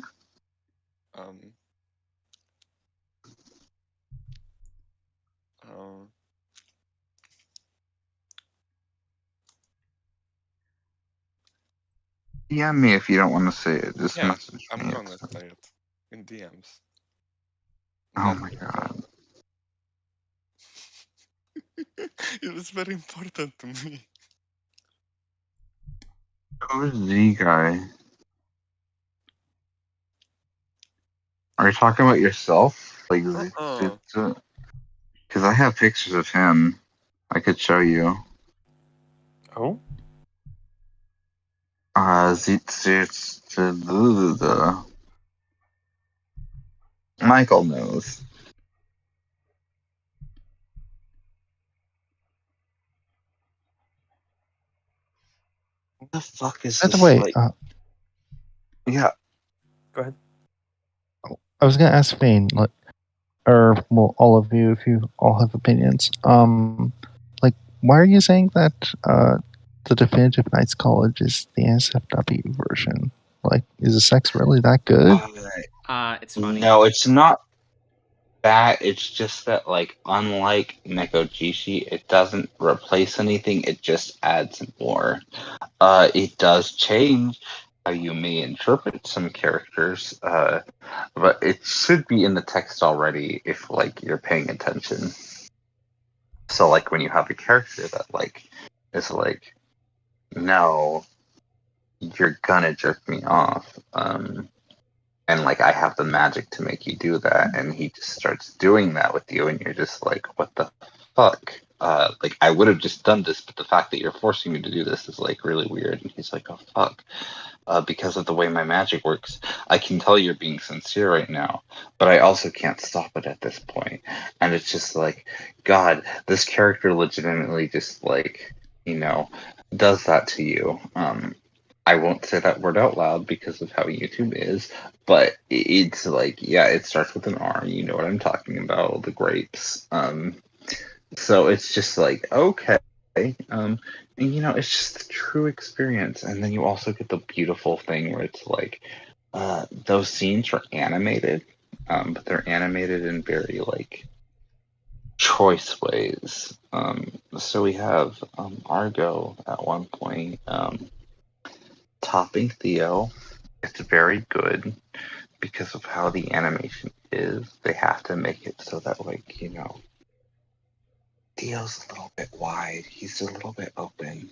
[SPEAKER 7] DM me if you don't want to say it. Just
[SPEAKER 9] Yeah,
[SPEAKER 7] message
[SPEAKER 9] I'm
[SPEAKER 7] me.
[SPEAKER 9] gonna say it in DMs.
[SPEAKER 7] Oh my god.
[SPEAKER 9] It was very important to me.
[SPEAKER 7] Who's Z guy? Are you talking about yourself? Like, because I have pictures of him. I could show you.
[SPEAKER 3] Oh?
[SPEAKER 7] Michael knows. What the fuck is
[SPEAKER 8] By
[SPEAKER 7] this?
[SPEAKER 8] the way,
[SPEAKER 7] Yeah.
[SPEAKER 3] Go ahead.
[SPEAKER 8] I was gonna ask Fane, like, or well, all of you, if you all have opinions. Like, why are you saying that the Definitive Knights College is the NSFW version? Like, is the sex really that good?
[SPEAKER 1] It's funny.
[SPEAKER 7] No, it's not that. It's just that, like, unlike Neko Jishi, it doesn't replace anything. It just adds more. It does change how you may interpret some characters, but it should be in the text already if, like, you're paying attention. So, like, when you have a character that, like, is like, no, you're gonna jerk me off. and like I have the magic to make you do that, and he just starts doing that with you, and you're just like, what the fuck? Like I would have just done this, but the fact that you're forcing me to do this is like really weird. And he's like, oh fuck. Because of the way my magic works, I can tell you're being sincere right now, but I also can't stop it at this point. And it's just like, God, this character legitimately just like, does that to you. I won't say that word out loud because of how YouTube is, but it's like, yeah, it starts with an R. You know what I'm talking about, the grapes. So it's just like, okay. And, it's just a true experience. And then you also get the beautiful thing where it's like, those scenes are animated, but they're animated in very like choice ways. So we have Argo at one point topping Theo. It's very good because of how the animation is. They have to make it so that like, Theo's a little bit wide. He's a little bit open.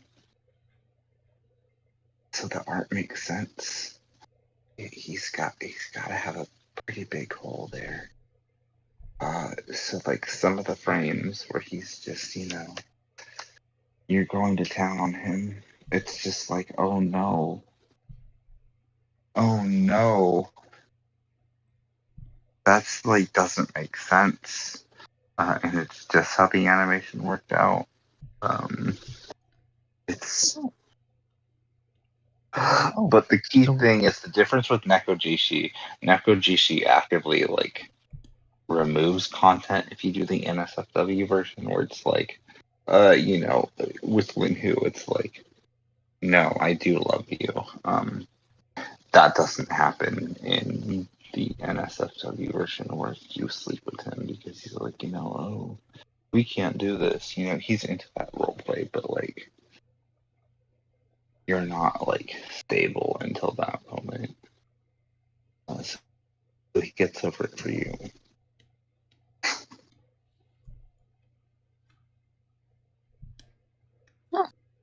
[SPEAKER 7] So the art makes sense. He's got to have a pretty big hole there. So like some of the frames where he's just, you're going to town on him. It's just like, oh no. Oh no. That's like doesn't make sense. And it's just how the animation worked out. It's but the key thing is the difference with Nekojishi. Nekojishi actively like removes content if you do the NSFW version, where it's like, with Linhu, it's like, no, I do love you. That doesn't happen in the NSFW version where you sleep with him because he's like, oh, we can't do this. He's into that role play, but like, you're not like stable until that moment. So he gets over it for you.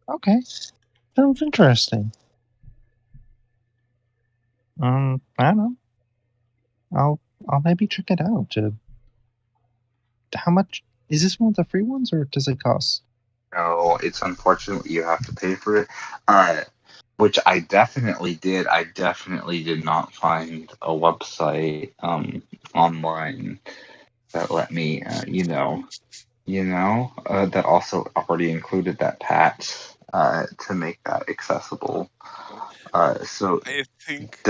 [SPEAKER 6] Okay, sounds interesting. I don't know. I'll maybe check it out. How much is this one of the free ones, or does it cost?
[SPEAKER 7] No, it's unfortunate you have to pay for it. Which I definitely did. I definitely did not find a website online that let me, that also already included that patch to make that accessible. So
[SPEAKER 9] I think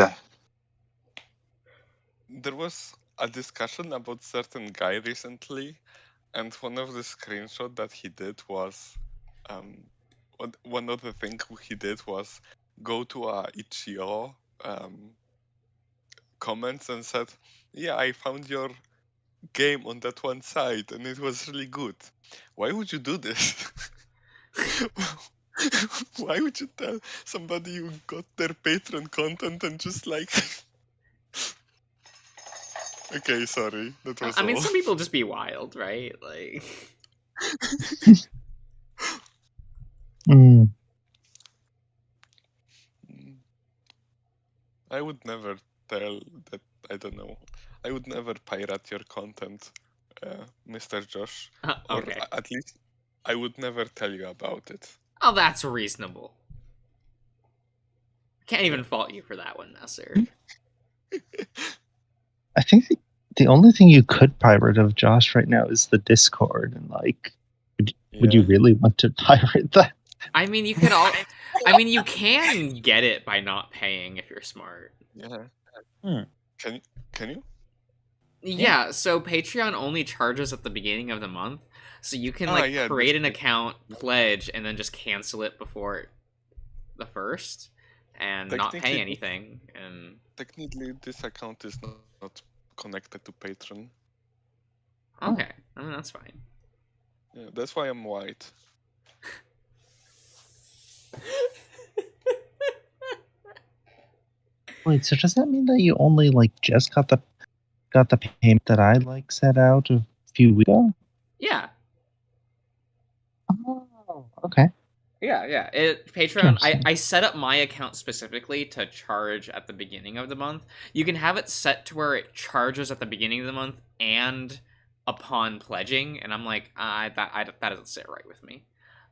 [SPEAKER 9] there was a discussion about certain guy recently, and one of the screenshots that he did was, one of the things he did was go to a Itch.io comments and said, yeah, I found your game on that one site and it was really good. Why would you do this? Why would you tell somebody you got their Patreon content and just like... Okay, sorry. That was
[SPEAKER 1] I mean,
[SPEAKER 9] all.
[SPEAKER 1] some people just be wild, right? Like...
[SPEAKER 9] I would never tell that, I don't know. I would never pirate your content, Mr. Josh.
[SPEAKER 1] Okay.
[SPEAKER 9] Or at least I would never tell you about it.
[SPEAKER 1] Oh, that's reasonable. Can't even fault you for that one, Messer.
[SPEAKER 6] I think the only thing you could pirate of Josh right now is the Discord, and like, would you really want to pirate that?
[SPEAKER 1] I mean, you could all. I mean, you can get it by not paying if you're smart.
[SPEAKER 9] Yeah. Can you?
[SPEAKER 1] Yeah, so Patreon only charges at the beginning of the month, so you can create an account, pledge, and then just cancel it before the first, and not pay anything. And
[SPEAKER 9] technically, this account is not connected to Patreon.
[SPEAKER 1] Okay, I mean that's fine.
[SPEAKER 9] Yeah, that's why I'm white.
[SPEAKER 6] Wait, so does that mean that you only like just got the payment that I like set out a few weeks ago?
[SPEAKER 1] Yeah.
[SPEAKER 6] Oh, okay.
[SPEAKER 1] Yeah. Patreon. I set up my account specifically to charge at the beginning of the month. You can have it set to where it charges at the beginning of the month and upon pledging, and I'm like, that doesn't sit right with me.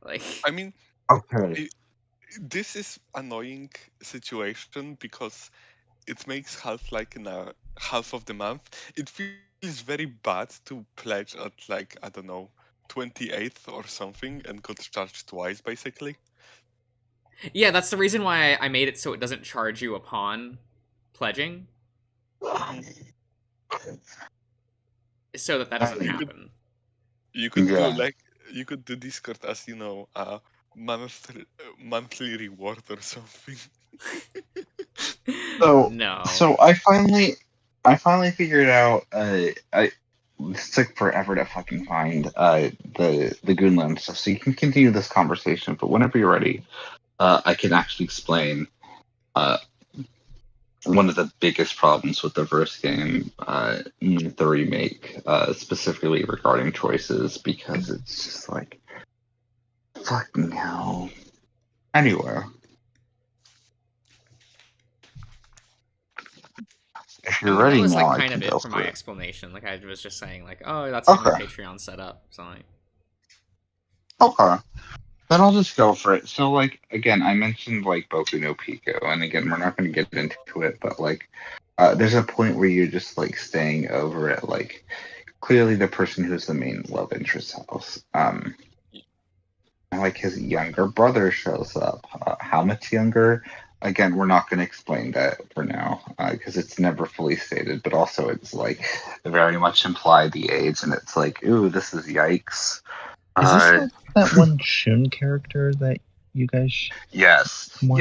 [SPEAKER 1] Like,
[SPEAKER 9] I mean,
[SPEAKER 7] Okay.
[SPEAKER 9] this is annoying situation because it makes half in a half of the month. It feels very bad to pledge at like, I don't know, 28th or something and got charged twice basically.
[SPEAKER 1] yeah, that's the reason why I made it so it doesn't charge you upon pledging, so that doesn't happen.
[SPEAKER 9] You could go
[SPEAKER 7] Yeah.
[SPEAKER 9] like, you could do Discord as, you know, a monthly reward or something.
[SPEAKER 1] No.
[SPEAKER 7] So I finally figured out. This took forever to fucking find the Goonland stuff. So you can continue this conversation, but whenever you're ready, I can actually explain one of the biggest problems with the first game, the remake, specifically regarding choices, because it's just like fucking hell. Anyway. If you're
[SPEAKER 1] That
[SPEAKER 7] ready
[SPEAKER 1] was
[SPEAKER 7] now,
[SPEAKER 1] like
[SPEAKER 7] I
[SPEAKER 1] kind
[SPEAKER 7] can
[SPEAKER 1] of
[SPEAKER 7] go
[SPEAKER 1] it for
[SPEAKER 7] for
[SPEAKER 1] my
[SPEAKER 7] it.
[SPEAKER 1] explanation. Like I was just saying, like, oh, that's how my
[SPEAKER 7] Okay.
[SPEAKER 1] Patreon set up. So like,
[SPEAKER 7] Okay. Then I'll just go for it. So, like, again, I mentioned, like, Boku no Pico, and again, we're not going to get into it, but, like, there's a point where you're just, like, staying over at, like, clearly the person who's the main love interest house. And, like, his younger brother shows up. How much younger? Again, we're not going to explain that for now, because it's never fully stated, but also it's, like, very much implied the age, and it's like, ooh, this is yikes.
[SPEAKER 6] Is this that one Shun character that you guys?
[SPEAKER 7] Yes,
[SPEAKER 6] What?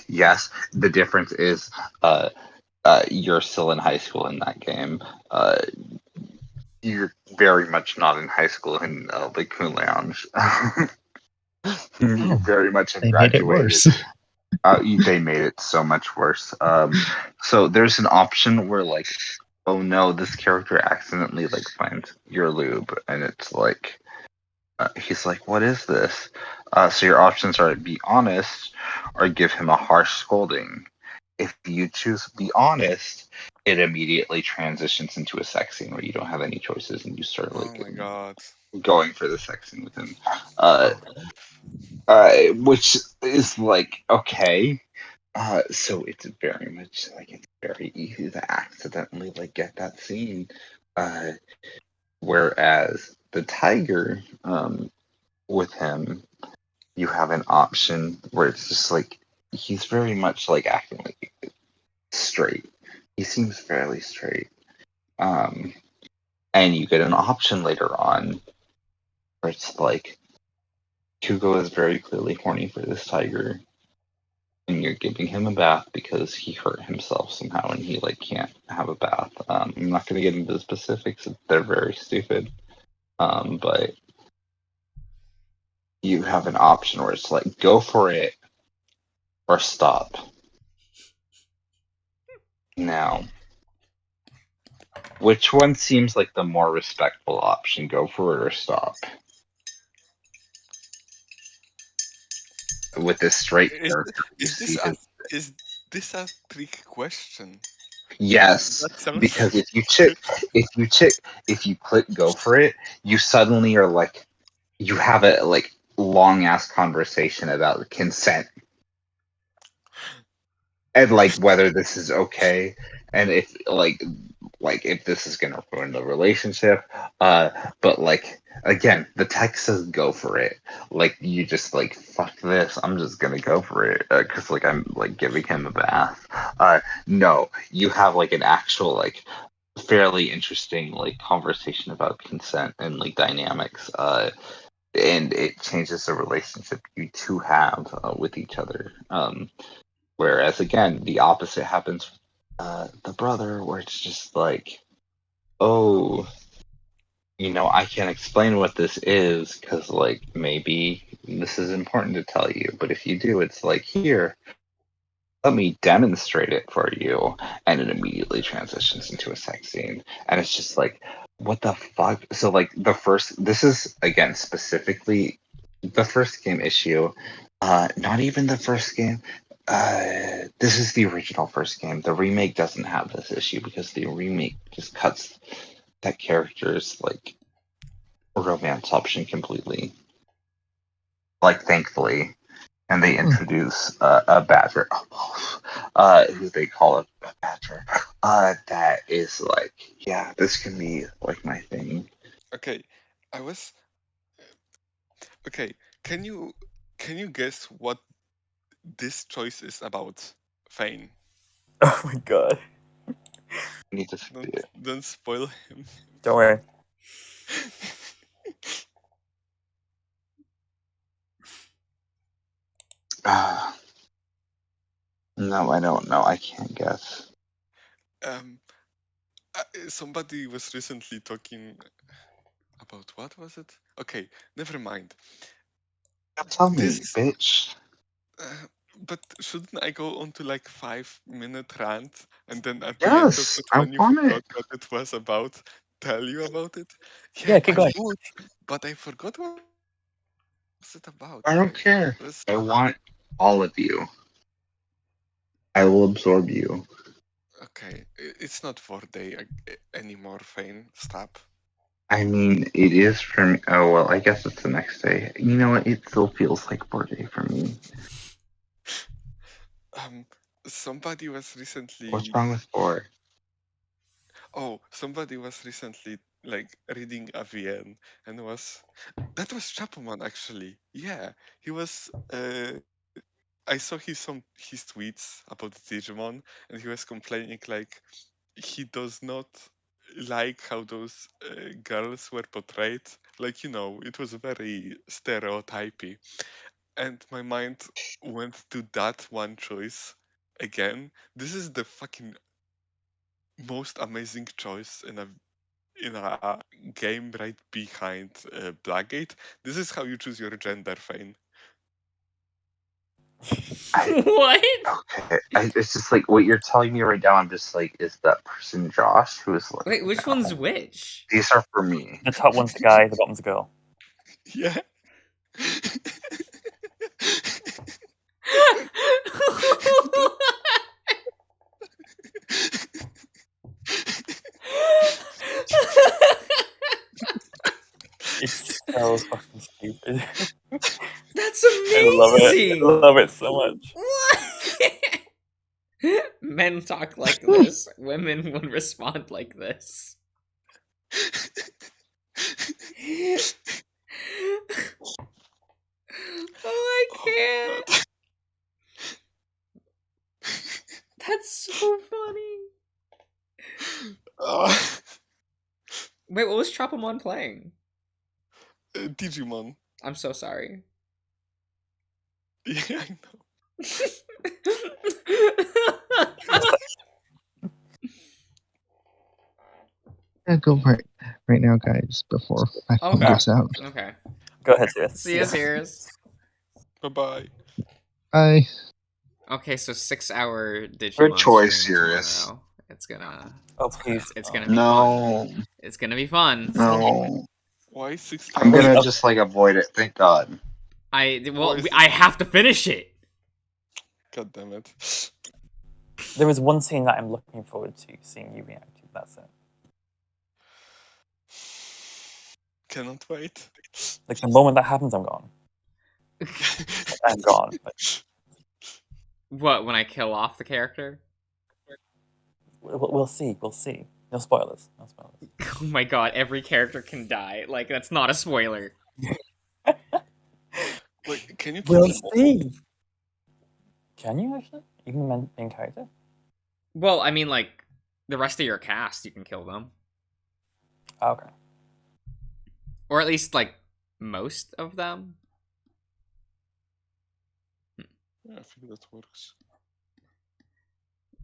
[SPEAKER 7] yes. The difference is, you're still in high school in that game. You're very much not in high school in the Coon Lounge. You're very much
[SPEAKER 6] They made it worse.
[SPEAKER 7] They made it so much worse. So there's an option where, like, oh no, this character accidentally, like, finds your lube, and it's like, he's like, what is this? So your options are be honest or give him a harsh scolding. If you choose be honest, it immediately transitions into a sex scene where you don't have any choices and you start, like,
[SPEAKER 9] Oh my god.
[SPEAKER 7] going for the sex scene with him. Which is like, okay. So it's very much like, it's very easy to accidentally, like, get that scene. Whereas the tiger, with him, you have an option where it's just like, he's very much like acting like straight. He seems fairly straight. And you get an option later on where it's like, Kugo is very clearly horny for this tiger, and you're giving him a bath because he hurt himself somehow and he, like, can't have a bath. I'm not going to get into the specifics. They're very stupid. But you have an option where it's like, go for it or stop. Now, which one seems like the more respectful option? Go for it or stop? With this straight character,
[SPEAKER 9] Is this a trick question?
[SPEAKER 7] Yes,
[SPEAKER 9] That sounds
[SPEAKER 7] because if you click go for it, you suddenly are like, you have a, like, long ass conversation about consent and, like, whether this is okay, and if like if this is gonna ruin the relationship. But, like, again, the text says go for it. Like, you just, like, fuck this, I'm just gonna go for it because, like, I'm, like, giving him a bath. No, you have, like, an actual, like, fairly interesting, like, conversation about consent and, like, dynamics. And it changes the relationship you two have with each other. Whereas, again, the opposite happens with the brother, where it's just like, oh, you know, I can't explain what this is because, like, maybe this is important to tell you. But if you do, it's like, here, let me demonstrate it for you. And it immediately transitions into a sex scene. And it's just like, what the fuck? So, like, this is, again, specifically the first game issue. Not even the first game. This is the original first game. The remake doesn't have this issue because the remake just cuts that character's like romance option completely. Like, thankfully, and they introduce a badger, who they call a badger. That is like, yeah, this can be like my thing.
[SPEAKER 9] Okay, I was. Okay, can you guess what this choice is about, Fane?
[SPEAKER 3] Oh my god.
[SPEAKER 7] I need to see it.
[SPEAKER 9] Don't spoil him.
[SPEAKER 3] Don't worry.
[SPEAKER 7] No, I don't know. I can't guess.
[SPEAKER 9] Somebody was recently talking about what was it? Okay, never mind.
[SPEAKER 7] Tell me,
[SPEAKER 9] This-
[SPEAKER 7] bitch.
[SPEAKER 9] But shouldn't I go on to like 5-minute rant and then at the end of
[SPEAKER 7] Yes,
[SPEAKER 9] it,
[SPEAKER 7] I
[SPEAKER 9] when you
[SPEAKER 7] want
[SPEAKER 9] forgot
[SPEAKER 7] it.
[SPEAKER 9] what it was about, tell you about it?
[SPEAKER 3] Yeah, keep
[SPEAKER 9] I
[SPEAKER 3] going.
[SPEAKER 9] would, but I forgot what was it about.
[SPEAKER 7] I don't care.
[SPEAKER 9] It was-
[SPEAKER 7] I want all of you. I will absorb you.
[SPEAKER 9] Okay, it's not 4-day anymore, Fane. Stop.
[SPEAKER 7] I mean, it is for me. Oh, well, I guess it's the next day. You know what? It still feels like 4-day for me.
[SPEAKER 9] Somebody was recently.
[SPEAKER 7] What's wrong with 4?
[SPEAKER 9] Oh, somebody was recently like reading AVN and that was Chapman actually. Yeah, he was. I saw his tweets about Digimon, and he was complaining like he does not like how those girls were portrayed. Like, it was very stereotypy, and my mind went to that one choice again. This is the fucking most amazing choice in a game right behind Blackgate. This is how you choose your gender, Fane.
[SPEAKER 1] What?
[SPEAKER 7] Okay, it's just like what you're telling me right now. I'm just like, is that person Josh? Who is like,
[SPEAKER 1] Wait, which
[SPEAKER 7] no.
[SPEAKER 1] one's which?
[SPEAKER 7] These are for me.
[SPEAKER 3] The top one's the guy, the bottom's the girl.
[SPEAKER 9] Yeah.
[SPEAKER 3] It's so fucking stupid.
[SPEAKER 1] That's
[SPEAKER 3] I love it.
[SPEAKER 1] amazing.
[SPEAKER 3] I love it so much.
[SPEAKER 1] What? Men talk like this. Women would respond like this. Oh, I can't. That's so funny. Wait, what was Tropamon playing?
[SPEAKER 9] Digimon.
[SPEAKER 1] I'm so sorry.
[SPEAKER 9] Yeah, I know.
[SPEAKER 8] Yeah, go right now, guys, before I
[SPEAKER 1] Okay.
[SPEAKER 8] pass out.
[SPEAKER 1] Okay.
[SPEAKER 3] Go ahead, Sirius.
[SPEAKER 1] See you, Sirius.
[SPEAKER 9] Bye-bye.
[SPEAKER 8] Bye.
[SPEAKER 1] Okay, so 6-hour Digimon
[SPEAKER 7] Good choice,
[SPEAKER 1] stream
[SPEAKER 7] Sirius.
[SPEAKER 1] tomorrow. It's gonna.
[SPEAKER 3] Oh, please.
[SPEAKER 1] It's gonna be
[SPEAKER 7] No,
[SPEAKER 1] fun. It's gonna be fun.
[SPEAKER 7] no.
[SPEAKER 9] Why 6
[SPEAKER 7] I'm gonna
[SPEAKER 3] Wait,
[SPEAKER 7] just like avoid it. Thank God.
[SPEAKER 1] I have to finish it.
[SPEAKER 9] God damn it.
[SPEAKER 3] There is one scene that I'm looking forward to seeing you react to. That's it.
[SPEAKER 9] Cannot wait.
[SPEAKER 3] Like the moment that happens, I'm gone. I'm gone. Like,
[SPEAKER 1] What, when I kill off the character?
[SPEAKER 3] we'll see. We'll see. No spoilers. No spoilers.
[SPEAKER 1] Oh my god, every character can die. Like, that's not a spoiler.
[SPEAKER 9] Wait, can you
[SPEAKER 3] We'll
[SPEAKER 9] kill them all?
[SPEAKER 3] see. Can you actually? Even main character?
[SPEAKER 1] Well, I mean, like, the rest of your cast, you can kill them.
[SPEAKER 3] Okay.
[SPEAKER 1] Or at least, like, most of them.
[SPEAKER 9] Yeah, I think that works.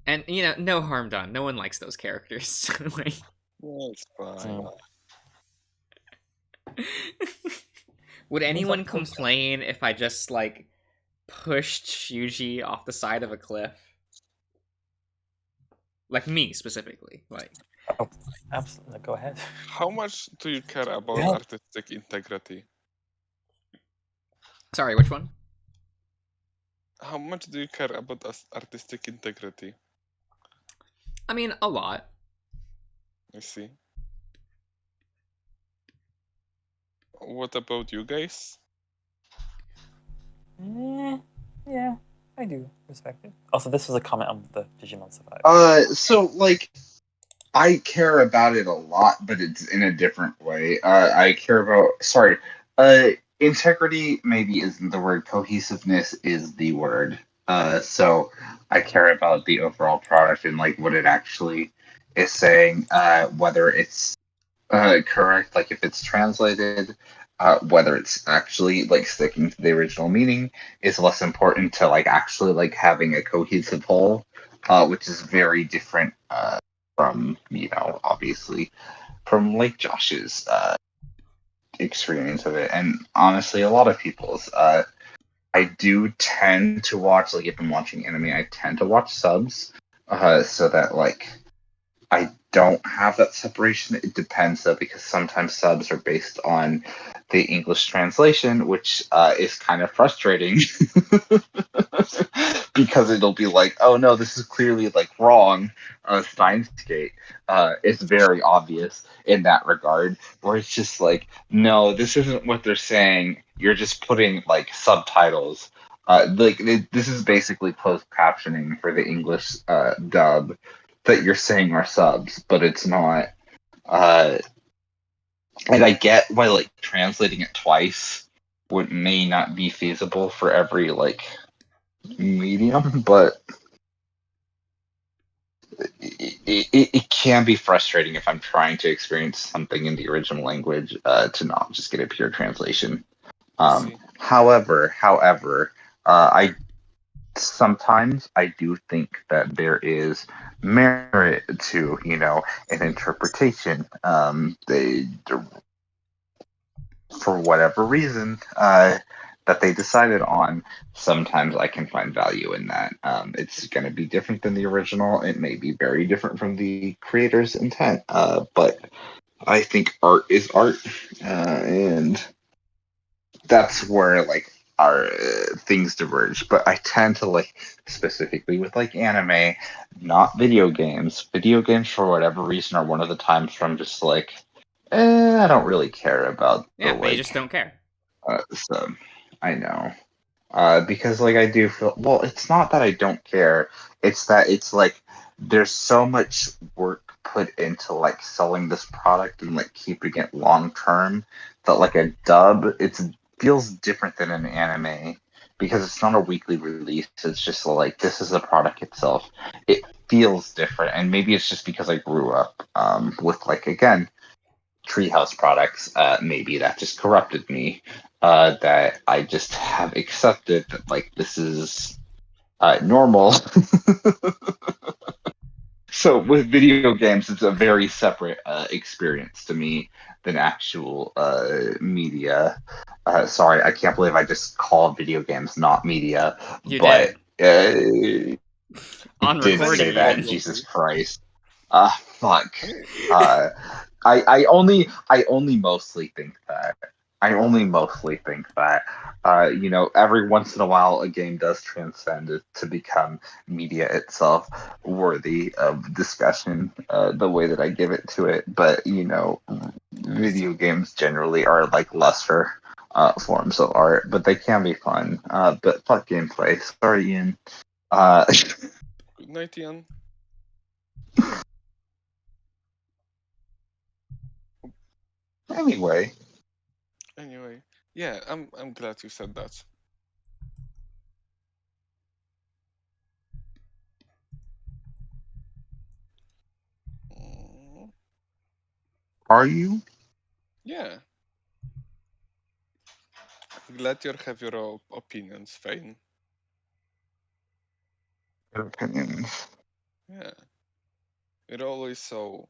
[SPEAKER 1] And, no harm done. No one likes those characters. Like,
[SPEAKER 9] Yeah, it's fine.
[SPEAKER 1] would anyone complain if I just, like, pushed Shuji off the side of a cliff? Like, me, specifically. Like,
[SPEAKER 3] Oh, absolutely. Go ahead.
[SPEAKER 9] How much do you care about
[SPEAKER 3] Yeah.
[SPEAKER 9] artistic integrity?
[SPEAKER 1] sorry, which one?
[SPEAKER 9] How much do you care about artistic integrity?
[SPEAKER 1] I mean, a lot.
[SPEAKER 9] I see. What about you guys?
[SPEAKER 3] Yeah, I do respect it. Also, this was a comment on the Digimon Survive.
[SPEAKER 7] So like, I care about it a lot, but it's in a different way. I care about integrity maybe isn't the word. Cohesiveness is the word. So I care about the overall product and like what it actually is saying. Whether it's correct, like if it's translated, whether it's actually like sticking to the original meaning is less important to like actually like having a cohesive whole, which is very different from obviously from like Josh's experience of it, and honestly, a lot of people's. I do tend to watch like if I'm watching anime, I tend to watch subs, so that like I don't have that separation. It depends though, because sometimes subs are based on the English translation, which is kind of frustrating because it'll be like, oh no, this is clearly like wrong. Steins Gate is very obvious in that regard, where it's just like, no, this isn't what they're saying. You're just putting like subtitles. This is basically closed captioning for the English dub that you're saying are subs, but it's not. And I get why like translating it twice may not be feasible for every like medium, but it can be frustrating if I'm trying to experience something in the original language to not just get a pure translation.
[SPEAKER 9] See.
[SPEAKER 7] However, I sometimes I do think that there is merit to an interpretation. For whatever reason that they decided on, sometimes I can find value in that. It's going to be different than the original. It may be very different from the creator's intent, but I think art is art, and that's where like our things diverge. But I tend to like specifically with like anime, not video games. Video games for whatever reason are one of the times where I'm just like, I don't really care about
[SPEAKER 1] Yeah,
[SPEAKER 7] the
[SPEAKER 1] but you
[SPEAKER 7] like.
[SPEAKER 1] just don't care.
[SPEAKER 7] So I know. Because like I do feel well, it's not that I don't care. It's that it's like there's so much work put into like selling this product and like keeping it long term that like a dub it feels different than an anime because it's not a weekly release. It's just like this is the product itself. It feels different, and maybe it's just because I grew up with like again Treehouse products. Maybe that just corrupted me. That I just have accepted that like this is normal. So with video games, it's a very separate experience to me than actual media. Sorry, I can't believe I just called video games not media.
[SPEAKER 1] You
[SPEAKER 7] but
[SPEAKER 1] did. On
[SPEAKER 7] did
[SPEAKER 1] recording,
[SPEAKER 7] say
[SPEAKER 1] you
[SPEAKER 7] that.
[SPEAKER 1] did.
[SPEAKER 7] Jesus Christ. Fuck. I only mostly think that. Every once in a while a game does transcend it to become media itself worthy of discussion, the way that I give it to it. But, video games generally are like lesser forms of art, but they can be fun. But fuck gameplay. Sorry, Ian.
[SPEAKER 9] Good night, Ian.
[SPEAKER 7] Anyway.
[SPEAKER 9] Yeah, I'm glad you said that.
[SPEAKER 7] Are you?
[SPEAKER 9] Yeah. Glad you have your opinions, Fane.
[SPEAKER 7] Your opinions.
[SPEAKER 9] Yeah. You're always so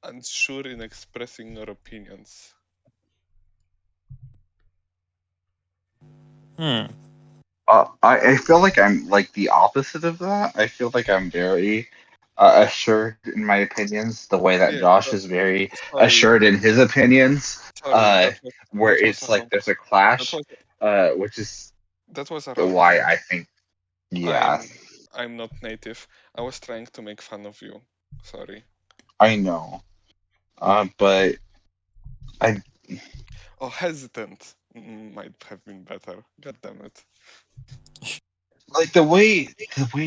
[SPEAKER 9] unsure in expressing your opinions.
[SPEAKER 7] I feel like I'm like the opposite of that. I feel like I'm very assured in my opinions, the way that
[SPEAKER 9] Yeah,
[SPEAKER 7] Josh is very
[SPEAKER 9] sorry,
[SPEAKER 7] assured in his opinions,
[SPEAKER 9] sorry,
[SPEAKER 7] where
[SPEAKER 9] that was
[SPEAKER 7] it's like
[SPEAKER 9] a
[SPEAKER 7] there's a
[SPEAKER 9] that
[SPEAKER 7] clash,
[SPEAKER 9] was
[SPEAKER 7] which is
[SPEAKER 9] that was a wrong
[SPEAKER 7] why
[SPEAKER 9] joke.
[SPEAKER 7] I think, yeah,
[SPEAKER 9] I'm not native. I was trying to make fun of you. Sorry.
[SPEAKER 7] I know, but I
[SPEAKER 9] Oh, hesitant might have been better. God damn it.
[SPEAKER 7] like the way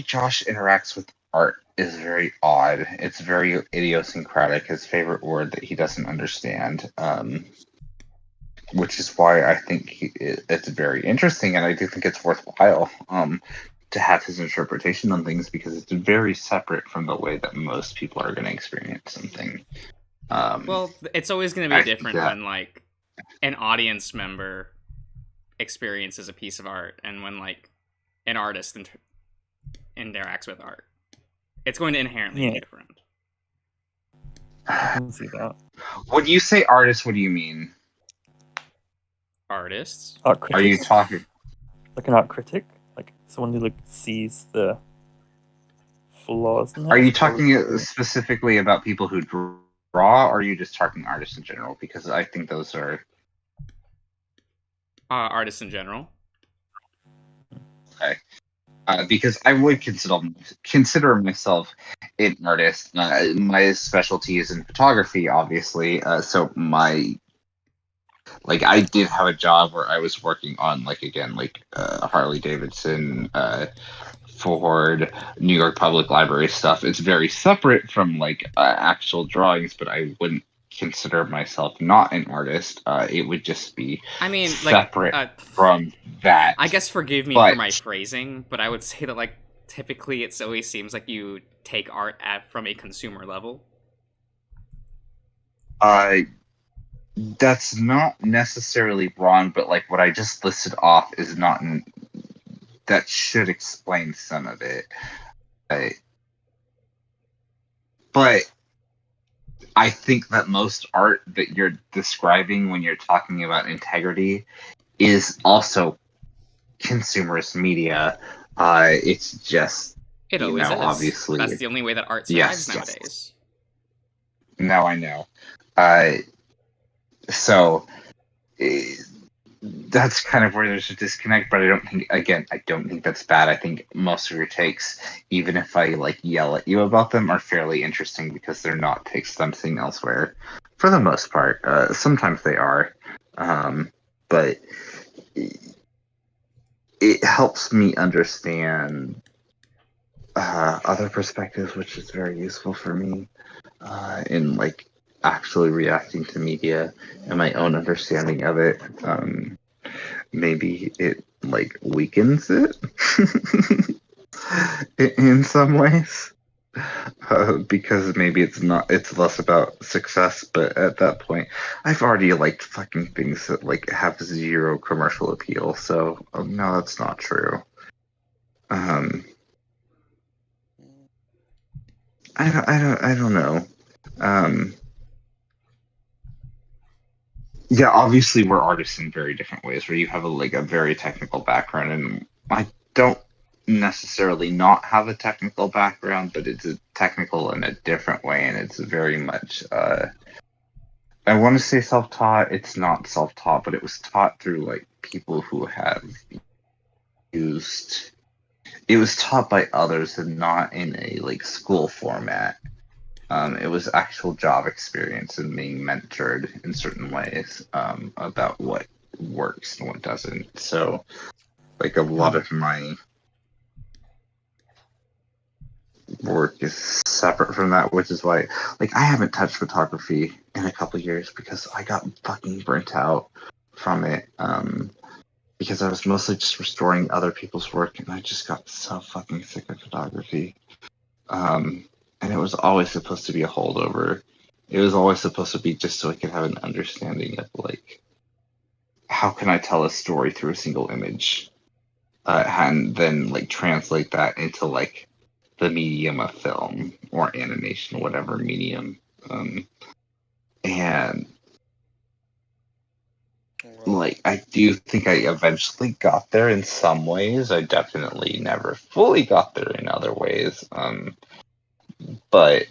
[SPEAKER 7] Josh interacts with art is very odd. It's very idiosyncratic. His favorite word that he doesn't understand. Which is why I think it's very interesting, and I do think it's worthwhile to have his interpretation on things because it's very separate from the way that most people are going to experience something.
[SPEAKER 1] Well, it's always going to
[SPEAKER 7] I
[SPEAKER 1] be
[SPEAKER 7] think
[SPEAKER 1] different
[SPEAKER 7] that-
[SPEAKER 1] when like an audience member experiences a piece of art and when like an artist interacts with art. It's going to inherently be
[SPEAKER 3] Yeah.
[SPEAKER 1] different.
[SPEAKER 3] I can see that.
[SPEAKER 7] When you say artist, what do you mean?
[SPEAKER 1] Artists.
[SPEAKER 3] Art
[SPEAKER 7] Are you
[SPEAKER 3] critic,
[SPEAKER 7] talking?
[SPEAKER 3] like an art critic, like someone who like sees the flaws in it.
[SPEAKER 7] Are you
[SPEAKER 3] as opposed
[SPEAKER 7] talking
[SPEAKER 3] to-
[SPEAKER 7] specifically about people who draw, or are you just talking artists in general? Because I think those are
[SPEAKER 1] Artists in general.
[SPEAKER 7] because I would consider myself an artist. My specialty is in photography, obviously. So I did have a job where I was working on Harley Davidson, Ford, New York Public Library stuff. It's very separate from actual drawings, but I wouldn't consider myself not an artist. It would just be
[SPEAKER 1] I mean,
[SPEAKER 7] separate
[SPEAKER 1] like,
[SPEAKER 7] from that.
[SPEAKER 1] I guess forgive me
[SPEAKER 7] But-
[SPEAKER 1] for my phrasing, but I would say that like typically it always seems like you take art from a consumer level.
[SPEAKER 7] That's not necessarily wrong, but what I just listed off is not that should explain some of it. But I think that most art that you're describing when you're talking about integrity is also consumerist media. It's just
[SPEAKER 1] It
[SPEAKER 7] You
[SPEAKER 1] always
[SPEAKER 7] know,
[SPEAKER 1] is.
[SPEAKER 7] obviously-
[SPEAKER 1] That's the only way that art
[SPEAKER 7] Yes,
[SPEAKER 1] survives
[SPEAKER 7] yes.
[SPEAKER 1] nowadays.
[SPEAKER 7] now I know. So that's kind of where there's a disconnect, but I don't think that's bad. I think most of your takes, even if I yell at you about them, are fairly interesting because they're not takes I'm seeing elsewhere. For the most part, sometimes they are, but it helps me understand other perspectives, which is very useful for me in actually reacting to media and my own understanding of it. Maybe it weakens it in some ways because maybe it's less about success, but at that point I've already liked fucking things that have zero commercial appeal, so no, that's not true. I don't know. Yeah, obviously we're artists in very different ways. Where you have a very technical background, and I don't necessarily not have a technical background, but it's technical in a different way, and it's very much. I want to say self-taught. It's not self-taught, but it was taught through people who have used. It was taught by others and not in a school format. It was actual job experience and being mentored in certain ways about what works and what doesn't. So, a lot of my work is separate from that, which is why, I haven't touched photography in a couple years because I got fucking burnt out from it. Because I was mostly just restoring other people's work, and I just got so fucking sick of photography. And it was always supposed to be a holdover. It was always supposed to be just so I could have an understanding of how can I tell a story through a single image, and then translate that into the medium of film or animation, whatever medium. And I do think I eventually got there in some ways. I definitely never fully got there in other ways. But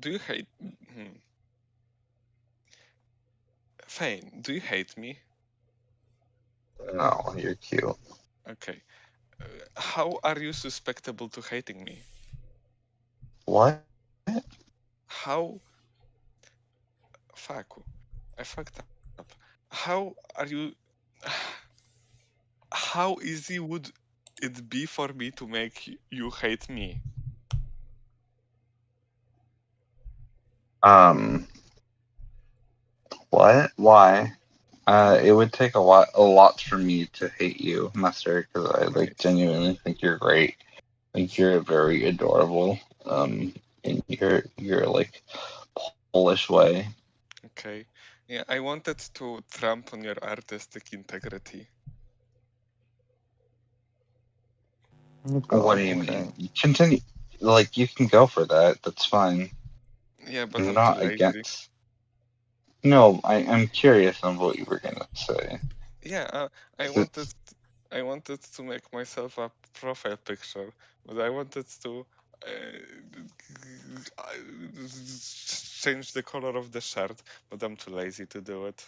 [SPEAKER 9] do you hate? Fane, do you hate me?
[SPEAKER 7] no, you're cute.
[SPEAKER 9] Okay. How are you susceptible to hating me?
[SPEAKER 7] What?
[SPEAKER 9] How? Fuck. I fucked up. How are you? How easy would it be for me to make you hate me?
[SPEAKER 7] What? Why? It would take a lot for me to hate you, Master, because I like genuinely think you're great. Like you're very adorable. In your like Polish way.
[SPEAKER 9] Okay. Yeah, I wanted to tramp on your artistic integrity.
[SPEAKER 7] What do you mean? Continue. Like you can go for that. That's fine.
[SPEAKER 9] Yeah, but
[SPEAKER 7] I'm
[SPEAKER 9] I'm
[SPEAKER 7] not
[SPEAKER 9] too lazy.
[SPEAKER 7] against. No, I'm curious on what you were gonna say.
[SPEAKER 9] Yeah, I
[SPEAKER 7] Is
[SPEAKER 9] wanted
[SPEAKER 7] it-
[SPEAKER 9] I wanted to make myself a profile picture, but I wanted to change the color of the shirt, but I'm too lazy to do it.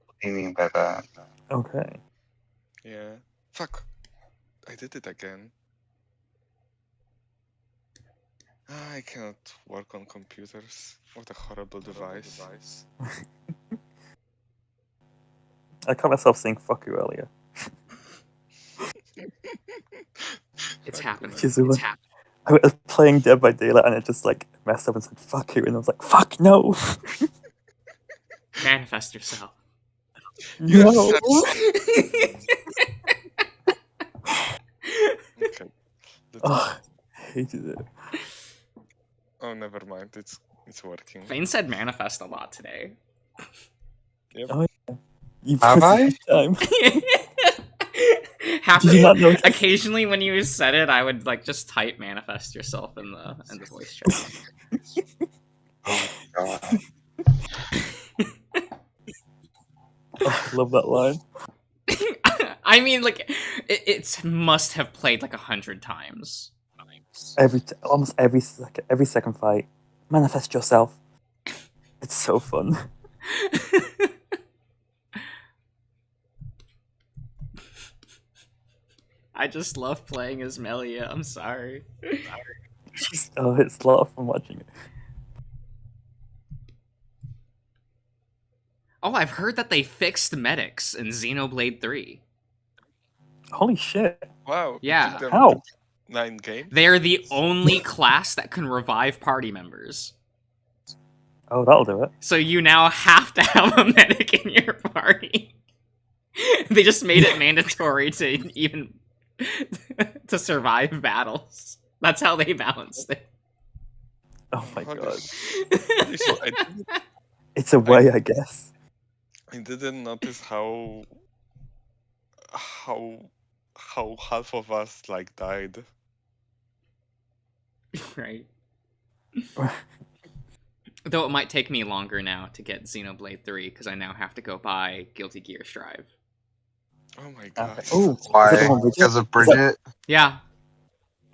[SPEAKER 7] What do you mean by that?
[SPEAKER 3] Okay.
[SPEAKER 9] Yeah. Fuck. I did it again. I cannot work on computers. What a horrible device.
[SPEAKER 3] I caught myself saying "fuck you" earlier.
[SPEAKER 1] It's
[SPEAKER 9] Fuck
[SPEAKER 1] happening.
[SPEAKER 9] you.
[SPEAKER 3] Which is the I was playing Dead by Daylight and it just like messed up and said "fuck you" and I was like "fuck no."
[SPEAKER 1] Manifest yourself.
[SPEAKER 9] You're
[SPEAKER 3] No.
[SPEAKER 9] Okay.
[SPEAKER 3] Oh, I hated it.
[SPEAKER 9] Oh, never mind. It's working.
[SPEAKER 1] Fane said manifest a lot today.
[SPEAKER 9] Yep.
[SPEAKER 3] Oh, yeah. You
[SPEAKER 7] Have I?
[SPEAKER 3] time.
[SPEAKER 1] Half
[SPEAKER 3] Did you not notice?
[SPEAKER 1] occasionally when you said it, I would like just type manifest yourself in the voice chat.
[SPEAKER 7] Oh my god.
[SPEAKER 3] Oh, I love that line.
[SPEAKER 1] I mean, like, it must have played like 100 times.
[SPEAKER 3] Almost every second fight. Manifest yourself. It's so fun.
[SPEAKER 1] I just love playing as Melia. I'm sorry.
[SPEAKER 3] Oh, it's a lot of fun watching it.
[SPEAKER 1] Oh, I've heard that they fixed medics in Xenoblade 3.
[SPEAKER 3] Holy shit!
[SPEAKER 9] Wow. it
[SPEAKER 1] Yeah.
[SPEAKER 9] took them
[SPEAKER 3] How?
[SPEAKER 9] 9 games.
[SPEAKER 1] They're the only class that can revive party members.
[SPEAKER 3] Oh, that'll do it.
[SPEAKER 1] So you now have to have a medic in your party. They just made it mandatory to even to survive battles. That's how they balanced it.
[SPEAKER 3] Oh my
[SPEAKER 9] Holy
[SPEAKER 3] god.
[SPEAKER 9] shit. So
[SPEAKER 3] It's a way, I guess.
[SPEAKER 9] I didn't notice how half of us like died.
[SPEAKER 1] Right. Though it might take me longer now to get Xenoblade 3 because I now have to go buy Guilty Gear Strive.
[SPEAKER 9] Oh my god.
[SPEAKER 3] Oh, is that the
[SPEAKER 7] Why?
[SPEAKER 3] one Bridget?
[SPEAKER 7] Because of
[SPEAKER 3] Is that-
[SPEAKER 7] Bridget?
[SPEAKER 1] Yeah,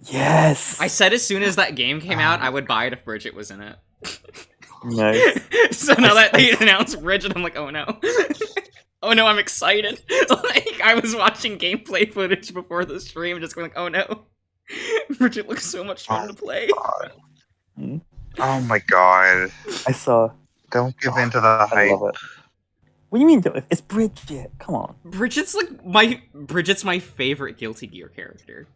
[SPEAKER 3] Yes.
[SPEAKER 1] I said as soon as that game came out, I would buy it if Bridget was in it.
[SPEAKER 3] Nice.
[SPEAKER 1] So now that they announced Bridget, I'm like, oh no. Oh no, I'm excited. Like, I was watching gameplay footage before the stream, just going like, oh no. Bridget looks so much fun to play.
[SPEAKER 7] God. Oh my god.
[SPEAKER 3] I saw.
[SPEAKER 7] Don't give in to the
[SPEAKER 3] I
[SPEAKER 7] hype.
[SPEAKER 3] love it. What do you mean? It's Bridget. Come on.
[SPEAKER 1] Bridget's my favorite Guilty Gear character.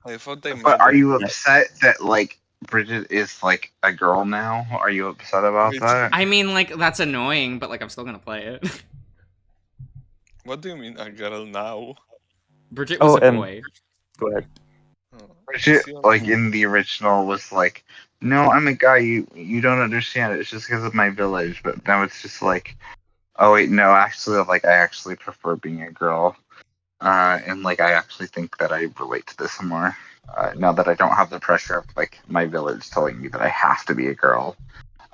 [SPEAKER 9] I thought they
[SPEAKER 7] But
[SPEAKER 9] made
[SPEAKER 7] are
[SPEAKER 9] it-
[SPEAKER 7] you upset that like Bridget is like a girl now? Are you upset about
[SPEAKER 9] It's-
[SPEAKER 7] that?
[SPEAKER 1] I mean, like, that's annoying, but like, I'm still gonna play it.
[SPEAKER 9] What do you mean a girl now?
[SPEAKER 1] Bridget was
[SPEAKER 3] Oh,
[SPEAKER 1] a boy.
[SPEAKER 3] Go ahead.
[SPEAKER 9] Oh,
[SPEAKER 7] Bridget,
[SPEAKER 9] see,
[SPEAKER 7] like in the original, was like, "No, I'm a guy. You don't understand. It's just because of my village." But now it's just like, "Oh wait, no, actually, like I actually prefer being a girl." And like I actually think that I relate to this more now that I don't have the pressure of like my village telling me that I have to be a girl.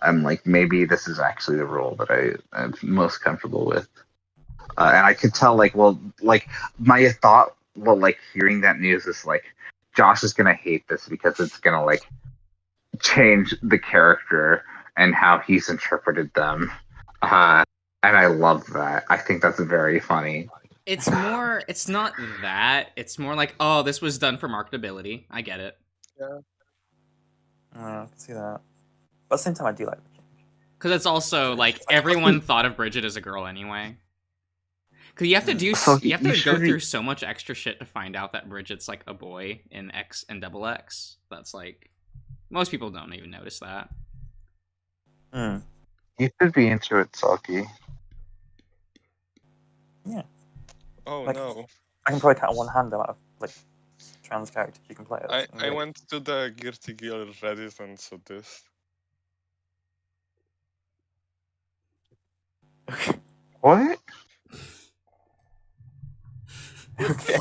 [SPEAKER 7] I'm like, maybe this is actually the role that I'm most comfortable with. And I could tell, like, my thought, like, hearing that news is like, Josh is gonna hate this because it's gonna like change the character and how he's interpreted them. And I love that. I think that's very funny.
[SPEAKER 1] It's not that. It's more like, oh, this was done for marketability. I get it.
[SPEAKER 3] I can see that. But at the same time, I do like the change.
[SPEAKER 1] Because it's also, like, everyone thought of Bridget as a girl anyway. Because you have to go through so much extra shit to find out that Bridget's, like, a boy in X and XX. That's, like, most people don't even notice that.
[SPEAKER 7] You should be into it, Salky.
[SPEAKER 3] Yeah.
[SPEAKER 9] Oh
[SPEAKER 3] Like,
[SPEAKER 9] no.
[SPEAKER 3] I can probably count on one hand the amount of like trans characters you can play as.
[SPEAKER 9] I went to the Guilty Gear Reddit and saw this.
[SPEAKER 7] What?
[SPEAKER 3] Okay.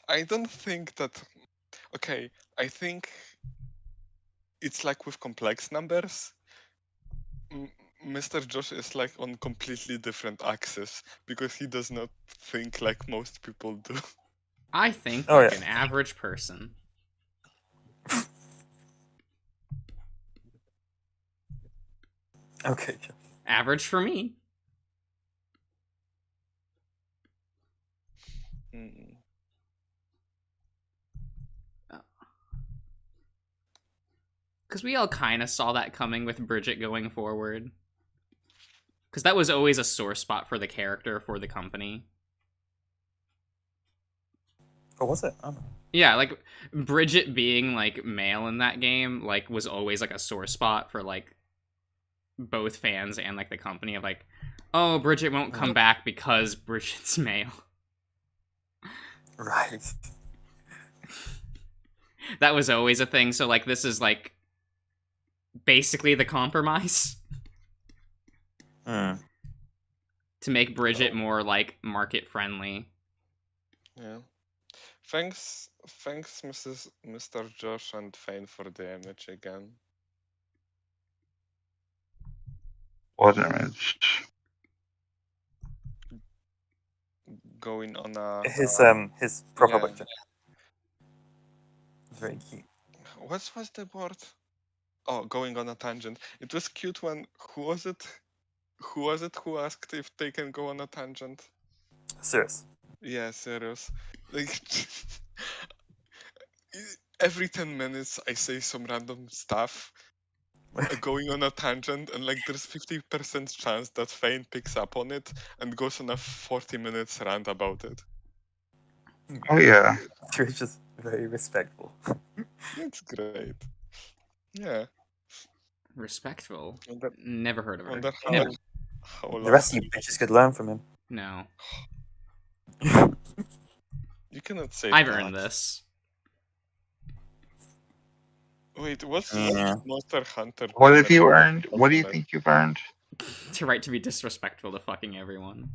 [SPEAKER 9] I don't think that. Okay, I think it's like with complex numbers. Mr. Josh is like on completely different axis because he does not think like most people do.
[SPEAKER 1] I think
[SPEAKER 3] Oh,
[SPEAKER 1] like
[SPEAKER 3] yeah.
[SPEAKER 1] an average person.
[SPEAKER 3] Okay.
[SPEAKER 1] Average for me.
[SPEAKER 9] Mm.
[SPEAKER 1] Because we all kind of saw that coming with Bridget going forward. Because that was always a sore spot for the character, for the company.
[SPEAKER 3] Oh, was it? Oh.
[SPEAKER 1] Yeah, like, Bridget being, like, male in that game, like, was always, like, a sore spot for, like, both fans and, like, the company of, like, oh, Bridget won't come back because Bridget's male.
[SPEAKER 3] Right.
[SPEAKER 1] That was always a thing, so, like, this is, like, basically the compromise. To make Bridget more, like, market-friendly.
[SPEAKER 9] Yeah. Thanks, Mr. Josh and Fane for the image again.
[SPEAKER 7] What image?
[SPEAKER 9] Going on a
[SPEAKER 3] His proper
[SPEAKER 9] yeah.
[SPEAKER 3] picture. It's very cute.
[SPEAKER 9] What was the word? Oh, going on a tangent. It was cute when who was it who asked if they can go on a tangent?
[SPEAKER 3] Serious.
[SPEAKER 9] Yeah, serious. Like every 10 minutes I say some random stuff going on a tangent, and like there's 50% chance that Fane picks up on it and goes on a 40 minutes rant about it.
[SPEAKER 7] Oh yeah.
[SPEAKER 3] You're just very respectful.
[SPEAKER 9] It's great. Yeah.
[SPEAKER 1] Respectful.
[SPEAKER 9] Wonder,
[SPEAKER 1] Never heard of her.
[SPEAKER 9] wonder
[SPEAKER 1] Never.
[SPEAKER 9] how
[SPEAKER 3] The
[SPEAKER 9] long
[SPEAKER 3] rest of you bitches could learn from him.
[SPEAKER 1] No.
[SPEAKER 9] you cannot say
[SPEAKER 1] I've
[SPEAKER 9] that.
[SPEAKER 1] earned this.
[SPEAKER 9] Wait, what's
[SPEAKER 3] Yeah.
[SPEAKER 9] Monster Hunter?
[SPEAKER 7] What have you
[SPEAKER 9] Tournament?
[SPEAKER 7] earned? What do you think you've earned?
[SPEAKER 1] To right to be disrespectful to fucking everyone.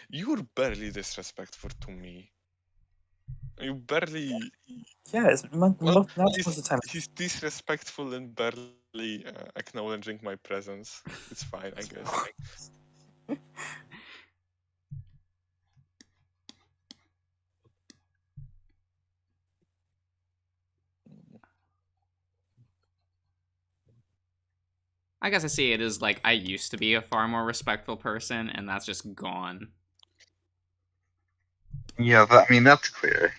[SPEAKER 9] You're barely disrespectful to me. You barely.
[SPEAKER 3] Yeah, it's most of the time.
[SPEAKER 9] He's disrespectful and barely acknowledging my presence. It's fine, I guess.
[SPEAKER 1] I guess I see it as like I used to be a far more respectful person, and that's just gone.
[SPEAKER 7] Yeah, I mean that's clear.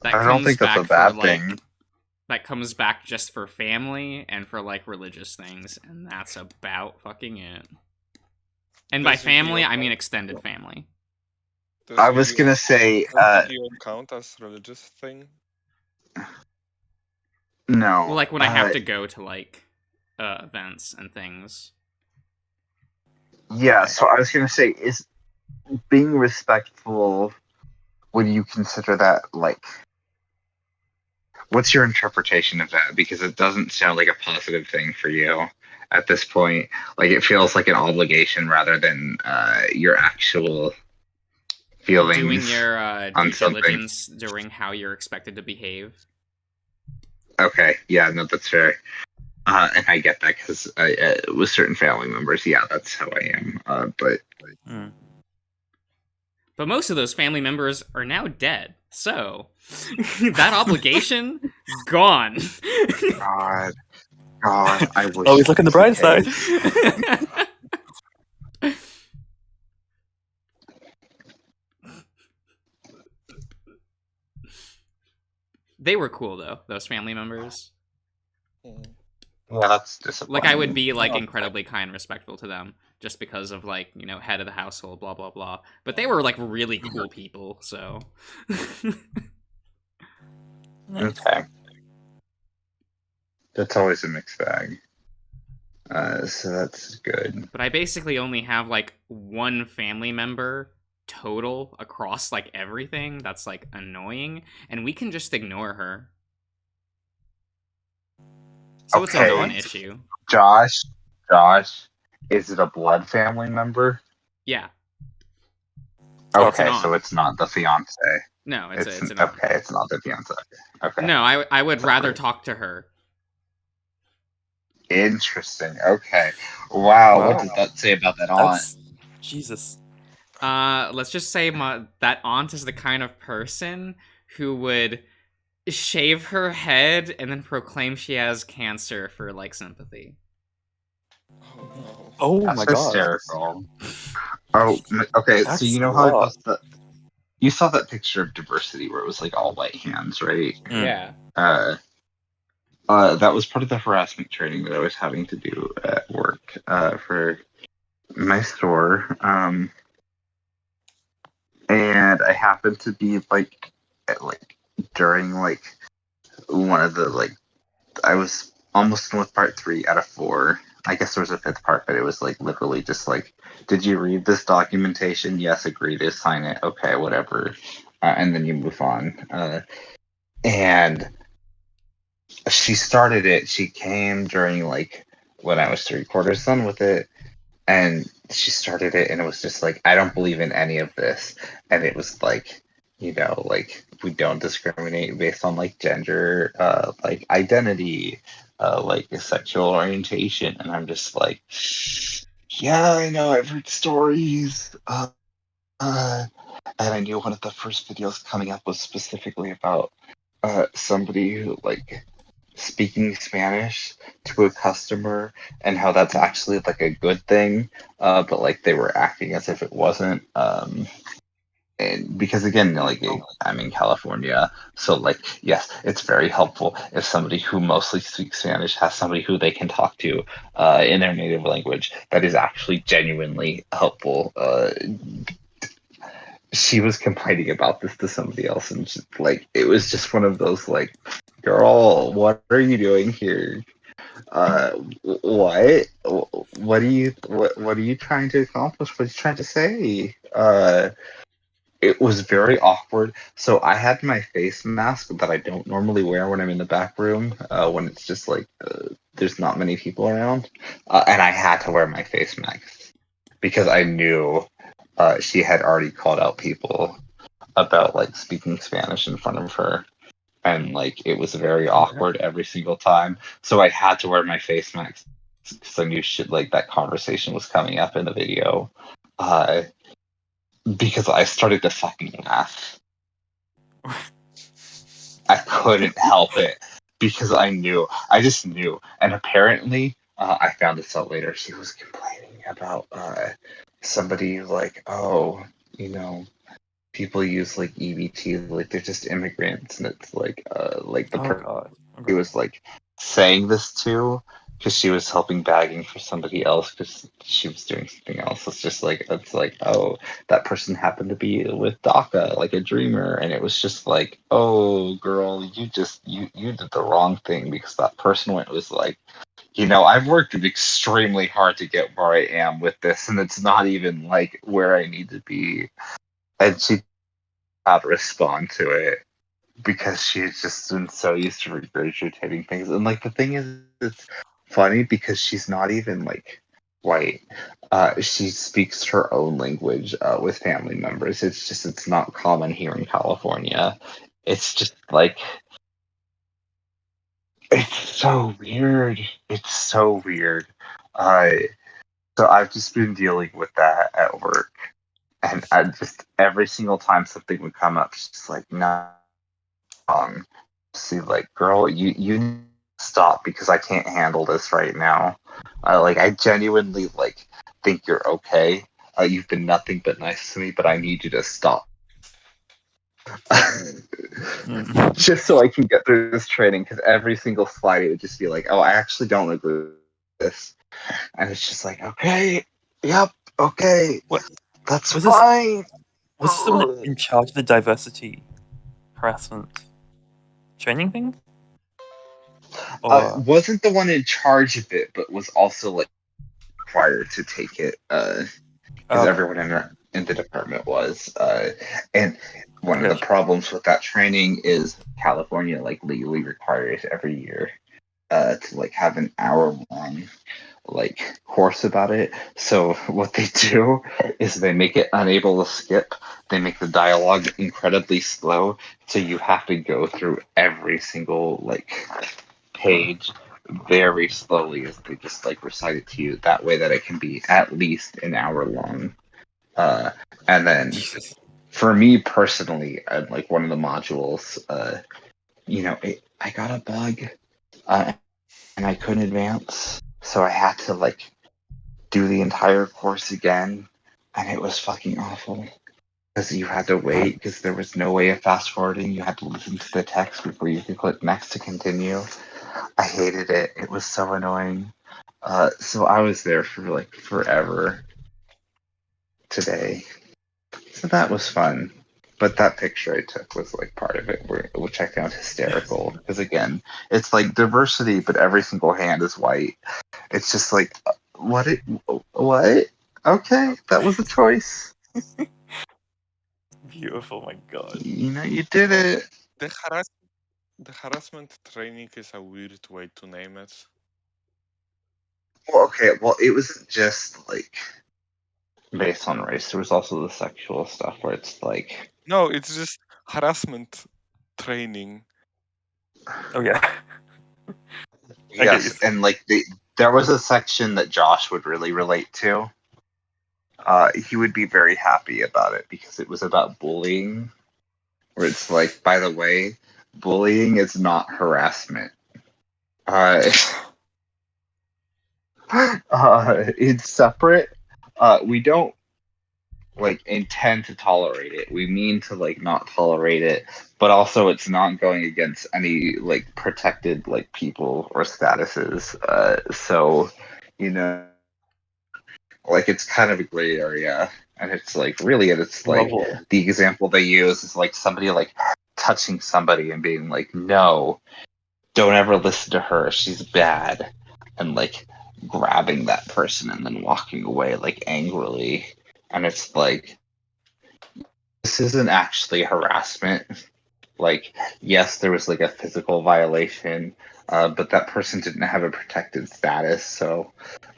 [SPEAKER 1] That
[SPEAKER 7] I don't
[SPEAKER 1] comes
[SPEAKER 7] think that's a
[SPEAKER 1] back
[SPEAKER 7] bad
[SPEAKER 1] for, like,
[SPEAKER 7] thing.
[SPEAKER 1] That comes back just for family and for like religious things, and that's about fucking it. And by
[SPEAKER 9] Does
[SPEAKER 1] family,
[SPEAKER 9] Yu-Gi-Oh
[SPEAKER 1] I mean
[SPEAKER 9] count?
[SPEAKER 1] extended family.
[SPEAKER 9] Does
[SPEAKER 7] I was
[SPEAKER 9] Yu-Gi-Oh-
[SPEAKER 7] gonna say,
[SPEAKER 9] does Yu-Gi-Oh count as religious thing?
[SPEAKER 7] no.
[SPEAKER 1] Well, like when I have to go to like events and things.
[SPEAKER 7] Yeah, so I was gonna say, is being respectful, would you consider that like what's your interpretation of that? Because it doesn't sound like a positive thing for you at this point. Like it feels like an obligation rather than your actual feelings
[SPEAKER 1] Doing your
[SPEAKER 7] on
[SPEAKER 1] due
[SPEAKER 7] something.
[SPEAKER 1] diligence during how you're expected to behave.
[SPEAKER 7] Okay, yeah, no, that's fair. And I get that because with certain family members, yeah, that's how I am.
[SPEAKER 1] But most of those family members are now dead, so that obligation gone.
[SPEAKER 7] God, I wish.
[SPEAKER 3] Always look on the bright side.
[SPEAKER 1] They were cool though, those family members.
[SPEAKER 7] Yeah, that's disappointing.
[SPEAKER 1] Like I would be like incredibly kind and respectful to them just because of like, you know, head of the household, blah blah blah. But they were like really cool people, so
[SPEAKER 7] Okay. That's always a mixed bag. So that's good.
[SPEAKER 1] But I basically only have like one family member total across like everything that's like annoying, and we can just ignore her. So it's a
[SPEAKER 7] Okay.
[SPEAKER 1] non-issue.
[SPEAKER 7] Josh, is it a blood family member?
[SPEAKER 1] Yeah.
[SPEAKER 7] Okay,
[SPEAKER 1] an aunt.
[SPEAKER 7] so it's not the fiance.
[SPEAKER 1] No, it's an aunt.
[SPEAKER 7] okay. It's not the fiance. Okay.
[SPEAKER 1] No, I would rather talk to her.
[SPEAKER 7] Interesting. Okay. Wow. What does that say about that aunt?
[SPEAKER 3] That's Jesus.
[SPEAKER 1] Let's just say that aunt is the kind of person who would shave her head and then proclaim she has cancer for like sympathy.
[SPEAKER 3] Oh
[SPEAKER 7] That's
[SPEAKER 3] my god.
[SPEAKER 7] hysterical. Oh, okay. So
[SPEAKER 3] That's
[SPEAKER 7] you know
[SPEAKER 3] a
[SPEAKER 7] how it
[SPEAKER 3] lot.
[SPEAKER 7] was that you saw that picture of diversity where it was like all white hands, right?
[SPEAKER 1] Yeah.
[SPEAKER 7] That was part of the harassment training that I was having to do at work for my store. And I happened to be like during like one of the like I was almost done with part 3 out of 4. I guess there was a 5th part, but it was like literally just like, did you read this documentation? Yes, agree to sign it. Okay, whatever. And then you move on. And she started it. She came during like when I was 3/4 done with it, and she started it, and it was just like, I don't believe in any of this. And it was like, you know, like we don't discriminate based on like gender, like identity, like sexual orientation. And I'm just like, yeah, I know, I've heard stories. And I knew one of the first videos coming up was specifically about somebody who like speaking Spanish to a customer and how that's actually like a good thing, but like they were acting as if it wasn't. And because again, like I'm in California, so like yes, it's very helpful if somebody who mostly speaks Spanish has somebody who they can talk to in their native language. That is actually genuinely helpful. She was complaining about this to somebody else, and just, like it was just one of those like, girl, what are you doing here? What are you trying to accomplish? What are you trying to say? It was very awkward. So I had my face mask that I don't normally wear when I'm in the back room, when it's just like there's not many people around, and I had to wear my face mask because I knew she had already called out people about like speaking Spanish in front of her, and like it was very awkward every single time. So I had to wear my face mask because I knew shit like that conversation was coming up in the video. Because I started to fucking laugh. I couldn't help it because I just knew. And apparently, I found this out later, she was complaining about somebody like, oh, you know, people use like EBT, like they're just immigrants, and it's like the person who was like saying this to, because she was helping bagging for somebody else because she was doing something else. It's like, oh, that person happened to be with DACA, like a dreamer, and it was just like, oh, girl, you did the wrong thing, because that person was like, you know, I've worked extremely hard to get where I am with this, and it's not even like where I need to be. And she had to respond to it because she had just been so used to regurgitating things. And like the thing is, it's funny because she's not even like white. She speaks her own language with family members. It's not common here in California. It's just like it's so weird. It's so weird. Uh, so I've just been dealing with that at work, and I just every single time something would come up, she's like, "No, see, like, girl, you need to stop because I can't handle this right now. I genuinely like think you're okay. You've been nothing but nice to me, but I need you to stop." Just so I can get through this training, because every single slide it would just be like, "Oh, I actually don't agree with this," and it's just like, "Okay, yep, okay,
[SPEAKER 3] What
[SPEAKER 7] that's
[SPEAKER 3] was this?
[SPEAKER 7] fine."
[SPEAKER 3] Was this someone in charge of the diversity harassment training thing? Or
[SPEAKER 7] Wasn't the one in charge of it, but was also like required to take it. Because
[SPEAKER 3] okay.
[SPEAKER 7] everyone in the department was. And one of the
[SPEAKER 3] Gotcha.
[SPEAKER 7] problems with that training is California like legally requires every year to like have an hour long like course about it. So what they do is they make it unable to skip. They make the dialogue incredibly slow, so you have to go through every single like page very slowly as they just like recite it to you. That way that it can be at least an hour long. And then
[SPEAKER 3] Jesus.
[SPEAKER 7] for me personally, like one of the modules, I got a bug, and I couldn't advance, so I had to like do the entire course again, and it was fucking awful because you had to wait because there was no way of fast forwarding. You had to listen to the text before you could click next to continue. I hated it. It was so annoying. So I was there for like forever today. So that was fun. But that picture I took was like part of it, which I found hysterical. Because again, it's like diversity, but every single hand is white. It's just like, what? What? Okay, that was a choice.
[SPEAKER 3] Beautiful, my god.
[SPEAKER 7] You did it.
[SPEAKER 9] The harassment training is a weird way to name it.
[SPEAKER 7] Well, okay. Well, it wasn't just like based on race. There was also the sexual stuff where it's like,
[SPEAKER 9] No, it's just harassment training.
[SPEAKER 3] Oh yeah. I get
[SPEAKER 7] yes,
[SPEAKER 3] you.
[SPEAKER 7] and like there was a section that Josh would really relate to. He would be very happy about it because it was about bullying, where it's like, by the way, bullying is not harassment. It's separate. We don't like intend to tolerate it. We mean to like not tolerate it, but also it's not going against any like protected like people or statuses. So, you know, like it's kind of a gray area, and it's like really, it's like
[SPEAKER 3] Lovely.
[SPEAKER 7] the example they use is like somebody like touching somebody and being like, "No, don't ever listen to her. She's bad," and like grabbing that person and then walking away like angrily, and it's like, this isn't actually harassment. Like, yes, there was like a physical violation, but that person didn't have a protected status, so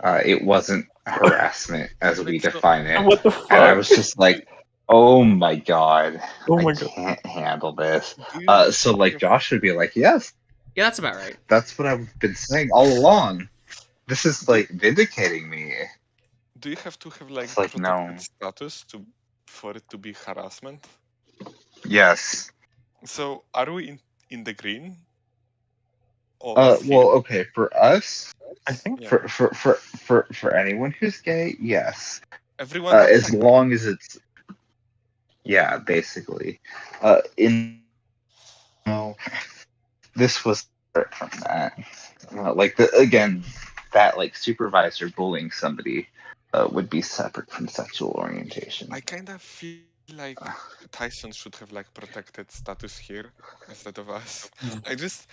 [SPEAKER 7] it wasn't harassment as we
[SPEAKER 9] Like, so,
[SPEAKER 7] define it.
[SPEAKER 3] What the
[SPEAKER 7] And I
[SPEAKER 3] fuck?
[SPEAKER 7] was just like, oh my god,
[SPEAKER 3] Oh
[SPEAKER 7] I
[SPEAKER 3] my god.
[SPEAKER 7] can't handle this.
[SPEAKER 9] do you
[SPEAKER 7] So like
[SPEAKER 9] have-
[SPEAKER 7] Josh would be like, yes,
[SPEAKER 1] Yeah, that's about right.
[SPEAKER 7] that's what I've been saying all along. This is
[SPEAKER 9] Do-
[SPEAKER 7] like vindicating me.
[SPEAKER 9] do you have to have like
[SPEAKER 7] It's like,
[SPEAKER 9] protected
[SPEAKER 7] no.
[SPEAKER 9] status for it to be harassment?
[SPEAKER 7] Yes.
[SPEAKER 9] So are we in the green? All
[SPEAKER 7] Well,
[SPEAKER 9] of here?
[SPEAKER 7] okay, for us,
[SPEAKER 3] I think
[SPEAKER 9] Yeah.
[SPEAKER 7] for anyone who's gay, yes.
[SPEAKER 9] Everyone but
[SPEAKER 7] As
[SPEAKER 9] Tech.
[SPEAKER 7] long as it's, yeah, basically. This was separate from that. Again, that like supervisor bullying somebody would be separate from sexual orientation.
[SPEAKER 9] I kind of feel like Tyson should have like protected status here instead of us. I just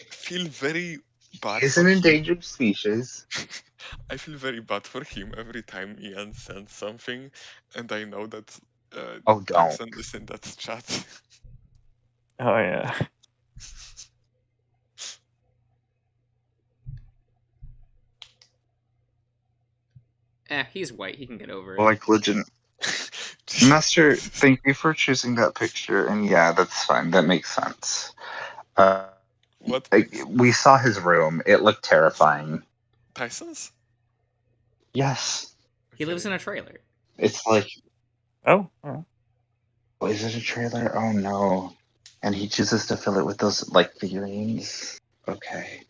[SPEAKER 9] feel very bad
[SPEAKER 7] He's
[SPEAKER 9] for
[SPEAKER 7] an
[SPEAKER 9] him.
[SPEAKER 7] endangered species.
[SPEAKER 9] I feel very bad for him every time Ian sends something, and I know that
[SPEAKER 7] Oh, don't.
[SPEAKER 9] Tyson is in that chat.
[SPEAKER 3] Oh yeah.
[SPEAKER 1] He's white. He can get over it.
[SPEAKER 7] Like legit. Master, thank you for choosing that picture, and yeah, that's fine. That makes sense.
[SPEAKER 9] What?
[SPEAKER 7] We saw his room. It looked terrifying.
[SPEAKER 9] Tyson's?
[SPEAKER 7] Yes,
[SPEAKER 1] He lives in a trailer.
[SPEAKER 7] it's like,
[SPEAKER 3] Oh, alright.
[SPEAKER 7] is it a trailer? Oh no! And he chooses to fill it with those like figurines. Okay,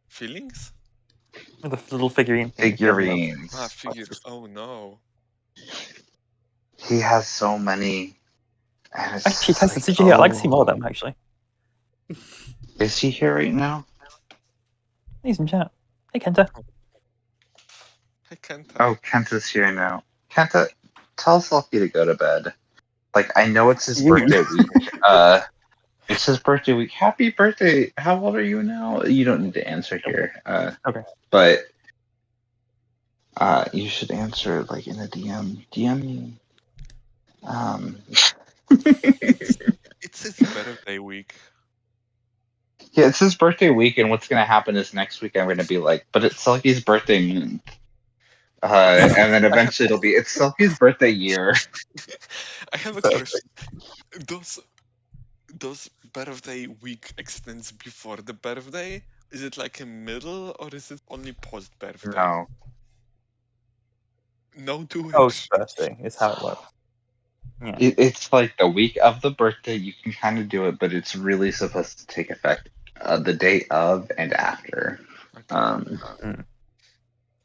[SPEAKER 9] Feelings?
[SPEAKER 3] The little figurine.
[SPEAKER 7] figurines.
[SPEAKER 9] Ah, figure. Oh no.
[SPEAKER 7] He has so many. And it's
[SPEAKER 3] Actually,
[SPEAKER 7] just
[SPEAKER 3] Tyson,
[SPEAKER 7] like,
[SPEAKER 3] did you hear? I'd like to
[SPEAKER 7] oh.
[SPEAKER 3] see more of them, actually.
[SPEAKER 7] Is he here right now?
[SPEAKER 3] He's in chat. Hey, Kenta.
[SPEAKER 9] I can't.
[SPEAKER 7] Oh, Kenta's here now. Kenta, tell Selkie to go to bed. Like, I know it's his
[SPEAKER 3] You.
[SPEAKER 7] birthday week. It's his birthday week. Happy birthday! How old are you now? You don't need to answer here.
[SPEAKER 3] Okay.
[SPEAKER 7] But you should answer like in a DM. DM me.
[SPEAKER 9] It's his birthday week.
[SPEAKER 7] Yeah, it's his birthday week, and what's gonna happen is next week I'm gonna be like, but it's Selkie's birthday month. And then eventually it'll be it's Selkie's birthday year.
[SPEAKER 9] I have a question. Does birthday week extends before the birthday? Is it like a middle or is it only post birthday?
[SPEAKER 7] No.
[SPEAKER 9] No to which.
[SPEAKER 3] Post birthday is how it works. Yeah.
[SPEAKER 7] It's like the week of the birthday. You can kind of do it, but it's really supposed to take effect the day of and after.
[SPEAKER 9] Okay.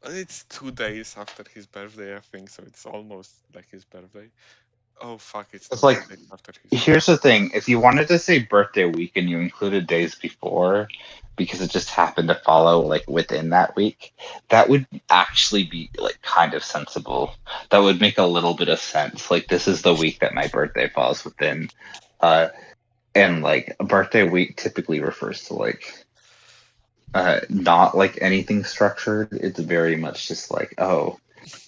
[SPEAKER 9] It's 2 days after his birthday, I think, so it's almost like his birthday. Oh fuck! It's
[SPEAKER 7] It's
[SPEAKER 9] not
[SPEAKER 7] like
[SPEAKER 9] 2 days after his.
[SPEAKER 7] here's the thing: if you wanted to say birthday week and you included days before, because it just happened to follow like within that week, that would actually be like kind of sensible. That would make a little bit of sense. Like this is the week that my birthday falls within, and like a birthday week typically refers to like not like anything structured. It's very much just like, oh,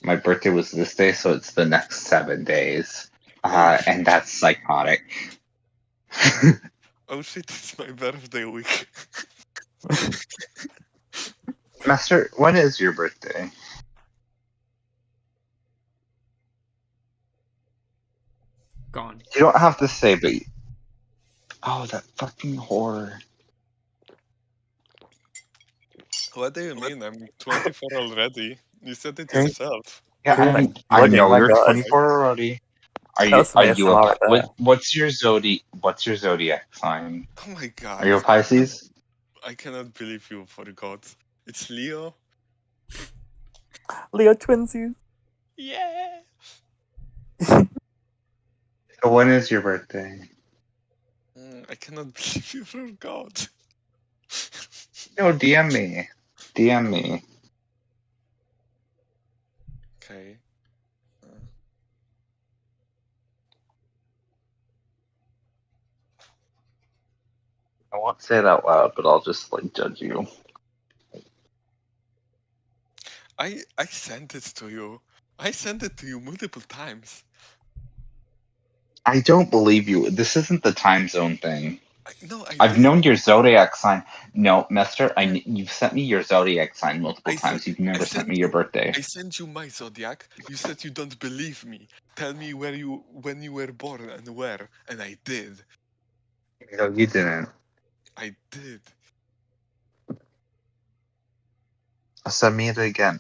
[SPEAKER 7] my birthday was this day, so it's the next 7 days. And that's psychotic.
[SPEAKER 9] Oh shit! It's my birthday week.
[SPEAKER 7] Master, when is your birthday?
[SPEAKER 1] Gone.
[SPEAKER 7] You don't have to say, but oh, that fucking horror.
[SPEAKER 9] What do you mean? I'm 24 already. You said it
[SPEAKER 3] Okay.
[SPEAKER 9] yourself.
[SPEAKER 7] Yeah,
[SPEAKER 3] Like,
[SPEAKER 7] I
[SPEAKER 3] loading,
[SPEAKER 7] know
[SPEAKER 3] my
[SPEAKER 7] you're
[SPEAKER 3] God.
[SPEAKER 7] 24 already. Are
[SPEAKER 3] That was some
[SPEAKER 7] you
[SPEAKER 3] ASMR right there.
[SPEAKER 7] what's your zodiac sign?
[SPEAKER 9] Oh my god!
[SPEAKER 7] Are you a Pisces?
[SPEAKER 9] I cannot believe you forgot. It's Leo.
[SPEAKER 3] Leo twinsies.
[SPEAKER 9] Yeah.
[SPEAKER 7] So when is your birthday?
[SPEAKER 9] I cannot believe you forgot.
[SPEAKER 7] No, DM me. DM me.
[SPEAKER 9] Okay.
[SPEAKER 7] I won't say it out loud, but I'll just like judge you.
[SPEAKER 9] I sent it to you. I sent it to you multiple times.
[SPEAKER 7] I don't believe you. This isn't the time zone thing. I've
[SPEAKER 9] did.
[SPEAKER 7] known your zodiac sign. No, Mister, you've sent me your zodiac sign multiple times. You've never sent me your birthday.
[SPEAKER 9] I sent you my zodiac. You said you don't believe me. Tell me when you were born and where, and I did.
[SPEAKER 7] No, you didn't.
[SPEAKER 9] I did.
[SPEAKER 7] Send me it again.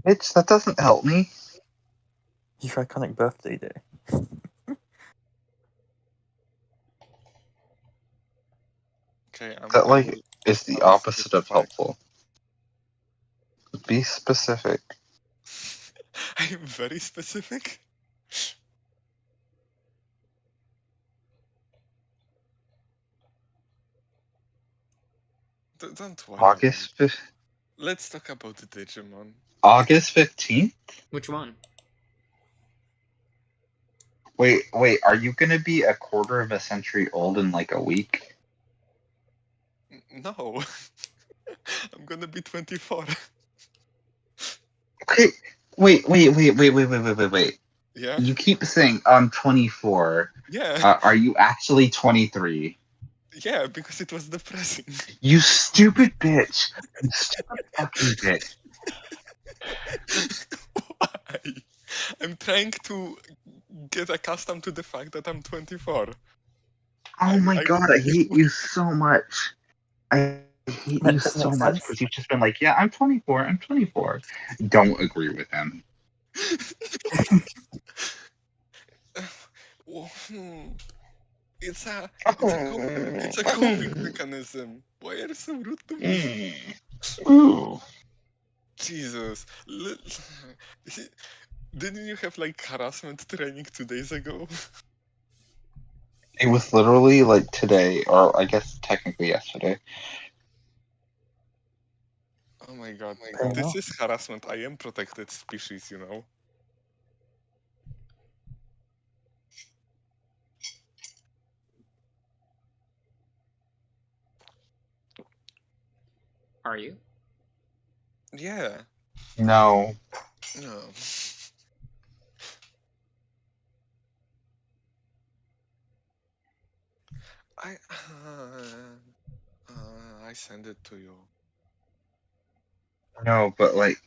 [SPEAKER 7] Bitch, that doesn't help me.
[SPEAKER 3] Your iconic birthday day.
[SPEAKER 9] Okay,
[SPEAKER 7] That like is the opposite of helpful. Be specific.
[SPEAKER 9] I am very specific. Don't worry.
[SPEAKER 7] August 5th.
[SPEAKER 9] Let's talk about the Digimon.
[SPEAKER 7] August 15th?
[SPEAKER 1] Which one?
[SPEAKER 7] Wait, are you gonna be a quarter of a century old in like a week?
[SPEAKER 9] No. I'm gonna be 24.
[SPEAKER 7] Okay, wait.
[SPEAKER 9] Yeah,
[SPEAKER 7] You keep saying I'm 24.
[SPEAKER 9] yeah,
[SPEAKER 7] Are you actually 23?
[SPEAKER 9] yeah, because it was depressing.
[SPEAKER 7] You stupid bitch. You stupid fucking bitch.
[SPEAKER 9] Why? I'm trying to get accustomed to the fact that I'm 24.
[SPEAKER 7] Oh my
[SPEAKER 9] I
[SPEAKER 7] god, I hate you so much. I hate
[SPEAKER 3] That
[SPEAKER 7] you
[SPEAKER 3] does
[SPEAKER 7] so
[SPEAKER 3] make
[SPEAKER 7] much
[SPEAKER 3] sense.
[SPEAKER 7] because you've just been like, yeah, I'm 24. I'm 24. Don't agree with him.
[SPEAKER 9] It's a coping mechanism. Why are you so rude to me?
[SPEAKER 7] Ooh.
[SPEAKER 9] Jesus. Didn't you have like harassment training 2 days ago?
[SPEAKER 7] It was literally like today, or I guess technically yesterday.
[SPEAKER 9] Oh my god.
[SPEAKER 3] Fair
[SPEAKER 9] This
[SPEAKER 3] enough.
[SPEAKER 9] is harassment. I am protected species, you know.
[SPEAKER 1] Are you?
[SPEAKER 9] Yeah.
[SPEAKER 7] No.
[SPEAKER 9] No. I I send it to you.
[SPEAKER 7] No, but like,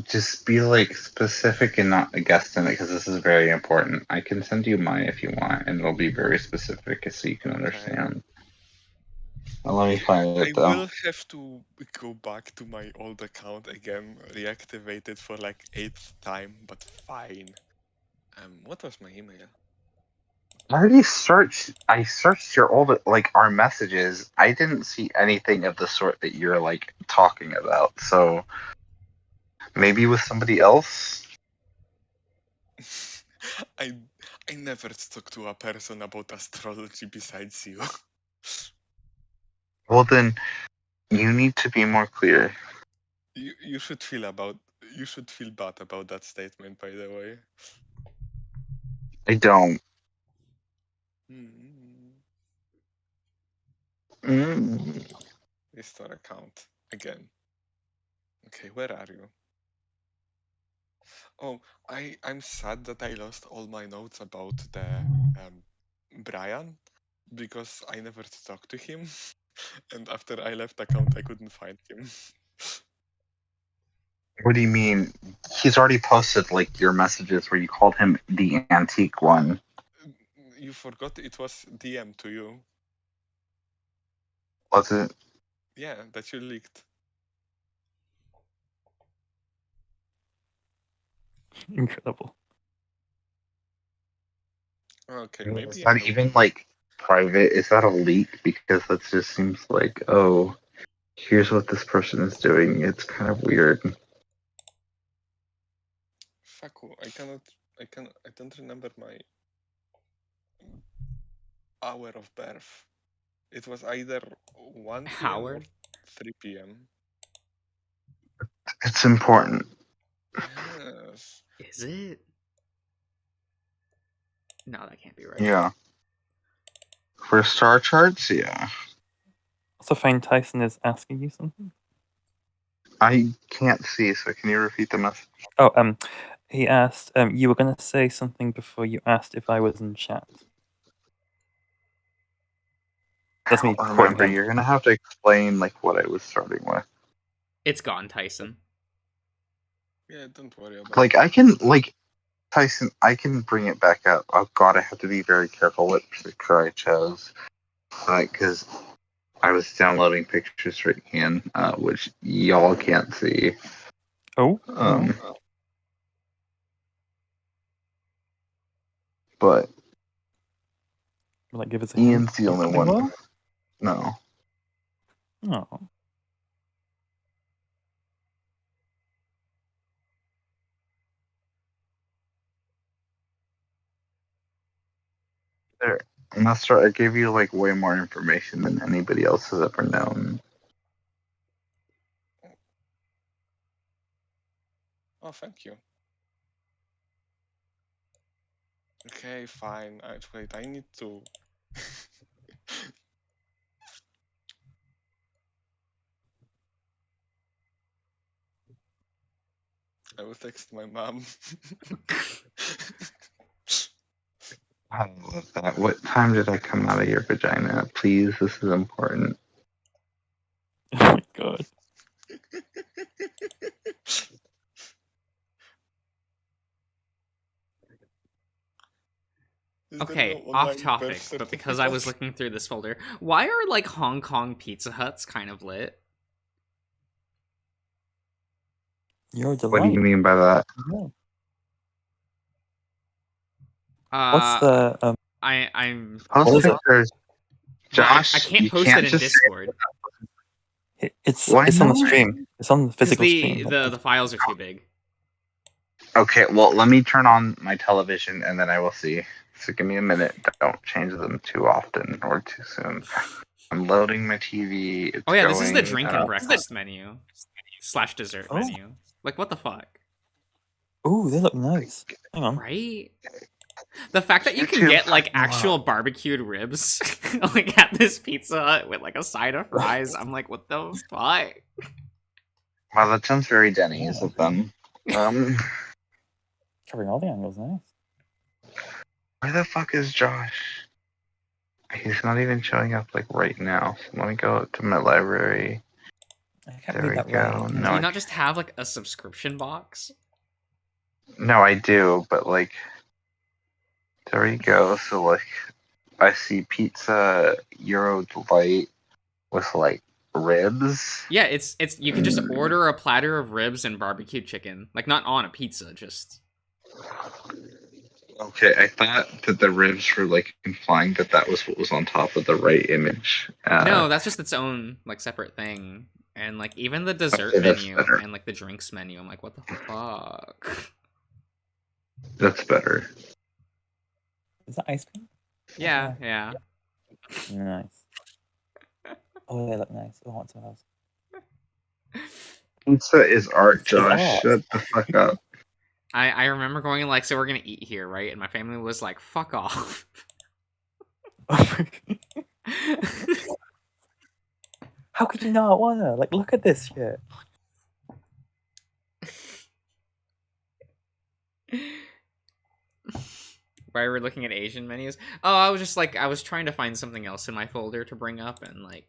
[SPEAKER 7] just be like specific and not a guesstimate because this is very important. I can send you mine if you want, and it'll be very specific so you can
[SPEAKER 9] Okay.
[SPEAKER 7] understand. Well, let me find
[SPEAKER 9] I
[SPEAKER 7] it though.
[SPEAKER 9] will have to go back to my old account again, reactivate it for like 8th time, but fine. What was my email?
[SPEAKER 7] I searched your old like our messages. I didn't see anything of the sort that you're like talking about. So maybe with somebody else.
[SPEAKER 9] I I never talk to a person about astrology besides you.
[SPEAKER 7] Well then, you need to be more clear.
[SPEAKER 9] You should feel bad about that statement, by the way.
[SPEAKER 7] I don't.
[SPEAKER 9] Restore account again. Okay, where are you? Oh, I'm sad that I lost all my notes about the Brian because I never talked to him, and after I left account I couldn't find him.
[SPEAKER 7] What do you mean? He's already posted like your messages where you called him the antique one.
[SPEAKER 9] You forgot it was DM to you.
[SPEAKER 7] Was it?
[SPEAKER 9] Yeah, that you leaked.
[SPEAKER 3] Incredible.
[SPEAKER 9] Okay,
[SPEAKER 7] Is
[SPEAKER 9] maybe
[SPEAKER 7] that even like private? Is that a leak? Because that just seems like, oh, here's what this person is doing. It's kind of weird.
[SPEAKER 9] Faku, I don't remember my hour of birth. It was either 1 p.m. or
[SPEAKER 1] Howard?
[SPEAKER 9] 3 p.m.
[SPEAKER 7] It's important.
[SPEAKER 9] Yes.
[SPEAKER 1] Is it? No, that can't be right.
[SPEAKER 7] Yeah. For star charts, yeah.
[SPEAKER 3] So Fane Tyson is asking you something?
[SPEAKER 7] I can't see, so can you repeat the message?
[SPEAKER 3] Oh, he asked, you were going to say something before you asked if I was in chat. That's me quoting
[SPEAKER 7] Remember,
[SPEAKER 3] him.
[SPEAKER 7] you're gonna have to explain like what I was starting with.
[SPEAKER 1] It's gone, Tyson.
[SPEAKER 9] Yeah, don't worry about
[SPEAKER 7] Like
[SPEAKER 9] it.
[SPEAKER 7] I can like Tyson, I can bring it back up. Oh god, I have to be very careful what picture I chose. Because I was downloading pictures right hand, which y'all can't see.
[SPEAKER 3] Oh?
[SPEAKER 7] But
[SPEAKER 3] Will that give us a
[SPEAKER 7] Ian's
[SPEAKER 3] hint?
[SPEAKER 7] the only
[SPEAKER 3] Hopefully
[SPEAKER 7] one.
[SPEAKER 3] well?
[SPEAKER 7] No.
[SPEAKER 3] Oh.
[SPEAKER 7] There. Master, I gave you like way more information than anybody else has ever known.
[SPEAKER 9] Oh, thank you. Okay, fine. Wait, I need to. I will text my mom.
[SPEAKER 7] I love that. What time did I come out of your vagina? Please, this is important.
[SPEAKER 4] Oh my god.
[SPEAKER 9] Is there
[SPEAKER 1] Okay,
[SPEAKER 9] no
[SPEAKER 1] off
[SPEAKER 9] online
[SPEAKER 1] topic,
[SPEAKER 9] birth
[SPEAKER 1] but because I was
[SPEAKER 9] certificate?
[SPEAKER 1] looking through this folder, why are like Hong Kong Pizza Huts kind of lit?
[SPEAKER 3] You're a
[SPEAKER 7] What do
[SPEAKER 3] delight.
[SPEAKER 7] you mean by that?
[SPEAKER 3] Yeah. What's the
[SPEAKER 1] I'm
[SPEAKER 3] What
[SPEAKER 7] Post
[SPEAKER 3] is it?
[SPEAKER 7] pictures.
[SPEAKER 1] well, I
[SPEAKER 7] Josh,
[SPEAKER 1] can't
[SPEAKER 7] you
[SPEAKER 1] post
[SPEAKER 7] can't
[SPEAKER 1] it in
[SPEAKER 7] just say
[SPEAKER 1] Discord
[SPEAKER 3] It's
[SPEAKER 7] Why
[SPEAKER 3] it's on the
[SPEAKER 7] not?
[SPEAKER 3] stream. It's on the
[SPEAKER 1] because
[SPEAKER 3] physical stream.
[SPEAKER 1] the files are too big.
[SPEAKER 7] Okay, well, let me turn on my television and then I will see. So give me a minute. Don't change them too often or too soon. I'm loading my TV. It's
[SPEAKER 1] Oh yeah, this is the
[SPEAKER 7] going,
[SPEAKER 1] drink and breakfast menu / dessert
[SPEAKER 3] Oh.
[SPEAKER 1] menu. Like what the fuck,
[SPEAKER 3] Ooh, they look nice. Hang on.
[SPEAKER 1] right? The fact that you can
[SPEAKER 7] YouTube,
[SPEAKER 1] get like
[SPEAKER 7] wow.
[SPEAKER 1] actual barbecued ribs like at this Pizza Hut with like a side of fries, I'm like, what the fuck?
[SPEAKER 7] Wow, that sounds very Denny's of them.
[SPEAKER 3] Covering all the angles, nice.
[SPEAKER 7] Where the fuck is Josh? He's not even showing up like right now. So let me go to my library.
[SPEAKER 3] I can't
[SPEAKER 7] There
[SPEAKER 3] read
[SPEAKER 7] we
[SPEAKER 3] that
[SPEAKER 7] go.
[SPEAKER 3] right.
[SPEAKER 7] No,
[SPEAKER 1] Do you not just have like a subscription box?
[SPEAKER 7] no, I do, but like, there we go. So like, I see pizza Euro Delight with like ribs.
[SPEAKER 1] Yeah, it's you can just order a platter of ribs and barbecued chicken, like not on a pizza, just.
[SPEAKER 7] Okay, I thought that the ribs were like implying that that was what was on top of the right image.
[SPEAKER 1] No, that's just its own like separate thing, and like even the dessert
[SPEAKER 7] Okay, that's
[SPEAKER 1] menu
[SPEAKER 7] better.
[SPEAKER 1] and like the drinks menu, I'm like, what the fuck?
[SPEAKER 7] That's better.
[SPEAKER 3] Is that ice cream?
[SPEAKER 1] Yeah, yeah.
[SPEAKER 3] Nice. Oh, they look nice. Oh, I want some of those.
[SPEAKER 7] Pizza is art,
[SPEAKER 3] Pizza is
[SPEAKER 7] Josh.
[SPEAKER 3] art.
[SPEAKER 7] Shut the fuck up.
[SPEAKER 1] I remember going like, so we're gonna eat here, right? And my family was like, fuck off.
[SPEAKER 3] How could you not wanna? Like, look at this shit.
[SPEAKER 1] Why we're looking at Asian menus? Oh, I was just like, I was trying to find something else in my folder to bring up, and like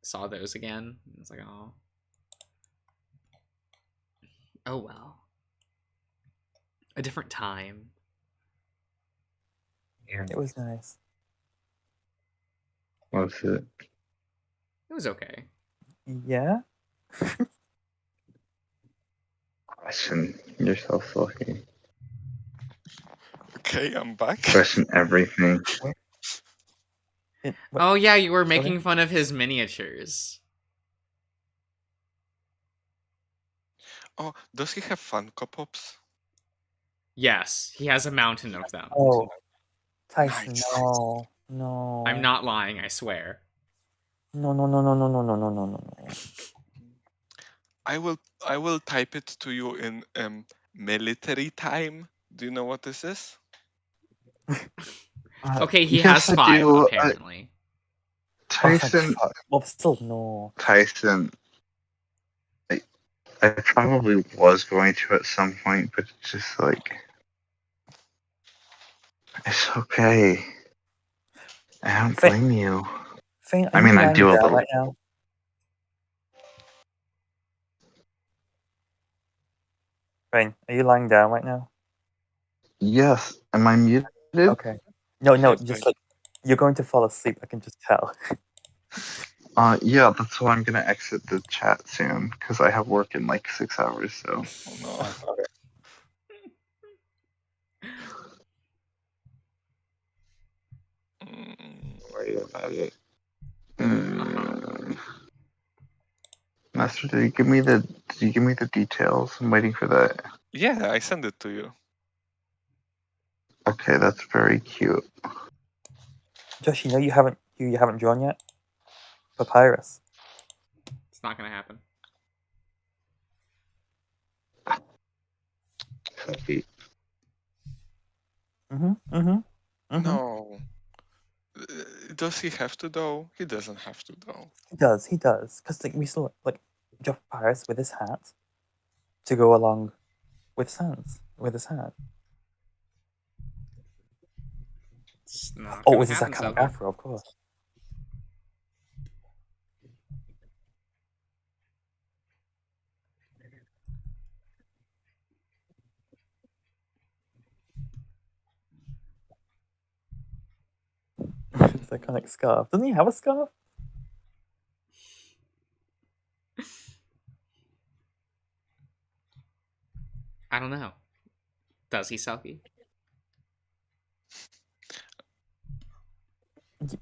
[SPEAKER 1] saw those again. It's like, oh well, a different time.
[SPEAKER 3] It was nice.
[SPEAKER 7] What's it?
[SPEAKER 1] It was okay.
[SPEAKER 3] Yeah.
[SPEAKER 7] Question yourself, lucky.
[SPEAKER 9] Okay, I'm back.
[SPEAKER 7] Question everything.
[SPEAKER 1] Oh yeah, you were making fun of his miniatures.
[SPEAKER 9] Oh, does he have Funko Pops?
[SPEAKER 1] Yes, he has a mountain of them.
[SPEAKER 3] Oh, Tyson,
[SPEAKER 9] Nice.
[SPEAKER 3] no, no.
[SPEAKER 1] I'm not lying, I swear.
[SPEAKER 3] No, no, no, no, no, no, no, no, no, no.
[SPEAKER 9] I will type it to you in military time. Do you know what this is?
[SPEAKER 1] Okay, he
[SPEAKER 7] yes,
[SPEAKER 1] has
[SPEAKER 7] I
[SPEAKER 1] 5
[SPEAKER 7] do.
[SPEAKER 1] apparently.
[SPEAKER 7] Tyson.
[SPEAKER 3] Well, still no.
[SPEAKER 7] Tyson. I probably was going to at some point, but it's just like it's okay. I don't blame you.
[SPEAKER 3] Fane,
[SPEAKER 7] I
[SPEAKER 3] are
[SPEAKER 7] mean,
[SPEAKER 3] you
[SPEAKER 7] I
[SPEAKER 3] lying
[SPEAKER 7] do a
[SPEAKER 3] down
[SPEAKER 7] little.
[SPEAKER 3] right now? Fane, are you lying down right now?
[SPEAKER 7] Yes. Am I muted?
[SPEAKER 3] Okay. No,
[SPEAKER 9] Yes,
[SPEAKER 3] just
[SPEAKER 9] I-
[SPEAKER 3] like you're going to fall asleep. I can just tell.
[SPEAKER 7] Yeah, that's why I'm gonna exit the chat soon because I have work in like 6 hours. So.
[SPEAKER 9] Oh no.
[SPEAKER 7] Worry about it. Master, did you give me the details? I'm waiting for that.
[SPEAKER 9] Yeah, I send it to you.
[SPEAKER 7] Okay, that's very cute.
[SPEAKER 3] Josh, you know you haven't drawn yet? Papyrus.
[SPEAKER 1] It's not gonna happen.
[SPEAKER 7] Selfie.
[SPEAKER 9] No. Does he have to though? He doesn't have to though.
[SPEAKER 3] He does. Because like we saw like Josh Papyrus with his hat to go along with Sans, with his hat.
[SPEAKER 1] It's not
[SPEAKER 3] Oh,
[SPEAKER 1] gonna
[SPEAKER 3] with his
[SPEAKER 1] happen,
[SPEAKER 3] iconic
[SPEAKER 1] Sophie.
[SPEAKER 3] afro, of course. His iconic scarf. Doesn't he have a scarf?
[SPEAKER 1] I don't know. Does he, Sophie?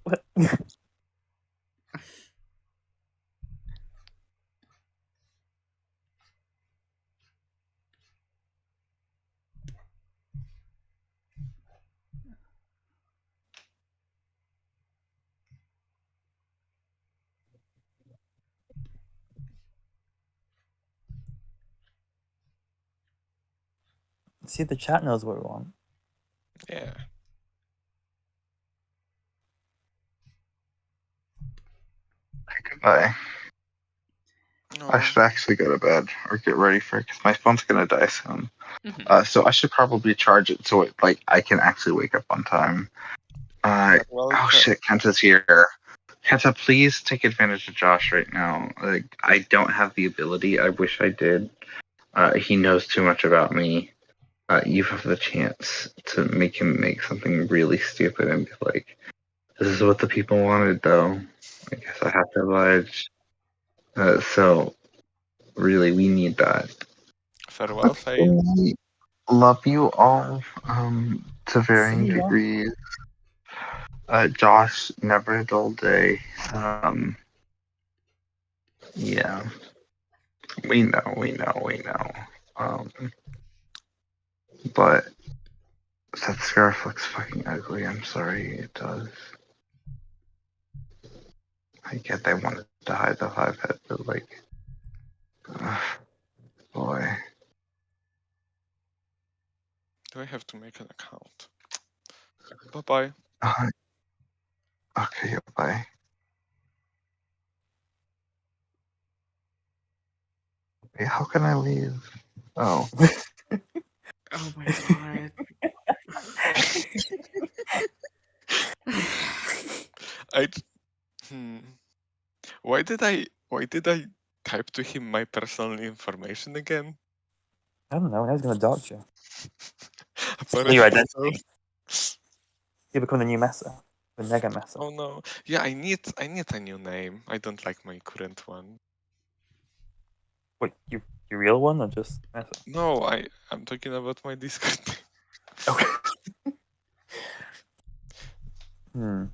[SPEAKER 3] What? See, the chat knows what we want.
[SPEAKER 9] Yeah.
[SPEAKER 7] Goodbye. I
[SPEAKER 9] Oh,
[SPEAKER 7] should actually go to bed or get ready for it because my phone's gonna die soon.
[SPEAKER 1] Mhm.
[SPEAKER 7] So I should probably charge it so it like I can actually wake up on time.
[SPEAKER 9] farewell.
[SPEAKER 7] Oh shit, Kenta's here. Kenta, please take advantage of Josh right now. Like I don't have the ability. I wish I did. He knows too much about me. You have the chance to make him make something really stupid and be like, "This is what the people wanted, though." I guess I have to oblige. So really, we need that.
[SPEAKER 9] Farewell, Fane.
[SPEAKER 7] We love you all to varying
[SPEAKER 3] See ya.
[SPEAKER 7] degrees. Josh, never a dull day. Yeah, we know. But that scarf looks fucking ugly. I'm sorry, it does. I get they wanted to hide the 5 head, but like, boy.
[SPEAKER 9] Do I have to make an account? Bye bye.
[SPEAKER 7] Okay, bye. Wait, how can I leave? Oh.
[SPEAKER 1] Oh my god.
[SPEAKER 9] I. Why did I type to him my personal information again?
[SPEAKER 3] I don't know. Now he's gonna dox you.
[SPEAKER 9] Apparently
[SPEAKER 3] your
[SPEAKER 9] so.
[SPEAKER 3] identity. You become the new Mesa, the Nega Mesa.
[SPEAKER 9] Oh no. Yeah, I need a new name. I don't like my current one.
[SPEAKER 3] Wait, your real one or just Mesa?
[SPEAKER 9] No, I'm talking about my Discord name.
[SPEAKER 3] Okay. Hmm.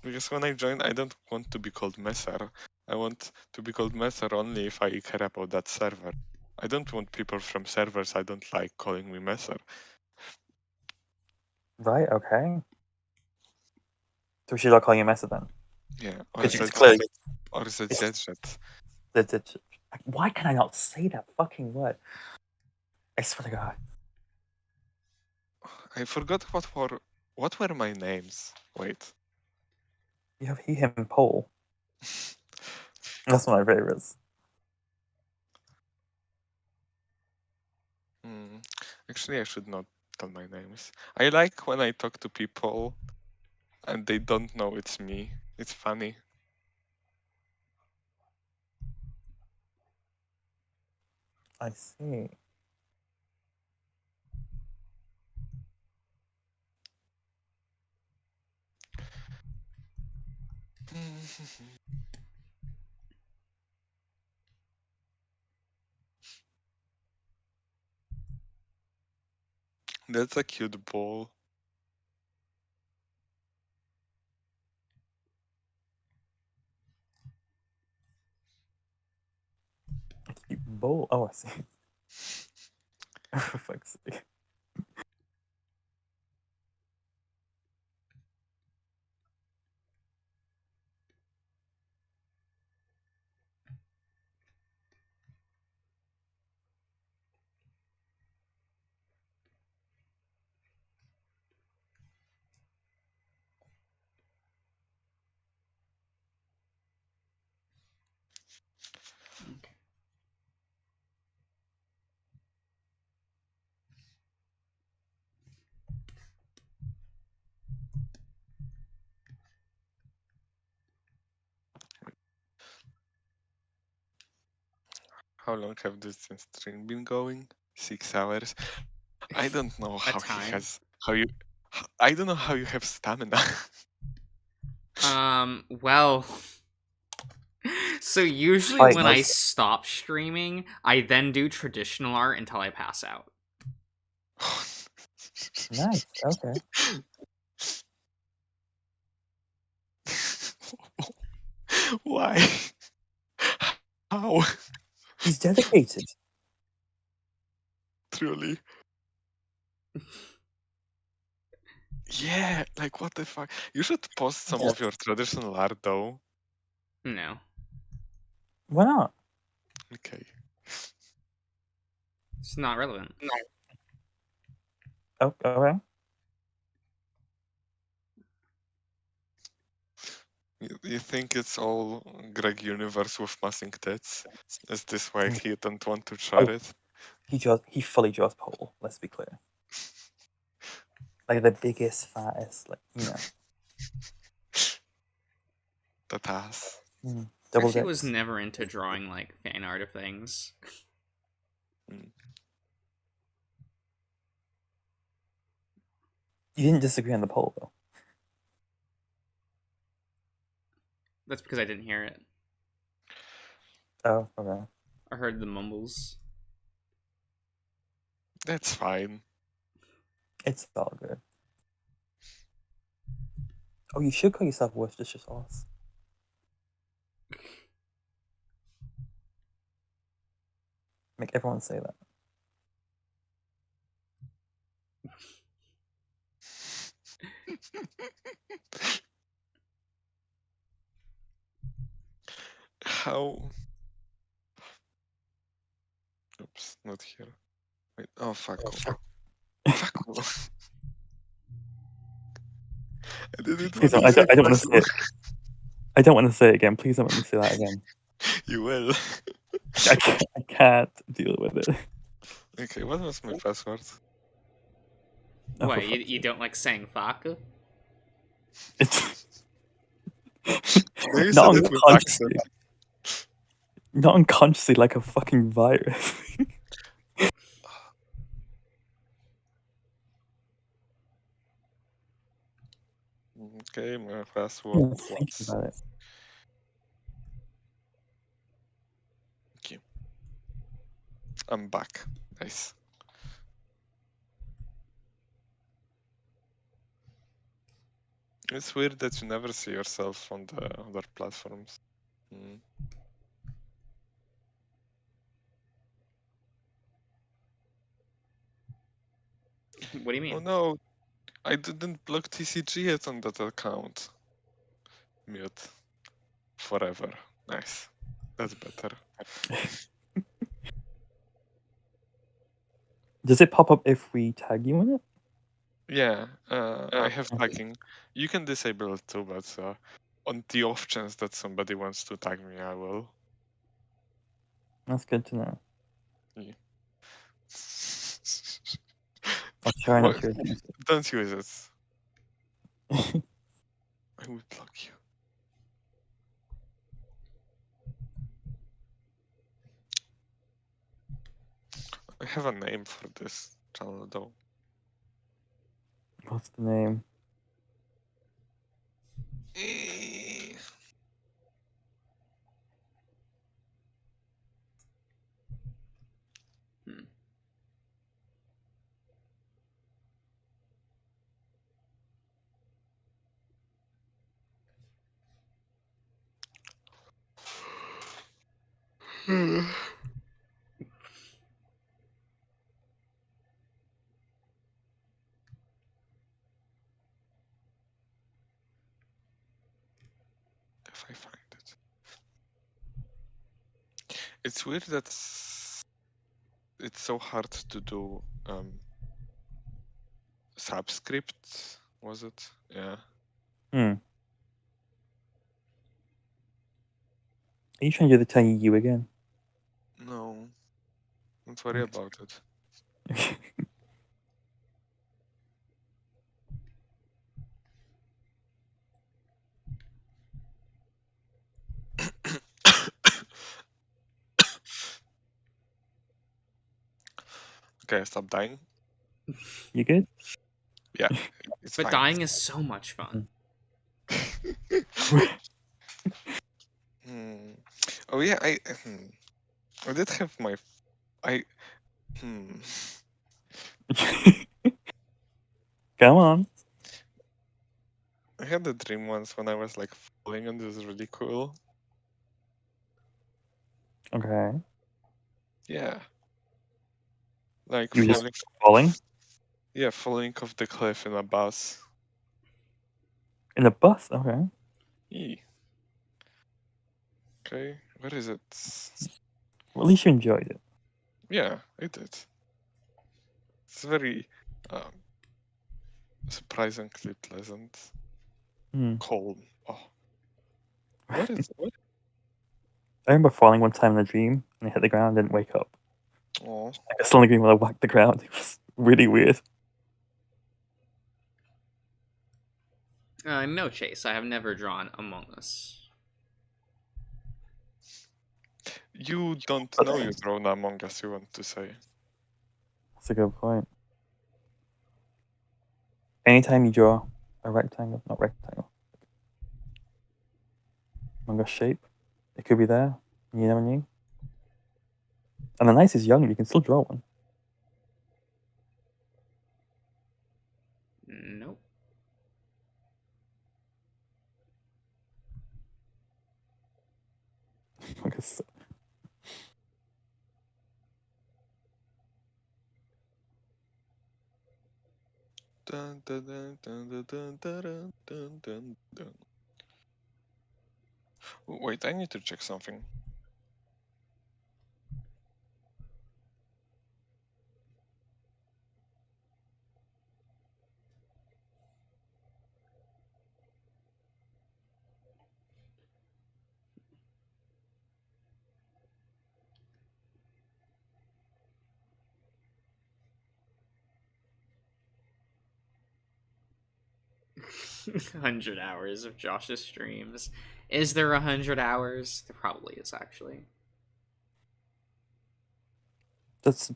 [SPEAKER 9] Because when I joined, I don't want to be called Messer. I want to be called Messer only if I care about that server. I don't want people from servers I don't like calling me Messer.
[SPEAKER 3] Right. Okay. So we should all call you Mesa then.
[SPEAKER 9] Yeah, or
[SPEAKER 3] Because you
[SPEAKER 9] is
[SPEAKER 3] clearly.
[SPEAKER 9] Zedget.
[SPEAKER 3] Why can I not say that fucking word? I swear to God.
[SPEAKER 9] I forgot what were my names. Wait.
[SPEAKER 3] You have he, him, Paul. That's one of my favorites.
[SPEAKER 9] Actually, I should not tell my names. I like when I talk to people and they don't know it's me. It's funny.
[SPEAKER 3] I see.
[SPEAKER 9] That's a cute ball.
[SPEAKER 3] Cute bowl. Oh, I see. For fuck's sake.
[SPEAKER 9] How long have this stream been going? 6 hours. I don't know how he
[SPEAKER 1] time.
[SPEAKER 9] has. How you? I don't know how you have stamina.
[SPEAKER 1] Well. So usually
[SPEAKER 3] Like
[SPEAKER 1] when I
[SPEAKER 3] most-
[SPEAKER 1] stop streaming, I then do traditional art until I pass out.
[SPEAKER 3] Nice. Okay.
[SPEAKER 9] Why? How?
[SPEAKER 3] He's dedicated.
[SPEAKER 9] Truly. Yeah, like what the fuck? You should post some of your traditional art though.
[SPEAKER 1] No.
[SPEAKER 3] Why not?
[SPEAKER 9] Okay.
[SPEAKER 1] It's not relevant.
[SPEAKER 3] Oh, okay.
[SPEAKER 9] You think it's all Greg Universe with massing tits? Is this why he don't want to share it?
[SPEAKER 3] He fully draws pole. Let's be clear. Like the biggest, fattest, like
[SPEAKER 9] That ass.
[SPEAKER 3] double
[SPEAKER 1] Actually, was
[SPEAKER 3] dicks.
[SPEAKER 1] never into drawing like fan art of things.
[SPEAKER 3] You didn't disagree on the poll though.
[SPEAKER 1] That's because I didn't hear it.
[SPEAKER 3] Oh, okay.
[SPEAKER 1] I heard the mumbles.
[SPEAKER 9] That's fine.
[SPEAKER 3] It's all good. Oh, you should call yourself Worcestershire sauce. Make everyone say that.
[SPEAKER 9] How? Oops, not here. Wait. Oh fuck off. Fuck off. I didn't
[SPEAKER 3] Please
[SPEAKER 9] want
[SPEAKER 3] don't.
[SPEAKER 9] to
[SPEAKER 3] I don't want to
[SPEAKER 9] say
[SPEAKER 3] say it. I don't want to say it again. Please don't let me say that again.
[SPEAKER 9] You will.
[SPEAKER 3] I can't deal with it.
[SPEAKER 9] Okay, what was my password?
[SPEAKER 3] Oh,
[SPEAKER 1] What,
[SPEAKER 3] for
[SPEAKER 1] you,
[SPEAKER 3] fuck's
[SPEAKER 1] you don't like saying fuck?
[SPEAKER 3] It's
[SPEAKER 9] No, you
[SPEAKER 3] not
[SPEAKER 9] said it with
[SPEAKER 3] unconsciously.
[SPEAKER 9] accent.
[SPEAKER 3] Not unconsciously, like a fucking virus.
[SPEAKER 9] Okay, my password
[SPEAKER 3] Yeah, think
[SPEAKER 9] was.
[SPEAKER 3] about it.
[SPEAKER 9] Okay. I'm back. Nice. It's weird that you never see yourself on the other platforms.
[SPEAKER 1] What do you mean?
[SPEAKER 9] Oh no, I didn't block TCG yet on that account. Mute. Forever. Nice. That's better.
[SPEAKER 3] Does it pop up if we tag you in it?
[SPEAKER 9] Yeah, I have tagging. You can disable it too, but on the off chance that somebody wants to tag me, I will.
[SPEAKER 3] That's good to know.
[SPEAKER 9] Yeah.
[SPEAKER 3] I'll try not
[SPEAKER 9] What?
[SPEAKER 3] to use it.
[SPEAKER 9] Don't use it. I will block you. I have a name for this channel though.
[SPEAKER 3] What's the name?
[SPEAKER 9] If I find it. It's weird that it's so hard to do subscript, was it? Yeah.
[SPEAKER 3] Are you trying to do the tiny you again?
[SPEAKER 9] No. Don't worry about it. Okay, I stopped dying.
[SPEAKER 4] You good?
[SPEAKER 9] Yeah, it's
[SPEAKER 1] But
[SPEAKER 9] fine.
[SPEAKER 1] dying is so much fun.
[SPEAKER 9] Oh yeah, I did have my
[SPEAKER 4] Come on.
[SPEAKER 9] I had a dream once when I was like falling, and it was really cool.
[SPEAKER 4] Okay.
[SPEAKER 9] Yeah, like
[SPEAKER 4] You were just
[SPEAKER 9] falling.
[SPEAKER 4] falling
[SPEAKER 9] Yeah, falling off the cliff in a bus.
[SPEAKER 4] in a bus. Okay.
[SPEAKER 9] Eee. Okay, where is it?
[SPEAKER 4] Well, at least you enjoyed it.
[SPEAKER 9] Yeah, I did. It's very surprisingly pleasant.
[SPEAKER 4] Hmm.
[SPEAKER 9] Cold. Oh, what is what?
[SPEAKER 4] I remember falling one time in a dream and I hit the ground and didn't wake up.
[SPEAKER 9] Oh,
[SPEAKER 4] Like I suddenly when I whacked the ground. It was really weird.
[SPEAKER 1] No, Chase, I have never drawn Among Us.
[SPEAKER 9] you don't know you drawn Among Us. You want to say?
[SPEAKER 4] That's a good point. Anytime you draw a rectangle, not rectangle, Among Us shape, it could be there. You never knew. And the nice is young, you can still draw one.
[SPEAKER 1] Nope.
[SPEAKER 4] Among Us.
[SPEAKER 9] Dun, dun, dun, dun, dun, dun, dun, dun, dun, dun. Wait, I need to check something.
[SPEAKER 1] – 100 hours of Josh's streams. Is there 100 hours? There probably is, actually.
[SPEAKER 4] That's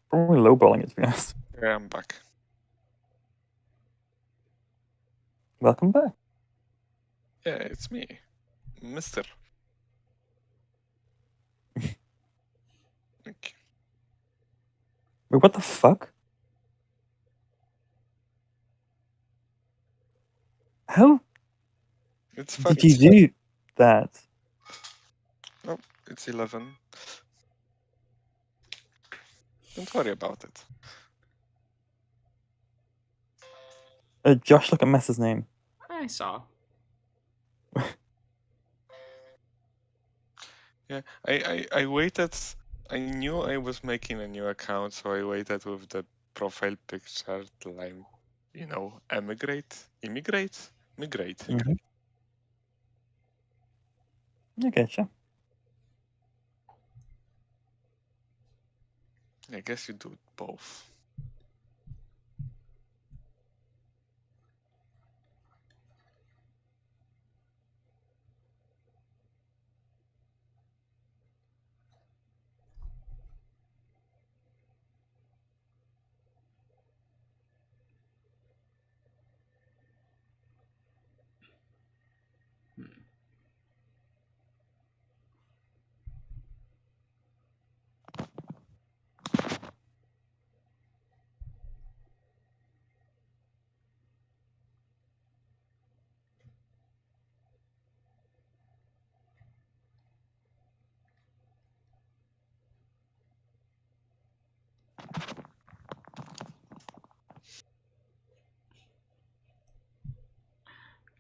[SPEAKER 4] probably lowballing it, to be honest.
[SPEAKER 9] Yeah, I'm back.
[SPEAKER 4] Welcome back.
[SPEAKER 9] Yeah, it's me, Mister. Okay.
[SPEAKER 4] Wait, what the fuck? How
[SPEAKER 9] It's fine.
[SPEAKER 4] did you do that?
[SPEAKER 9] Oh, it's 11. Don't worry about it.
[SPEAKER 4] Josh, look at Messa's name.
[SPEAKER 1] I saw.
[SPEAKER 9] Yeah, I waited. I knew I was making a new account, so I waited with the profile picture till I'm, immigrate.
[SPEAKER 4] Mm-hmm. I getcha.
[SPEAKER 9] I guess you do both.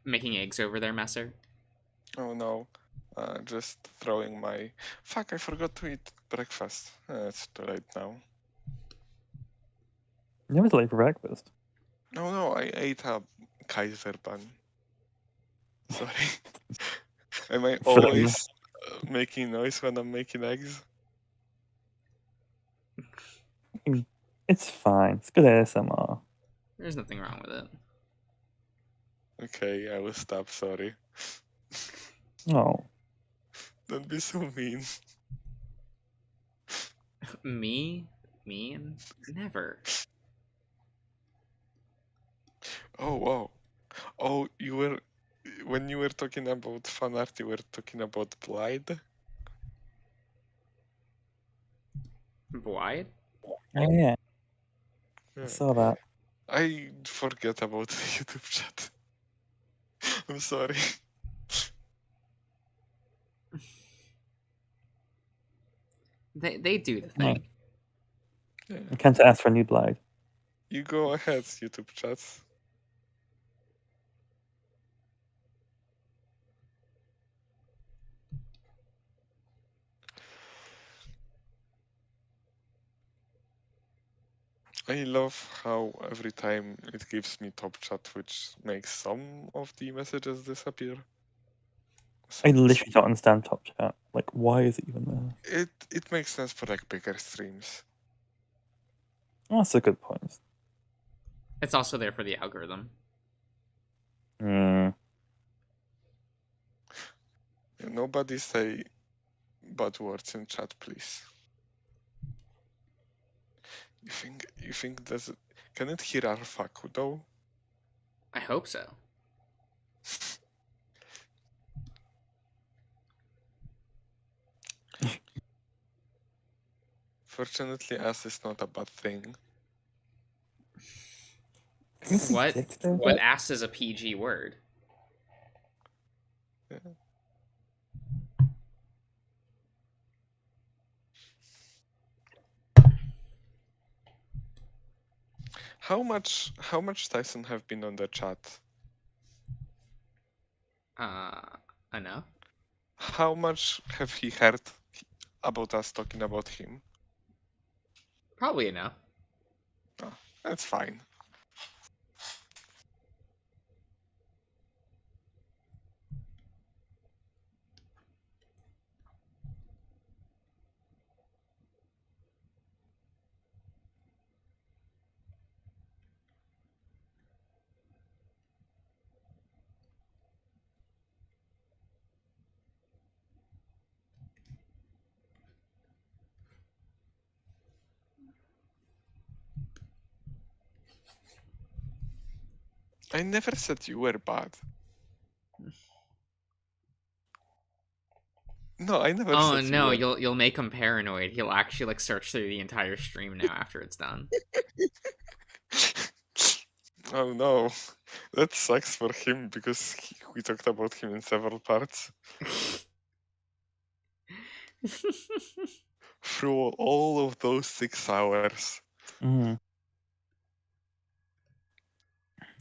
[SPEAKER 1] Making eggs over there, Messer?
[SPEAKER 9] Oh no, just throwing my. Fuck! I forgot to eat breakfast. It's too late now.
[SPEAKER 4] You was late for breakfast.
[SPEAKER 9] No, I ate a Kaiser bun. Sorry. Am I always making noise when I'm making eggs?
[SPEAKER 4] It's fine. It's good ASMR.
[SPEAKER 1] There's nothing wrong with it.
[SPEAKER 9] Okay, I will stop. Sorry.
[SPEAKER 4] Oh.
[SPEAKER 9] Don't be so mean.
[SPEAKER 1] Me? mean? Never.
[SPEAKER 9] Oh wow. Oh, when you were talking about fan art, you were talking about Blide.
[SPEAKER 1] Blide?
[SPEAKER 4] Oh yeah, I
[SPEAKER 9] Yeah.
[SPEAKER 4] saw that.
[SPEAKER 9] I forget about the YouTube chat. I'm sorry.
[SPEAKER 1] They do the
[SPEAKER 4] Yeah.
[SPEAKER 1] thing.
[SPEAKER 9] Yeah.
[SPEAKER 4] I can't ask for a new Blide.
[SPEAKER 9] You go ahead, YouTube chat. I love how every time it gives me top chat, which makes some of the messages disappear.
[SPEAKER 4] I literally don't understand Top Chat. Like, why is it even there?
[SPEAKER 9] It makes sense for like bigger streams.
[SPEAKER 4] Oh, that's a good point.
[SPEAKER 1] It's also there for the algorithm.
[SPEAKER 4] Hmm.
[SPEAKER 9] Nobody say bad words in chat, please. You think that's can it hear Arfaku though?
[SPEAKER 1] I hope so.
[SPEAKER 9] Fortunately, ass is not a bad thing.
[SPEAKER 1] What?
[SPEAKER 4] Dick there?
[SPEAKER 1] But ass is a PG word.
[SPEAKER 9] Yeah. How much Tyson have been on the chat?
[SPEAKER 1] Enough.
[SPEAKER 9] How much have he heard about us talking about him?
[SPEAKER 1] Probably enough.
[SPEAKER 9] Oh, that's fine. I never said you were bad. No, I never
[SPEAKER 1] Oh
[SPEAKER 9] said you
[SPEAKER 1] no,
[SPEAKER 9] were.
[SPEAKER 1] you'll make him paranoid. He'll actually like search through the entire stream now after it's done.
[SPEAKER 9] Oh no, that sucks for him because we talked about him in several parts. Through all of those 6 hours.
[SPEAKER 4] Hmm.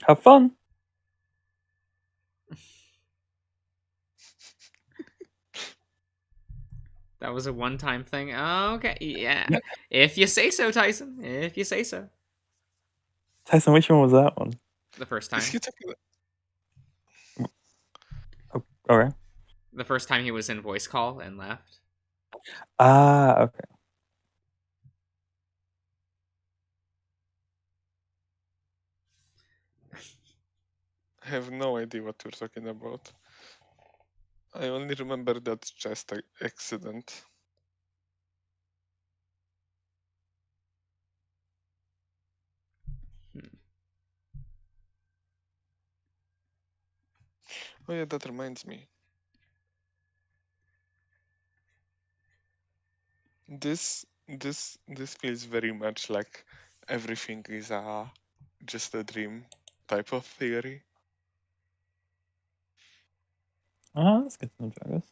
[SPEAKER 4] Have fun.
[SPEAKER 1] That was a one-time thing. Oh, okay, yeah. If you say so, Tyson. If you say so.
[SPEAKER 4] Tyson, which one was that one?
[SPEAKER 1] The first time.
[SPEAKER 9] Is he talking?
[SPEAKER 4] Oh, okay.
[SPEAKER 1] The first time he was in voice call and left.
[SPEAKER 4] Ah, okay.
[SPEAKER 9] I have no idea what you're talking about. I only remember that chest accident. Oh yeah, that reminds me. This feels very much like everything is just a dream type of theory.
[SPEAKER 4] Ah, that's good to know, Dragus.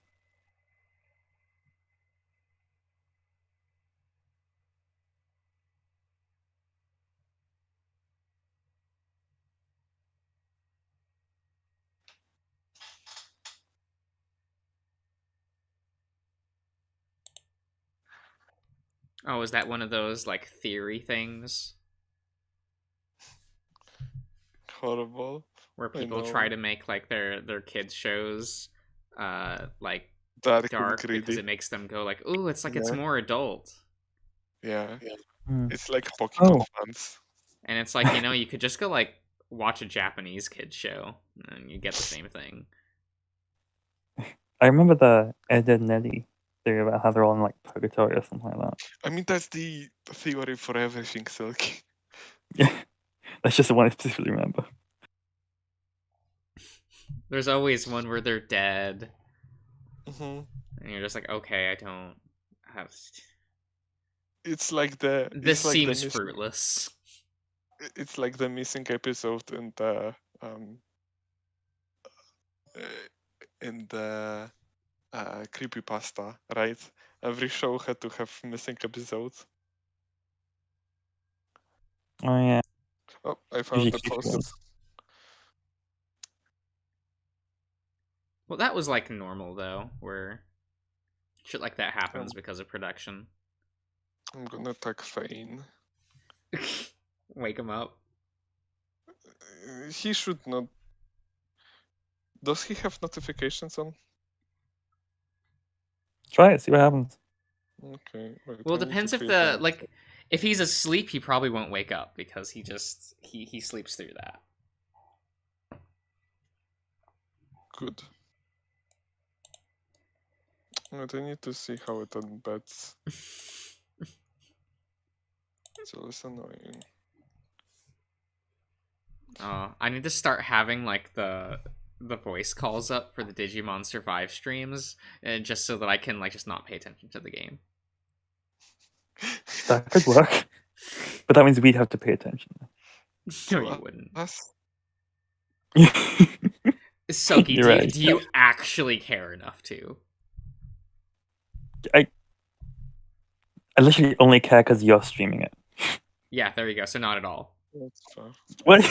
[SPEAKER 1] Oh, is that one of those like theory things
[SPEAKER 9] Horrible.
[SPEAKER 1] where
[SPEAKER 9] I
[SPEAKER 1] people try
[SPEAKER 9] know.
[SPEAKER 1] to make like their kids shows like
[SPEAKER 9] Dark and
[SPEAKER 1] dark because
[SPEAKER 9] greedy.
[SPEAKER 1] it makes them go like, "Ooh, it's like it's
[SPEAKER 9] Yeah.
[SPEAKER 1] more adult."
[SPEAKER 9] Yeah.
[SPEAKER 4] Hmm.
[SPEAKER 9] It's like Pokemon
[SPEAKER 4] Oh.
[SPEAKER 9] fans.
[SPEAKER 1] And it's like, you could just go like watch a Japanese kids show and you get the same thing.
[SPEAKER 4] I remember the Ed, Edd n Eddy theory about how they're all in like purgatory or something like that.
[SPEAKER 9] I mean, that's the theory for everything, Silky.
[SPEAKER 4] Yeah, that's just the one I specifically remember.
[SPEAKER 1] There's always one where they're dead,
[SPEAKER 9] Hmm
[SPEAKER 1] and you're just like, okay, I don't have.
[SPEAKER 9] It's like the.
[SPEAKER 1] This
[SPEAKER 9] it's like
[SPEAKER 1] seems
[SPEAKER 9] the
[SPEAKER 1] fruitless.
[SPEAKER 9] It's like the missing episode in the creepypasta, right? Every show had to have missing episodes.
[SPEAKER 4] Oh yeah.
[SPEAKER 9] Oh, I found the
[SPEAKER 4] Usually
[SPEAKER 9] post.
[SPEAKER 4] creepy.
[SPEAKER 1] Well, that was like normal though, where shit like that happens because of production.
[SPEAKER 9] I'm gonna tag Fane.
[SPEAKER 1] Wake him up.
[SPEAKER 9] He should not. Does he have notifications on?
[SPEAKER 4] Try it, see what happens.
[SPEAKER 9] Okay. Wait,
[SPEAKER 1] Well,
[SPEAKER 9] I
[SPEAKER 1] it
[SPEAKER 9] need to
[SPEAKER 1] depends if
[SPEAKER 9] create
[SPEAKER 1] the
[SPEAKER 9] an
[SPEAKER 1] like if he's asleep, he probably won't wake up because he just he sleeps through that.
[SPEAKER 9] Good. Wait, I need to see how it embeds. It's always annoying.
[SPEAKER 1] I need to start having like the voice calls up for the Digimon Survive streams, just so that I can like just not pay attention to the game.
[SPEAKER 4] That could work. But that means we'd have to pay attention.
[SPEAKER 1] No, you wouldn't.
[SPEAKER 9] Us?
[SPEAKER 1] Soki,
[SPEAKER 4] You're right.
[SPEAKER 1] do you actually care enough to?
[SPEAKER 4] I literally only care because you're streaming it.
[SPEAKER 1] Yeah, there you go. So not at all.
[SPEAKER 9] That's fair.
[SPEAKER 4] What?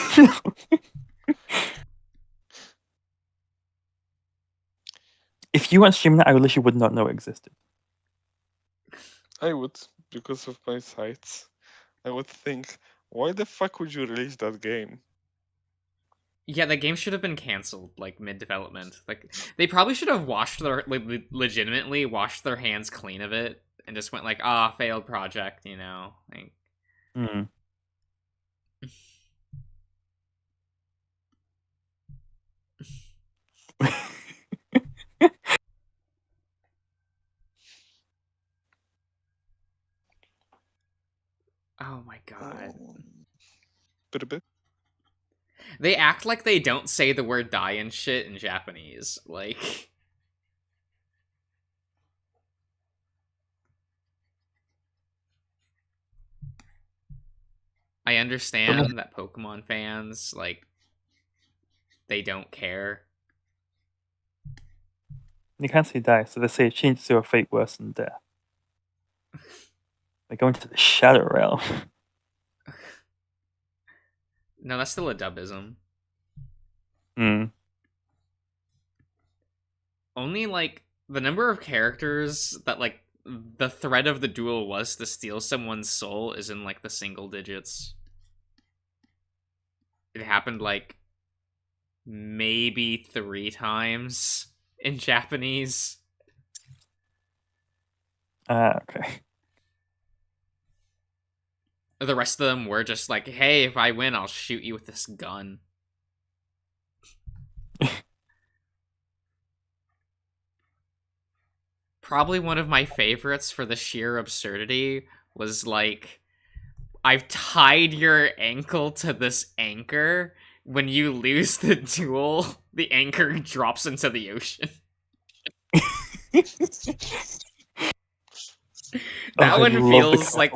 [SPEAKER 4] If you weren't streaming it, I literally would not know it existed.
[SPEAKER 9] I would, because of my sites. I would think, why the fuck would you release that game?
[SPEAKER 1] Yeah, the game should have been canceled like mid-development. Like they probably should have washed their legitimately washed their hands clean of it and just went like, failed project, you know, like.
[SPEAKER 4] Hmm.
[SPEAKER 1] Oh my god.
[SPEAKER 9] Bit.
[SPEAKER 1] They act like they don't say the word die and shit in Japanese. Like. I understand that Pokemon fans, like, they don't care.
[SPEAKER 4] You can't say die, so they say change to a fate worse than death. They go into the shadow realm.
[SPEAKER 1] No, that's still a dubism.
[SPEAKER 4] Hmm.
[SPEAKER 1] Only, like, the number of characters that, like, the thread of the duel was to steal someone's soul is in, like, the single digits. It happened, like, maybe 3 times in Japanese.
[SPEAKER 4] Okay.
[SPEAKER 1] The rest of them were just like, hey, if I win, I'll shoot you with this gun. Probably one of my favorites for the sheer absurdity was like, I've tied your ankle to this anchor. When you lose the duel, the anchor drops into the ocean. That one feels like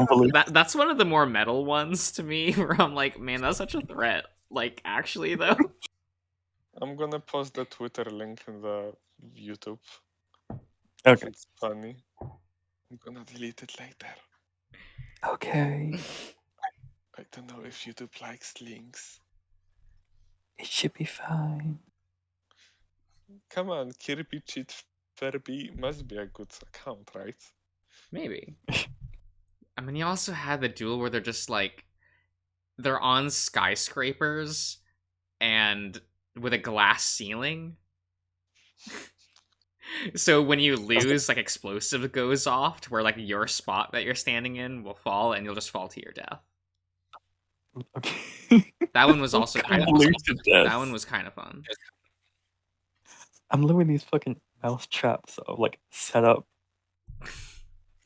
[SPEAKER 1] that's one of the more metal ones to me, where I'm like, man, that's such a threat. Like, actually, though.
[SPEAKER 9] I'm gonna post the Twitter link in the YouTube.
[SPEAKER 4] Okay.
[SPEAKER 9] It's funny. I'm gonna delete it later.
[SPEAKER 4] Okay.
[SPEAKER 9] I don't know if YouTube likes links.
[SPEAKER 4] It should be fine.
[SPEAKER 9] Come on, Kirby Cheat Furby must be a good account, right?
[SPEAKER 1] Maybe. I mean, you also had the duel where they're just like, they're on skyscrapers and with a glass ceiling. So when you lose, like, explosive goes off to where, like, your spot that you're standing in will fall and you'll just fall to your death.
[SPEAKER 4] Okay.
[SPEAKER 1] That one was also kind of fun. That one was kind of fun.
[SPEAKER 4] I'm loving these fucking mouse traps that are like set up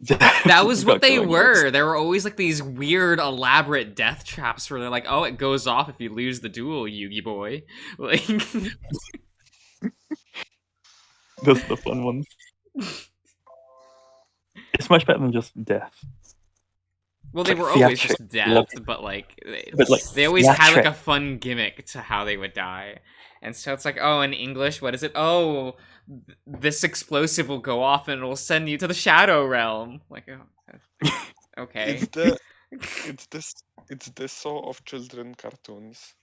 [SPEAKER 1] That was what
[SPEAKER 3] Got
[SPEAKER 1] they
[SPEAKER 3] going
[SPEAKER 1] were. There were always like these weird, elaborate death traps where they're like, "Oh, it goes off if you lose the duel, Yugi boy." Like,
[SPEAKER 3] Those are the fun ones. It's much better than just death.
[SPEAKER 1] well, they
[SPEAKER 3] Like
[SPEAKER 1] were always
[SPEAKER 3] theatric-
[SPEAKER 1] just death, but like,
[SPEAKER 3] But like
[SPEAKER 1] they always had like
[SPEAKER 3] theatric-
[SPEAKER 1] a fun gimmick to how they would die. And so it's like, oh, in English, what is it? Oh, this explosive will go off and it'll send you to the Shadow Realm. Like, oh, okay.
[SPEAKER 9] It's the soul of children cartoons.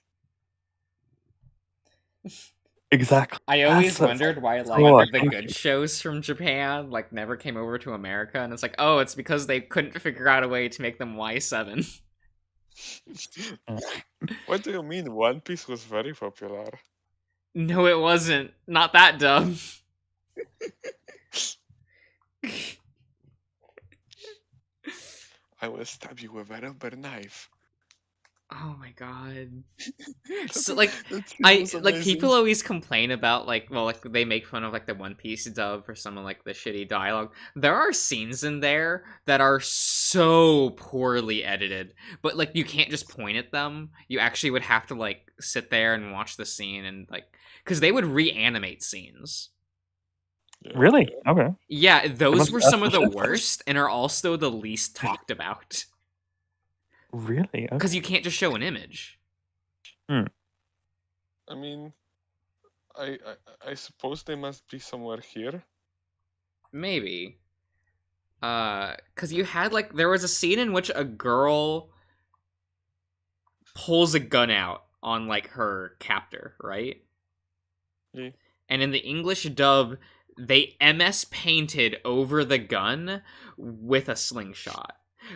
[SPEAKER 3] Exactly.
[SPEAKER 1] I always
[SPEAKER 3] That's-
[SPEAKER 1] wondered why,
[SPEAKER 3] Oh,
[SPEAKER 1] like, the
[SPEAKER 3] thank
[SPEAKER 1] good shows from Japan, like, never came over to America, and it's like, oh, it's because they couldn't figure out a way to make them Y7.
[SPEAKER 9] What do you mean? One Piece was very popular.
[SPEAKER 1] No, it wasn't. Not that dumb.
[SPEAKER 9] I will stab you with a rubber knife.
[SPEAKER 1] Oh my god. So, like,
[SPEAKER 9] That scene
[SPEAKER 1] I
[SPEAKER 9] was
[SPEAKER 1] like
[SPEAKER 9] amazing.
[SPEAKER 1] people always complain about like, well, like they make fun of like the One Piece dub for some of like the shitty dialogue. There are scenes in there that are so poorly edited, but like you can't just point at them. You actually would have to like sit there and watch the scene and like, because they would reanimate scenes.
[SPEAKER 9] Yeah.
[SPEAKER 3] Really? Okay.
[SPEAKER 1] Yeah, those
[SPEAKER 3] must-
[SPEAKER 1] were
[SPEAKER 3] that's
[SPEAKER 1] some of the
[SPEAKER 3] the shit.
[SPEAKER 1] worst and are also the least talked about
[SPEAKER 3] Really? Okay.
[SPEAKER 1] because you can't just show an image.
[SPEAKER 9] I mean, I suppose they must be somewhere here.
[SPEAKER 1] Maybe. Cause you had like there was a scene in which a girl pulls a gun out on like her captor, right?
[SPEAKER 9] Yeah.
[SPEAKER 1] And in the English dub, they MS painted over the gun with a slingshot.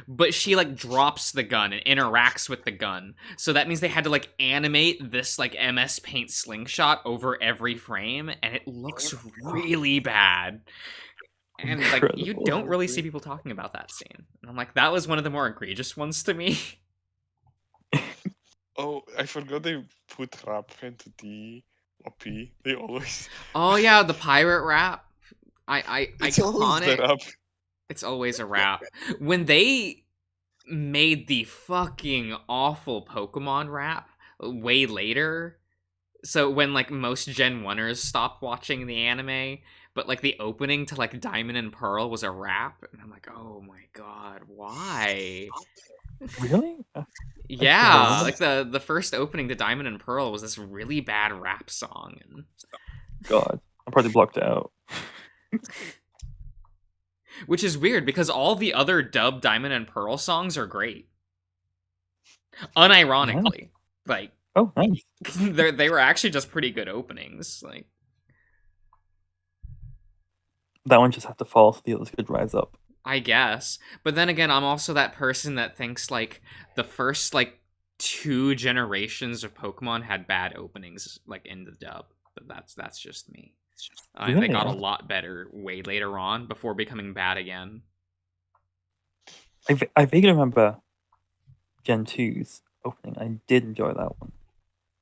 [SPEAKER 1] But she like drops the gun and interacts with the gun. So that means they had to like animate this like MS paint slingshot over every frame, and it looks really bad. And like you
[SPEAKER 3] Incredible.
[SPEAKER 1] don't really see people talking about that scene. And I'm like, that was one of the more egregious ones to me.
[SPEAKER 9] Oh, I forgot they put rap into the OP. They always.
[SPEAKER 1] Oh yeah, the pirate rap. I
[SPEAKER 9] It's always the
[SPEAKER 1] iconic.
[SPEAKER 9] rap.
[SPEAKER 1] It's always a rap. When they made the fucking awful Pokemon rap way later, so when like most Gen 1ers stopped watching the anime, but like the opening to like Diamond and Pearl was a rap, and I'm like, oh my god, why?
[SPEAKER 3] Really?
[SPEAKER 1] Yeah,
[SPEAKER 3] remember
[SPEAKER 1] like the first opening to Diamond and Pearl was this really bad rap song, and
[SPEAKER 3] God, I'm probably blocked out.
[SPEAKER 1] which is weird because all the other dubbed Diamond and Pearl songs are great. Unironically, like
[SPEAKER 3] Oh, nice.
[SPEAKER 1] they were actually just pretty good openings. Like
[SPEAKER 3] That one just had to fall so the others could rise up.
[SPEAKER 1] I guess, but then again, I'm also that person that thinks like the first like 2 generations of Pokemon had bad openings like in the dub. But that's just me. And they got a
[SPEAKER 3] Really?
[SPEAKER 1] lot better way later on before becoming bad again.
[SPEAKER 3] I vaguely remember Gen 2's opening. I did enjoy that one.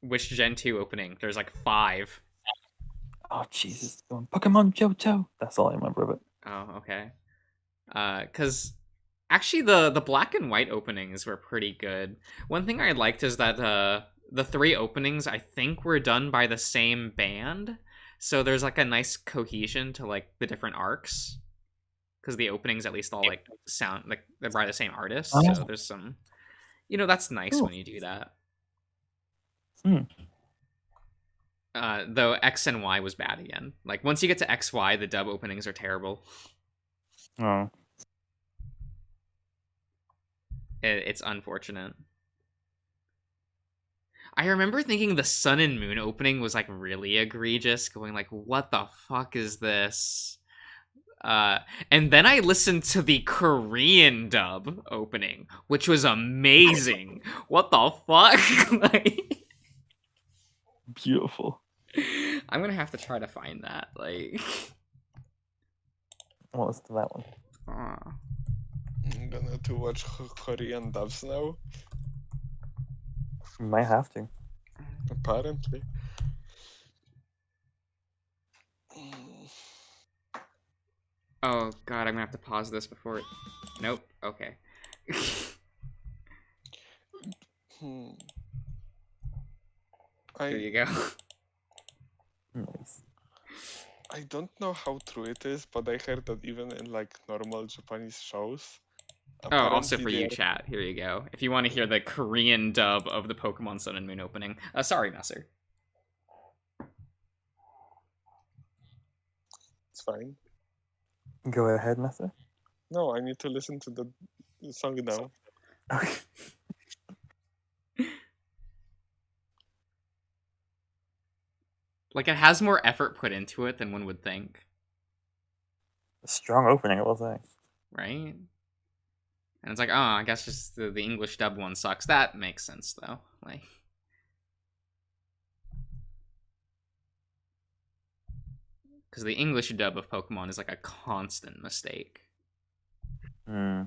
[SPEAKER 1] Which Gen 2 opening? There's like 5.
[SPEAKER 3] Oh, Jesus. Going, Pokemon Johto. That's all I remember of it.
[SPEAKER 1] Oh, okay. Because actually the black and white openings were pretty good. One thing I liked is that the 3 openings I think were done by the same band, so there's like a nice cohesion to like the different arcs. Because the openings at least all like sound like they're by the same artist, so
[SPEAKER 3] Oh.
[SPEAKER 1] there's some, that's nice
[SPEAKER 3] Cool.
[SPEAKER 1] when you do that.
[SPEAKER 3] Hmm.
[SPEAKER 1] Though X and Y was bad again. Like once you get to XY, the dub openings are terrible.
[SPEAKER 3] Oh.
[SPEAKER 1] It's unfortunate. I remember thinking the Sun and Moon opening was like really egregious, going like, what the fuck is this? And then I listened to the Korean dub opening, which was amazing. What the fuck? Like,
[SPEAKER 3] Beautiful.
[SPEAKER 1] I'm gonna have to try to find that. Like,
[SPEAKER 3] What was that one?
[SPEAKER 9] I'm gonna to watch Korean dubs now.
[SPEAKER 3] You might have to.
[SPEAKER 9] Apparently.
[SPEAKER 1] Oh god, I'm gonna have to pause this before it... Nope. Okay.
[SPEAKER 9] Hmm.
[SPEAKER 1] Here you go.
[SPEAKER 3] Nice.
[SPEAKER 9] I don't know how true it is, but I heard that even in like normal Japanese shows.
[SPEAKER 1] Oh, also
[SPEAKER 9] apparently
[SPEAKER 1] for
[SPEAKER 9] they
[SPEAKER 1] you,
[SPEAKER 9] are-
[SPEAKER 1] chat. Here you go. If you want to hear the Korean dub of the Pokemon Sun and Moon opening. Sorry, Messer.
[SPEAKER 9] It's fine.
[SPEAKER 3] Go ahead, Messer.
[SPEAKER 9] No, I need to listen to the song now.
[SPEAKER 3] Okay.
[SPEAKER 1] Like, it has more effort put into it than one would think,
[SPEAKER 3] A strong opening, I will say.
[SPEAKER 1] right? And it's like, oh, I guess just the English dub one sucks. That makes sense, though. Like, because the English dub of Pokemon is like a constant mistake.
[SPEAKER 3] Hmm.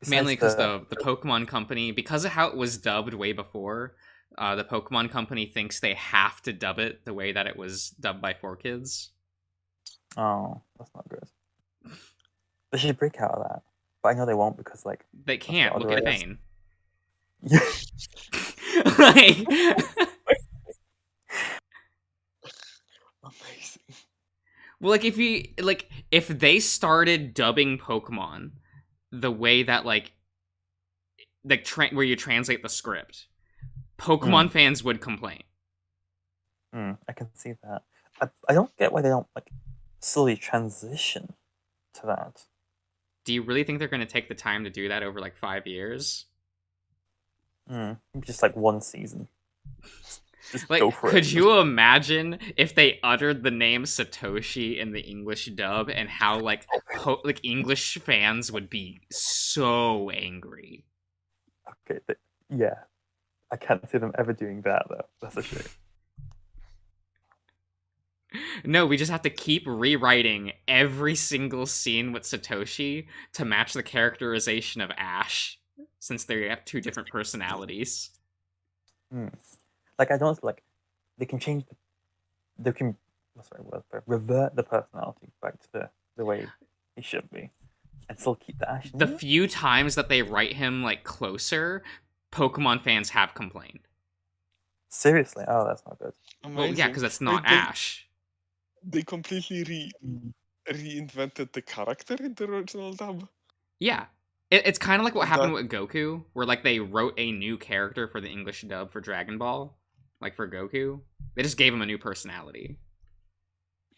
[SPEAKER 1] Mainly because
[SPEAKER 3] Besides
[SPEAKER 1] the Pokemon Company, because of how it was dubbed way before, the Pokemon Company thinks they have to dub it the way that it was dubbed by 4Kids.
[SPEAKER 3] Oh, that's not good. They should break out of that. But I know they won't because, like...
[SPEAKER 1] They can't.
[SPEAKER 3] what
[SPEAKER 1] Look
[SPEAKER 3] other
[SPEAKER 1] at
[SPEAKER 3] ways?
[SPEAKER 1] Fane.
[SPEAKER 3] Yeah.
[SPEAKER 1] Like,
[SPEAKER 9] Amazing.
[SPEAKER 1] well, like if they started dubbing Pokemon the way that like where you translate the script, Pokemon fans would complain.
[SPEAKER 3] I can see that. I don't get why they don't, like, slowly transition to that.
[SPEAKER 1] Do you really think they're going to take the time to do that over like 5 years?
[SPEAKER 3] Just, like, one season. Just
[SPEAKER 1] Like,
[SPEAKER 3] go for
[SPEAKER 1] could
[SPEAKER 3] it.
[SPEAKER 1] you imagine if they uttered the name Satoshi in the English dub and how like like English fans would be so angry?
[SPEAKER 3] Okay, yeah. I can't see them ever doing that, though. That's a shame.
[SPEAKER 1] No, we just have to keep rewriting every single scene with Satoshi to match the characterization of Ash, since they have two different personalities.
[SPEAKER 3] Like, I don't, like, they can change they can, what's the right word for it? Revert the personality back to the way he should be. And still keep the Ash.
[SPEAKER 1] The few times that they write him like closer, Pokemon fans have complained.
[SPEAKER 3] Seriously? Oh, that's not good.
[SPEAKER 1] Well, yeah, because it's not Ash.
[SPEAKER 9] They completely reinvented the character in the original dub.
[SPEAKER 1] Yeah. It's kind of like what happened with Goku, where like they wrote a new character for the English dub for Dragon Ball, like for Goku. They just gave him a new personality.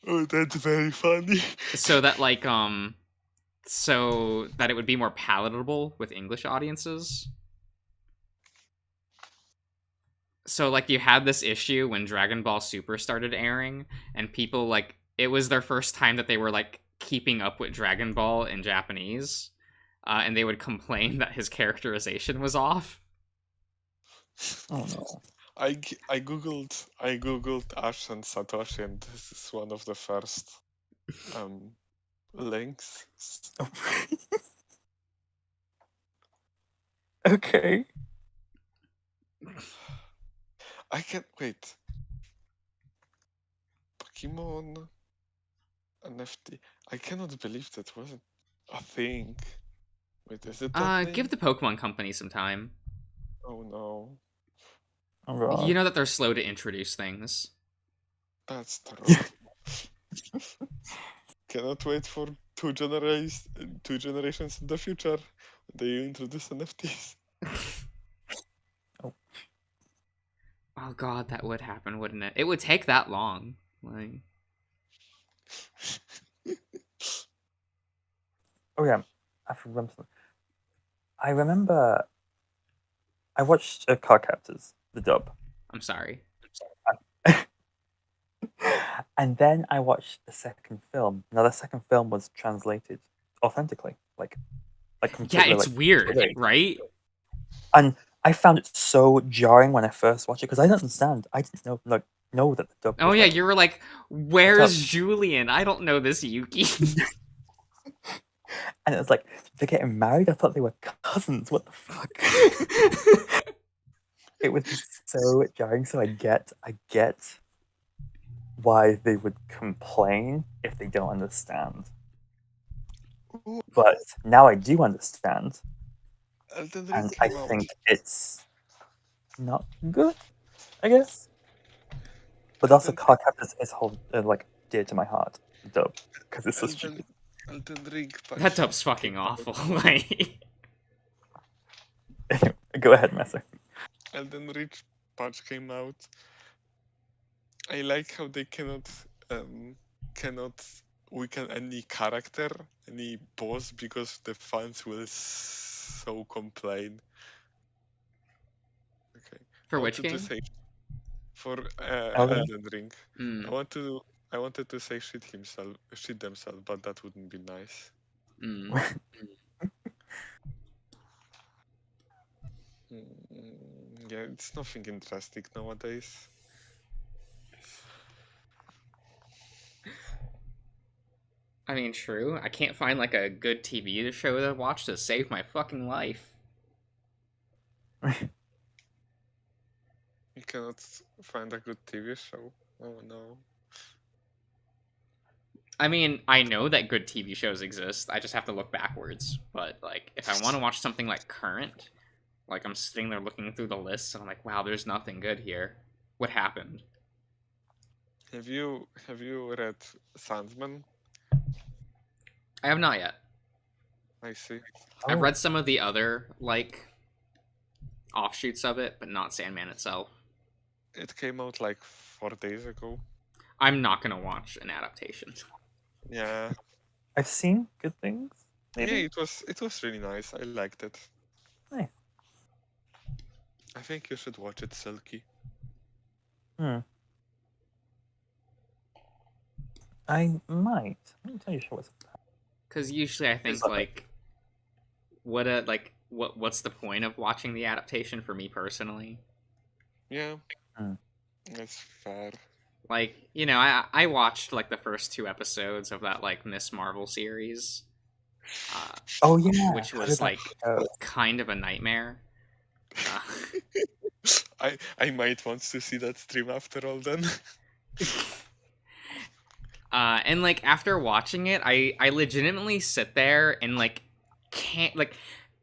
[SPEAKER 9] Oh, that's very funny.
[SPEAKER 1] So that like so that it would be more palatable with English audiences. So like you had this issue when Dragon Ball Super started airing, and people like it was their first time that they were like keeping up with Dragon Ball in Japanese, and they would complain that his characterization was off.
[SPEAKER 3] Oh no.
[SPEAKER 9] I googled Ash and Satoshi, and this is one of the first links.
[SPEAKER 3] Okay.
[SPEAKER 9] I can't wait. Pokemon NFT. I cannot believe that wasn't a thing. Wait, is it?
[SPEAKER 1] Give the Pokemon Company some time.
[SPEAKER 9] Oh no.
[SPEAKER 3] Oh god.
[SPEAKER 1] You know that they're slow to introduce things.
[SPEAKER 9] That's true. Cannot wait for two generations in the future when they introduce NFTs.
[SPEAKER 1] Oh god, that would happen, wouldn't it? It would take that long. Like,
[SPEAKER 3] Oh yeah, I remember something. I remember I watched Cardcaptors, the dub.
[SPEAKER 1] I'm sorry.
[SPEAKER 3] And then I watched the second film. Now the second film was translated authentically, like
[SPEAKER 1] Yeah,
[SPEAKER 3] completely,
[SPEAKER 1] it's
[SPEAKER 3] like,
[SPEAKER 1] weird,
[SPEAKER 3] today.
[SPEAKER 1] right?
[SPEAKER 3] And I found it so jarring when I first watched it because I didn't understand. I didn't know that the dub.
[SPEAKER 1] Oh
[SPEAKER 3] was,
[SPEAKER 1] yeah,
[SPEAKER 3] like,
[SPEAKER 1] you were like, "Where's Julian? I don't know this Yuki."
[SPEAKER 3] and it was like they're getting married. I thought they were cousins. What the fuck? It was just so jarring. So I get
[SPEAKER 4] why they would complain if they don't understand.
[SPEAKER 9] Ooh,
[SPEAKER 4] But now I do understand,
[SPEAKER 9] Elden Ring
[SPEAKER 4] and I
[SPEAKER 9] came out.
[SPEAKER 4] think it's not good, I guess. But also,
[SPEAKER 9] Elden,
[SPEAKER 4] Cardcaptor is like dear to my heart, dub, because it's so
[SPEAKER 9] Elden,
[SPEAKER 4] stupid.
[SPEAKER 9] Elden Ring
[SPEAKER 1] That
[SPEAKER 9] patch
[SPEAKER 1] dub's fucking
[SPEAKER 9] came out.
[SPEAKER 1] awful. Like,
[SPEAKER 4] Go ahead, Messer.
[SPEAKER 9] Elden Ring patch came out. I like how they cannot weaken any character, any boss, because the fans will so complain. Okay.
[SPEAKER 1] for
[SPEAKER 9] I
[SPEAKER 1] which
[SPEAKER 9] wanted to
[SPEAKER 1] game?
[SPEAKER 9] say for
[SPEAKER 4] Elden?
[SPEAKER 9] Elden Ring.
[SPEAKER 1] Mm,
[SPEAKER 9] I wanted to say shit themselves, but that wouldn't be nice.
[SPEAKER 1] mm.
[SPEAKER 9] Yeah, it's nothing interesting nowadays.
[SPEAKER 1] I mean, true. I can't find like a good TV show to watch to save my fucking life.
[SPEAKER 9] You cannot find a good TV show. Oh no.
[SPEAKER 1] I mean, I know that good TV shows exist. I just have to look backwards. But like, if I want to watch something like current, like I'm sitting there looking through the lists and I'm like, wow, there's nothing good here. What happened?
[SPEAKER 9] Have you read Sandman?
[SPEAKER 1] I have not yet.
[SPEAKER 9] I see.
[SPEAKER 1] I've read some of the other like offshoots of it, but not Sandman itself.
[SPEAKER 9] It came out like 4 days ago.
[SPEAKER 1] I'm not gonna watch an adaptation.
[SPEAKER 9] Yeah.
[SPEAKER 4] I've seen good things. Maybe.
[SPEAKER 9] Yeah, it was really nice. I liked it.
[SPEAKER 4] Nice.
[SPEAKER 9] I think you should watch it, Silky.
[SPEAKER 4] I might. Let me tell you what's
[SPEAKER 1] Because usually I think
[SPEAKER 4] It's okay.
[SPEAKER 1] like what's the point of watching the adaptation for me personally?
[SPEAKER 9] Yeah.
[SPEAKER 4] Hmm.
[SPEAKER 9] That's fair.
[SPEAKER 1] Like, you know, I watched like the first 2 episodes of that like Miss Marvel series,
[SPEAKER 4] Oh yeah,
[SPEAKER 1] which
[SPEAKER 4] how
[SPEAKER 1] was
[SPEAKER 4] did that
[SPEAKER 1] like
[SPEAKER 4] go?
[SPEAKER 1] kind of a nightmare.
[SPEAKER 9] I might want to see that stream after all then.
[SPEAKER 1] And like after watching it, I legitimately sit there and like can't like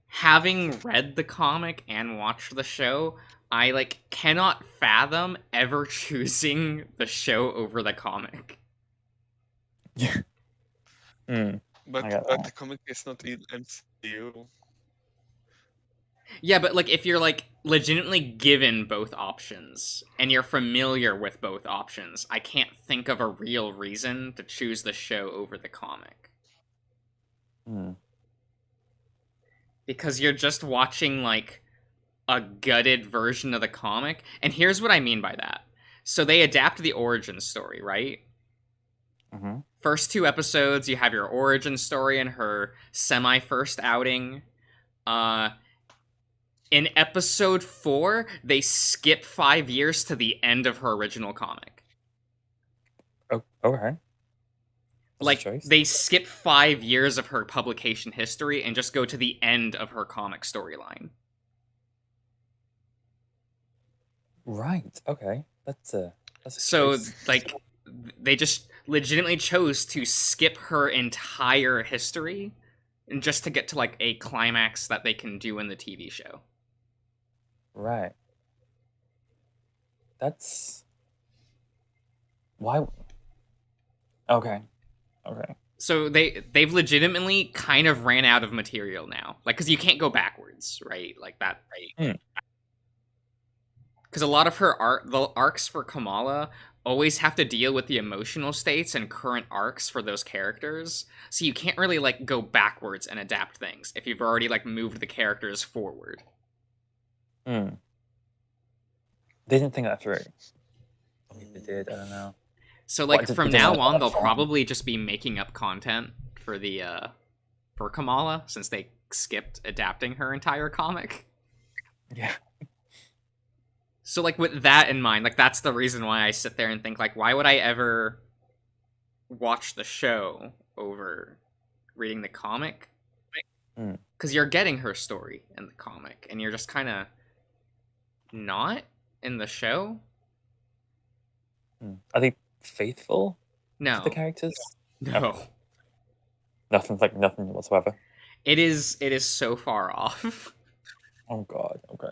[SPEAKER 1] having read the comic and watched the show, I like cannot fathom ever choosing the show over the comic.
[SPEAKER 4] Yeah.
[SPEAKER 9] But
[SPEAKER 4] I got
[SPEAKER 9] the
[SPEAKER 4] that.
[SPEAKER 9] comic is not in MCU.
[SPEAKER 1] Yeah, but like if you're like legitimately given both options and you're familiar with both options, I can't think of a real reason to choose the show over the comic. Because you're just watching like a gutted version of the comic. And here's what I mean by that. So they adapt the origin story, right?
[SPEAKER 4] Mm-hmm.
[SPEAKER 1] First 2 episodes, you have your origin story and her semi-first outing. In episode 4, they skip 5 years to the end of her original comic.
[SPEAKER 4] Oh, okay.
[SPEAKER 1] Like, they skip 5 years of her publication history and just go to the end of her comic storyline.
[SPEAKER 4] Right. Okay. That's
[SPEAKER 1] So,
[SPEAKER 4] choice.
[SPEAKER 1] like, they just legitimately chose to skip her entire history and just to get to, like, a climax that they can do in the TV show.
[SPEAKER 4] Right. That's why. Okay. Okay.
[SPEAKER 1] So they've legitimately kind of ran out of material now, like because you can't go backwards, right? Like that, right? Because a lot of her the arcs for Kamala always have to deal with the emotional states and current arcs for those characters, so you can't really like go backwards and adapt things if you've already like moved the characters forward.
[SPEAKER 4] They didn't think that through. Maybe they did. I don't know.
[SPEAKER 1] So like
[SPEAKER 4] What,
[SPEAKER 1] from
[SPEAKER 4] did
[SPEAKER 1] now
[SPEAKER 4] they-
[SPEAKER 1] on, they'll probably just be making up content for the for Kamala since they skipped adapting her entire comic.
[SPEAKER 4] Yeah.
[SPEAKER 1] So like with that in mind, like that's the reason why I sit there and think like, why would I ever watch the show over reading the comic? Because you're getting her story in the comic, and you're just kind of not in the show.
[SPEAKER 4] I think
[SPEAKER 3] faithful to
[SPEAKER 1] No,
[SPEAKER 3] the characters?
[SPEAKER 1] no.
[SPEAKER 3] Nothing whatsoever.
[SPEAKER 1] It is so far off.
[SPEAKER 3] Oh god. Okay.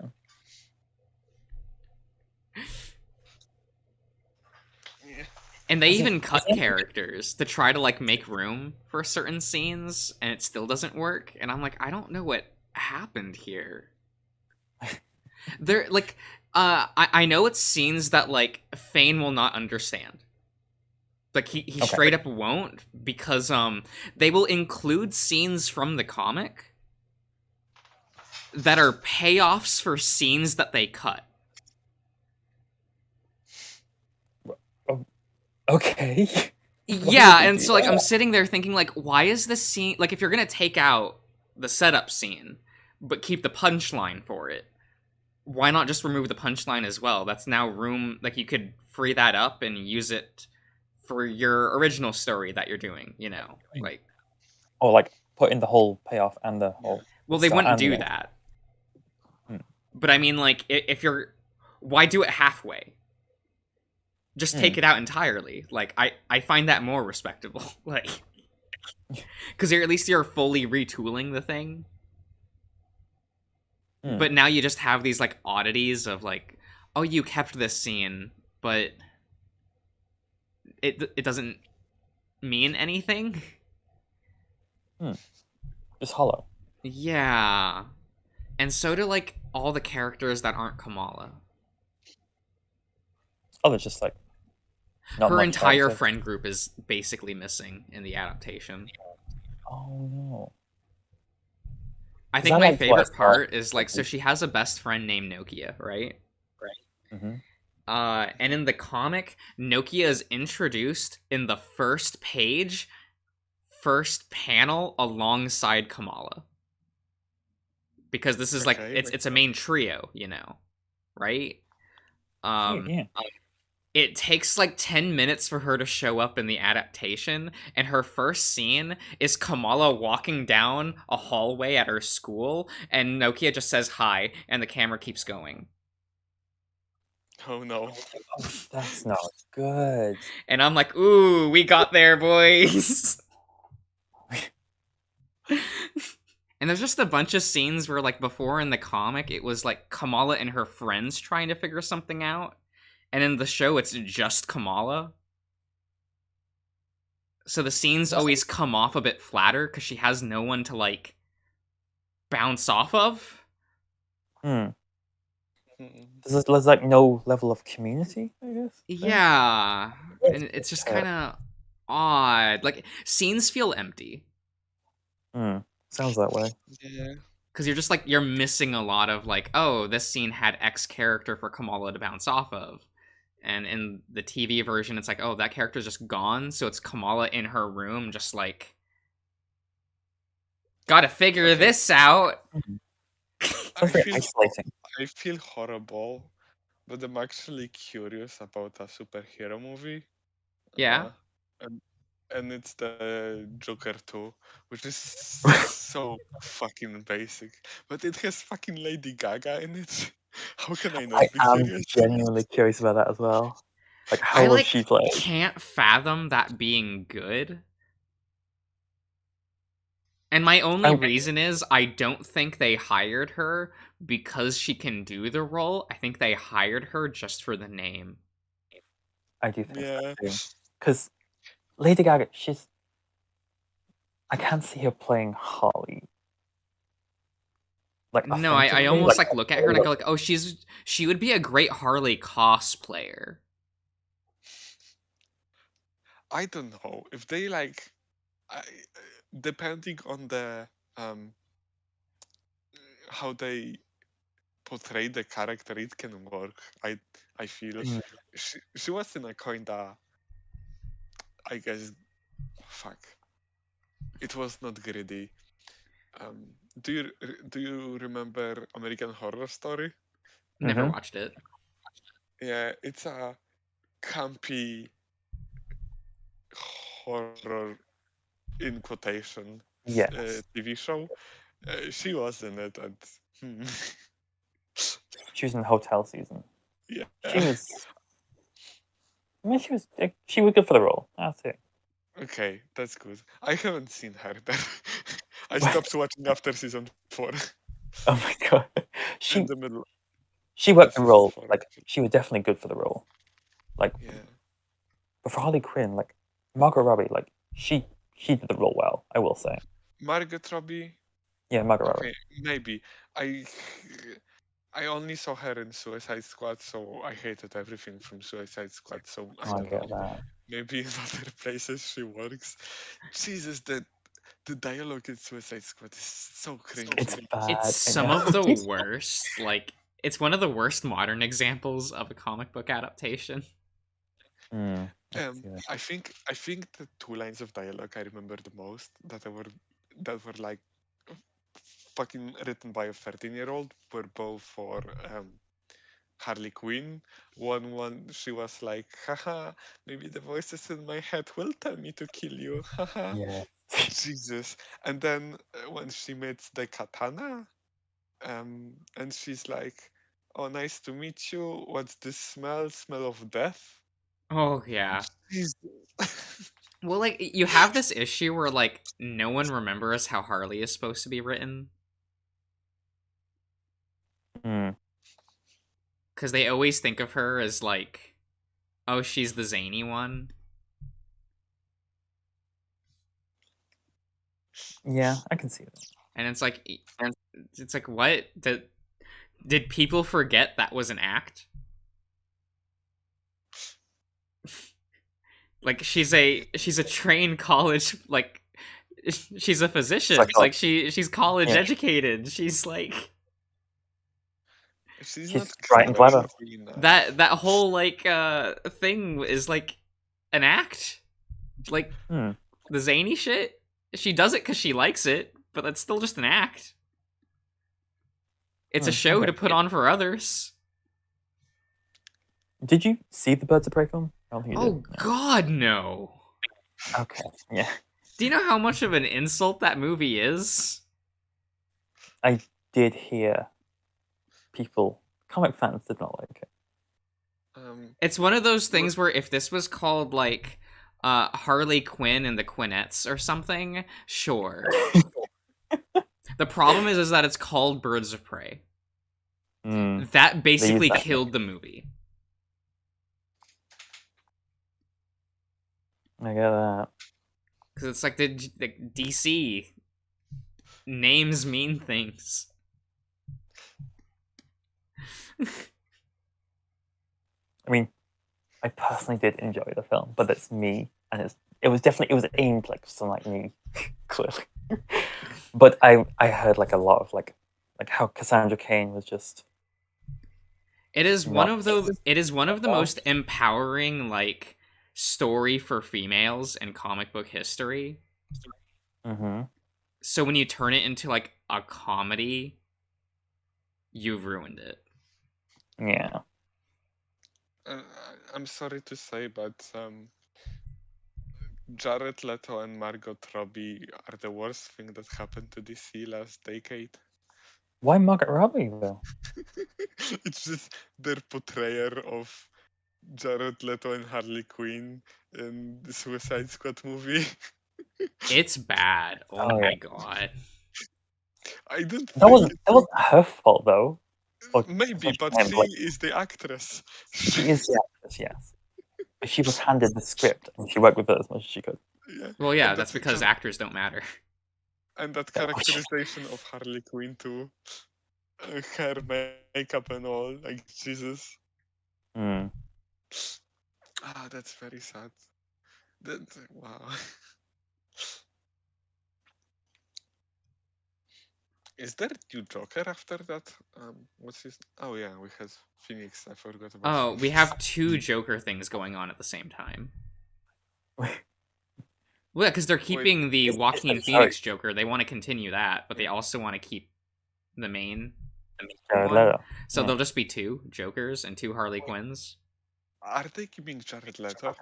[SPEAKER 1] And they
[SPEAKER 3] Is it-
[SPEAKER 1] even cut
[SPEAKER 3] is it-
[SPEAKER 1] characters to try to like make room for certain scenes, and it still doesn't work. And I'm like, I don't know what happened here. They're like, I know it's scenes that like Fane will not understand. Like he
[SPEAKER 3] Okay.
[SPEAKER 1] straight up won't, because they will include scenes from the comic that are payoffs for scenes that they cut.
[SPEAKER 3] Okay.
[SPEAKER 1] Yeah,
[SPEAKER 3] would they
[SPEAKER 1] and
[SPEAKER 3] do
[SPEAKER 1] so like I'm
[SPEAKER 3] that?
[SPEAKER 1] sitting there thinking like, why is this scene like, if you're gonna take out the setup scene but keep the punchline for it, why not just remove the punchline as well? That's now room, like you could free that up and use it for your original story that you're doing, you know? Like,
[SPEAKER 3] Or like put in the whole payoff and the whole.
[SPEAKER 1] well, they
[SPEAKER 3] start
[SPEAKER 1] wouldn't
[SPEAKER 3] and
[SPEAKER 1] do
[SPEAKER 3] the-
[SPEAKER 1] that.
[SPEAKER 3] Hmm.
[SPEAKER 1] But I mean, like, if you're, why do it halfway? Just take it out entirely. Like, I find that more respectable. Like, because at least you're fully retooling the thing.
[SPEAKER 3] Hmm.
[SPEAKER 1] But now you just have these like oddities of like, oh, you kept this scene, but it doesn't mean anything.
[SPEAKER 3] Just hollow.
[SPEAKER 1] Yeah, and so do like all the characters that aren't Kamala.
[SPEAKER 3] Oh, there's just like. Not
[SPEAKER 1] Her
[SPEAKER 3] much
[SPEAKER 1] entire
[SPEAKER 3] character.
[SPEAKER 1] friend group is basically missing in the adaptation.
[SPEAKER 3] Oh no.
[SPEAKER 1] I
[SPEAKER 3] Is
[SPEAKER 1] think
[SPEAKER 3] that,
[SPEAKER 1] my
[SPEAKER 3] like, what
[SPEAKER 1] favorite
[SPEAKER 3] it's called?
[SPEAKER 1] part is like, so she has a best friend named Nokia, right?
[SPEAKER 3] Mm-hmm.
[SPEAKER 1] And in the comic, Nokia is introduced in the first page, first panel alongside Kamala. Because this is like,
[SPEAKER 9] Okay,
[SPEAKER 1] it's a main trio, you know, right?
[SPEAKER 3] Yeah.
[SPEAKER 1] It takes like 10 minutes for her to show up in the adaptation, and her first scene is Kamala walking down a hallway at her school, and Nokia just says hi, and the camera keeps going.
[SPEAKER 9] Oh no.
[SPEAKER 3] That's not good.
[SPEAKER 1] And I'm like, ooh, we got there, boys. And there's just a bunch of scenes where, like, before in the comic, it was like Kamala and her friends trying to figure something out. And in the show, it's just Kamala. So the scenes always come off a bit flatter because she has no one to, like, bounce off of.
[SPEAKER 9] Mm.
[SPEAKER 3] There's like no level of community, I guess.
[SPEAKER 1] Yeah. And it's just kind of odd. Like, scenes feel empty.
[SPEAKER 3] Sounds that way.
[SPEAKER 9] Yeah.
[SPEAKER 1] Because you're just, like, you're missing a lot of, like, oh, this scene had X character for Kamala to bounce off of. And in the TV version, it's like, oh, that character's just gone, so it's Kamala in her room, just like, gotta figure this out.
[SPEAKER 9] I
[SPEAKER 3] Very
[SPEAKER 9] feel,
[SPEAKER 3] isolating.
[SPEAKER 9] I feel horrible, but I'm actually curious about a superhero movie.
[SPEAKER 1] Yeah.
[SPEAKER 9] And it's the Joker 2, which is so fucking basic. But it has fucking Lady Gaga in it. How can I not
[SPEAKER 3] I
[SPEAKER 9] be
[SPEAKER 3] am
[SPEAKER 9] curious?
[SPEAKER 3] genuinely curious about that as well. Like, how
[SPEAKER 1] I,
[SPEAKER 3] will
[SPEAKER 1] like,
[SPEAKER 3] she play?
[SPEAKER 1] can't fathom that being good. And my only reason is I don't think they hired her because she can do the role. I think they hired her just for the name.
[SPEAKER 3] I do think
[SPEAKER 9] Yeah.
[SPEAKER 3] so too. Because Lady Gaga, I can't see her playing Harley. Like,
[SPEAKER 1] No, I
[SPEAKER 3] authentically,
[SPEAKER 1] almost like look at her and I go like, oh, she would be a great Harley cosplayer.
[SPEAKER 9] I don't know if they like, depending on the how they portray the character, it can work. I feel she was in a kinda, I guess, fuck. It was not greedy. Do you remember American Horror Story?
[SPEAKER 1] Never watched it.
[SPEAKER 9] Yeah, it's a campy horror in quotation
[SPEAKER 3] Yes.
[SPEAKER 9] TV show. She was in it, and
[SPEAKER 3] She was in the hotel season.
[SPEAKER 9] yeah,
[SPEAKER 3] She was. I mean, she was good for the role. That's it.
[SPEAKER 9] Okay, that's good. I haven't seen her there. I stopped watching after season 4.
[SPEAKER 3] Oh my god,
[SPEAKER 9] In the middle.
[SPEAKER 3] she worked the
[SPEAKER 9] season
[SPEAKER 3] role.
[SPEAKER 9] 4,
[SPEAKER 3] Like
[SPEAKER 9] actually.
[SPEAKER 3] she was definitely good for the role. Like,
[SPEAKER 9] Yeah.
[SPEAKER 3] but for Harley Quinn, like Margot Robbie, like she did the role well. I will say.
[SPEAKER 9] Margot Robbie.
[SPEAKER 3] Yeah, Margot
[SPEAKER 9] Okay,
[SPEAKER 3] Robbie.
[SPEAKER 9] maybe. I only saw her in Suicide Squad, so I hated everything from Suicide Squad. So I
[SPEAKER 3] Oh, I
[SPEAKER 9] don't
[SPEAKER 3] get
[SPEAKER 9] know.
[SPEAKER 3] that.
[SPEAKER 9] Maybe in other places she works. Jesus, the dialogue in Suicide Squad is so cringy.
[SPEAKER 3] It's bad.
[SPEAKER 1] It's
[SPEAKER 3] I
[SPEAKER 1] some
[SPEAKER 3] know.
[SPEAKER 1] of the worst. Like, it's one of the worst modern examples of a comic book adaptation.
[SPEAKER 3] I can see that.
[SPEAKER 9] I think the 2 lines of dialogue I remember the most that were like fucking written by a 13-year-old were both for Harley Quinn. One she was like, haha, maybe the voices in my head will tell me to kill you. Haha.
[SPEAKER 3] Yeah.
[SPEAKER 9] Jesus. And then when she meets the katana, and she's like, oh, nice to meet you. What's this smell? Smell of death?
[SPEAKER 1] Oh yeah.
[SPEAKER 9] Jesus.
[SPEAKER 1] Well, like you have this issue where like no one remembers how Harley is supposed to be written
[SPEAKER 3] Mm.
[SPEAKER 1] because they always think of her as like, oh, she's the zany one.
[SPEAKER 3] Yeah, I can see that.
[SPEAKER 1] And it's like what did people forget that was an act? Like she's a trained college, like she's a physician, like she's college educated. She's like
[SPEAKER 9] She's
[SPEAKER 3] She's
[SPEAKER 9] not
[SPEAKER 3] bright and clever.
[SPEAKER 9] crazy enough.
[SPEAKER 1] that whole like thing is like an act. Like the zany shit, she does it because she likes it, but that's still just an act. It's a show
[SPEAKER 3] okay.
[SPEAKER 1] to put on for others.
[SPEAKER 3] Did you see the Birds of Prey film? I don't think you
[SPEAKER 1] Oh
[SPEAKER 3] did.
[SPEAKER 1] God, no.
[SPEAKER 3] Okay. Yeah.
[SPEAKER 1] Do you know how much of an insult that movie is?
[SPEAKER 3] I did hear comic fans did not like it.
[SPEAKER 1] It's one of those things where if this was called like Harley Quinn and the Quinettes or something, sure. The problem is that it's called Birds of Prey. That basically killed the movie.
[SPEAKER 3] I get that.
[SPEAKER 1] Because it's like the DC names mean things.
[SPEAKER 3] I mean, I personally did enjoy the film, but that's me, and it was aimed like someone like me, clearly. But I heard like a lot of like how Cassandra Cain was just.
[SPEAKER 1] It is one of the most empowering like story for females in comic book history.
[SPEAKER 3] Mm-hmm.
[SPEAKER 1] So when you turn it into like a comedy, you've ruined it.
[SPEAKER 3] Yeah.
[SPEAKER 9] I'm sorry to say, but Jared Leto and Margot Robbie are the worst thing that happened to DC last decade.
[SPEAKER 3] Why Margot Robbie though?
[SPEAKER 9] It's just their portrayal of Jared Leto and Harley Quinn in the Suicide Squad movie.
[SPEAKER 1] It's bad. Oh my god.
[SPEAKER 9] I don't.
[SPEAKER 3] That wasn't her fault though.
[SPEAKER 9] Maybe, but she is the actress.
[SPEAKER 3] She is the actress, yes. She was handed the script and she worked with it as much as she could.
[SPEAKER 9] Yeah.
[SPEAKER 1] Well, yeah, that's because actors don't matter.
[SPEAKER 9] And that characterization of Harley Quinn too, her makeup and all, like Jesus. That's very sad. Wow. Is there new Joker after that? What's his? Oh yeah, we had Phoenix. I forgot about.
[SPEAKER 1] Oh, we have 2 Joker things going on at the same time. Well, yeah, because they're keeping the Joaquin Phoenix Joker. They want to continue that, but they also want to keep the main. One. So there'll just be 2 Jokers and 2 Harley Quinns.
[SPEAKER 9] Are they keeping Jared Leto?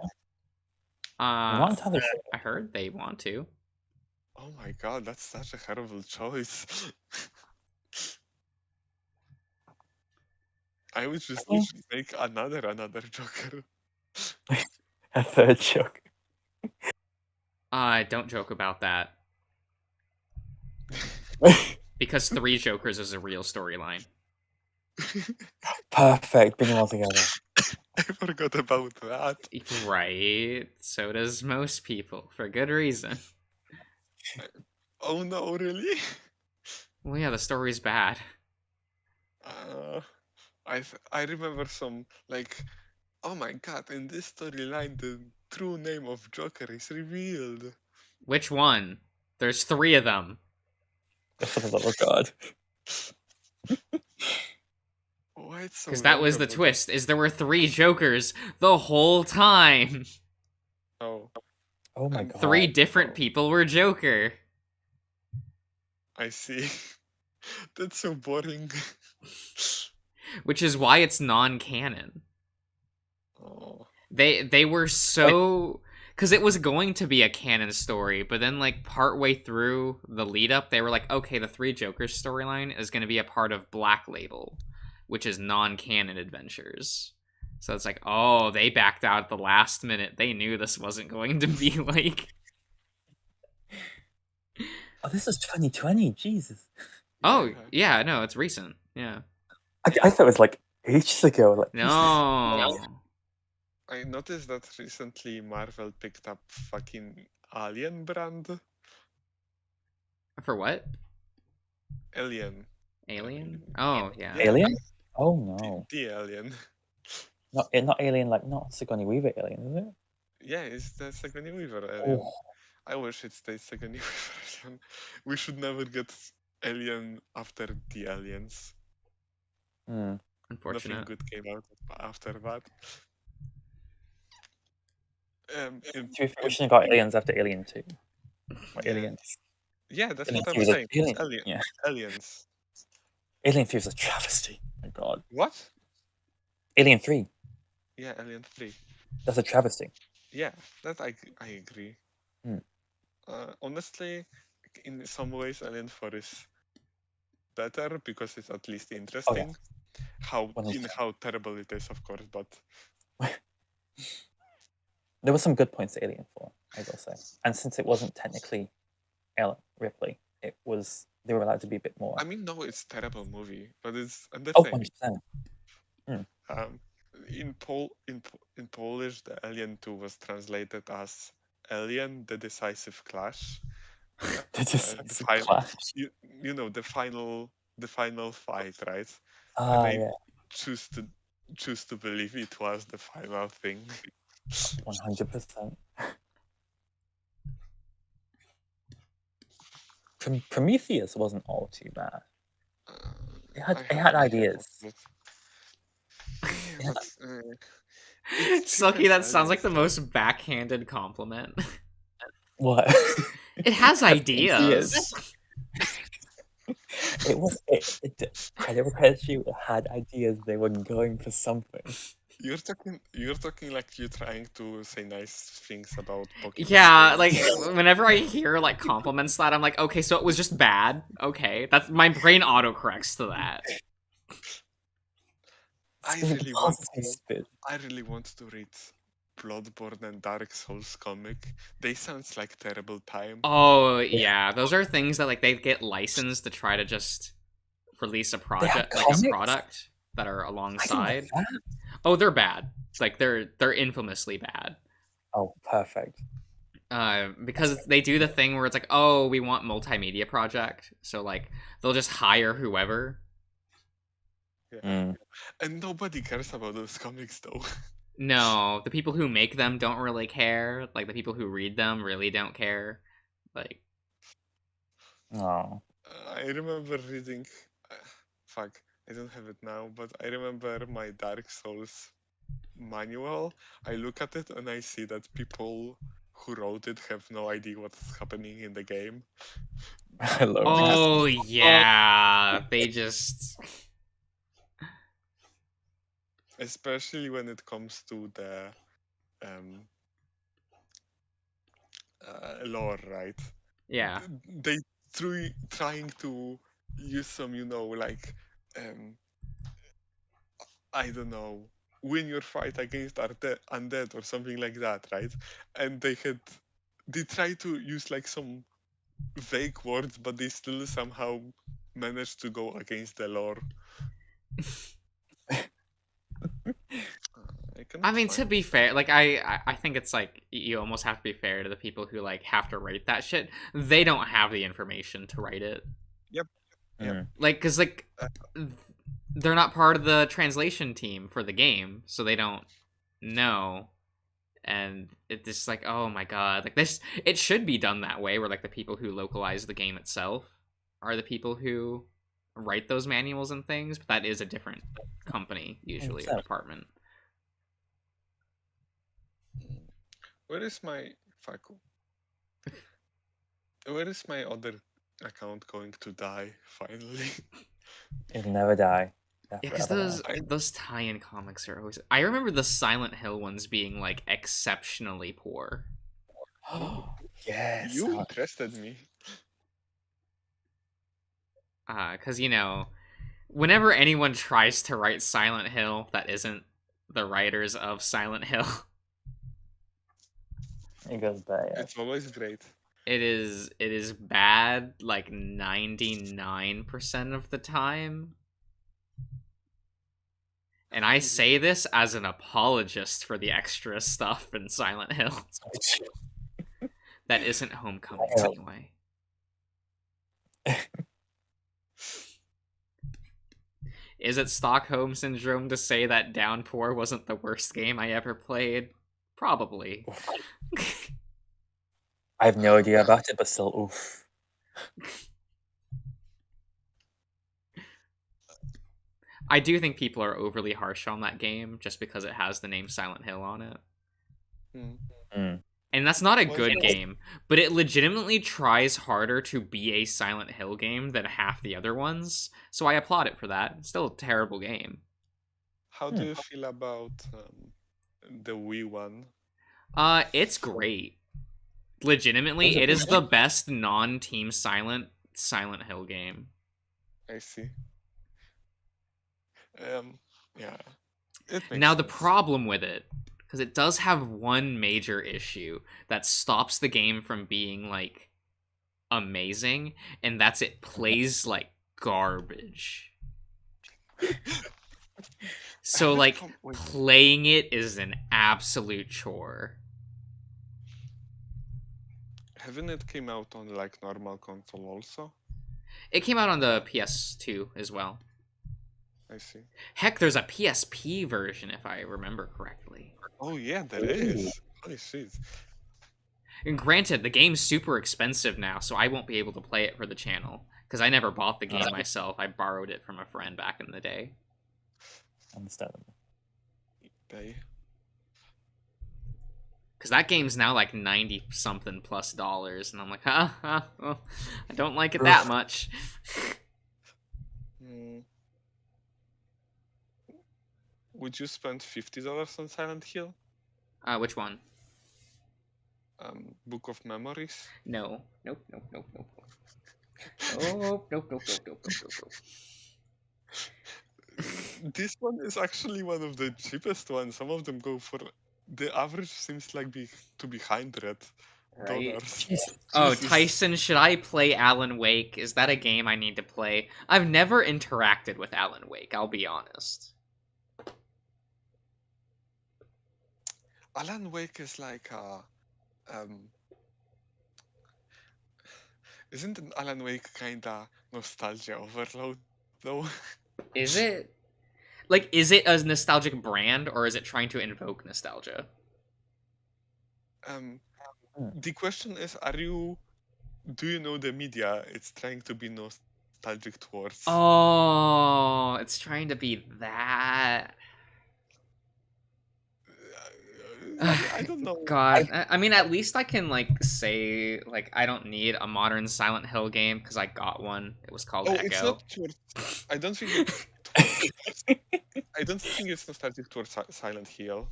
[SPEAKER 1] I heard they want to.
[SPEAKER 9] Oh my god, that's such a horrible choice. I would just make another Joker.
[SPEAKER 3] A third joke.
[SPEAKER 1] Don't joke about that. Because 3 Jokers is a real storyline.
[SPEAKER 3] Perfect. Bring them all together.
[SPEAKER 9] I forgot about that.
[SPEAKER 1] Right? So does most people, for good reason.
[SPEAKER 9] Oh no, really?
[SPEAKER 1] Well, yeah, the story's bad.
[SPEAKER 9] I remember some like, oh my god, in this storyline the true name of Joker is revealed.
[SPEAKER 1] Which one? There's 3 of them.
[SPEAKER 3] For the love of God.
[SPEAKER 9] Why it's so
[SPEAKER 1] Because that was the
[SPEAKER 9] memorable?
[SPEAKER 1] twist, is there were 3 Jokers the whole time.
[SPEAKER 9] Oh,
[SPEAKER 3] Oh my
[SPEAKER 9] And
[SPEAKER 3] God.
[SPEAKER 1] 3 different
[SPEAKER 9] Oh.
[SPEAKER 1] people were Joker.
[SPEAKER 9] I see. That's so boring.
[SPEAKER 1] Which is why it's non-canon.
[SPEAKER 9] Oh.
[SPEAKER 1] They were so... Because it was going to be a canon story, but then, like, partway through the lead-up, they were like, okay, the 3 Jokers storyline is going to be a part of Black Label, which is non-canon adventures. So it's like, oh, they backed out at the last minute. They knew this wasn't going to be, like...
[SPEAKER 3] Oh, this is 2020. Jesus.
[SPEAKER 1] Oh, yeah, no, it's recent. Yeah.
[SPEAKER 3] I thought it was like ages ago. Like,
[SPEAKER 1] No.
[SPEAKER 9] I noticed that recently Marvel picked up fucking Alien brand.
[SPEAKER 1] For what?
[SPEAKER 9] Alien.
[SPEAKER 1] Alien? Oh, yeah.
[SPEAKER 3] Alien? Oh no.
[SPEAKER 9] The Alien.
[SPEAKER 3] Not Alien, like not Sigourney Weaver Alien, is it?
[SPEAKER 9] Yeah, it's the Sigourney Weaver Alien.
[SPEAKER 3] Oh.
[SPEAKER 9] I wish it stayed Sigourney Weaver Alien. We should never get Alien after the Aliens.
[SPEAKER 3] Hmm.
[SPEAKER 1] Unfortunate.
[SPEAKER 9] Nothing good came out after that.
[SPEAKER 3] We shouldn't have got Aliens after Alien 2. Or
[SPEAKER 9] Yeah.
[SPEAKER 3] Aliens.
[SPEAKER 9] Yeah, that's
[SPEAKER 3] Alien
[SPEAKER 9] what
[SPEAKER 3] 2
[SPEAKER 9] I'm
[SPEAKER 3] was a-
[SPEAKER 9] saying. It's
[SPEAKER 3] Alien- yeah.
[SPEAKER 9] Aliens.
[SPEAKER 3] Alien 3 was a travesty. Oh my God.
[SPEAKER 9] What?
[SPEAKER 3] Alien 3.
[SPEAKER 9] Yeah, Alien 3.
[SPEAKER 3] That's a travesty.
[SPEAKER 9] Yeah, that I agree.
[SPEAKER 3] Hmm.
[SPEAKER 9] Honestly, in some ways, Alien 4 is better because it's at least interesting. How
[SPEAKER 3] 100%.
[SPEAKER 9] terrible it is, of course, but
[SPEAKER 3] There were some good points to Alien 4, I will say. And since it wasn't technically Ellen Ripley, they were allowed to be a bit more.
[SPEAKER 9] I mean, no, it's a terrible movie, but it's and the
[SPEAKER 3] Oh,
[SPEAKER 9] thing.
[SPEAKER 3] 100%.
[SPEAKER 9] In Polish, the Alien 2 was translated as Alien: The Decisive Clash.
[SPEAKER 3] The decisive
[SPEAKER 9] final,
[SPEAKER 3] clash.
[SPEAKER 9] you know the final fight, right?
[SPEAKER 3] Ah,
[SPEAKER 9] I
[SPEAKER 3] yeah.
[SPEAKER 9] choose to believe it was the final thing.
[SPEAKER 3] 100%. Prometheus wasn't all too bad. It had ideas.
[SPEAKER 1] Sucky, that sounds like the most backhanded compliment.
[SPEAKER 3] What?
[SPEAKER 1] It has ideas.
[SPEAKER 3] It was credit where credit's due. It had ideas. They were going for something.
[SPEAKER 9] You're talking like you're trying to say nice things about Pokemon.
[SPEAKER 1] Yeah,
[SPEAKER 9] games.
[SPEAKER 1] like whenever I hear like compliments to that, I'm like, okay, so it was just bad. Okay, that's my brain autocorrects to that.
[SPEAKER 9] I
[SPEAKER 3] Spin
[SPEAKER 9] really
[SPEAKER 3] the
[SPEAKER 9] want
[SPEAKER 3] positive
[SPEAKER 9] to.
[SPEAKER 3] spin.
[SPEAKER 9] I really want to read Bloodborne and Dark Souls comic. They sounds like terrible time.
[SPEAKER 1] Oh yeah, those are things that like they get licensed to try to just release a project, like
[SPEAKER 3] comics?
[SPEAKER 1] a product that are
[SPEAKER 3] I didn't know
[SPEAKER 1] alongside.
[SPEAKER 3] that.
[SPEAKER 1] Oh, they're bad. Like they're infamously bad.
[SPEAKER 3] Oh, perfect.
[SPEAKER 1] Because they do the thing where it's like, oh, we want multimedia project, so like they'll just hire whoever.
[SPEAKER 9] Yeah.
[SPEAKER 3] Mm.
[SPEAKER 9] And nobody cares about those comics though.
[SPEAKER 1] No, the people who make them don't really care. Like the people who read them really don't care. Like,
[SPEAKER 3] Oh.
[SPEAKER 9] I remember reading. Fuck, I don't have it now, but I remember my Dark Souls manual. I look at it and I see that people who wrote it have no idea what's happening in the game.
[SPEAKER 3] I love
[SPEAKER 1] oh yeah, they just.
[SPEAKER 9] Especially when it comes to the lore, right?
[SPEAKER 1] Yeah.
[SPEAKER 9] They trying to use some, like I don't know, win your fight against undead or something like that, right? And they try to use like some vague words, but they still somehow managed to go against the lore.
[SPEAKER 1] I mean, to be fair, like I think it's like you almost have to be fair to the people who like have to write that shit. They don't have the information to write it.
[SPEAKER 9] Yep.
[SPEAKER 1] Like, because like they're not part of the translation team for the game, so they don't know. And it's just like, oh my god, like this, it should be done that way, where like the people who localize the game itself are the people who write those manuals and things, but that is a different company usually, or department.
[SPEAKER 9] Where is my Faku? Where is my other account going to die finally?
[SPEAKER 3] It'll never die.
[SPEAKER 1] Yeah, because those tie-in comics are always. I remember the Silent Hill ones being like exceptionally poor.
[SPEAKER 3] Yes.
[SPEAKER 9] You interested me.
[SPEAKER 1] Because you know, whenever anyone tries to write Silent Hill that isn't the writers of Silent Hill,
[SPEAKER 3] it goes bad.
[SPEAKER 9] It's always great.
[SPEAKER 1] It is bad like 99% of the time. And I say this as an apologist for the extra stuff in Silent Hill. That isn't Homecoming anyway. Is it Stockholm Syndrome to say that Downpour wasn't the worst game I ever played? Probably.
[SPEAKER 3] I have no idea about it, but still, oof.
[SPEAKER 1] I do think people are overly harsh on that game just because it has the name Silent Hill on it. And that's not a good game, but it legitimately tries harder to be a Silent Hill game than half the other ones, so I applaud it for that. It's still a terrible game.
[SPEAKER 9] How do you feel about the Wii one?
[SPEAKER 1] It's great. Legitimately, it is the best non-Team Silent Hill game.
[SPEAKER 9] I see. Yeah.
[SPEAKER 1] Now the problem with it, because it does have one major issue that stops the game from being like amazing, and that's it plays like garbage. So like playing it is an absolute chore.
[SPEAKER 9] Haven't it came out on like normal console also?
[SPEAKER 1] It came out on the PS2 as well.
[SPEAKER 9] I see.
[SPEAKER 1] Heck, there's a PSP version if I remember correctly.
[SPEAKER 9] Oh yeah, there is. Holy shit.
[SPEAKER 1] And granted, the game's super expensive now, so I won't be able to play it for the channel. Because I never bought the game myself. I borrowed it from a friend back in the day.
[SPEAKER 3] Understandable.
[SPEAKER 1] Because that game's now like $90-something plus, and I'm like, well, I don't like it that much.
[SPEAKER 9] Would you spend $50 on Silent Hill?
[SPEAKER 1] Which one?
[SPEAKER 9] Book of Memories?
[SPEAKER 1] No. Nope. Nope.
[SPEAKER 9] This one is actually one of the cheapest ones. Some of them go for... The average seems like to be $100.
[SPEAKER 1] Right. Oh, Tyson, should I play Alan Wake? Is that a game I need to play? I've never interacted with Alan Wake, I'll be honest.
[SPEAKER 9] Alan Wake is like isn't Alan Wake kinda nostalgia overload though?
[SPEAKER 1] Is it? Like, is it a nostalgic brand, or is it trying to invoke nostalgia?
[SPEAKER 9] The question is, do you know the media it's trying to be nostalgic towards?
[SPEAKER 1] Oh, it's trying to be that.
[SPEAKER 9] I don't know.
[SPEAKER 1] God, I mean, at least I can like say like I don't need a modern Silent Hill game because I got one. It was called Echo.
[SPEAKER 9] It's not towards, I don't think it's nostalgic towards Silent Hill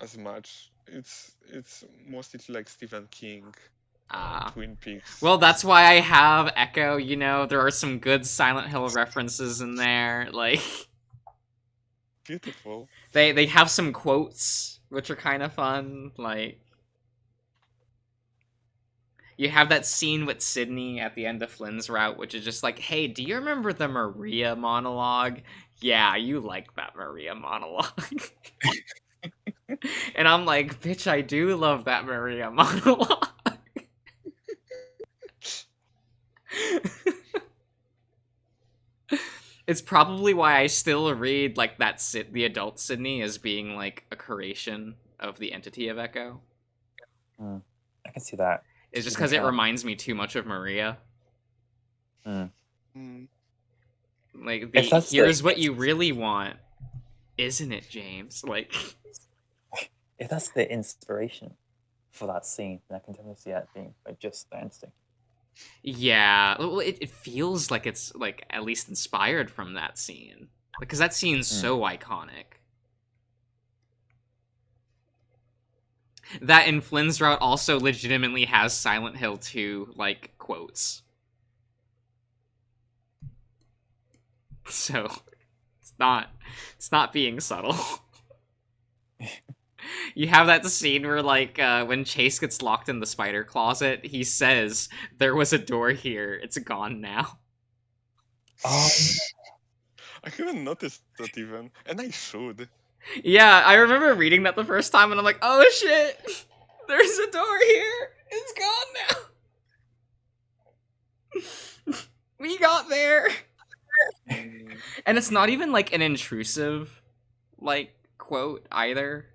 [SPEAKER 9] as much. It's mostly like Stephen King, Twin Peaks.
[SPEAKER 1] Well, that's why I have Echo. You know, there are some good Silent Hill references in there. Like,
[SPEAKER 9] Beautiful.
[SPEAKER 1] They have some quotes which are kind of fun. Like you have that scene with Sydney at the end of Flynn's route, which is just like, hey, do you remember the Maria monologue? Yeah, you like that Maria monologue. And I'm like, bitch, I do love that Maria monologue. It's probably why I still read like that the adult Sydney as being like a creation of the entity of Echo.
[SPEAKER 3] I can see that.
[SPEAKER 1] It's just
[SPEAKER 3] You can
[SPEAKER 1] because it
[SPEAKER 3] tell.
[SPEAKER 1] reminds me too much of Maria.
[SPEAKER 3] Mm.
[SPEAKER 1] Like
[SPEAKER 3] If that's the-
[SPEAKER 1] here's what you really want, isn't it, James? Like
[SPEAKER 3] If that's the inspiration for that scene, then I can definitely see it being like just the instinct.
[SPEAKER 1] yeah, well, it feels like it's like at least inspired from that scene because that scene's so iconic. That in Flynn's route also legitimately has Silent Hill 2 like quotes. So it's not being subtle. You have that scene where like when Chase gets locked in the spider closet, he says, "There was a door here. It's gone now."
[SPEAKER 3] Oh,
[SPEAKER 9] I haven't noticed that even, and I should.
[SPEAKER 1] Yeah, I remember reading that the first time and I'm like, "Oh shit. There's a door here. It's gone now." We got there. And it's not even like an intrusive like quote either.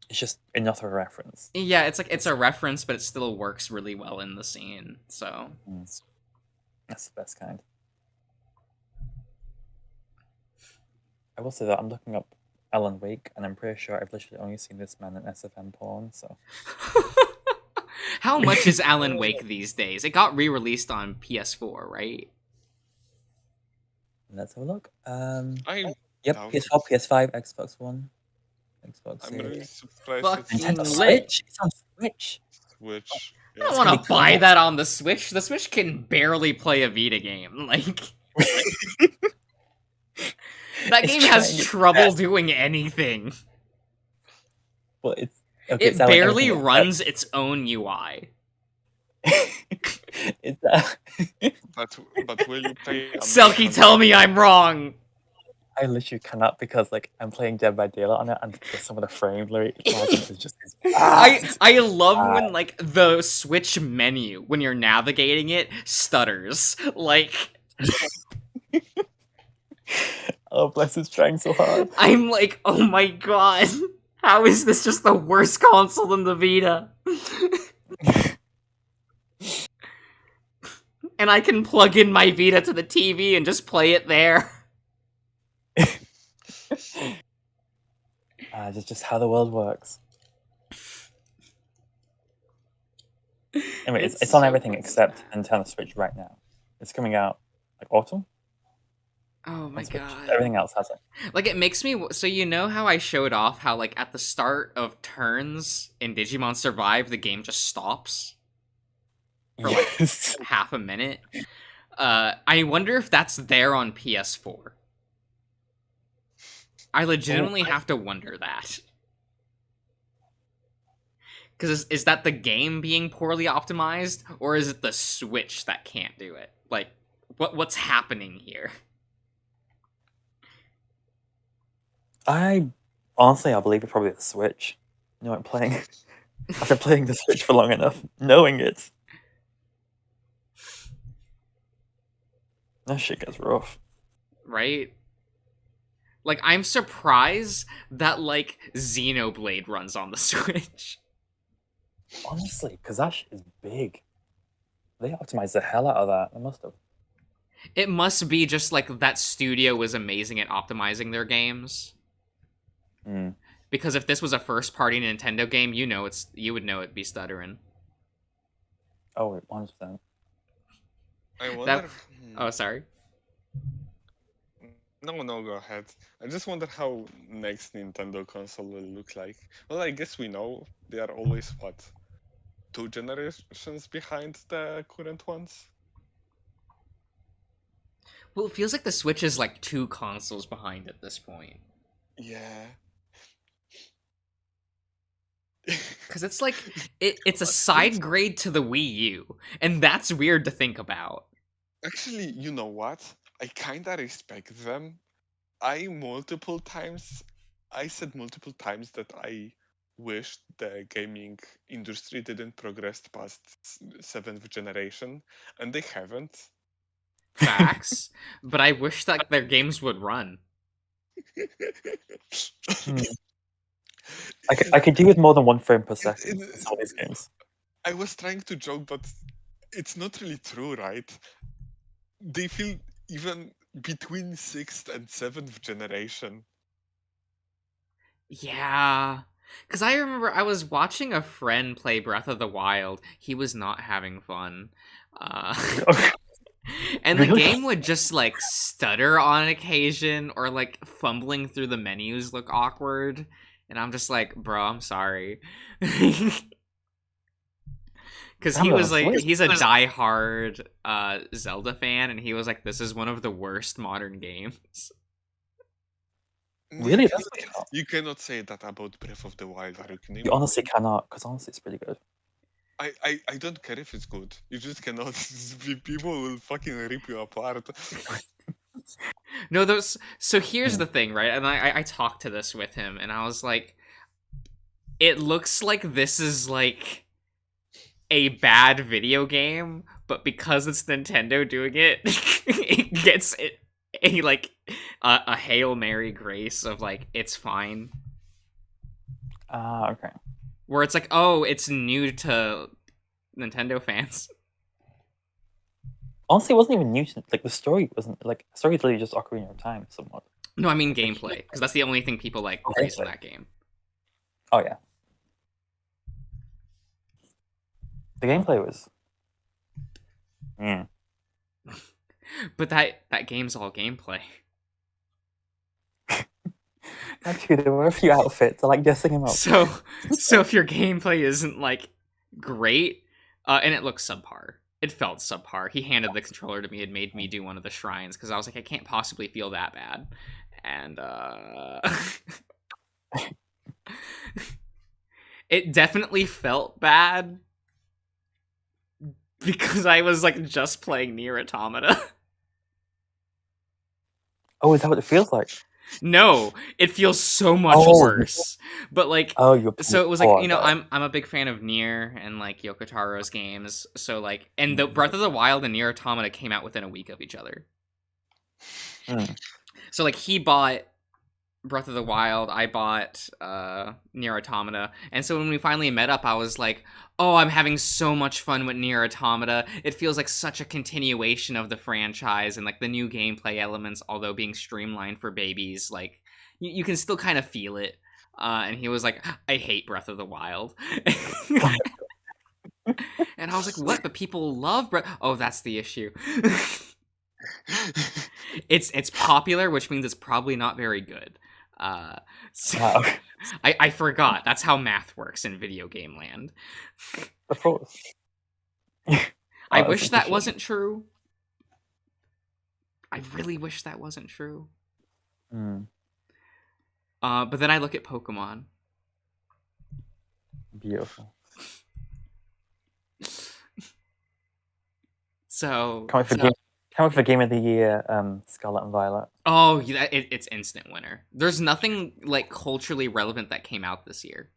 [SPEAKER 3] it's just enough of a reference.
[SPEAKER 1] Yeah, it's like it's a reference, but it still works really well in the scene. So
[SPEAKER 3] That's the best kind. I will say that I'm looking up Alan Wake, and I'm pretty sure I've literally only seen this man in SFM porn. So
[SPEAKER 1] how much is Alan Wake these days? It got re-released on PS4, right?
[SPEAKER 3] let's have a look.
[SPEAKER 9] I
[SPEAKER 3] Yep,
[SPEAKER 9] doubt
[SPEAKER 3] PS4, PS5, Xbox One, Xbox
[SPEAKER 9] I'm really
[SPEAKER 3] Series.
[SPEAKER 9] surprised
[SPEAKER 1] Fucking
[SPEAKER 3] Nintendo
[SPEAKER 9] it's
[SPEAKER 1] lit.
[SPEAKER 3] Switch. It's on Switch.
[SPEAKER 9] Switch.
[SPEAKER 1] I don't
[SPEAKER 9] Yeah.
[SPEAKER 1] want
[SPEAKER 3] gonna
[SPEAKER 1] to
[SPEAKER 3] be
[SPEAKER 1] buy
[SPEAKER 3] cool.
[SPEAKER 1] that on the Switch. The Switch can barely play a Vita game. Like that
[SPEAKER 3] It's
[SPEAKER 1] game has
[SPEAKER 3] trying its
[SPEAKER 1] trouble
[SPEAKER 3] best.
[SPEAKER 1] doing anything.
[SPEAKER 3] Well, it's okay.
[SPEAKER 1] It
[SPEAKER 3] it's not like
[SPEAKER 1] barely
[SPEAKER 3] everything
[SPEAKER 1] runs its own UI.
[SPEAKER 3] it's
[SPEAKER 9] But will you pay?
[SPEAKER 1] Selkie, tell me I'm wrong.
[SPEAKER 3] I literally cannot because like I'm playing Dead by Daylight on it, and some of the frame rate margin is just.
[SPEAKER 1] I love when like the Switch menu when you're navigating it stutters. Like
[SPEAKER 3] Oh, bless, it's trying so hard.
[SPEAKER 1] I'm like, oh my god, how is this just the worst console than the Vita? And I can plug in my Vita to the TV and just play it there.
[SPEAKER 3] Just how the world works. Anyway, it's on
[SPEAKER 1] so
[SPEAKER 3] everything except Nintendo Switch right now. It's coming out like autumn.
[SPEAKER 1] Oh my
[SPEAKER 3] on Switch.
[SPEAKER 1] god.
[SPEAKER 3] Everything else has it.
[SPEAKER 1] Like it makes me so you know how I showed off how like at the start of turns in Digimon Survive the game just stops for like
[SPEAKER 3] Yes.
[SPEAKER 1] half a minute. I wonder if that's there on PS4. I legitimately have to wonder that. Because is that the game being poorly optimized, or is it the Switch that can't do it? Like, what's happening here?
[SPEAKER 3] I believe it's probably the Switch. You know, I'm playing after playing the Switch for long enough, knowing it. That shit gets rough.
[SPEAKER 1] Right? Like, I'm surprised that, like, Xenoblade runs on the Switch.
[SPEAKER 3] Honestly, because that shit is big. They optimized the hell out of that. They must have.
[SPEAKER 1] It must be just, like, that studio was amazing at optimizing their games. Because if this was a first-party Nintendo game, you would know it'd be stuttering.
[SPEAKER 3] Oh, wait, 100%.
[SPEAKER 9] I wonder.
[SPEAKER 1] Oh, sorry.
[SPEAKER 9] No, go ahead. I just wonder how next Nintendo console will look like. Well, I guess we know they are always, 2 generations behind the current ones?
[SPEAKER 1] Well, it feels like the Switch is like 2 consoles behind at this point.
[SPEAKER 9] Yeah.
[SPEAKER 1] Because it's like, it's a side grade to the Wii U. And that's weird to think about.
[SPEAKER 9] Actually, you know what? I kinda respect them. I said multiple times that I wish the gaming industry didn't progress past 7th generation, and they haven't.
[SPEAKER 1] Facts. But I wish that their games would run.
[SPEAKER 4] I could do with more than 1 frame per second in some of these games.
[SPEAKER 9] I was trying to joke, but it's not really true, right? They feel even between 6th and 7th generation.
[SPEAKER 1] Yeah. Because I remember I was watching a friend play Breath of the Wild. He was not having fun. And the
[SPEAKER 4] Really?
[SPEAKER 1] game would just, like, stutter on occasion, or, like, fumbling through the menus look awkward. And I'm just like, bro, I'm sorry. Because he was like, he's a diehard Zelda fan, and he was like, this is one of the worst modern games.
[SPEAKER 4] Really?
[SPEAKER 9] You cannot say that about Breath of the Wild. Are you kidding
[SPEAKER 4] You
[SPEAKER 9] me?
[SPEAKER 4] honestly cannot, because honestly, it's pretty good.
[SPEAKER 9] I don't care if it's good. You just cannot. People will fucking rip you apart.
[SPEAKER 1] No, those. So here's the thing, right? And I talked to this with him, and I was like, it looks like this is like a bad video game, but because it's Nintendo doing it, it gets a Hail Mary grace of like, it's fine.
[SPEAKER 4] Okay.
[SPEAKER 1] Where it's like, oh, it's new to Nintendo fans.
[SPEAKER 4] Honestly, it wasn't even new to, like, the story wasn't, like, the story is literally just Ocarina of Time somewhat.
[SPEAKER 1] No, I mean gameplay, because that's the only thing people like praise in
[SPEAKER 4] gameplay.
[SPEAKER 1] that game.
[SPEAKER 4] Oh, yeah. The gameplay was...
[SPEAKER 1] But that game's all gameplay.
[SPEAKER 4] Actually, there were a few outfits. I like guessing them up.
[SPEAKER 1] So if your gameplay isn't like great, and it looks subpar, it felt subpar. He handed the controller to me and made me do one of the shrines because I was like, I can't possibly feel that bad, and it definitely felt bad because I was like just playing Nier Automata.
[SPEAKER 4] Oh, is that what it feels like?
[SPEAKER 1] No, it feels so much worse. But like, so it was like, you know, I'm a big fan of Nier and like Yoko Taro's games. So like, and the Breath of the Wild and Nier Automata came out within a week of each other. So like, he bought Breath of the Wild, I bought Nier Automata, and so when we finally met up, I was like, oh, I'm having so much fun with Nier Automata. It feels like such a continuation of the franchise, and like the new gameplay elements, although being streamlined for babies, like you can still kind of feel it. And he was like, I hate Breath of the Wild. And I was like, what? But people love Breath. Oh, that's the issue. It's popular, which means it's probably not very good. So I forgot. That's how math works in video game land.
[SPEAKER 4] Of course.
[SPEAKER 1] I wish that wasn't true. I really wish that wasn't true. But then I look at Pokemon.
[SPEAKER 4] Beautiful.
[SPEAKER 1] So
[SPEAKER 4] Come for Game of the Year, Scarlet and Violet.
[SPEAKER 1] Oh, it's instant winner. There's nothing like culturally relevant that came out this year.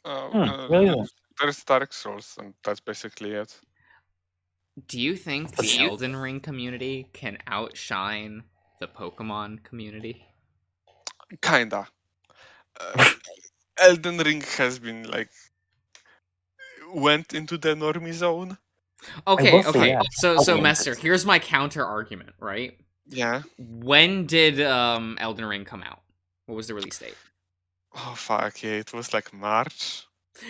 [SPEAKER 4] Really?
[SPEAKER 9] There's Dark Souls, and that's basically it.
[SPEAKER 1] Do you think the Elden Ring community can outshine the Pokemon community?
[SPEAKER 9] Kinda. Elden Ring has been like went into the normie zone.
[SPEAKER 1] Okay. So Messer, here's my counter argument, right?
[SPEAKER 9] Yeah.
[SPEAKER 1] When did Elden Ring come out? What was the release date?
[SPEAKER 9] Oh fuck yeah, it was like March.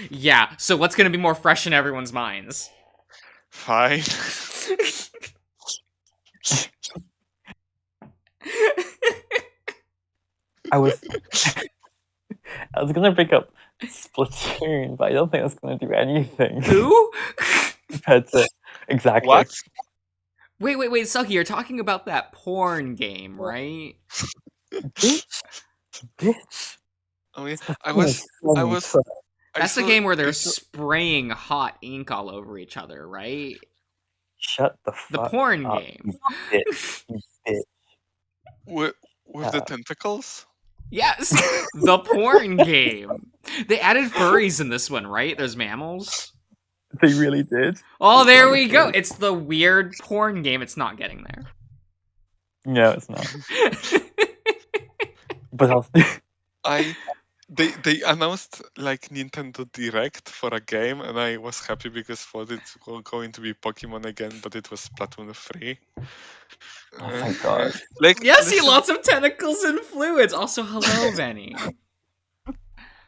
[SPEAKER 1] Yeah, so what's gonna be more fresh in everyone's minds?
[SPEAKER 9] Fine.
[SPEAKER 4] I was gonna pick up Splatoon, but I don't think that's gonna do anything.
[SPEAKER 1] Who?
[SPEAKER 4] Compared to exactly.
[SPEAKER 9] What?
[SPEAKER 1] Wait, Sucky, you're talking about that porn game, right?
[SPEAKER 3] Bitch.
[SPEAKER 9] I mean,
[SPEAKER 3] Splatoon
[SPEAKER 9] I
[SPEAKER 3] is
[SPEAKER 9] was, I
[SPEAKER 3] funny,
[SPEAKER 9] was,
[SPEAKER 3] so-
[SPEAKER 9] I
[SPEAKER 1] That's the
[SPEAKER 9] saw,
[SPEAKER 1] game where
[SPEAKER 9] I
[SPEAKER 1] they're
[SPEAKER 9] saw,
[SPEAKER 1] spraying hot ink all over each other, right?
[SPEAKER 3] Shut the
[SPEAKER 1] The
[SPEAKER 3] fuck
[SPEAKER 1] porn
[SPEAKER 3] up,
[SPEAKER 1] game.
[SPEAKER 3] you bitch. You bitch.
[SPEAKER 9] with the tentacles.
[SPEAKER 1] Yes, the porn game. They added furries in this one, right? There's mammals.
[SPEAKER 3] They really did.
[SPEAKER 1] Oh, there
[SPEAKER 3] really
[SPEAKER 1] we go.
[SPEAKER 3] did.
[SPEAKER 1] It's the weird porn game. It's not getting there.
[SPEAKER 3] No, it's not. But
[SPEAKER 9] They announced like Nintendo Direct for a game, and I was happy because thought it was going to be Pokemon again, but it was Splatoon 3.
[SPEAKER 3] Oh, thank God.
[SPEAKER 9] Like,
[SPEAKER 1] Yes, see
[SPEAKER 9] listen-
[SPEAKER 1] lots of tentacles and fluids. Also, hello, Benny.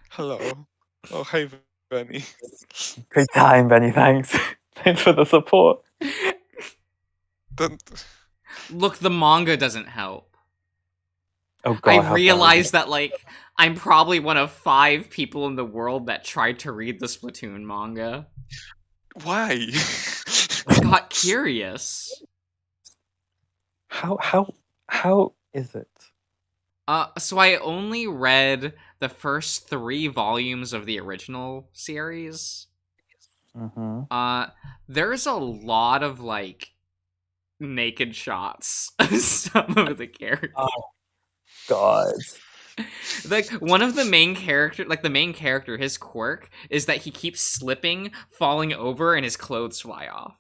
[SPEAKER 9] Hello. Oh, hey, Benny.
[SPEAKER 3] Great time, Benny. Thanks. Thanks for the support.
[SPEAKER 9] Don't.
[SPEAKER 1] Look, the manga doesn't help.
[SPEAKER 3] Oh God.
[SPEAKER 1] I realized that, like, I'm probably one of 5 people in the world that tried to read the Splatoon manga.
[SPEAKER 9] Why?
[SPEAKER 1] I got curious.
[SPEAKER 3] How is it?
[SPEAKER 1] So I only read the first 3 volumes of the original series.
[SPEAKER 3] Mm-hmm.
[SPEAKER 1] There's a lot of, like, naked shots of some of the characters.
[SPEAKER 3] Oh God.
[SPEAKER 1] Like, one of the main character, his quirk is that he keeps slipping, falling over, and his clothes fly off.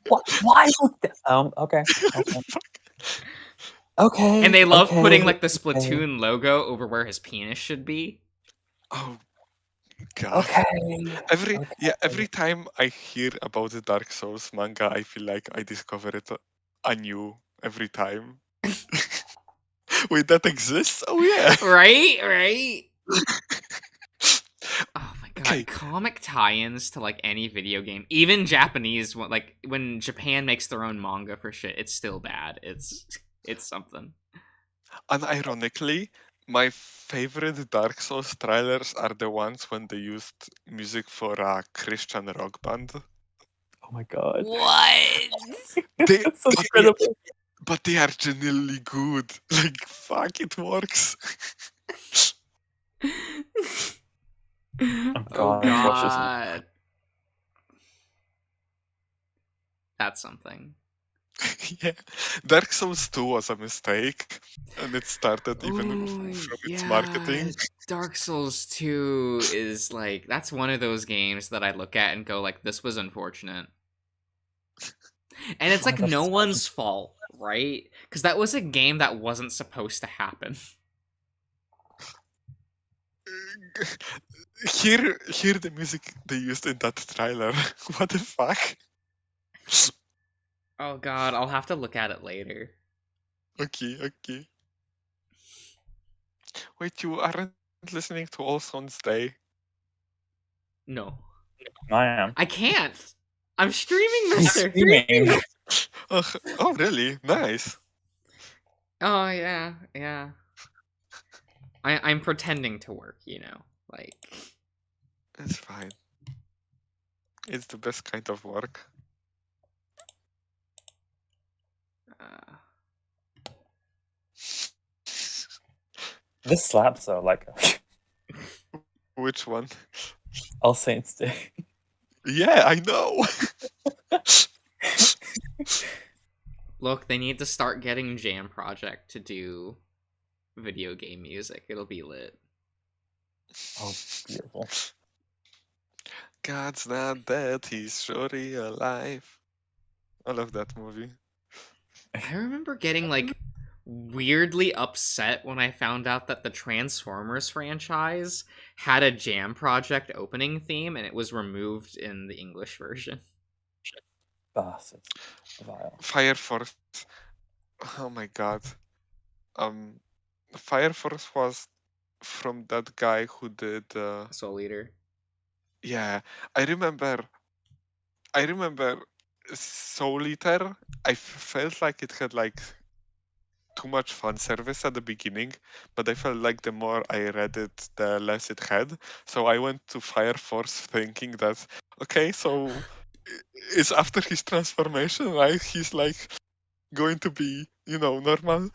[SPEAKER 3] What? Why would that? Okay. Okay.
[SPEAKER 1] And they love
[SPEAKER 3] okay,
[SPEAKER 1] putting, like, the
[SPEAKER 3] okay,
[SPEAKER 1] Splatoon logo over where his penis should be.
[SPEAKER 9] Oh, God.
[SPEAKER 3] Okay.
[SPEAKER 9] Every time I hear about the Dark Souls manga, I feel like I discover it anew every time. Wait, that exists? Oh yeah.
[SPEAKER 1] Right? Oh my god,
[SPEAKER 9] Okay.
[SPEAKER 1] comic tie-ins to, like, any video game, even Japanese one, like, when Japan makes their own manga for shit, it's still bad. It's something.
[SPEAKER 9] Unironically, my favorite Dark Souls trailers are the ones when they used music for a Christian rock band.
[SPEAKER 3] Oh my God.
[SPEAKER 1] What?
[SPEAKER 9] They,
[SPEAKER 3] That's so
[SPEAKER 9] but, they,
[SPEAKER 3] incredible.
[SPEAKER 9] but they are genuinely good. Like, fuck, it works.
[SPEAKER 1] Oh
[SPEAKER 3] God, I watched this.
[SPEAKER 1] god. That's something.
[SPEAKER 9] Yeah, Dark Souls 2 was a mistake, and it started even
[SPEAKER 1] Ooh,
[SPEAKER 9] from its
[SPEAKER 1] yeah,
[SPEAKER 9] marketing.
[SPEAKER 1] Dark Souls 2 is, like, that's one of those games that I look at and go, like, this was unfortunate. And it's like no one's fault, right? Because that was a game that wasn't supposed to happen.
[SPEAKER 9] Hear the music they used in that trailer. What the fuck?
[SPEAKER 1] Oh god, I'll have to look at it later.
[SPEAKER 9] Okay. Wait, you aren't listening to All Souls Day?
[SPEAKER 1] No.
[SPEAKER 3] I am.
[SPEAKER 1] I can't! I'm streaming this.
[SPEAKER 3] Streaming.
[SPEAKER 9] Oh, really? Nice.
[SPEAKER 1] Oh, yeah. I'm pretending to work, like...
[SPEAKER 9] It's fine. It's the best kind of work.
[SPEAKER 3] This slaps though, like
[SPEAKER 9] Which one?
[SPEAKER 3] All Saints Day.
[SPEAKER 9] Yeah, I know.
[SPEAKER 1] Look, they need to start getting Jam Project to do video game music. It'll be lit.
[SPEAKER 3] Oh, beautiful.
[SPEAKER 9] God's not dead, he's surely alive. I love that movie.
[SPEAKER 1] I remember getting, like, weirdly upset when I found out that the Transformers franchise had a Jam Project opening theme and it was removed in the English version.
[SPEAKER 3] Bastards. Vile.
[SPEAKER 9] Fire Force. Oh my god. Fire Force was from that guy who did
[SPEAKER 1] Soul Eater.
[SPEAKER 9] yeah, I remember Soul Eater. I felt like it had like too much fan service at the beginning, but I felt like the more I read it, the less it had. So I went to Fire Force thinking that okay, so is after his transformation, right? He's like going to be, normal.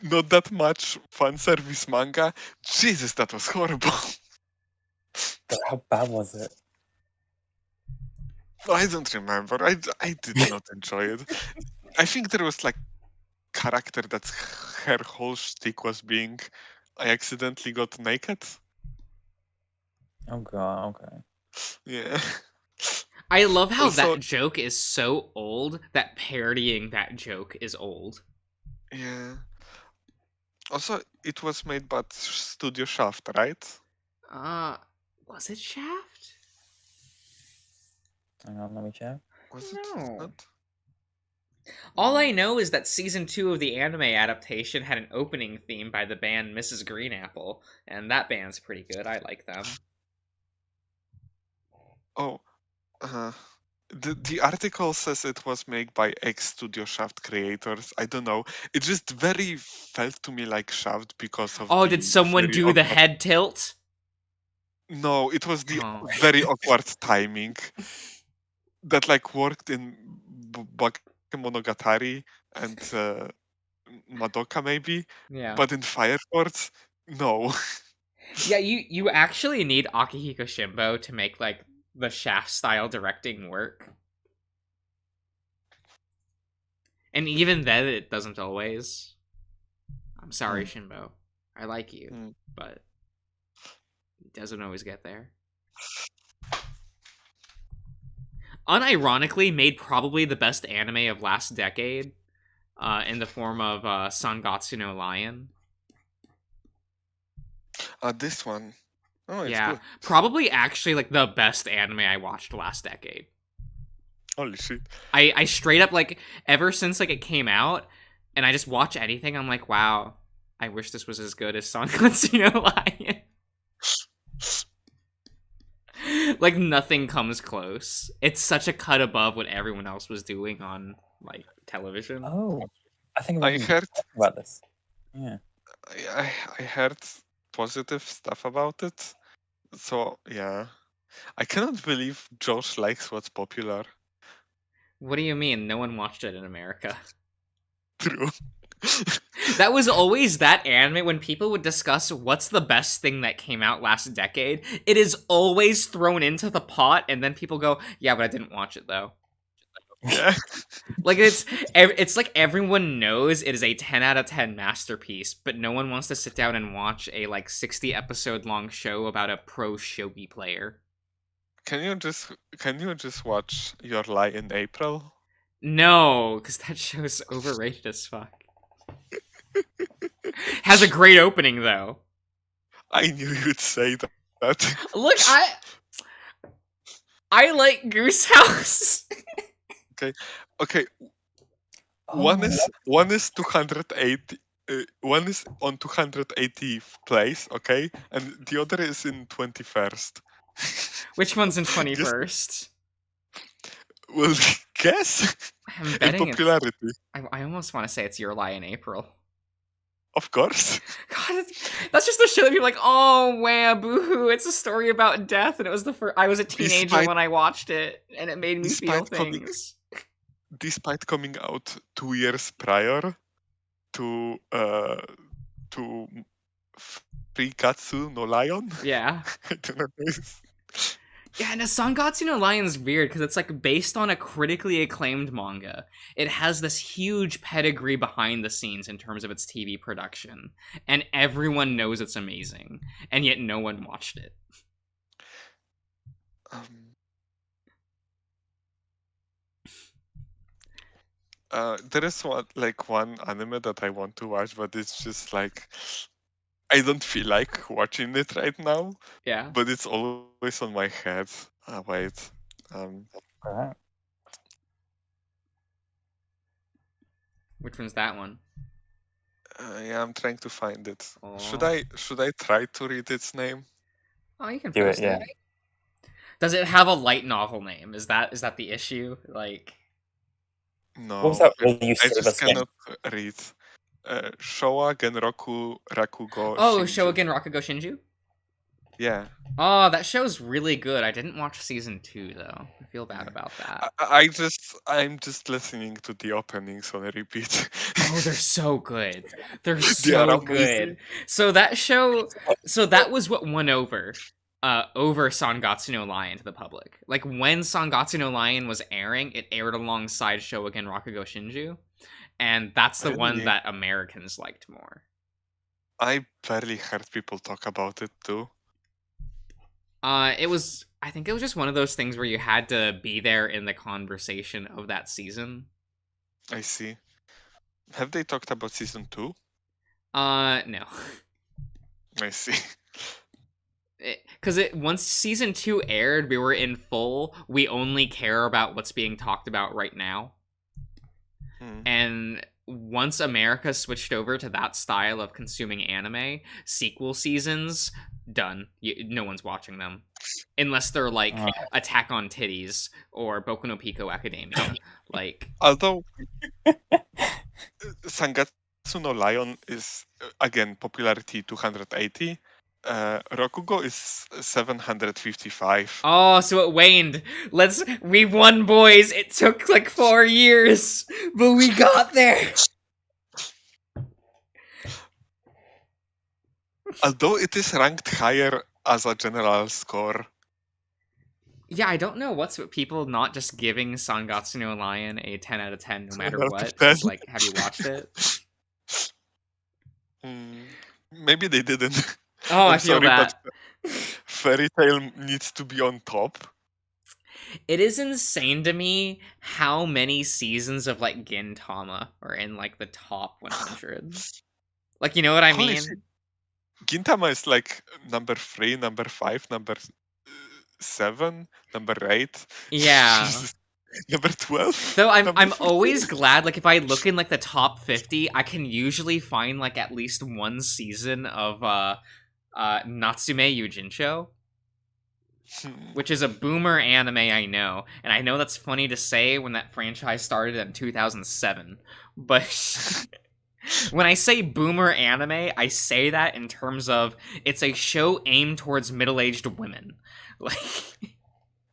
[SPEAKER 9] Not that much fan service manga. Jesus, that was horrible.
[SPEAKER 3] God, how bad was it?
[SPEAKER 9] I don't remember. I did not enjoy it. I think there was like character that her whole shtick was being, I accidentally got naked.
[SPEAKER 3] Oh god, okay.
[SPEAKER 9] Yeah.
[SPEAKER 1] I love how
[SPEAKER 9] Also-
[SPEAKER 1] that joke is so old that parodying that joke is old.
[SPEAKER 9] Yeah. Also, it was made by Studio Shaft, right?
[SPEAKER 1] Was it Shaft?
[SPEAKER 3] Hang on, let me check.
[SPEAKER 9] Was it
[SPEAKER 1] No.
[SPEAKER 9] not?
[SPEAKER 1] All I know is that season 2 of the anime adaptation had an opening theme by the band Mrs. Green Apple, and that band's pretty good. I like them.
[SPEAKER 9] Oh, the article says it was made by ex-Studio Shaft creators. I don't know. It just very felt to me like Shaft because of.
[SPEAKER 1] Oh,
[SPEAKER 9] the
[SPEAKER 1] did someone
[SPEAKER 9] very
[SPEAKER 1] do the
[SPEAKER 9] awkward-
[SPEAKER 1] head tilt?
[SPEAKER 9] No, it was the
[SPEAKER 1] Oh.
[SPEAKER 9] very awkward timing that like worked in Bakemonogatari and Madoka maybe,
[SPEAKER 1] Yeah.
[SPEAKER 9] but in Fire Force, no.
[SPEAKER 1] Yeah, you actually need Akihiko Shimbo to make like the Shaft style directing work. And even then it doesn't always. I'm sorry, Shimbo. I like you,
[SPEAKER 9] Mm.
[SPEAKER 1] but it doesn't always get there. Unironically made probably the best anime of last decade, in the form of Sangatsu no Lion.
[SPEAKER 9] This one. Oh, it's
[SPEAKER 1] Yeah,
[SPEAKER 9] good.
[SPEAKER 1] probably actually like the best anime I watched last decade.
[SPEAKER 9] Holy shit.
[SPEAKER 1] I straight up like ever since like it came out, and I just watch anything, I'm like, wow, I wish this was as good as Sangatsu no Lion. Like nothing comes close. It's such a cut above what everyone else was doing on like television.
[SPEAKER 3] Oh, I think
[SPEAKER 9] I heard
[SPEAKER 3] about this. Yeah.
[SPEAKER 9] I heard positive stuff about it. So yeah. I cannot believe Josh likes what's popular.
[SPEAKER 1] What do you mean? No one watched it in America.
[SPEAKER 9] True.
[SPEAKER 1] That was always that anime when people would discuss what's the best thing that came out last decade. It is always thrown into the pot, and then people go, "Yeah, but I didn't watch it though."
[SPEAKER 9] Yeah.
[SPEAKER 1] Like it's like everyone knows it is a 10 out of 10 masterpiece, but no one wants to sit down and watch a like 60 episode long show about a pro shogi player.
[SPEAKER 9] Can you just watch Your Lie in April?
[SPEAKER 1] No, because that show's overrated as fuck. Has a great opening though.
[SPEAKER 9] I knew you'd say that.
[SPEAKER 1] Look, I like Goose House.
[SPEAKER 9] Okay,
[SPEAKER 3] Oh,
[SPEAKER 9] one is 280. One is on 280th place, okay, and the other is in 21st.
[SPEAKER 1] Which one's in 21st?
[SPEAKER 9] Well, guess
[SPEAKER 1] I'm
[SPEAKER 9] in
[SPEAKER 1] betting it's...
[SPEAKER 9] popularity,
[SPEAKER 1] I almost want to say it's Your Lie in April.
[SPEAKER 9] of course.
[SPEAKER 1] God, that's just the show that people are like, oh, wow, boo-hoo, it's a story about death, and it was the first... I was a teenager
[SPEAKER 9] Despite-
[SPEAKER 1] when I watched it, and it made me feel
[SPEAKER 9] despite coming-
[SPEAKER 1] things.
[SPEAKER 9] Despite coming out 2 years prior to Frikatsu no Lion,
[SPEAKER 1] Yeah.
[SPEAKER 9] I don't know.
[SPEAKER 1] Yeah, and Sangatsu no Lion's weird because it's like based on a critically acclaimed manga. It has this huge pedigree behind the scenes in terms of its TV production, and everyone knows it's amazing, and yet no one watched it.
[SPEAKER 9] There is one anime that I want to watch, but it's just like I don't feel like watching it right now.
[SPEAKER 1] Yeah.
[SPEAKER 9] But it's always on my head. Wait.
[SPEAKER 3] Alright.
[SPEAKER 1] Which one's that one?
[SPEAKER 9] Yeah, I'm trying to find it. Should
[SPEAKER 1] Aw.
[SPEAKER 9] I try to read its name?
[SPEAKER 1] Oh, you can
[SPEAKER 3] Do it,
[SPEAKER 1] post
[SPEAKER 3] yeah.
[SPEAKER 1] Does it have a light novel name? Is that the issue? Like,
[SPEAKER 9] No.
[SPEAKER 3] What was that word you
[SPEAKER 9] I
[SPEAKER 3] said
[SPEAKER 9] just
[SPEAKER 3] us again?
[SPEAKER 9] cannot read. Showa Genroku Rakugo.
[SPEAKER 1] oh,
[SPEAKER 9] Shinju.
[SPEAKER 1] Shogun Rakugo Shinju.
[SPEAKER 9] Yeah.
[SPEAKER 1] Oh, that show's really good. I didn't watch season 2 though. I feel bad about that.
[SPEAKER 9] I'm just listening to the openings on repeat.
[SPEAKER 1] Oh, they're so good. They're
[SPEAKER 9] They are
[SPEAKER 1] so
[SPEAKER 9] amazing.
[SPEAKER 1] good. So that show, so that was what won over Sangatsu no Lion to the public. Like when Sangatsu no Lion was airing, it aired alongside Showa Rakugo Shinju, and that's the one
[SPEAKER 9] Really?
[SPEAKER 1] that Americans liked more.
[SPEAKER 9] I barely heard people talk about it too.
[SPEAKER 1] I think it was just one of those things where you had to be there in the conversation of that season.
[SPEAKER 9] I see. Have they talked about season 2?
[SPEAKER 1] No.
[SPEAKER 9] I see.
[SPEAKER 1] Because once season 2 aired, we were in full. We only care about what's being talked about right now. And once America switched over to that style of consuming anime, sequel seasons, done. No one's watching them. Unless they're like Attack on Titties or Boku no Pico Academia. Like,
[SPEAKER 9] although Sangatsu no Lion is again popularity 280. Rokugo is 755.
[SPEAKER 1] oh, so it waned. We won, boys. It took like 4 years, but we got there.
[SPEAKER 9] Although it is ranked higher as a general score.
[SPEAKER 1] Yeah, I don't know what's with people not just giving Sangatsu no Lion a 10 out of 10 no matter
[SPEAKER 9] 10 out of
[SPEAKER 1] what.
[SPEAKER 9] 10.
[SPEAKER 1] It's like, have you watched it?
[SPEAKER 9] Maybe they didn't.
[SPEAKER 1] Oh,
[SPEAKER 9] I'm
[SPEAKER 1] I feel
[SPEAKER 9] sorry,
[SPEAKER 1] that.
[SPEAKER 9] but Fairy Tail needs to be on top.
[SPEAKER 1] It is insane to me how many seasons of like Gintama are in like the top 100. Like, you know what I
[SPEAKER 9] Holy
[SPEAKER 1] mean?
[SPEAKER 9] shit. Gintama is like number 3, number 5, number 7, number 8.
[SPEAKER 1] Yeah.
[SPEAKER 9] Jesus. Number 12.
[SPEAKER 1] Though I'm
[SPEAKER 9] Number 15.
[SPEAKER 1] always glad, like if I look in like the top 50, I can usually find like at least one season of Natsume Yujincho, which is a boomer anime, I know. And I know that's funny to say when that franchise started in 2007. But when I say boomer anime, I say that in terms of it's a show aimed towards middle-aged women. Like,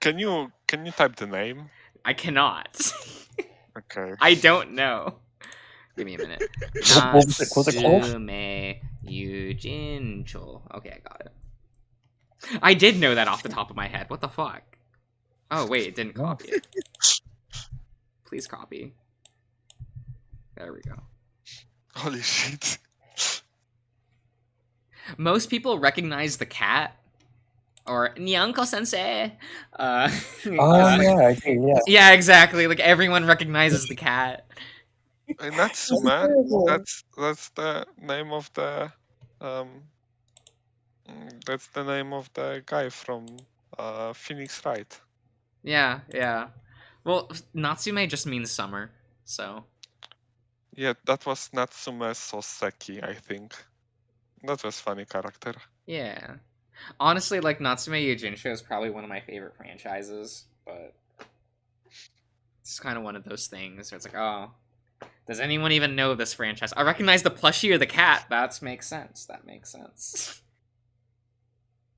[SPEAKER 9] Can you type the name?
[SPEAKER 1] I cannot.
[SPEAKER 9] Okay.
[SPEAKER 1] I don't know. Give me a minute.
[SPEAKER 4] What was it called?
[SPEAKER 1] Natsume Yujincho. Okay, I got it. I did know that off the top of my head. What the fuck? Oh, wait, it didn't copy it. Please copy. There we go.
[SPEAKER 9] Holy shit.
[SPEAKER 1] Most people recognize the cat. Or Nyanko Sensei.
[SPEAKER 4] Oh, yeah, I do, yeah.
[SPEAKER 1] Yeah, exactly. Like, everyone recognizes the cat.
[SPEAKER 9] Natsume, that's the name of the that's the name of the guy from Phoenix Wright.
[SPEAKER 1] Yeah, yeah. Well, Natsume just means summer, so.
[SPEAKER 9] Yeah, that was Natsume Soseki, I think. That was funny character.
[SPEAKER 1] Yeah. Honestly, like, Natsume Yujincho is probably one of my favorite franchises, but it's kind of one of those things where it's like, oh, does anyone even know this franchise? I recognize the plushie or the cat. That makes sense. That makes sense.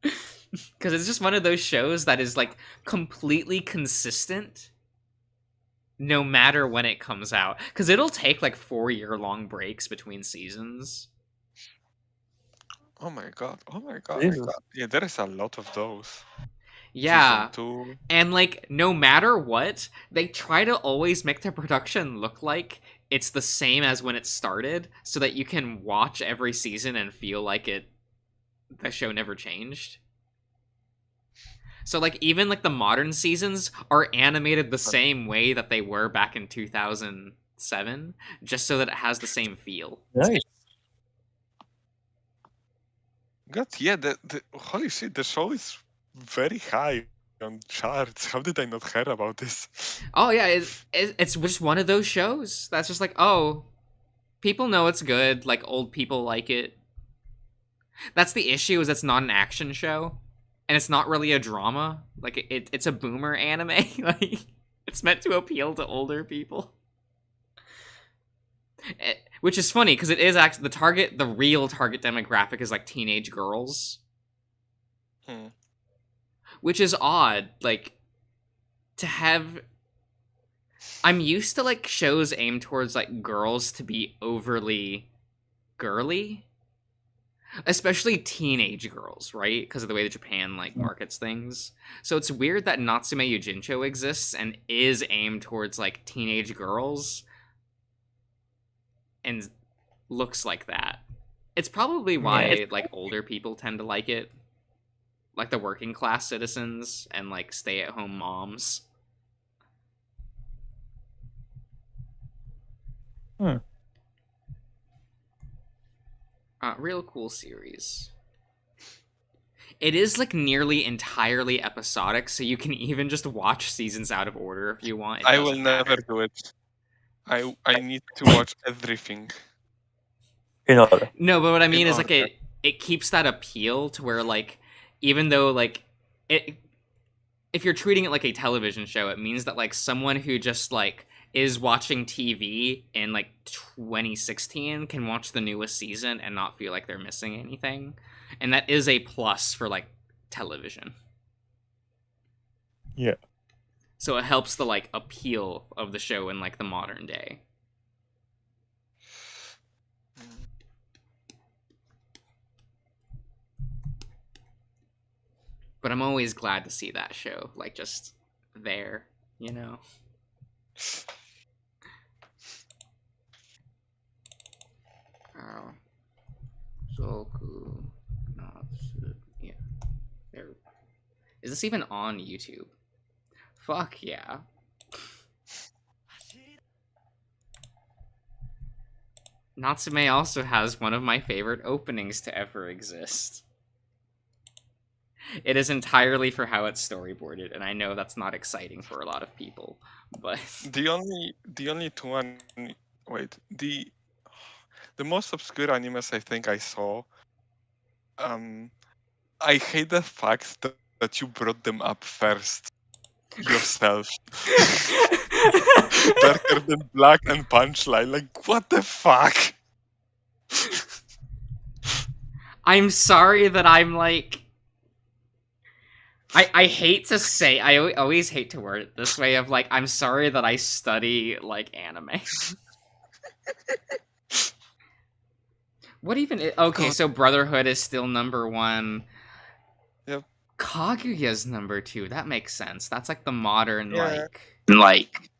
[SPEAKER 1] Because it's just one of those shows that is, like, completely consistent no matter when it comes out. Because it'll take, like, 4-year-long breaks between seasons.
[SPEAKER 9] Oh my god, oh my god.
[SPEAKER 4] Jesus.
[SPEAKER 9] Yeah, there is a lot of those.
[SPEAKER 1] Yeah.
[SPEAKER 9] Season 2.
[SPEAKER 1] And, like, no matter what, they try to always make the production look like it's the same as when it started, so that you can watch every season and feel like the show never changed. So, like, even, like, the modern seasons are animated the same way that they were back in 2007, just so that it has the same feel.
[SPEAKER 4] Nice.
[SPEAKER 9] God, yeah, the holy shit, the show is very high on charts. How did I not hear about this?
[SPEAKER 1] Oh, yeah, it's just one of those shows that's just like, oh, people know it's good, like, old people like it. That's the issue, is it's not an action show. And it's not really a drama. Like, it's a boomer anime. Like, it's meant to appeal to older people. Which is funny, because it is actually the real target demographic is, like, teenage girls.
[SPEAKER 9] Hmm.
[SPEAKER 1] Which is odd, like, to have... I'm used to, like, shows aimed towards, like, girls to be overly girly. Especially teenage girls, right? Because of the way that Japan, like, markets things. So it's weird that Natsume Yujincho exists and is aimed towards, like, teenage girls. And looks like that. It's probably why, like, older people tend to like it. Like, the working class citizens and, like, stay-at-home moms. Real cool series. It is, like, nearly entirely episodic, so you can even just watch seasons out of order if you want.
[SPEAKER 9] I will never do it. I need to watch everything.
[SPEAKER 4] In order.
[SPEAKER 1] No, but what I mean
[SPEAKER 9] In
[SPEAKER 1] is, like,
[SPEAKER 9] order.
[SPEAKER 1] it keeps that appeal to where, like, even though, like, if you're treating it like a television show, it means that, like, someone who just, like, is watching TV in, like, 2016 can watch the newest season and not feel like they're missing anything. And that is a plus for, like, television.
[SPEAKER 2] Yeah.
[SPEAKER 1] So it helps the, like, appeal of the show in, like, the modern day. But I'm always glad to see that show, like, just there, you know? Oh. Soku. Natsu. Yeah. There. Is this even on YouTube? Fuck yeah. Natsume also has one of my favorite openings to ever exist. It is entirely for how it's storyboarded, and I know that's not exciting for a lot of people, but
[SPEAKER 9] The only two the most obscure animes I think I saw. I hate the fact that you brought them up first yourself. Darker Than Black and Punchline. Like, what the fuck?
[SPEAKER 1] I'm sorry that I'm like... I hate to say, I always hate to word it this way of like, I'm sorry that I study, like, anime. What even is... Okay, so Brotherhood is still #1.
[SPEAKER 9] Yep.
[SPEAKER 1] Kaguya's #2. That makes sense. That's like the modern,
[SPEAKER 9] Yeah.
[SPEAKER 1] like...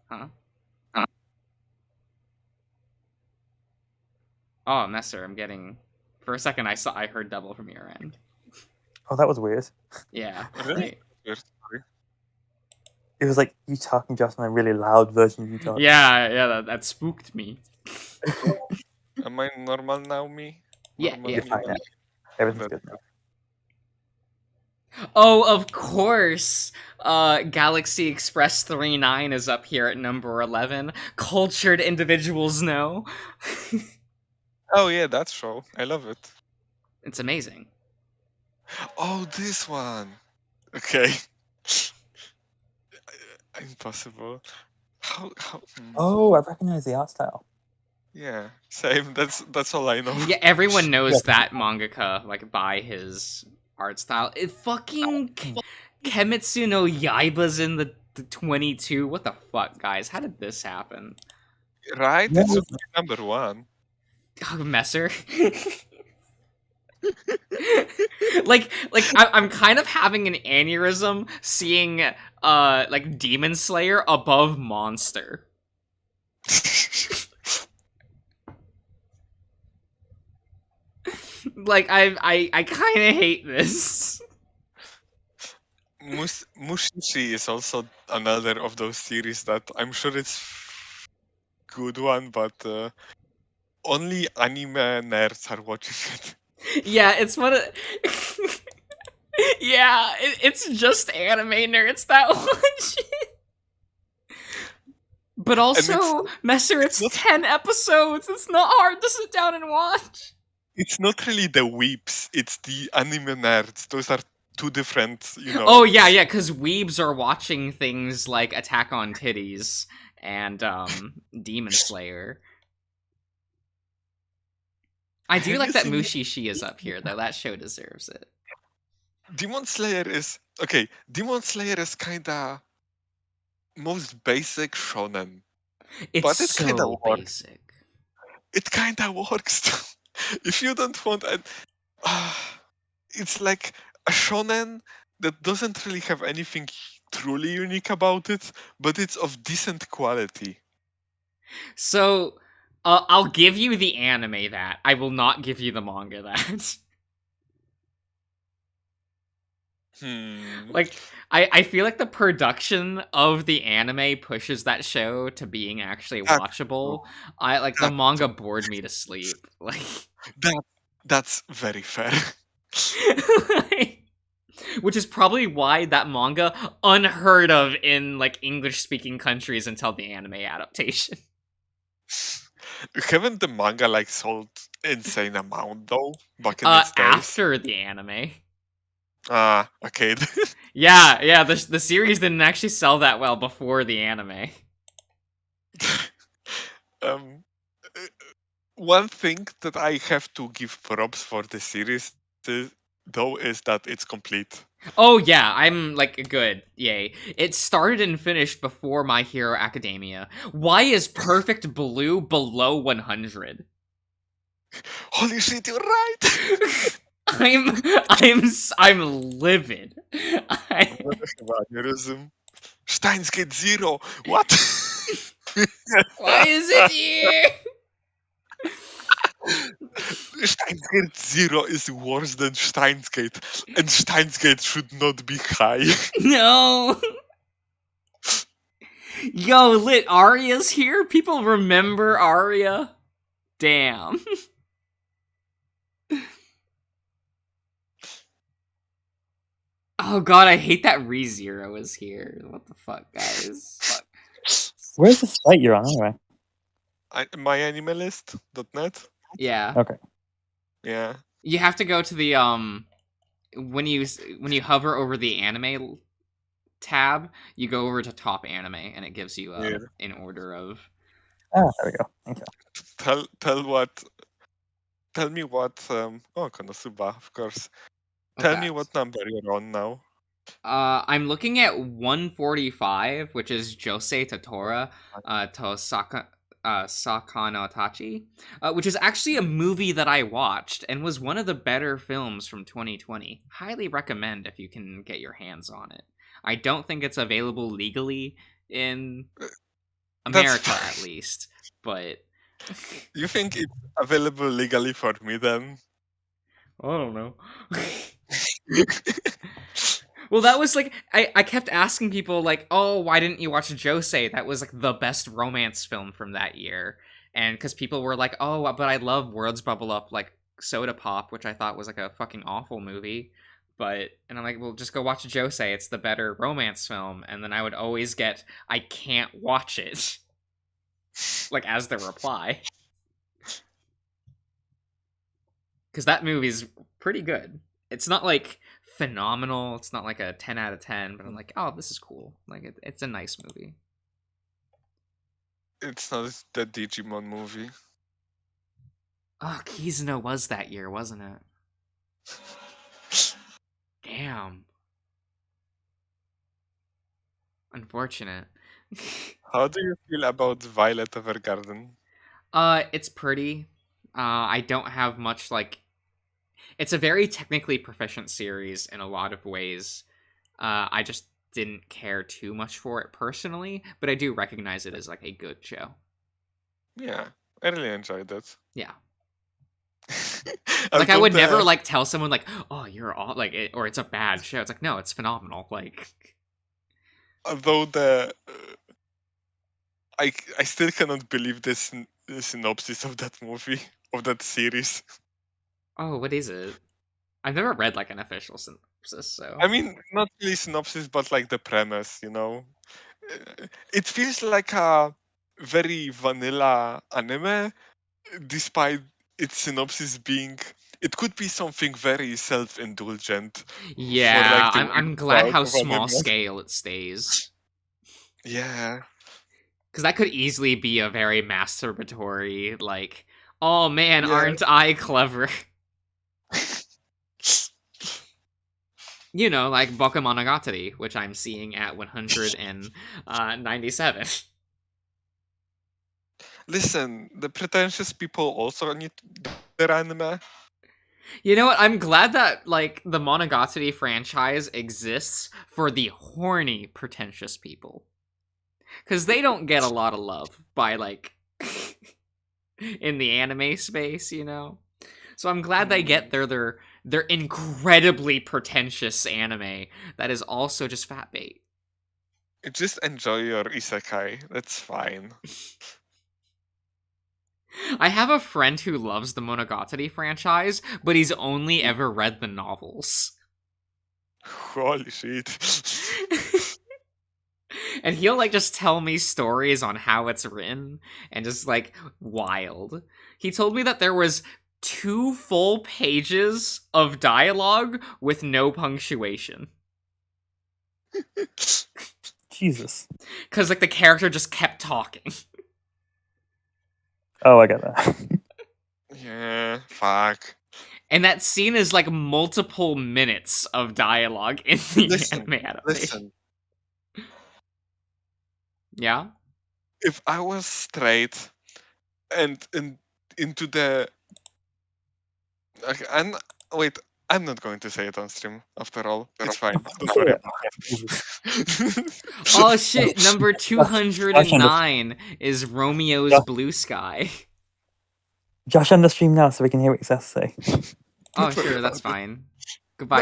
[SPEAKER 1] Huh? Oh, Messer, I'm getting... For a second, I heard double from your end.
[SPEAKER 4] Oh, that was weird.
[SPEAKER 1] Yeah.
[SPEAKER 9] Really? Weird story.
[SPEAKER 4] It was like you talking just in a really loud version of you talking.
[SPEAKER 1] Yeah, that spooked me.
[SPEAKER 9] Am I normal now, me?
[SPEAKER 1] Yeah,
[SPEAKER 9] Normal
[SPEAKER 1] yeah.
[SPEAKER 4] You're fine now. Everything's good now.
[SPEAKER 1] Oh, of course! Galaxy Express 39 is up here at #11. Cultured individuals know.
[SPEAKER 9] Oh yeah, that show. I love it.
[SPEAKER 1] It's amazing.
[SPEAKER 9] Oh, this one. Okay. Impossible. How?
[SPEAKER 4] Oh, I recognize the art style.
[SPEAKER 9] Yeah, same. That's all I know.
[SPEAKER 1] Yeah, everyone knows that mangaka, like, by his art style. It fucking... Kimetsu no Yaiba's in the 22. What the fuck, guys? How did this happen?
[SPEAKER 9] Right?
[SPEAKER 4] Yeah.
[SPEAKER 9] It's #1.
[SPEAKER 1] Oh, Messer. I'm kind of having an aneurysm seeing like Demon Slayer above Monster. Like I kind of hate this.
[SPEAKER 9] Mushishi is also another of those series that I'm sure it's good one, but only anime nerds are watching it.
[SPEAKER 1] Yeah, it's one of. Yeah, it's just anime nerds that watch it. But also, Messer, it's 10 episodes. It's not hard to sit down and watch.
[SPEAKER 9] It's not really the weeps, it's the anime nerds. Those are two different,
[SPEAKER 1] Oh, yeah, because weebs are watching things like Attack on Titties and Demon Slayer. I do
[SPEAKER 9] Have
[SPEAKER 1] like
[SPEAKER 9] you
[SPEAKER 1] that
[SPEAKER 9] seen-
[SPEAKER 1] Mushishi is up here, though. That show deserves it.
[SPEAKER 9] Demon Slayer is okay. Demon Slayer is kinda most basic shonen,
[SPEAKER 1] It's
[SPEAKER 9] but it kinda
[SPEAKER 1] so
[SPEAKER 9] works.
[SPEAKER 1] basic.
[SPEAKER 9] It kinda works. If you don't want it, it's like a shonen that doesn't really have anything truly unique about it, but it's of decent quality.
[SPEAKER 1] So, I'll give you the anime that. I will not give you the manga that. Like, I feel like the production of the anime pushes that show to being actually
[SPEAKER 9] That's
[SPEAKER 1] watchable. I like the
[SPEAKER 9] That's
[SPEAKER 1] manga bored me to sleep. Like,
[SPEAKER 9] That's very fair.
[SPEAKER 1] which is probably why that manga unheard of in like English speaking countries until the anime adaptation.
[SPEAKER 9] Haven't the manga like sold insane amount though back in its days?
[SPEAKER 1] After the anime.
[SPEAKER 9] Okay.
[SPEAKER 1] Yeah, the series didn't actually sell that well before the anime.
[SPEAKER 9] um, one thing that I have to give props for the series though is that it's complete.
[SPEAKER 1] Oh yeah, I'm like good. Yay. It started and finished before My Hero Academia. Why is Perfect Blue below 100?
[SPEAKER 9] Holy shit, you're right.
[SPEAKER 1] I'm livid.
[SPEAKER 9] Aneurysm. Steins Gate Zero. What?
[SPEAKER 1] Why is it here?
[SPEAKER 9] Steins Gate Zero is worse than Steins Gate, and Steins Gate should not be high.
[SPEAKER 1] No. Yo, lit, Arya's here? People remember Arya? Damn. Oh god, I hate that ReZero is here. What the fuck, guys?
[SPEAKER 4] Where's the site you're on anyway?
[SPEAKER 9] MyAnimalist.net?
[SPEAKER 1] Yeah.
[SPEAKER 4] Okay.
[SPEAKER 9] Yeah.
[SPEAKER 1] You have to go to the when you hover over the anime tab, you go over to top anime and it gives you in order of
[SPEAKER 4] Ah, there we go. Okay.
[SPEAKER 9] Tell me what Konosuba, of course. Tell me what number you're on now.
[SPEAKER 1] I'm looking at 145, which is Josei Totora to Sakano Tachi, which is actually a movie that I watched and was one of the better films from 2020. Highly recommend if you can get your hands on it. I don't think it's available legally in America, at least, but...
[SPEAKER 9] You think it's available legally for me, then?
[SPEAKER 1] I don't know. Well, that was like I kept asking people like, "Oh, why didn't you watch Josei? That was like the best romance film from that year." And because people were like, "Oh, but I love Worlds Bubble Up like Soda Pop," which I thought was like a fucking awful movie. And I'm like, "Well, just go watch Josei. It's the better romance film." And then I would always get, "I can't watch it," like as the reply. Because that movie's pretty good. It's not like phenomenal. It's not like a 10 out of 10, but I'm like, oh, this is cool. Like, it's a nice movie.
[SPEAKER 9] It's not the Digimon movie.
[SPEAKER 1] Oh, Kizuno was that year, wasn't it? Damn. Unfortunate.
[SPEAKER 9] How do you feel about Violet Evergarden?
[SPEAKER 1] It's pretty. I don't have much, like... It's a very technically proficient series in a lot of ways. I just didn't care too much for it personally, but I do recognize it as, like, a good show.
[SPEAKER 9] Yeah, I really enjoyed it.
[SPEAKER 1] Yeah. Like, I would never, like, tell someone, like, oh, you're all, like, or it's a bad show. It's like, no, it's phenomenal. Like...
[SPEAKER 9] Although I still cannot believe the synopsis of that movie, of that series.
[SPEAKER 1] Oh, what is it? I've never read like an official synopsis, so.
[SPEAKER 9] I mean, not really synopsis, but like the premise, you know? It feels like a very vanilla anime, despite its synopsis being... It could be something very self-indulgent.
[SPEAKER 1] Yeah,
[SPEAKER 9] for, like,
[SPEAKER 1] I'm glad how small
[SPEAKER 9] anime.
[SPEAKER 1] scale it stays.
[SPEAKER 9] Yeah.
[SPEAKER 1] Because that could easily be a very masturbatory, like, Oh man,
[SPEAKER 9] Yeah.
[SPEAKER 1] aren't I clever? You know, like Bakemonogatari, which I'm seeing at 197.
[SPEAKER 9] Listen, the pretentious people also need their anime.
[SPEAKER 1] You know what? I'm glad that like the Monogatari franchise exists for the horny, pretentious people, because they don't get a lot of love by like in the anime space, you know. So I'm glad they get their incredibly pretentious anime that is also just fat bait.
[SPEAKER 9] Just enjoy your isekai. That's fine.
[SPEAKER 1] I have a friend who loves the Monogatari franchise, but he's only ever read the novels.
[SPEAKER 9] Holy shit.
[SPEAKER 1] And he'll like just tell me stories on how it's written and just like wild. He told me that there was 2 full pages of dialogue with no punctuation.
[SPEAKER 4] Jesus.
[SPEAKER 1] Cuz like the character just kept talking.
[SPEAKER 4] Oh, I get that.
[SPEAKER 9] Yeah, fuck.
[SPEAKER 1] And that scene is like multiple minutes of dialogue in the anime adaptation.
[SPEAKER 9] Listen.
[SPEAKER 1] Yeah?
[SPEAKER 9] If I was straight and into the wait, I'm not going to say it on stream after all. It's fine. Don't worry about it.
[SPEAKER 1] Oh shit, number 209 is Romeo's Blue Sky.
[SPEAKER 4] Josh on the stream now so we can hear what he has to say.
[SPEAKER 1] Oh sure, that's fine. Goodbye.